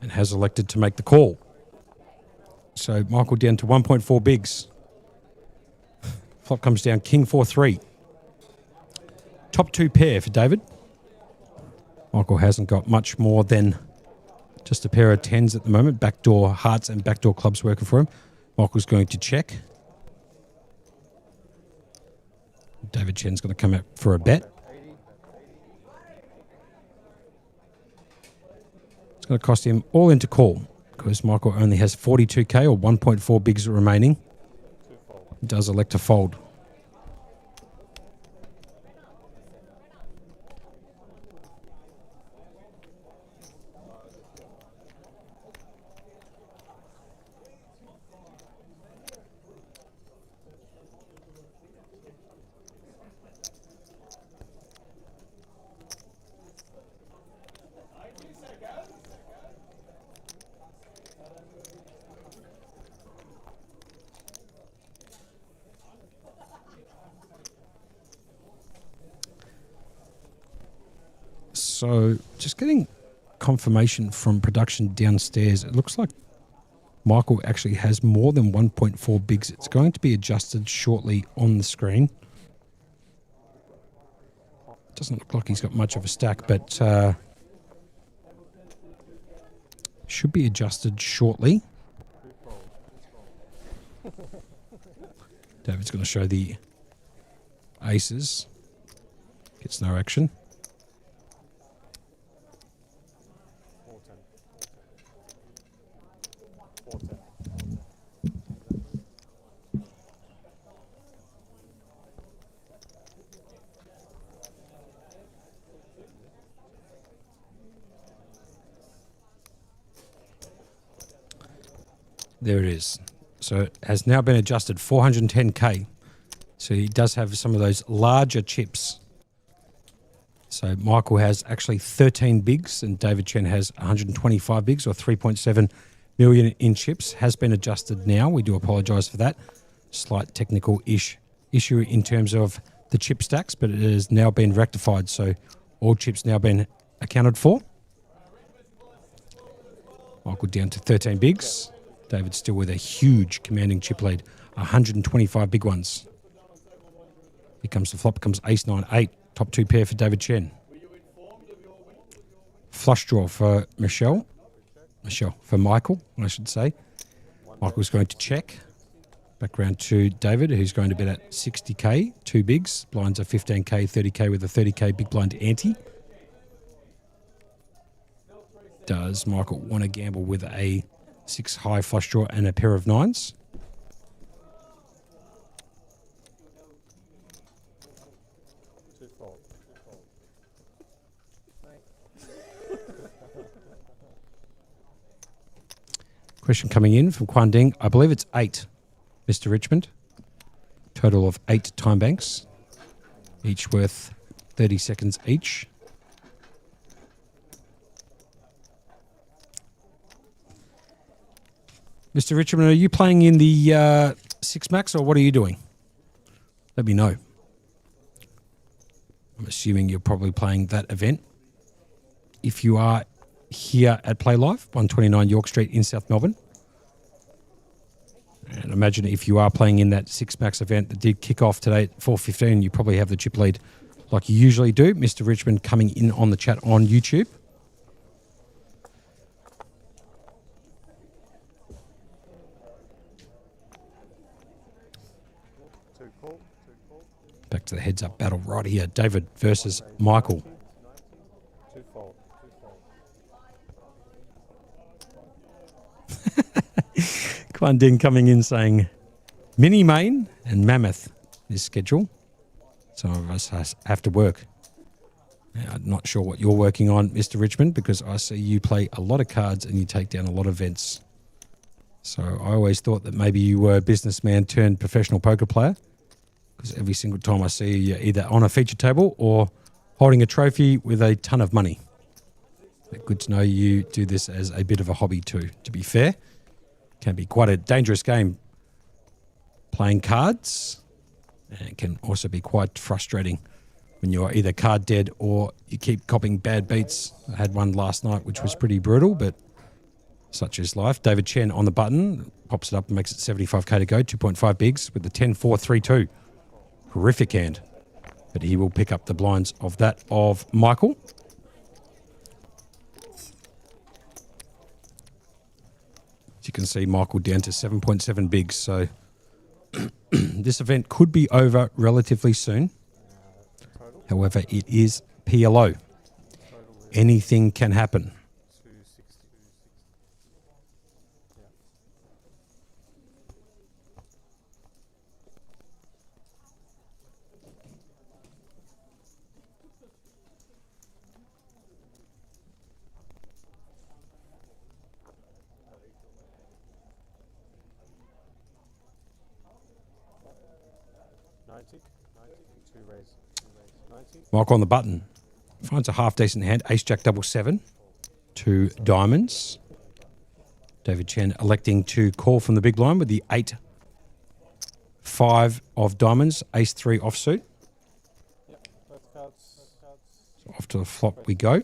And has elected to make the call. So Michael down to 1.4 bigs. Flop comes down King 4-3. Top 2 pair for David. Michael hasn't got much more than just a pair of 10s at the moment. Backdoor hearts and backdoor clubs working for him. Michael's going to check. David Chen's going to come out for a bet. It's going to cost him all into call because Michael only has 42k or 1.4 bigs remaining. He does elect to fold. So just getting confirmation from production downstairs. It looks like Michael actually has more than 1.4 bigs. It's going to be adjusted shortly on the screen. Doesn't look like he's got much of a stack, but Should be adjusted shortly. David's going to show the aces. Gets no action. There it is. So it has now been adjusted 410k. So he does have some of those larger chips. So Michael has actually 13 bigs and David Chen has 125 bigs or 3.7 million in chips. Has been adjusted now. We do apologise for that. Slight technical issue in terms of the chip stacks, but it has now been rectified. So all chips now been accounted for. Michael down to 13 bigs. David still with a huge commanding chip lead, 125 big ones. Here comes the flop, comes ace 9 8, top two pair for David Chen. Flush draw for Michelle, for Michael, I should say. Michael's going to check. Back round to David, who's going to bet at 60k, two bigs. Blinds are 15k, 30k with a 30k big blind ante. Does Michael want to gamble with a 6 high flush draw and a pair of nines? Question coming in from Quan Ding. I believe it's 8, Mr. Richmond. Total of 8 time banks, each worth 30 seconds each. Mr. Richmond, are you playing in the 6 max or what are you doing? Let me know. I'm assuming you're probably playing that event. If you are here at Playlive, 129 York Street in South Melbourne. And imagine if you are playing in that 6 max event that did kick off today at 4:15, you probably have the chip lead like you usually do. Mr. Richmond coming in on the chat on YouTube. Back to the heads-up battle right here. David versus Michael. Quan Ding coming in saying mini main and mammoth is schedule. Some of us have to work. Now, I'm not sure what you're working on, Mr. Richmond, because I see you play a lot of cards and you take down a lot of events. So I always thought that maybe you were a businessman turned professional poker player, because every single time I see you either on a feature table or holding a trophy with a ton of money. But good to know you do this as a bit of a hobby too. To be fair, can be quite a dangerous game playing cards, and it can also be quite frustrating when you're either card dead or you keep copying bad beats. I had one last night which was pretty brutal, but such is life. David Chen on the button, pops it up and makes it 75k to go, 2.5 bigs with the 10-4-3-2. Horrific hand, but he will pick up the blinds of that of Michael. As you can see, Michael down to 7.7 bigs, so this event could be over relatively soon. However, it is PLO. Anything can happen. Michael on the button. Finds a half decent hand. Ace Jack double 7. 2 diamonds. David Chen electing to call from the big blind with the 8-5 of diamonds. Ace 3 offsuit. So off to the flop we go.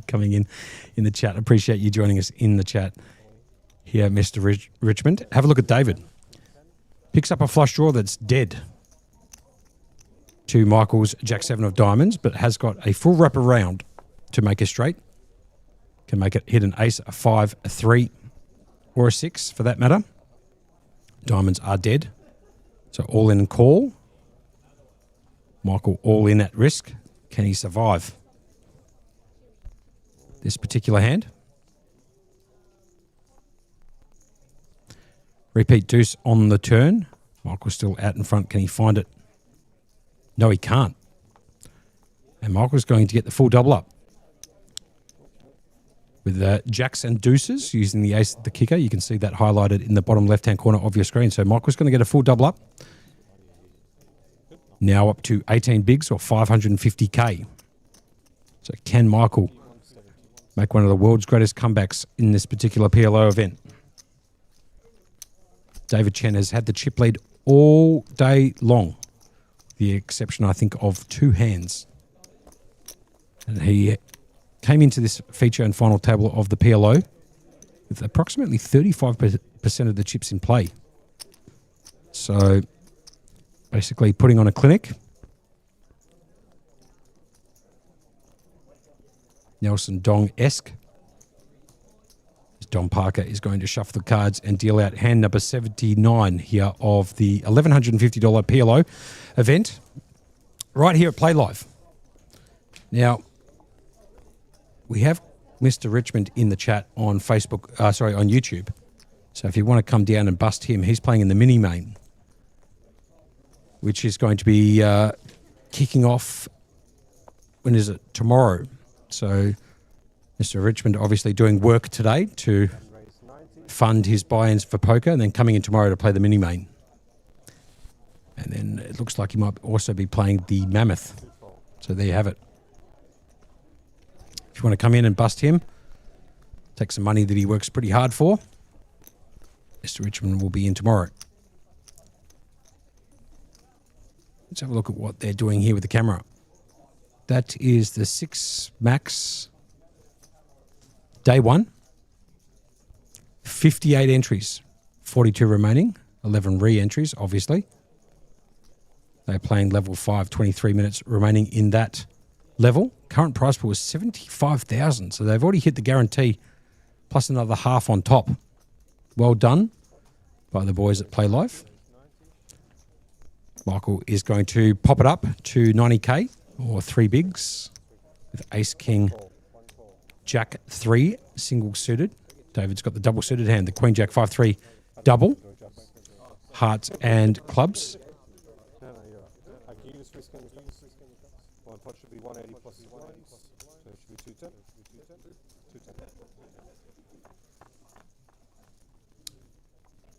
Coming in the chat. Appreciate you joining us in the chat here, Mr. Richmond. Have a look at David. Picks up a flush draw that's dead to Michael's Jack 7 of diamonds, but has got a full wrap around to make a straight. Can make it hit an ace, a 5, a 3, or a 6 for that matter. Diamonds are dead. So all in call. Michael all in at risk. Can he survive this particular hand? Repeat deuce on the turn. Michael's still out in front. Can he find it? No, he can't. And Michael's going to get the full double up. With jacks and deuces, using the ace of the kicker. You can see that highlighted in the bottom left-hand corner of your screen. So Michael's going to get a full double up. Now up to 18 bigs or 550K. So can Michael make one of the world's greatest comebacks in this particular PLO event? David Chen has had the chip lead all day long. The exception, I think, of 2 hands. And he came into this feature and final table of the PLO with approximately 35% of the chips in play. So basically putting on a clinic. Nelson Dong-esque. Don Parker is going to shuffle the cards and deal out hand number 79 here of the $1,150 PLO event right here at Playlive. Now, we have Mr. Richmond in the chat on Facebook, on YouTube. So if you want to come down and bust him, he's playing in the mini main, which is going to be kicking off, when is it? Tomorrow. So Mr. Richmond obviously doing work today to fund his buy-ins for poker and then coming in tomorrow to play the mini main. And then it looks like he might also be playing the Mammoth. So there you have it. If you want to come in and bust him, take some money that he works pretty hard for, Mr. Richmond will be in tomorrow. Let's have a look at what they're doing here with the camera. That is the 6 max day 1. 58 entries, 42 remaining, 11 re-entries, obviously. They're playing level 5, 23 minutes remaining in that level. Current price pool is 75,000, so they've already hit the guarantee plus another half on top. Well done by the boys at Playlive. Michael is going to pop it up to 90K or 3 bigs with Ace King Jack 3 single suited. David's got the double suited hand, the Queen Jack 5-3 double. Hearts and clubs.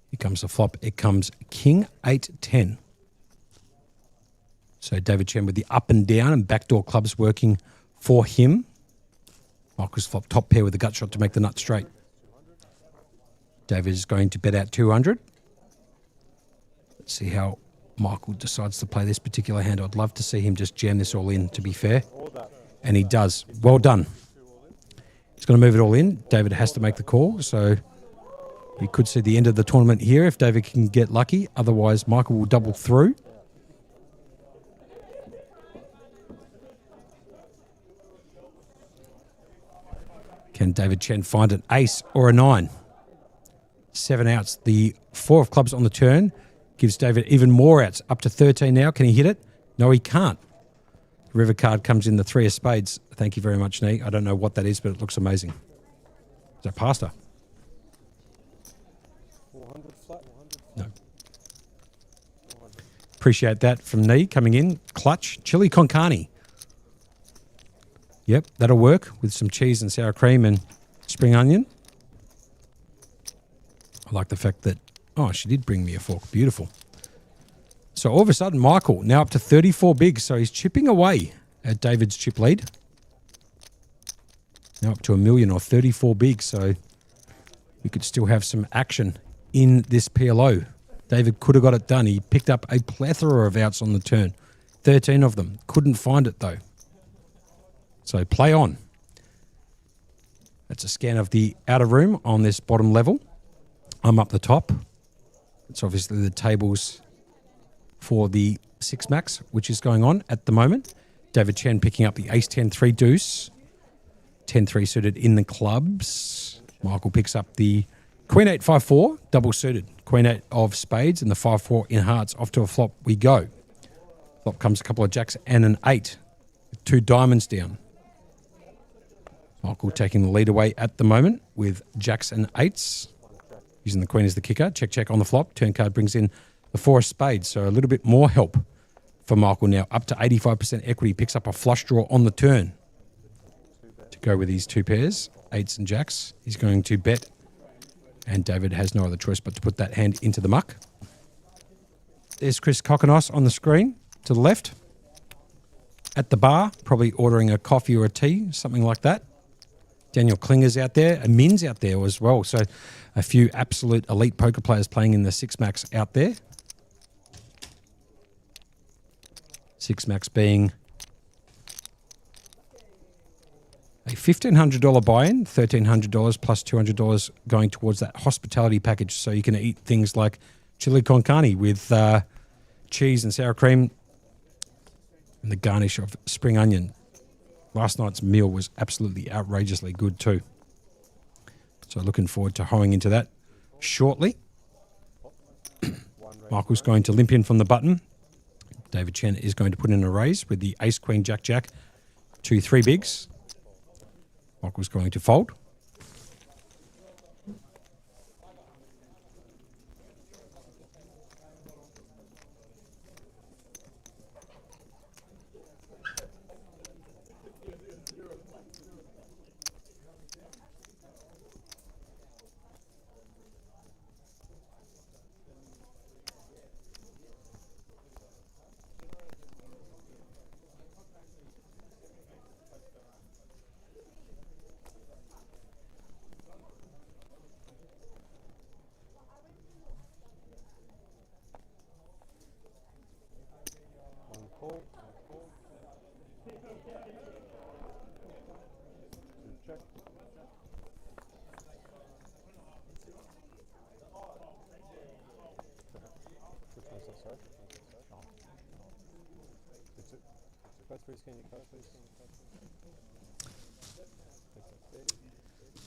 Here comes the flop. It comes King 8-10. So David Chen with the up and down and backdoor clubs working for him. Michael's flop top pair with the gut shot to make the nut straight. David is going to bet out 200. Let's see how Michael decides to play this particular hand. I'd love to see him just jam this all in, to be fair. And he does. Well done. He's going to move it all in. David has to make the call, so we could see the end of the tournament here if David can get lucky. Otherwise, Michael will double through. Can David Chen find an ace or a 9? 7 outs. The 4 of clubs on the turn gives David even more outs. Up to 13 now. Can he hit it? No, he can't. The river card comes in the 3 of spades. Thank you very much, Nee. I don't know what that is, but it looks amazing. Is that pasta? 400 flat. No. Appreciate that from Nee coming in. Clutch. Chili con carne. Yep, that'll work with some cheese and sour cream and spring onion. I like the fact that, oh, she did bring me a fork. Beautiful. So all of a sudden, Michael now up to 34 bigs. So he's chipping away at David's chip lead. Now up to $1 million or 34 bigs. So we could still have some action in this PLO. David could have got it done. He picked up a plethora of outs on the turn. 13 of them. Couldn't find it though. So play on. That's a scan of the outer room on this bottom level. I'm up the top. It's obviously the tables for the six max, which is going on at the moment. David Chen picking up the ace 10-3 deuce. 10-3 suited in the clubs. Michael picks up the queen 8-5-4, double suited. Queen 8 of spades and the 5-4 in hearts. Off to a flop we go. Flop comes a couple of jacks and an 8. With 2 diamonds down. Michael taking the lead away at the moment with jacks and 8s. Using the queen as the kicker. Check, check on the flop. Turn card brings in the 4 of spades. So a little bit more help for Michael now. Up to 85% equity. Picks up a flush draw on the turn. To go with these 2 pairs, 8s and jacks. He's going to bet. And David has no other choice but to put that hand into the muck. There's Chris Kokonos on the screen to the left. At the bar, probably ordering a coffee or a tea, something like that. Daniel Klinger's out there, and Min's out there as well. So a few absolute elite poker players playing in the six max out there. Six max being a $1,500 buy-in, $1,300 plus $200 going towards that hospitality package. So you can eat things like chili con carne with cheese and sour cream and the garnish of spring onion. Last night's meal was absolutely outrageously good too. So looking forward to hoeing into that shortly. Michael's going to limp in from the button. David Chen is going to put in a raise with the ace, queen, jack, jack, 2 3 bigs. Michael's going to fold.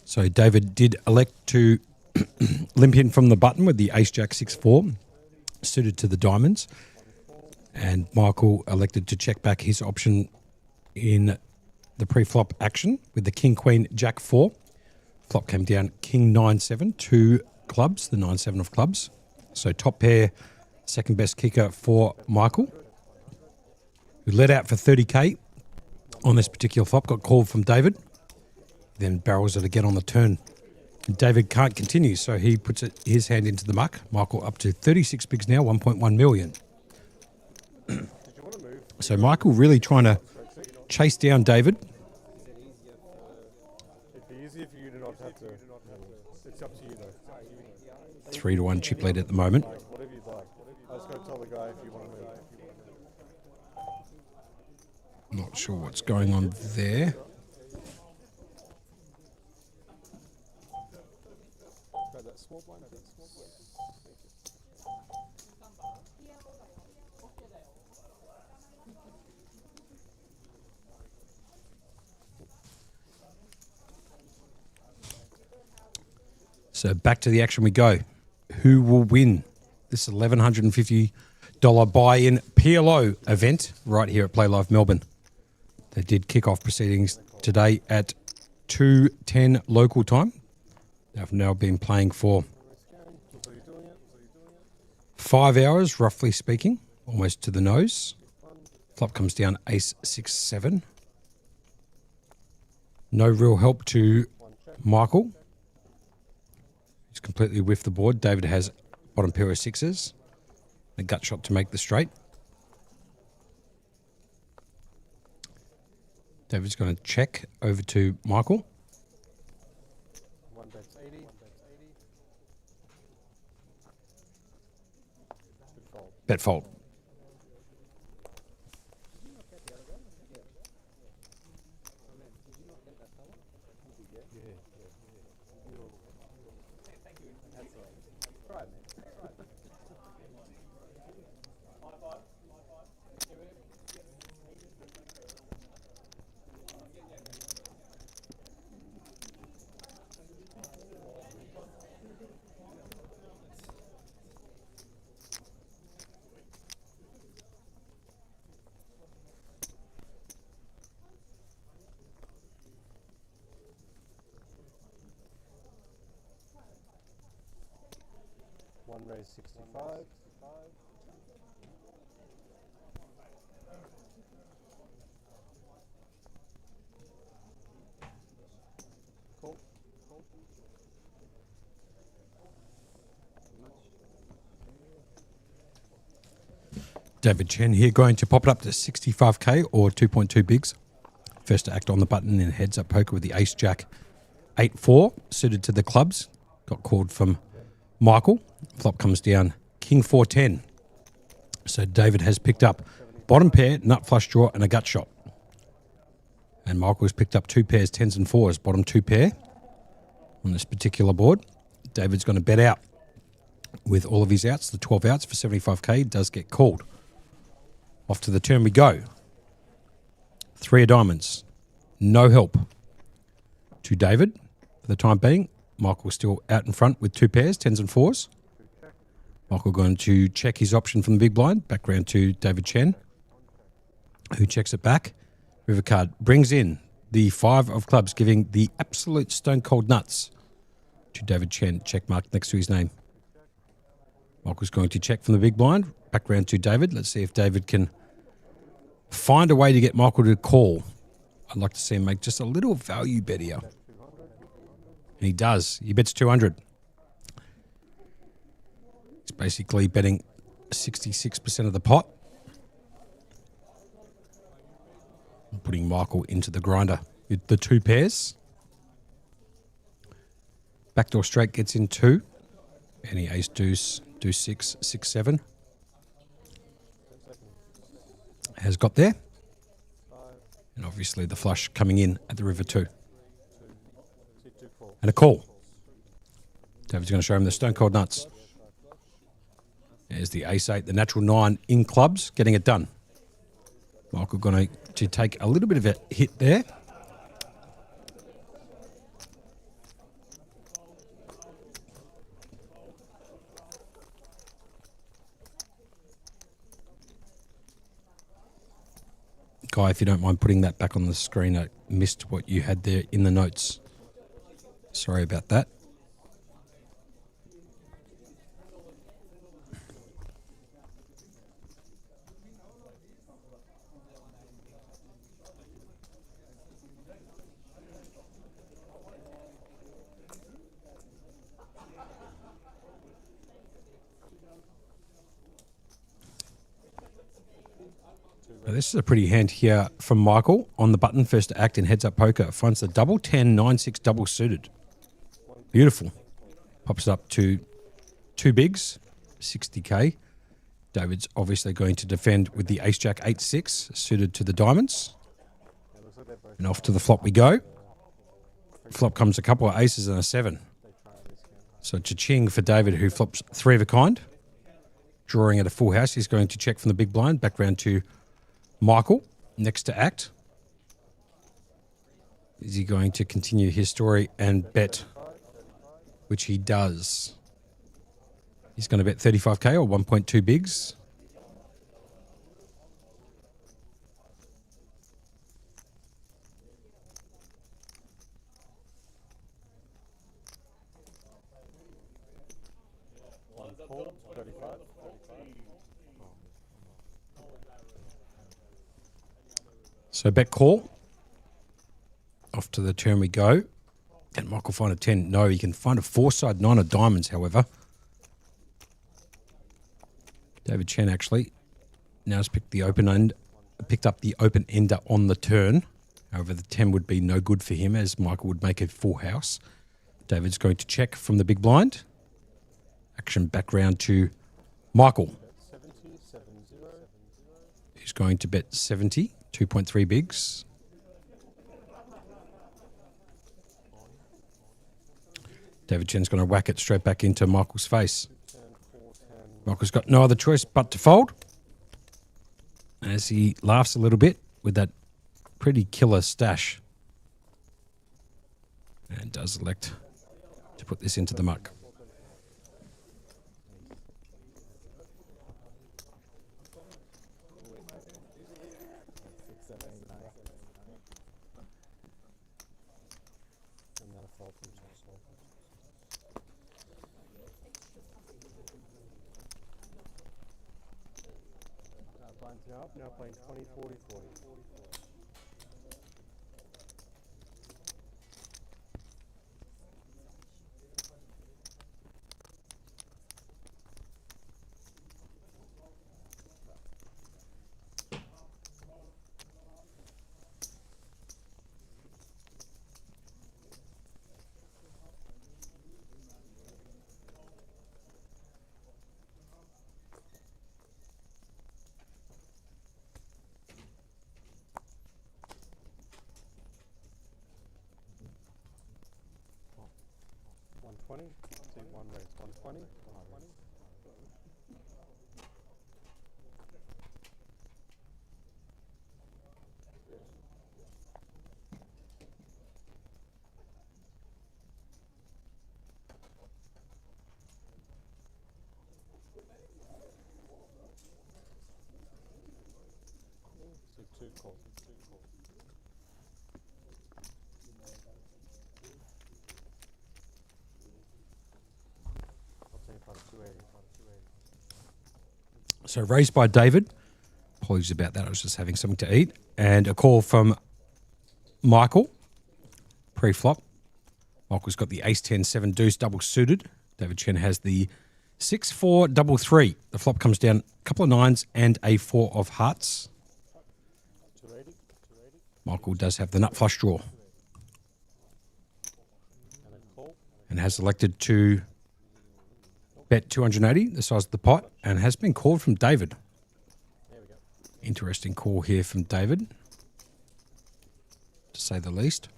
So David did elect to limp in from the button with the ace jack 6-4 suited to the diamonds, and Michael elected to check back his option in the pre-flop action with the king queen jack 4. Flop came down king 9-7, 2 clubs, the 9-7 of clubs. So top pair, second best kicker for Michael, who led out for 30k on this particular flop. Got called from David, then barrels it again on the turn. And David can't continue, so he puts his hand into the muck. Michael up to 36 bigs now, 1.1 million. So Michael really trying to chase down David. It'd be easier for you to not have to. It's up to you though. 3-1 chip lead at the moment. Whatever you'd like. I was going to tell the guy if you want to move. Not sure what's going on there. So back to the action we go. Who will win this $1,150 buy-in PLO event right here at Playlive Melbourne? They did kick off proceedings today at 2:10 local time. They've now been playing for 5 hours, roughly speaking, almost to the nose. Flop comes down ace 6-7. No real help to Michael. He's completely whiffed the board. David has bottom pair of sixes. A gut shot to make the straight. David's going to check over to Michael. One bet's 80. Bet fold. One raise 65. Cool. David Chen here, going to pop it up to 65k or 2.2 bigs. First to act on the button in heads up poker with the ace jack 8-4 suited to the clubs. Got called from Michael. Flop comes down king 4-10. So David has picked up bottom pair, nut flush draw, and a gut shot. And Michael has picked up two pairs, 10s and 4s, bottom two pair on this particular board. David's going to bet out with all of his outs. The 12 outs for 75k does get called. Off to the turn we go. 3 of diamonds. No help to David for the time being. Michael still out in front with 2 pairs, 10s and 4s. Michael going to check his option from the big blind. Back round to David Chen, who checks it back. River card brings in the 5 of clubs, giving the absolute stone cold nuts to David Chen. Check mark next to his name. Michael's going to check from the big blind. Back round to David. Let's see if David can find a way to get Michael to call. I'd like to see him make just a little value bet here. And he does. He bets 200. He's basically betting 66% of the pot. And putting Michael into the grinder with the 2 pairs. Backdoor straight gets in 2. Any ace deuce, deuce 6, 6, 7. Has got there. And obviously the flush coming in at the river 2. And a call. David's going to show him the stone cold nuts. There's the ace 8, the natural 9 in clubs, getting it done. Michael going to take a little bit of a hit there. Guy, if you don't mind putting that back on the screen, I missed what you had there in the notes. Sorry about that. Now, this is a pretty hand here from Michael on the button, first to act in heads up poker. Finds the double 10, 9, 6 double suited. Beautiful. Pops it up to 2 bigs, 60k. David's obviously going to defend with the ace jack 8, 6 suited to the diamonds. And off to the flop we go. Flop comes a couple of aces and a 7. So cha-ching for David, who flops 3 of a kind. Drawing at a full house. He's going to check from the big blind. Back round to Michael, next to act. Is he going to continue his story and bet? Which he does. He's going to bet 35k or 1.2 bigs. So bet call. Off to the turn we go. Can Michael find a 10? No, he can find a 4-side 9 of diamonds, however. David Chen actually now has picked the open end, picked up the open ender on the turn. However, the 10 would be no good for him, as Michael would make a full house. David's going to check from the big blind. Action back round to Michael. He's going to bet 70, 2.3 bigs. David Chen's going to whack it straight back into Michael's face. Michael's got no other choice but to fold. as he laughs a little bit with that pretty killer stash. And does elect to put this into the muck. Now playing 20, 40, 40. See one race, 120. See two calls. So raised by David. Apologies about that. I was just having something to eat. And a call from Michael. Pre-flop. Michael's got the ace-10, 7 deuce double suited. David Chen has the 6-4 double 3. The flop comes down a couple of nines and a 4 of hearts. Michael does have the nut flush draw. And has elected to bet 280, the size of the pot, and has been called from David. Interesting call here from David, to say the least.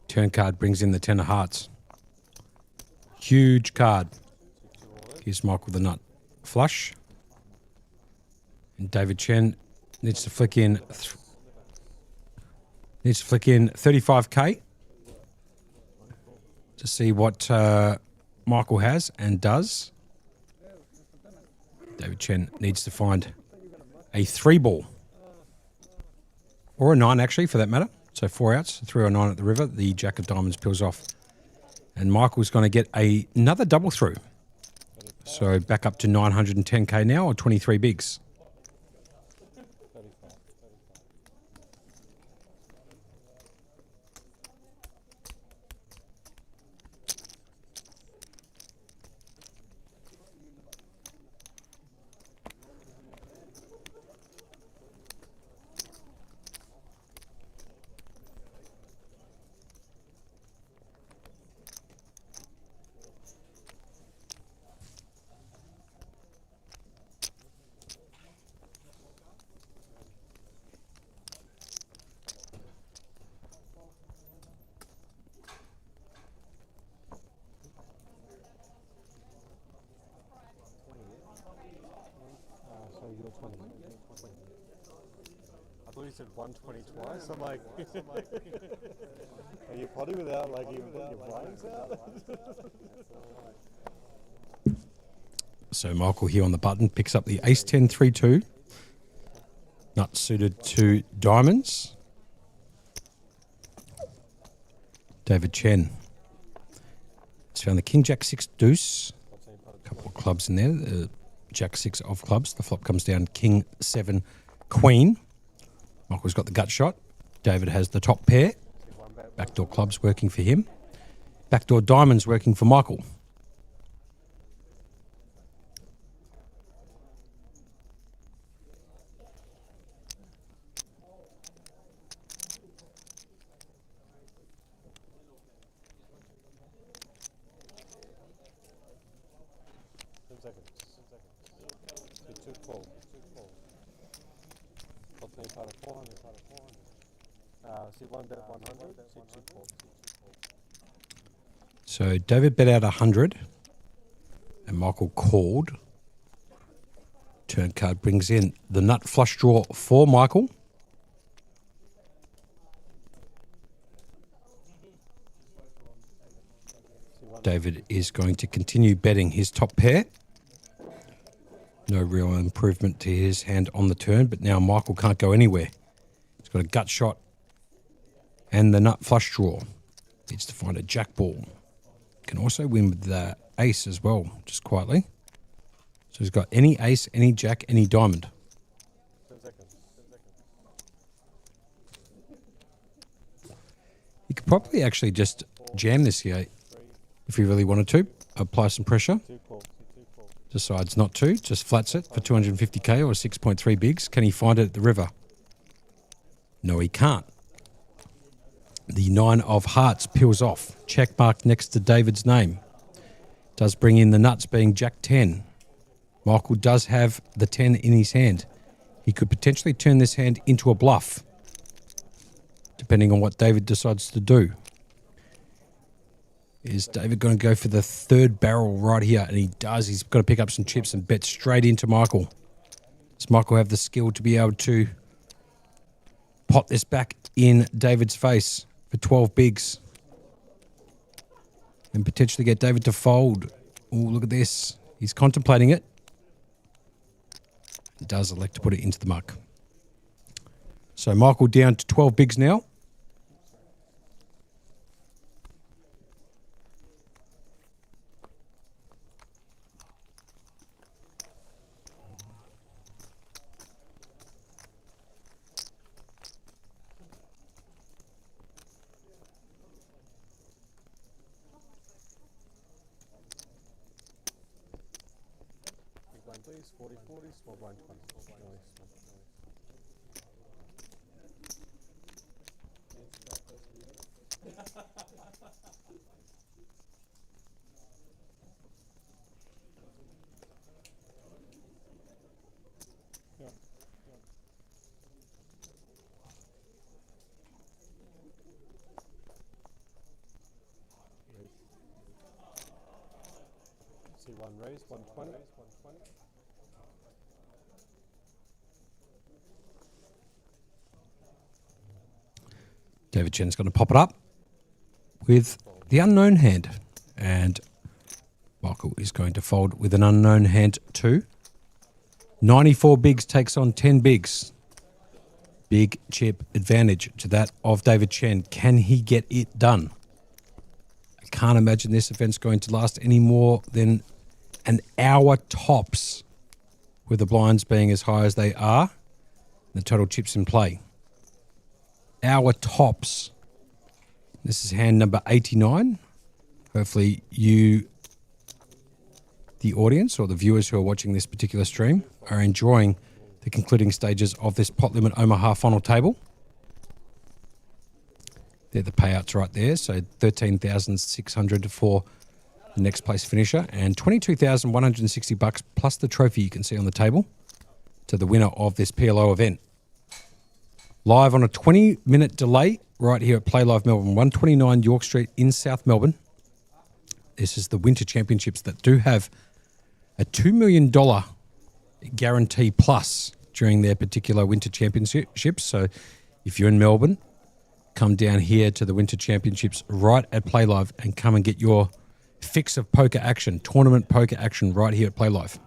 Turn card brings in the 10 of hearts. Huge card. Gives Michael the nut flush. And David Chen needs to flick in 35k to see what Michael has and does. David Chen needs to find a 3 ball or a 9 actually for that matter. So 4 outs, 3 or 9 at the river. The Jack of Diamonds peels off. And Michael's going to get another double through. So back up to 910k now, or 23 bigs. I thought you said 120 twice. I'm like, are you potty without like even putting your brains out? So Michael here on the button picks up the ace-10, 3-2. Nut suited to diamonds. David Chen has found the King Jack 6 deuce. A couple of clubs in there. The Jack 6 of clubs. The flop comes down King 7 Queen. Michael's got the gut shot. David has the top pair. Backdoor clubs working for him. Backdoor diamonds working for Michael. See one bet 100, see 2 calls. So David bet out 100 and Michael called. Turn card brings in the nut flush draw for Michael. David is going to continue betting his top pair. No real improvement to his hand on the turn, but now Michael can't go anywhere. He's got a gut shot and the nut flush draw. Needs to find a jack ball. Can also win with the ace as well, just quietly. So he's got any ace, any jack, any diamond. He could probably actually just jam this here if he really wanted to. Apply some pressure. Decides not to, just flats it for 250k or 6.3 bigs. Can he find it at the river? No, he can't. The 9 of hearts peels off. Check mark next to David's name. Does bring in the nuts being jack 10. Michael does have the 10 in his hand. He could potentially turn this hand into a bluff, depending on what David decides to do. Is David going to go for the third barrel right here? And he does. He's got to pick up some chips and bet straight into Michael. Does Michael have the skill to be able to pot this back in David's face for 12 bigs? And potentially get David to fold. Oh, look at this. He's contemplating it. He does elect to put it into the muck. So Michael down to 12 bigs now. Please, 40-40, small blind 20. See one raised, 120. David Chen's going to pop it up with the unknown hand. And Michael is going to fold with an unknown hand too. 94 bigs takes on 10 bigs. Big chip advantage to that of David Chen. Can he get it done? I can't imagine this event's going to last any more than an hour tops, with the blinds being as high as they are, the total chips in play. Hour tops. This is hand number 89. Hopefully you, the audience or the viewers who are watching this particular stream, are enjoying the concluding stages of this Pot Limit Omaha final table. They're the payouts right there. So 13,600 for the next place finisher and 22,160 bucks plus the trophy you can see on the table to the winner of this PLO event. Live on a 20-minute delay right here at Playlive Melbourne, 129 York Street in South Melbourne. This is the Winter Championships that do have a $2 million guarantee plus during their particular Winter Championships. So if you're in Melbourne, come down here to the Winter Championships right at Playlive and come and get your fix of poker action, tournament poker action right here at Playlive.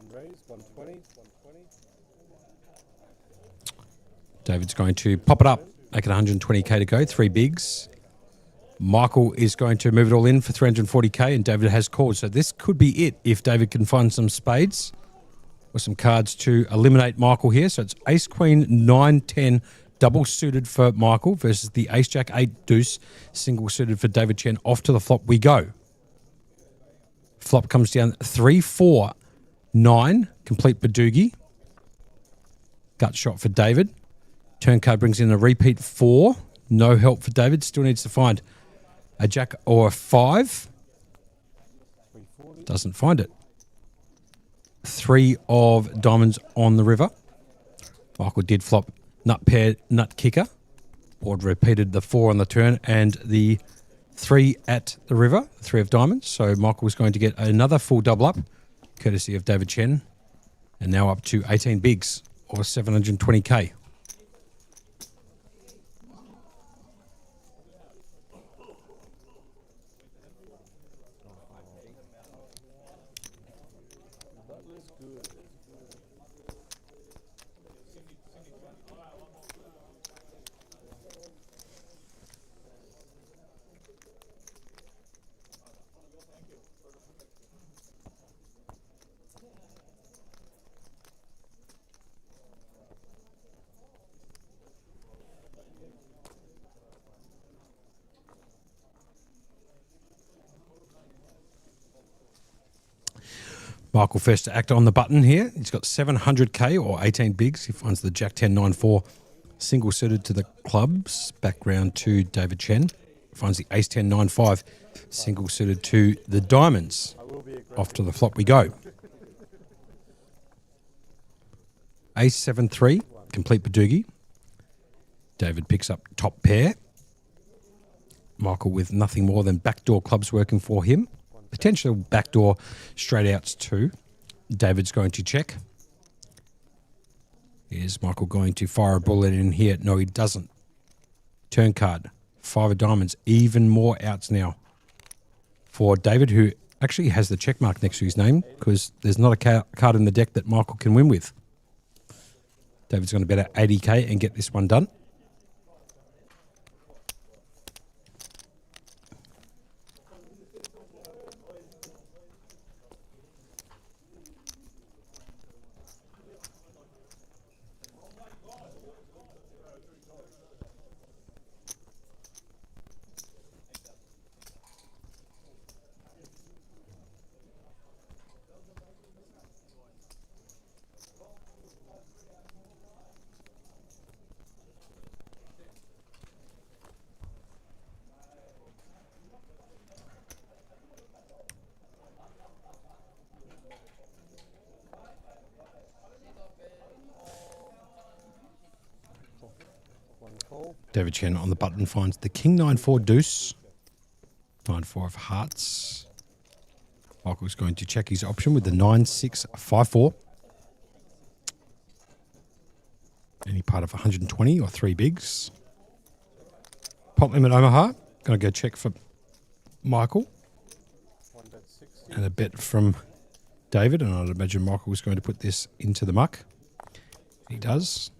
Raise, 120. David's going to pop it up, make it 120k to go, 3 bigs. Michael is going to move it all in for 340k, and David has called. So this could be it if David can find some spades or some cards to eliminate Michael here. So it's ace, queen, 9, 10, double suited for Michael versus the ace, jack, 8, deuce, single suited for David Chen. Off to the flop we go. Flop comes down 3, 4, 9, complete Badoogie. Gut shot for David. Turn card brings in a repeat 4. No help for David. Still needs to find a jack or a 5. Doesn't find it. 3 of diamonds on the river. Michael did flop nut pair, nut kicker Board repeated the 4 on the turn and the 3 at the river, 3 of diamonds. So Michael was going to get another full double up, courtesy of David Chen. And now up to 18 bigs, or 720k. Michael first to act on the button here. He's got 700k or 18 bigs. He finds the Jack 10 9-4 single suited to the clubs. Background to David Chen. Finds the Ace 10 9-5 single suited to the diamonds. Off to the flop we go. Ace 7-3, complete Badoogie. David picks up top pair. Michael with nothing more than backdoor clubs working for him. Potential backdoor straight outs too. David's going to check. Is Michael going to fire a bullet in here? No, he doesn't. Turn card. 5 of diamonds. Even more outs now for David, who actually has the check mark next to his name because there's not a card in the deck that Michael can win with. David's going to bet at 80k and get this one done. David Chen on the button finds the King 9-4 deuce. 9-4 of hearts. Michael's going to check his option with the 9-6-5-4. Any part of 120 or 3 bigs. Pot limit Omaha. Going to go check for Michael. And a bet from David. And I'd imagine Michael was going to put this into the muck. He does.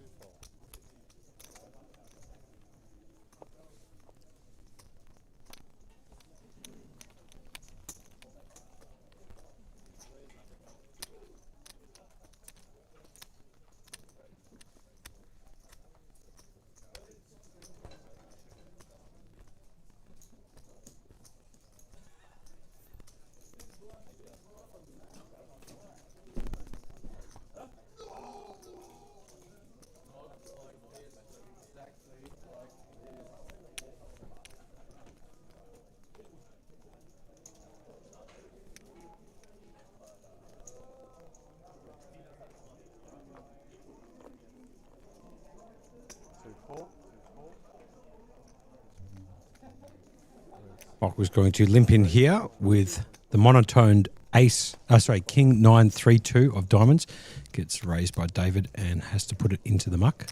Michael's going to limp in here with the monotoned King 9-3-2 of diamonds. Gets raised by David and has to put it into the muck.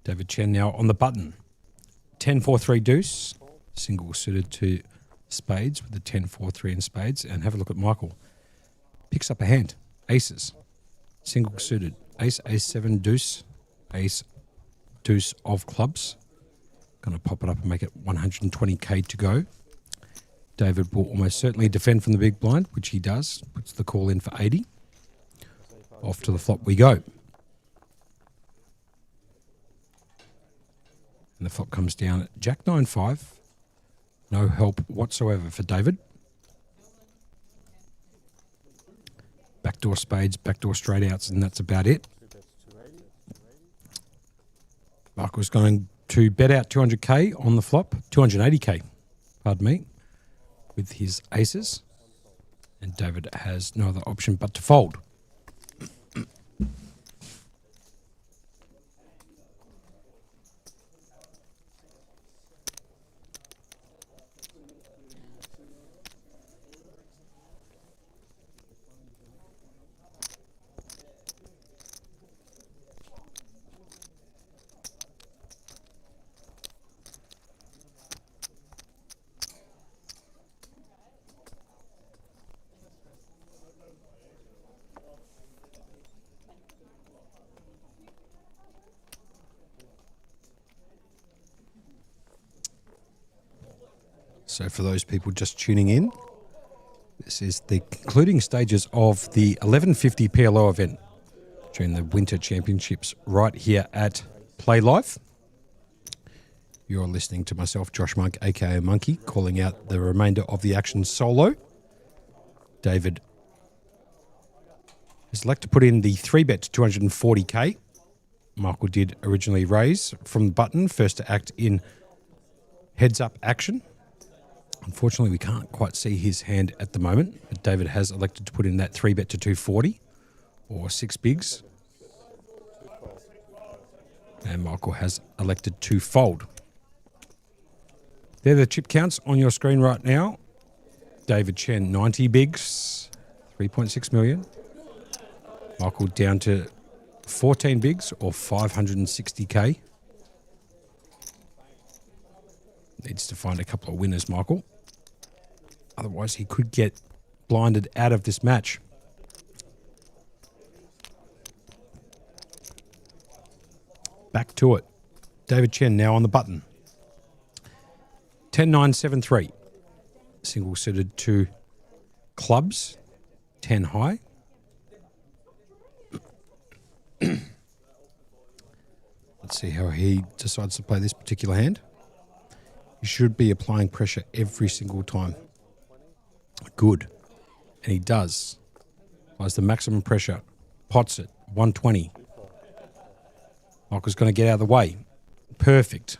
David Chen now on the button. 10-4-3 deuce. Single suited to spades with the 10-4-3 in spades. And have a look at Michael. Picks up a hand. Aces. Single suited. Ace, Ace-7 deuce. Ace, deuce of clubs. Going to pop it up and make it 120k to go. David will almost certainly defend from the big blind, which he does. Puts the call in for 80. Off to the flop we go. And the flop comes down at Jack 9-5. No help whatsoever for David. Backdoor spades, backdoor straight outs, and that's about it. Michael's going to bet out 200k on the flop, 280k, pardon me, with his aces. And David has no other option but to fold. So for those people just tuning in, this is the concluding stages of the 1150 PLO event during the Winter Championships right here at Playlive. You're listening to myself, Josh Monk, aka Monkey, calling out the remainder of the action solo. David has elected to put in the 3-bet to 240k. Michael did originally raise from the button, first to act in heads-up action. Unfortunately, we can't quite see his hand at the moment, but David has elected to put in that 3-bet to 240, or 6 bigs. And Michael has elected to fold. They're the chip counts on your screen right now. David Chen, 90 bigs, 3.6 million. Michael down to 14 bigs, or 560k. Needs to find a couple of winners, Michael. Otherwise, he could get blinded out of this match. Back to it. David Chen now on the button. 10-9-7-3. Single suited to clubs. 10 high. Let's see how he decides to play this particular hand. He should be applying pressure every single time. Good. And he does. Applies the maximum pressure. Pots it. 120. Michael's going to get out of the way. Perfect.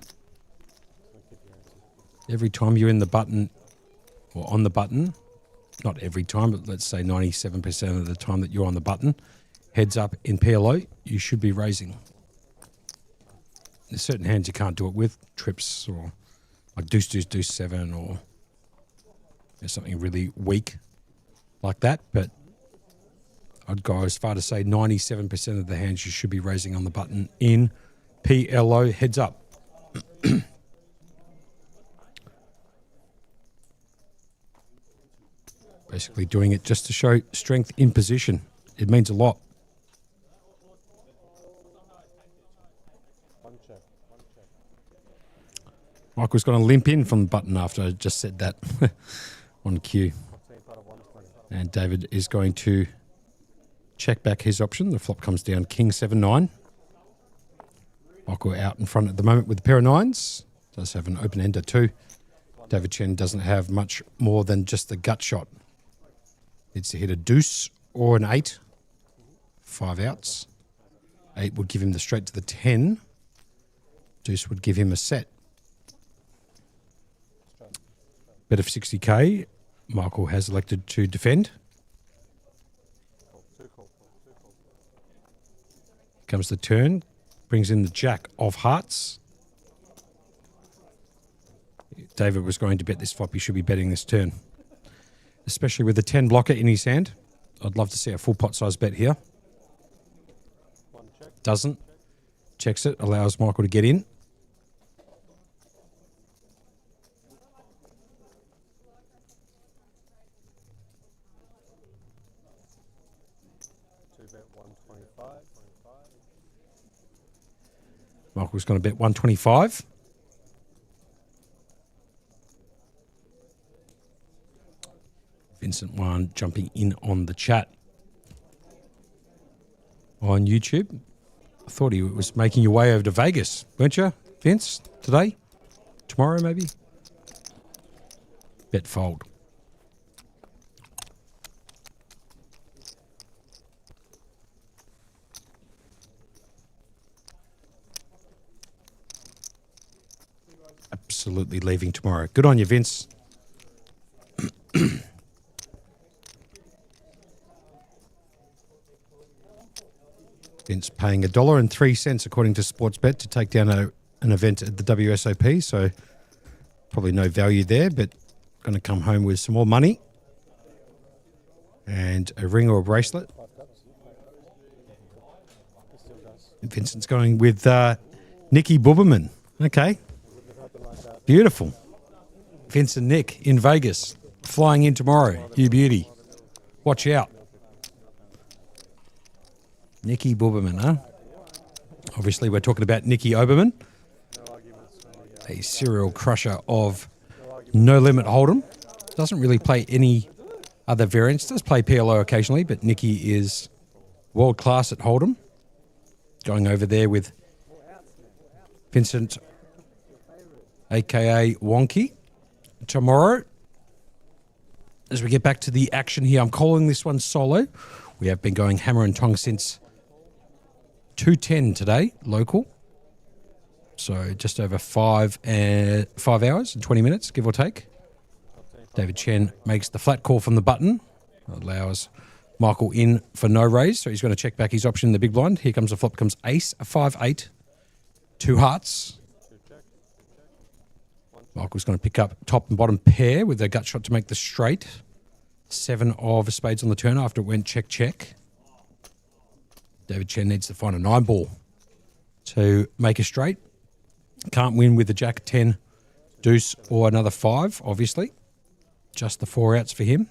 Every time you're in the button, or on the button, not every time, but let's say 97% of the time that you're on the button, heads up in PLO, you should be raising. There's certain hands you can't do it with, trips or like deuce, deuce, deuce, 7, or there's something really weak like that. But I'd go as far to say 97% of the hands you should be raising on the button in PLO heads up. Basically doing it just to show strength in position. It means a lot. Michael's going to limp in from the button after I just said that on cue. And David is going to check back his option. The flop comes down King 7-9. Michael out in front at the moment with a pair of 9s. Does have an open ender too. David Chen doesn't have much more than just the gut shot. Needs to hit a deuce or an 8. 5 outs. 8 would give him the straight to the 10. Deuce would give him a set. Bet of 60k. Michael has elected to defend. Comes the turn. Brings in the jack of hearts. David was going to bet this flop. He should be betting this turn. Especially with the 10 blocker in his hand. I'd love to see a full pot size bet here. Doesn't. Checks it. Allows Michael to get in. Michael's going to bet 125. Vincent Wan jumping in on the chat. on YouTube. I thought he was making your way over to Vegas, weren't you, Vince? Today? Tomorrow, maybe? Bet fold. Absolutely leaving tomorrow. Good on you, Vince. Vince paying $1.03 according to Sportsbet to take down an event at the WSOP, so probably no value there, but going to come home with some more money and a ring or a bracelet. And Vincent's going with Nicky Buberman. Okay. Beautiful. Vince and Nick in Vegas, flying in tomorrow. You beauty. Watch out. Nicky Buberman, huh? Obviously, we're talking about Nicky Oberman, a serial crusher of No Limit Hold'em. Doesn't really play any other variants. Does play PLO occasionally, but Nicky is world class at Hold'em. Going over there with Vincent, a.k.a. Wonky, tomorrow. As we get back to the action here, I'm calling this one solo. We have been going hammer and tong since 2:10 today, local. So just over 5 hours and 20 minutes, give or take. David Chen makes the flat call from the button. Allows Michael in for no raise. So he's going to check back his option in the big blind. Here comes the flop, comes ace, a 5-8, 2 hearts. Michael's going to pick up top and bottom pair with a gut shot to make the straight. 7 of spades on the turn after it went check, check. David Chen needs to find a 9 ball to make a straight. Can't win with the jack 10, deuce, or another 5, obviously. Just the 4 outs for him.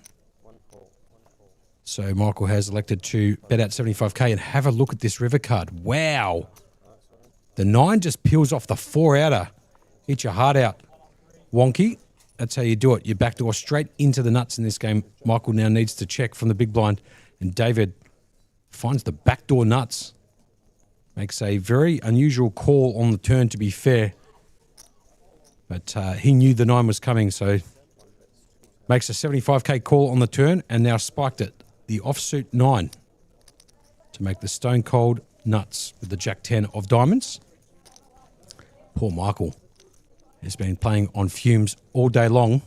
So Michael has elected to bet out 75k and have a look at this river card. Wow. The 9 just peels off the 4 outer. Eat your heart out, Wonky. That's how you do it. You backdoor straight into the nuts in this game. Michael now needs to check from the big blind. And David finds the backdoor nuts. Makes a very unusual call on the turn, to be fair. But he knew the 9 was coming, so makes a 75k call on the turn and now spiked it. The offsuit 9 to make the stone cold nuts with the jack 10 of diamonds. Poor Michael has been playing on fumes all day long.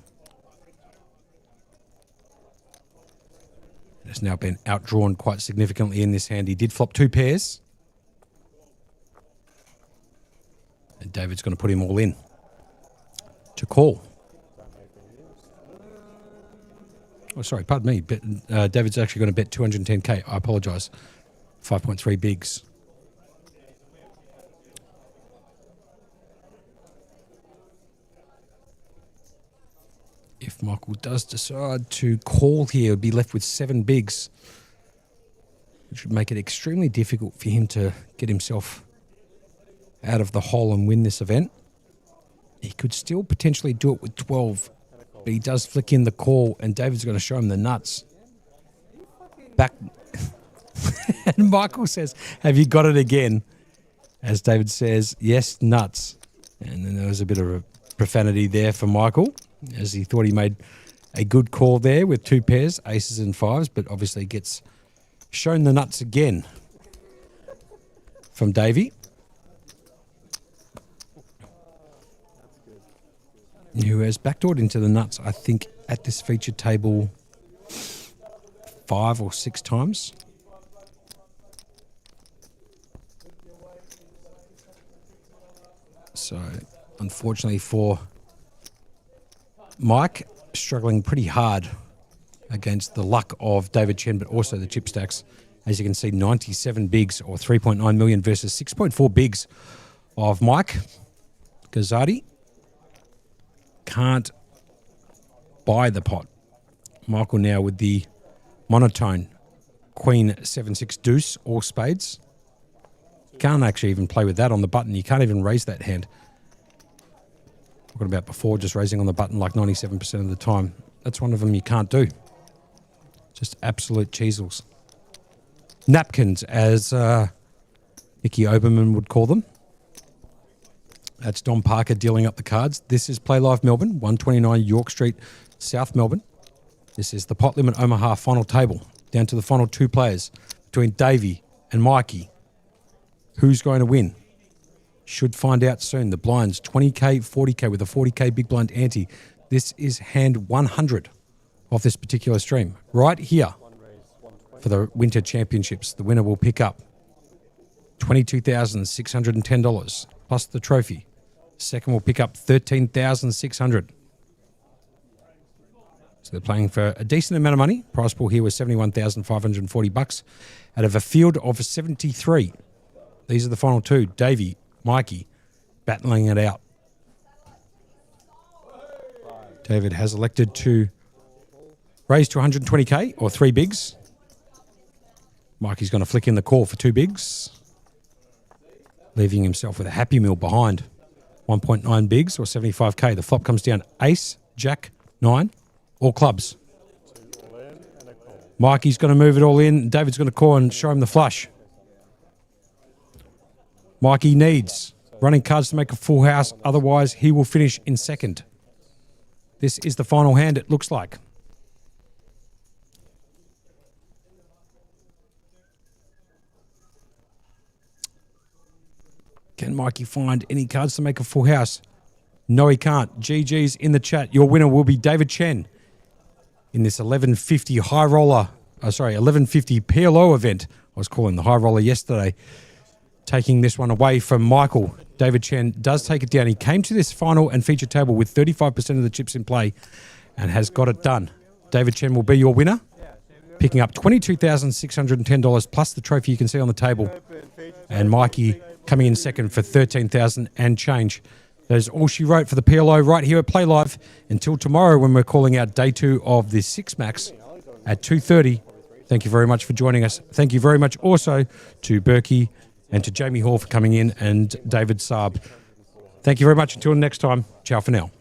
Has now been outdrawn quite significantly in this hand. He did flop 2 pairs. And David's going to put him all in to call. Oh, sorry, pardon me. David's actually going to bet 210k. I apologise. 5.3 bigs. If Michael does decide to call here, he'll be left with 7 bigs, which would make it extremely difficult for him to get himself out of the hole and win this event. He could still potentially do it with 12, but he does flick in the call, and David's going to show him the nuts. Back, and Michael says, "Have you got it again?" As David says, "Yes, nuts." And then there was a bit of a profanity there for Michael, as he thought he made a good call there with 2 pairs, aces and 5s, but obviously gets shown the nuts again from Davey, who has backdoored into the nuts, I think, at this featured table 5 or 6 times. So, unfortunately for Mike, struggling pretty hard against the luck of David Chen, but also the chip stacks. As you can see, 97 bigs or 3.9 million versus 6.4 bigs of Mike Gazzardi. Can't buy the pot. Michael now with the monotone Queen 7-6 deuce, all spades. Can't actually even play with that on the button. You can't even raise that hand. Talking about before, just raising on the button like 97% of the time. That's one of them you can't do. Just absolute cheesels. napkins, as Nicky Oberman would call them. That's Don Parker dealing up the cards. This is Playlive Melbourne, 129 York Street, South Melbourne. This is the Pot Limit Omaha final table. Down to the final two players between Davey and Mikey. Who's going to win? Should find out soon. The blinds, 20K, 40K with a 40K big blind ante. This is hand 100 of this particular stream. Right here for the Winter Championships. The winner will pick up $22,610 plus the trophy. Second will pick up $13,600. So they're playing for a decent amount of money. Prize pool here was $71,540 out of a field of 73. These are the final two. Davey, Mikey, battling it out. David has elected to raise to 120K or three bigs. Mikey's going to flick in the call for two bigs, leaving himself with a happy meal behind. 1.9 bigs or 75K. The flop comes down ace, jack, 9, all clubs. Mikey's going to move it all in. David's going to call and show him the flush. Mikey needs running cards to make a full house. Otherwise, he will finish in second. This is the final hand, it looks like. Can Mikey find any cards to make a full house? No, he can't. GG's in the chat. Your winner will be David Chen in this 1150 high roller, 1150 PLO event. I was calling the high roller yesterday. Taking this one away from Michael. David Chen does take it down. He came to this final and feature table with 35% of the chips in play and has got it done. David Chen will be your winner, picking up $22,610 plus the trophy you can see on the table. And Mikey coming in second for $13,000 and change. That is all she wrote for the PLO right here at Play Live. Until tomorrow when we're calling out day 2 of the 6 Max at 2:30. Thank you very much for joining us. Thank you very much also to Berkey and to Jamie Hall for coming in and David Saab. Thank you very much. Until next time, ciao for now.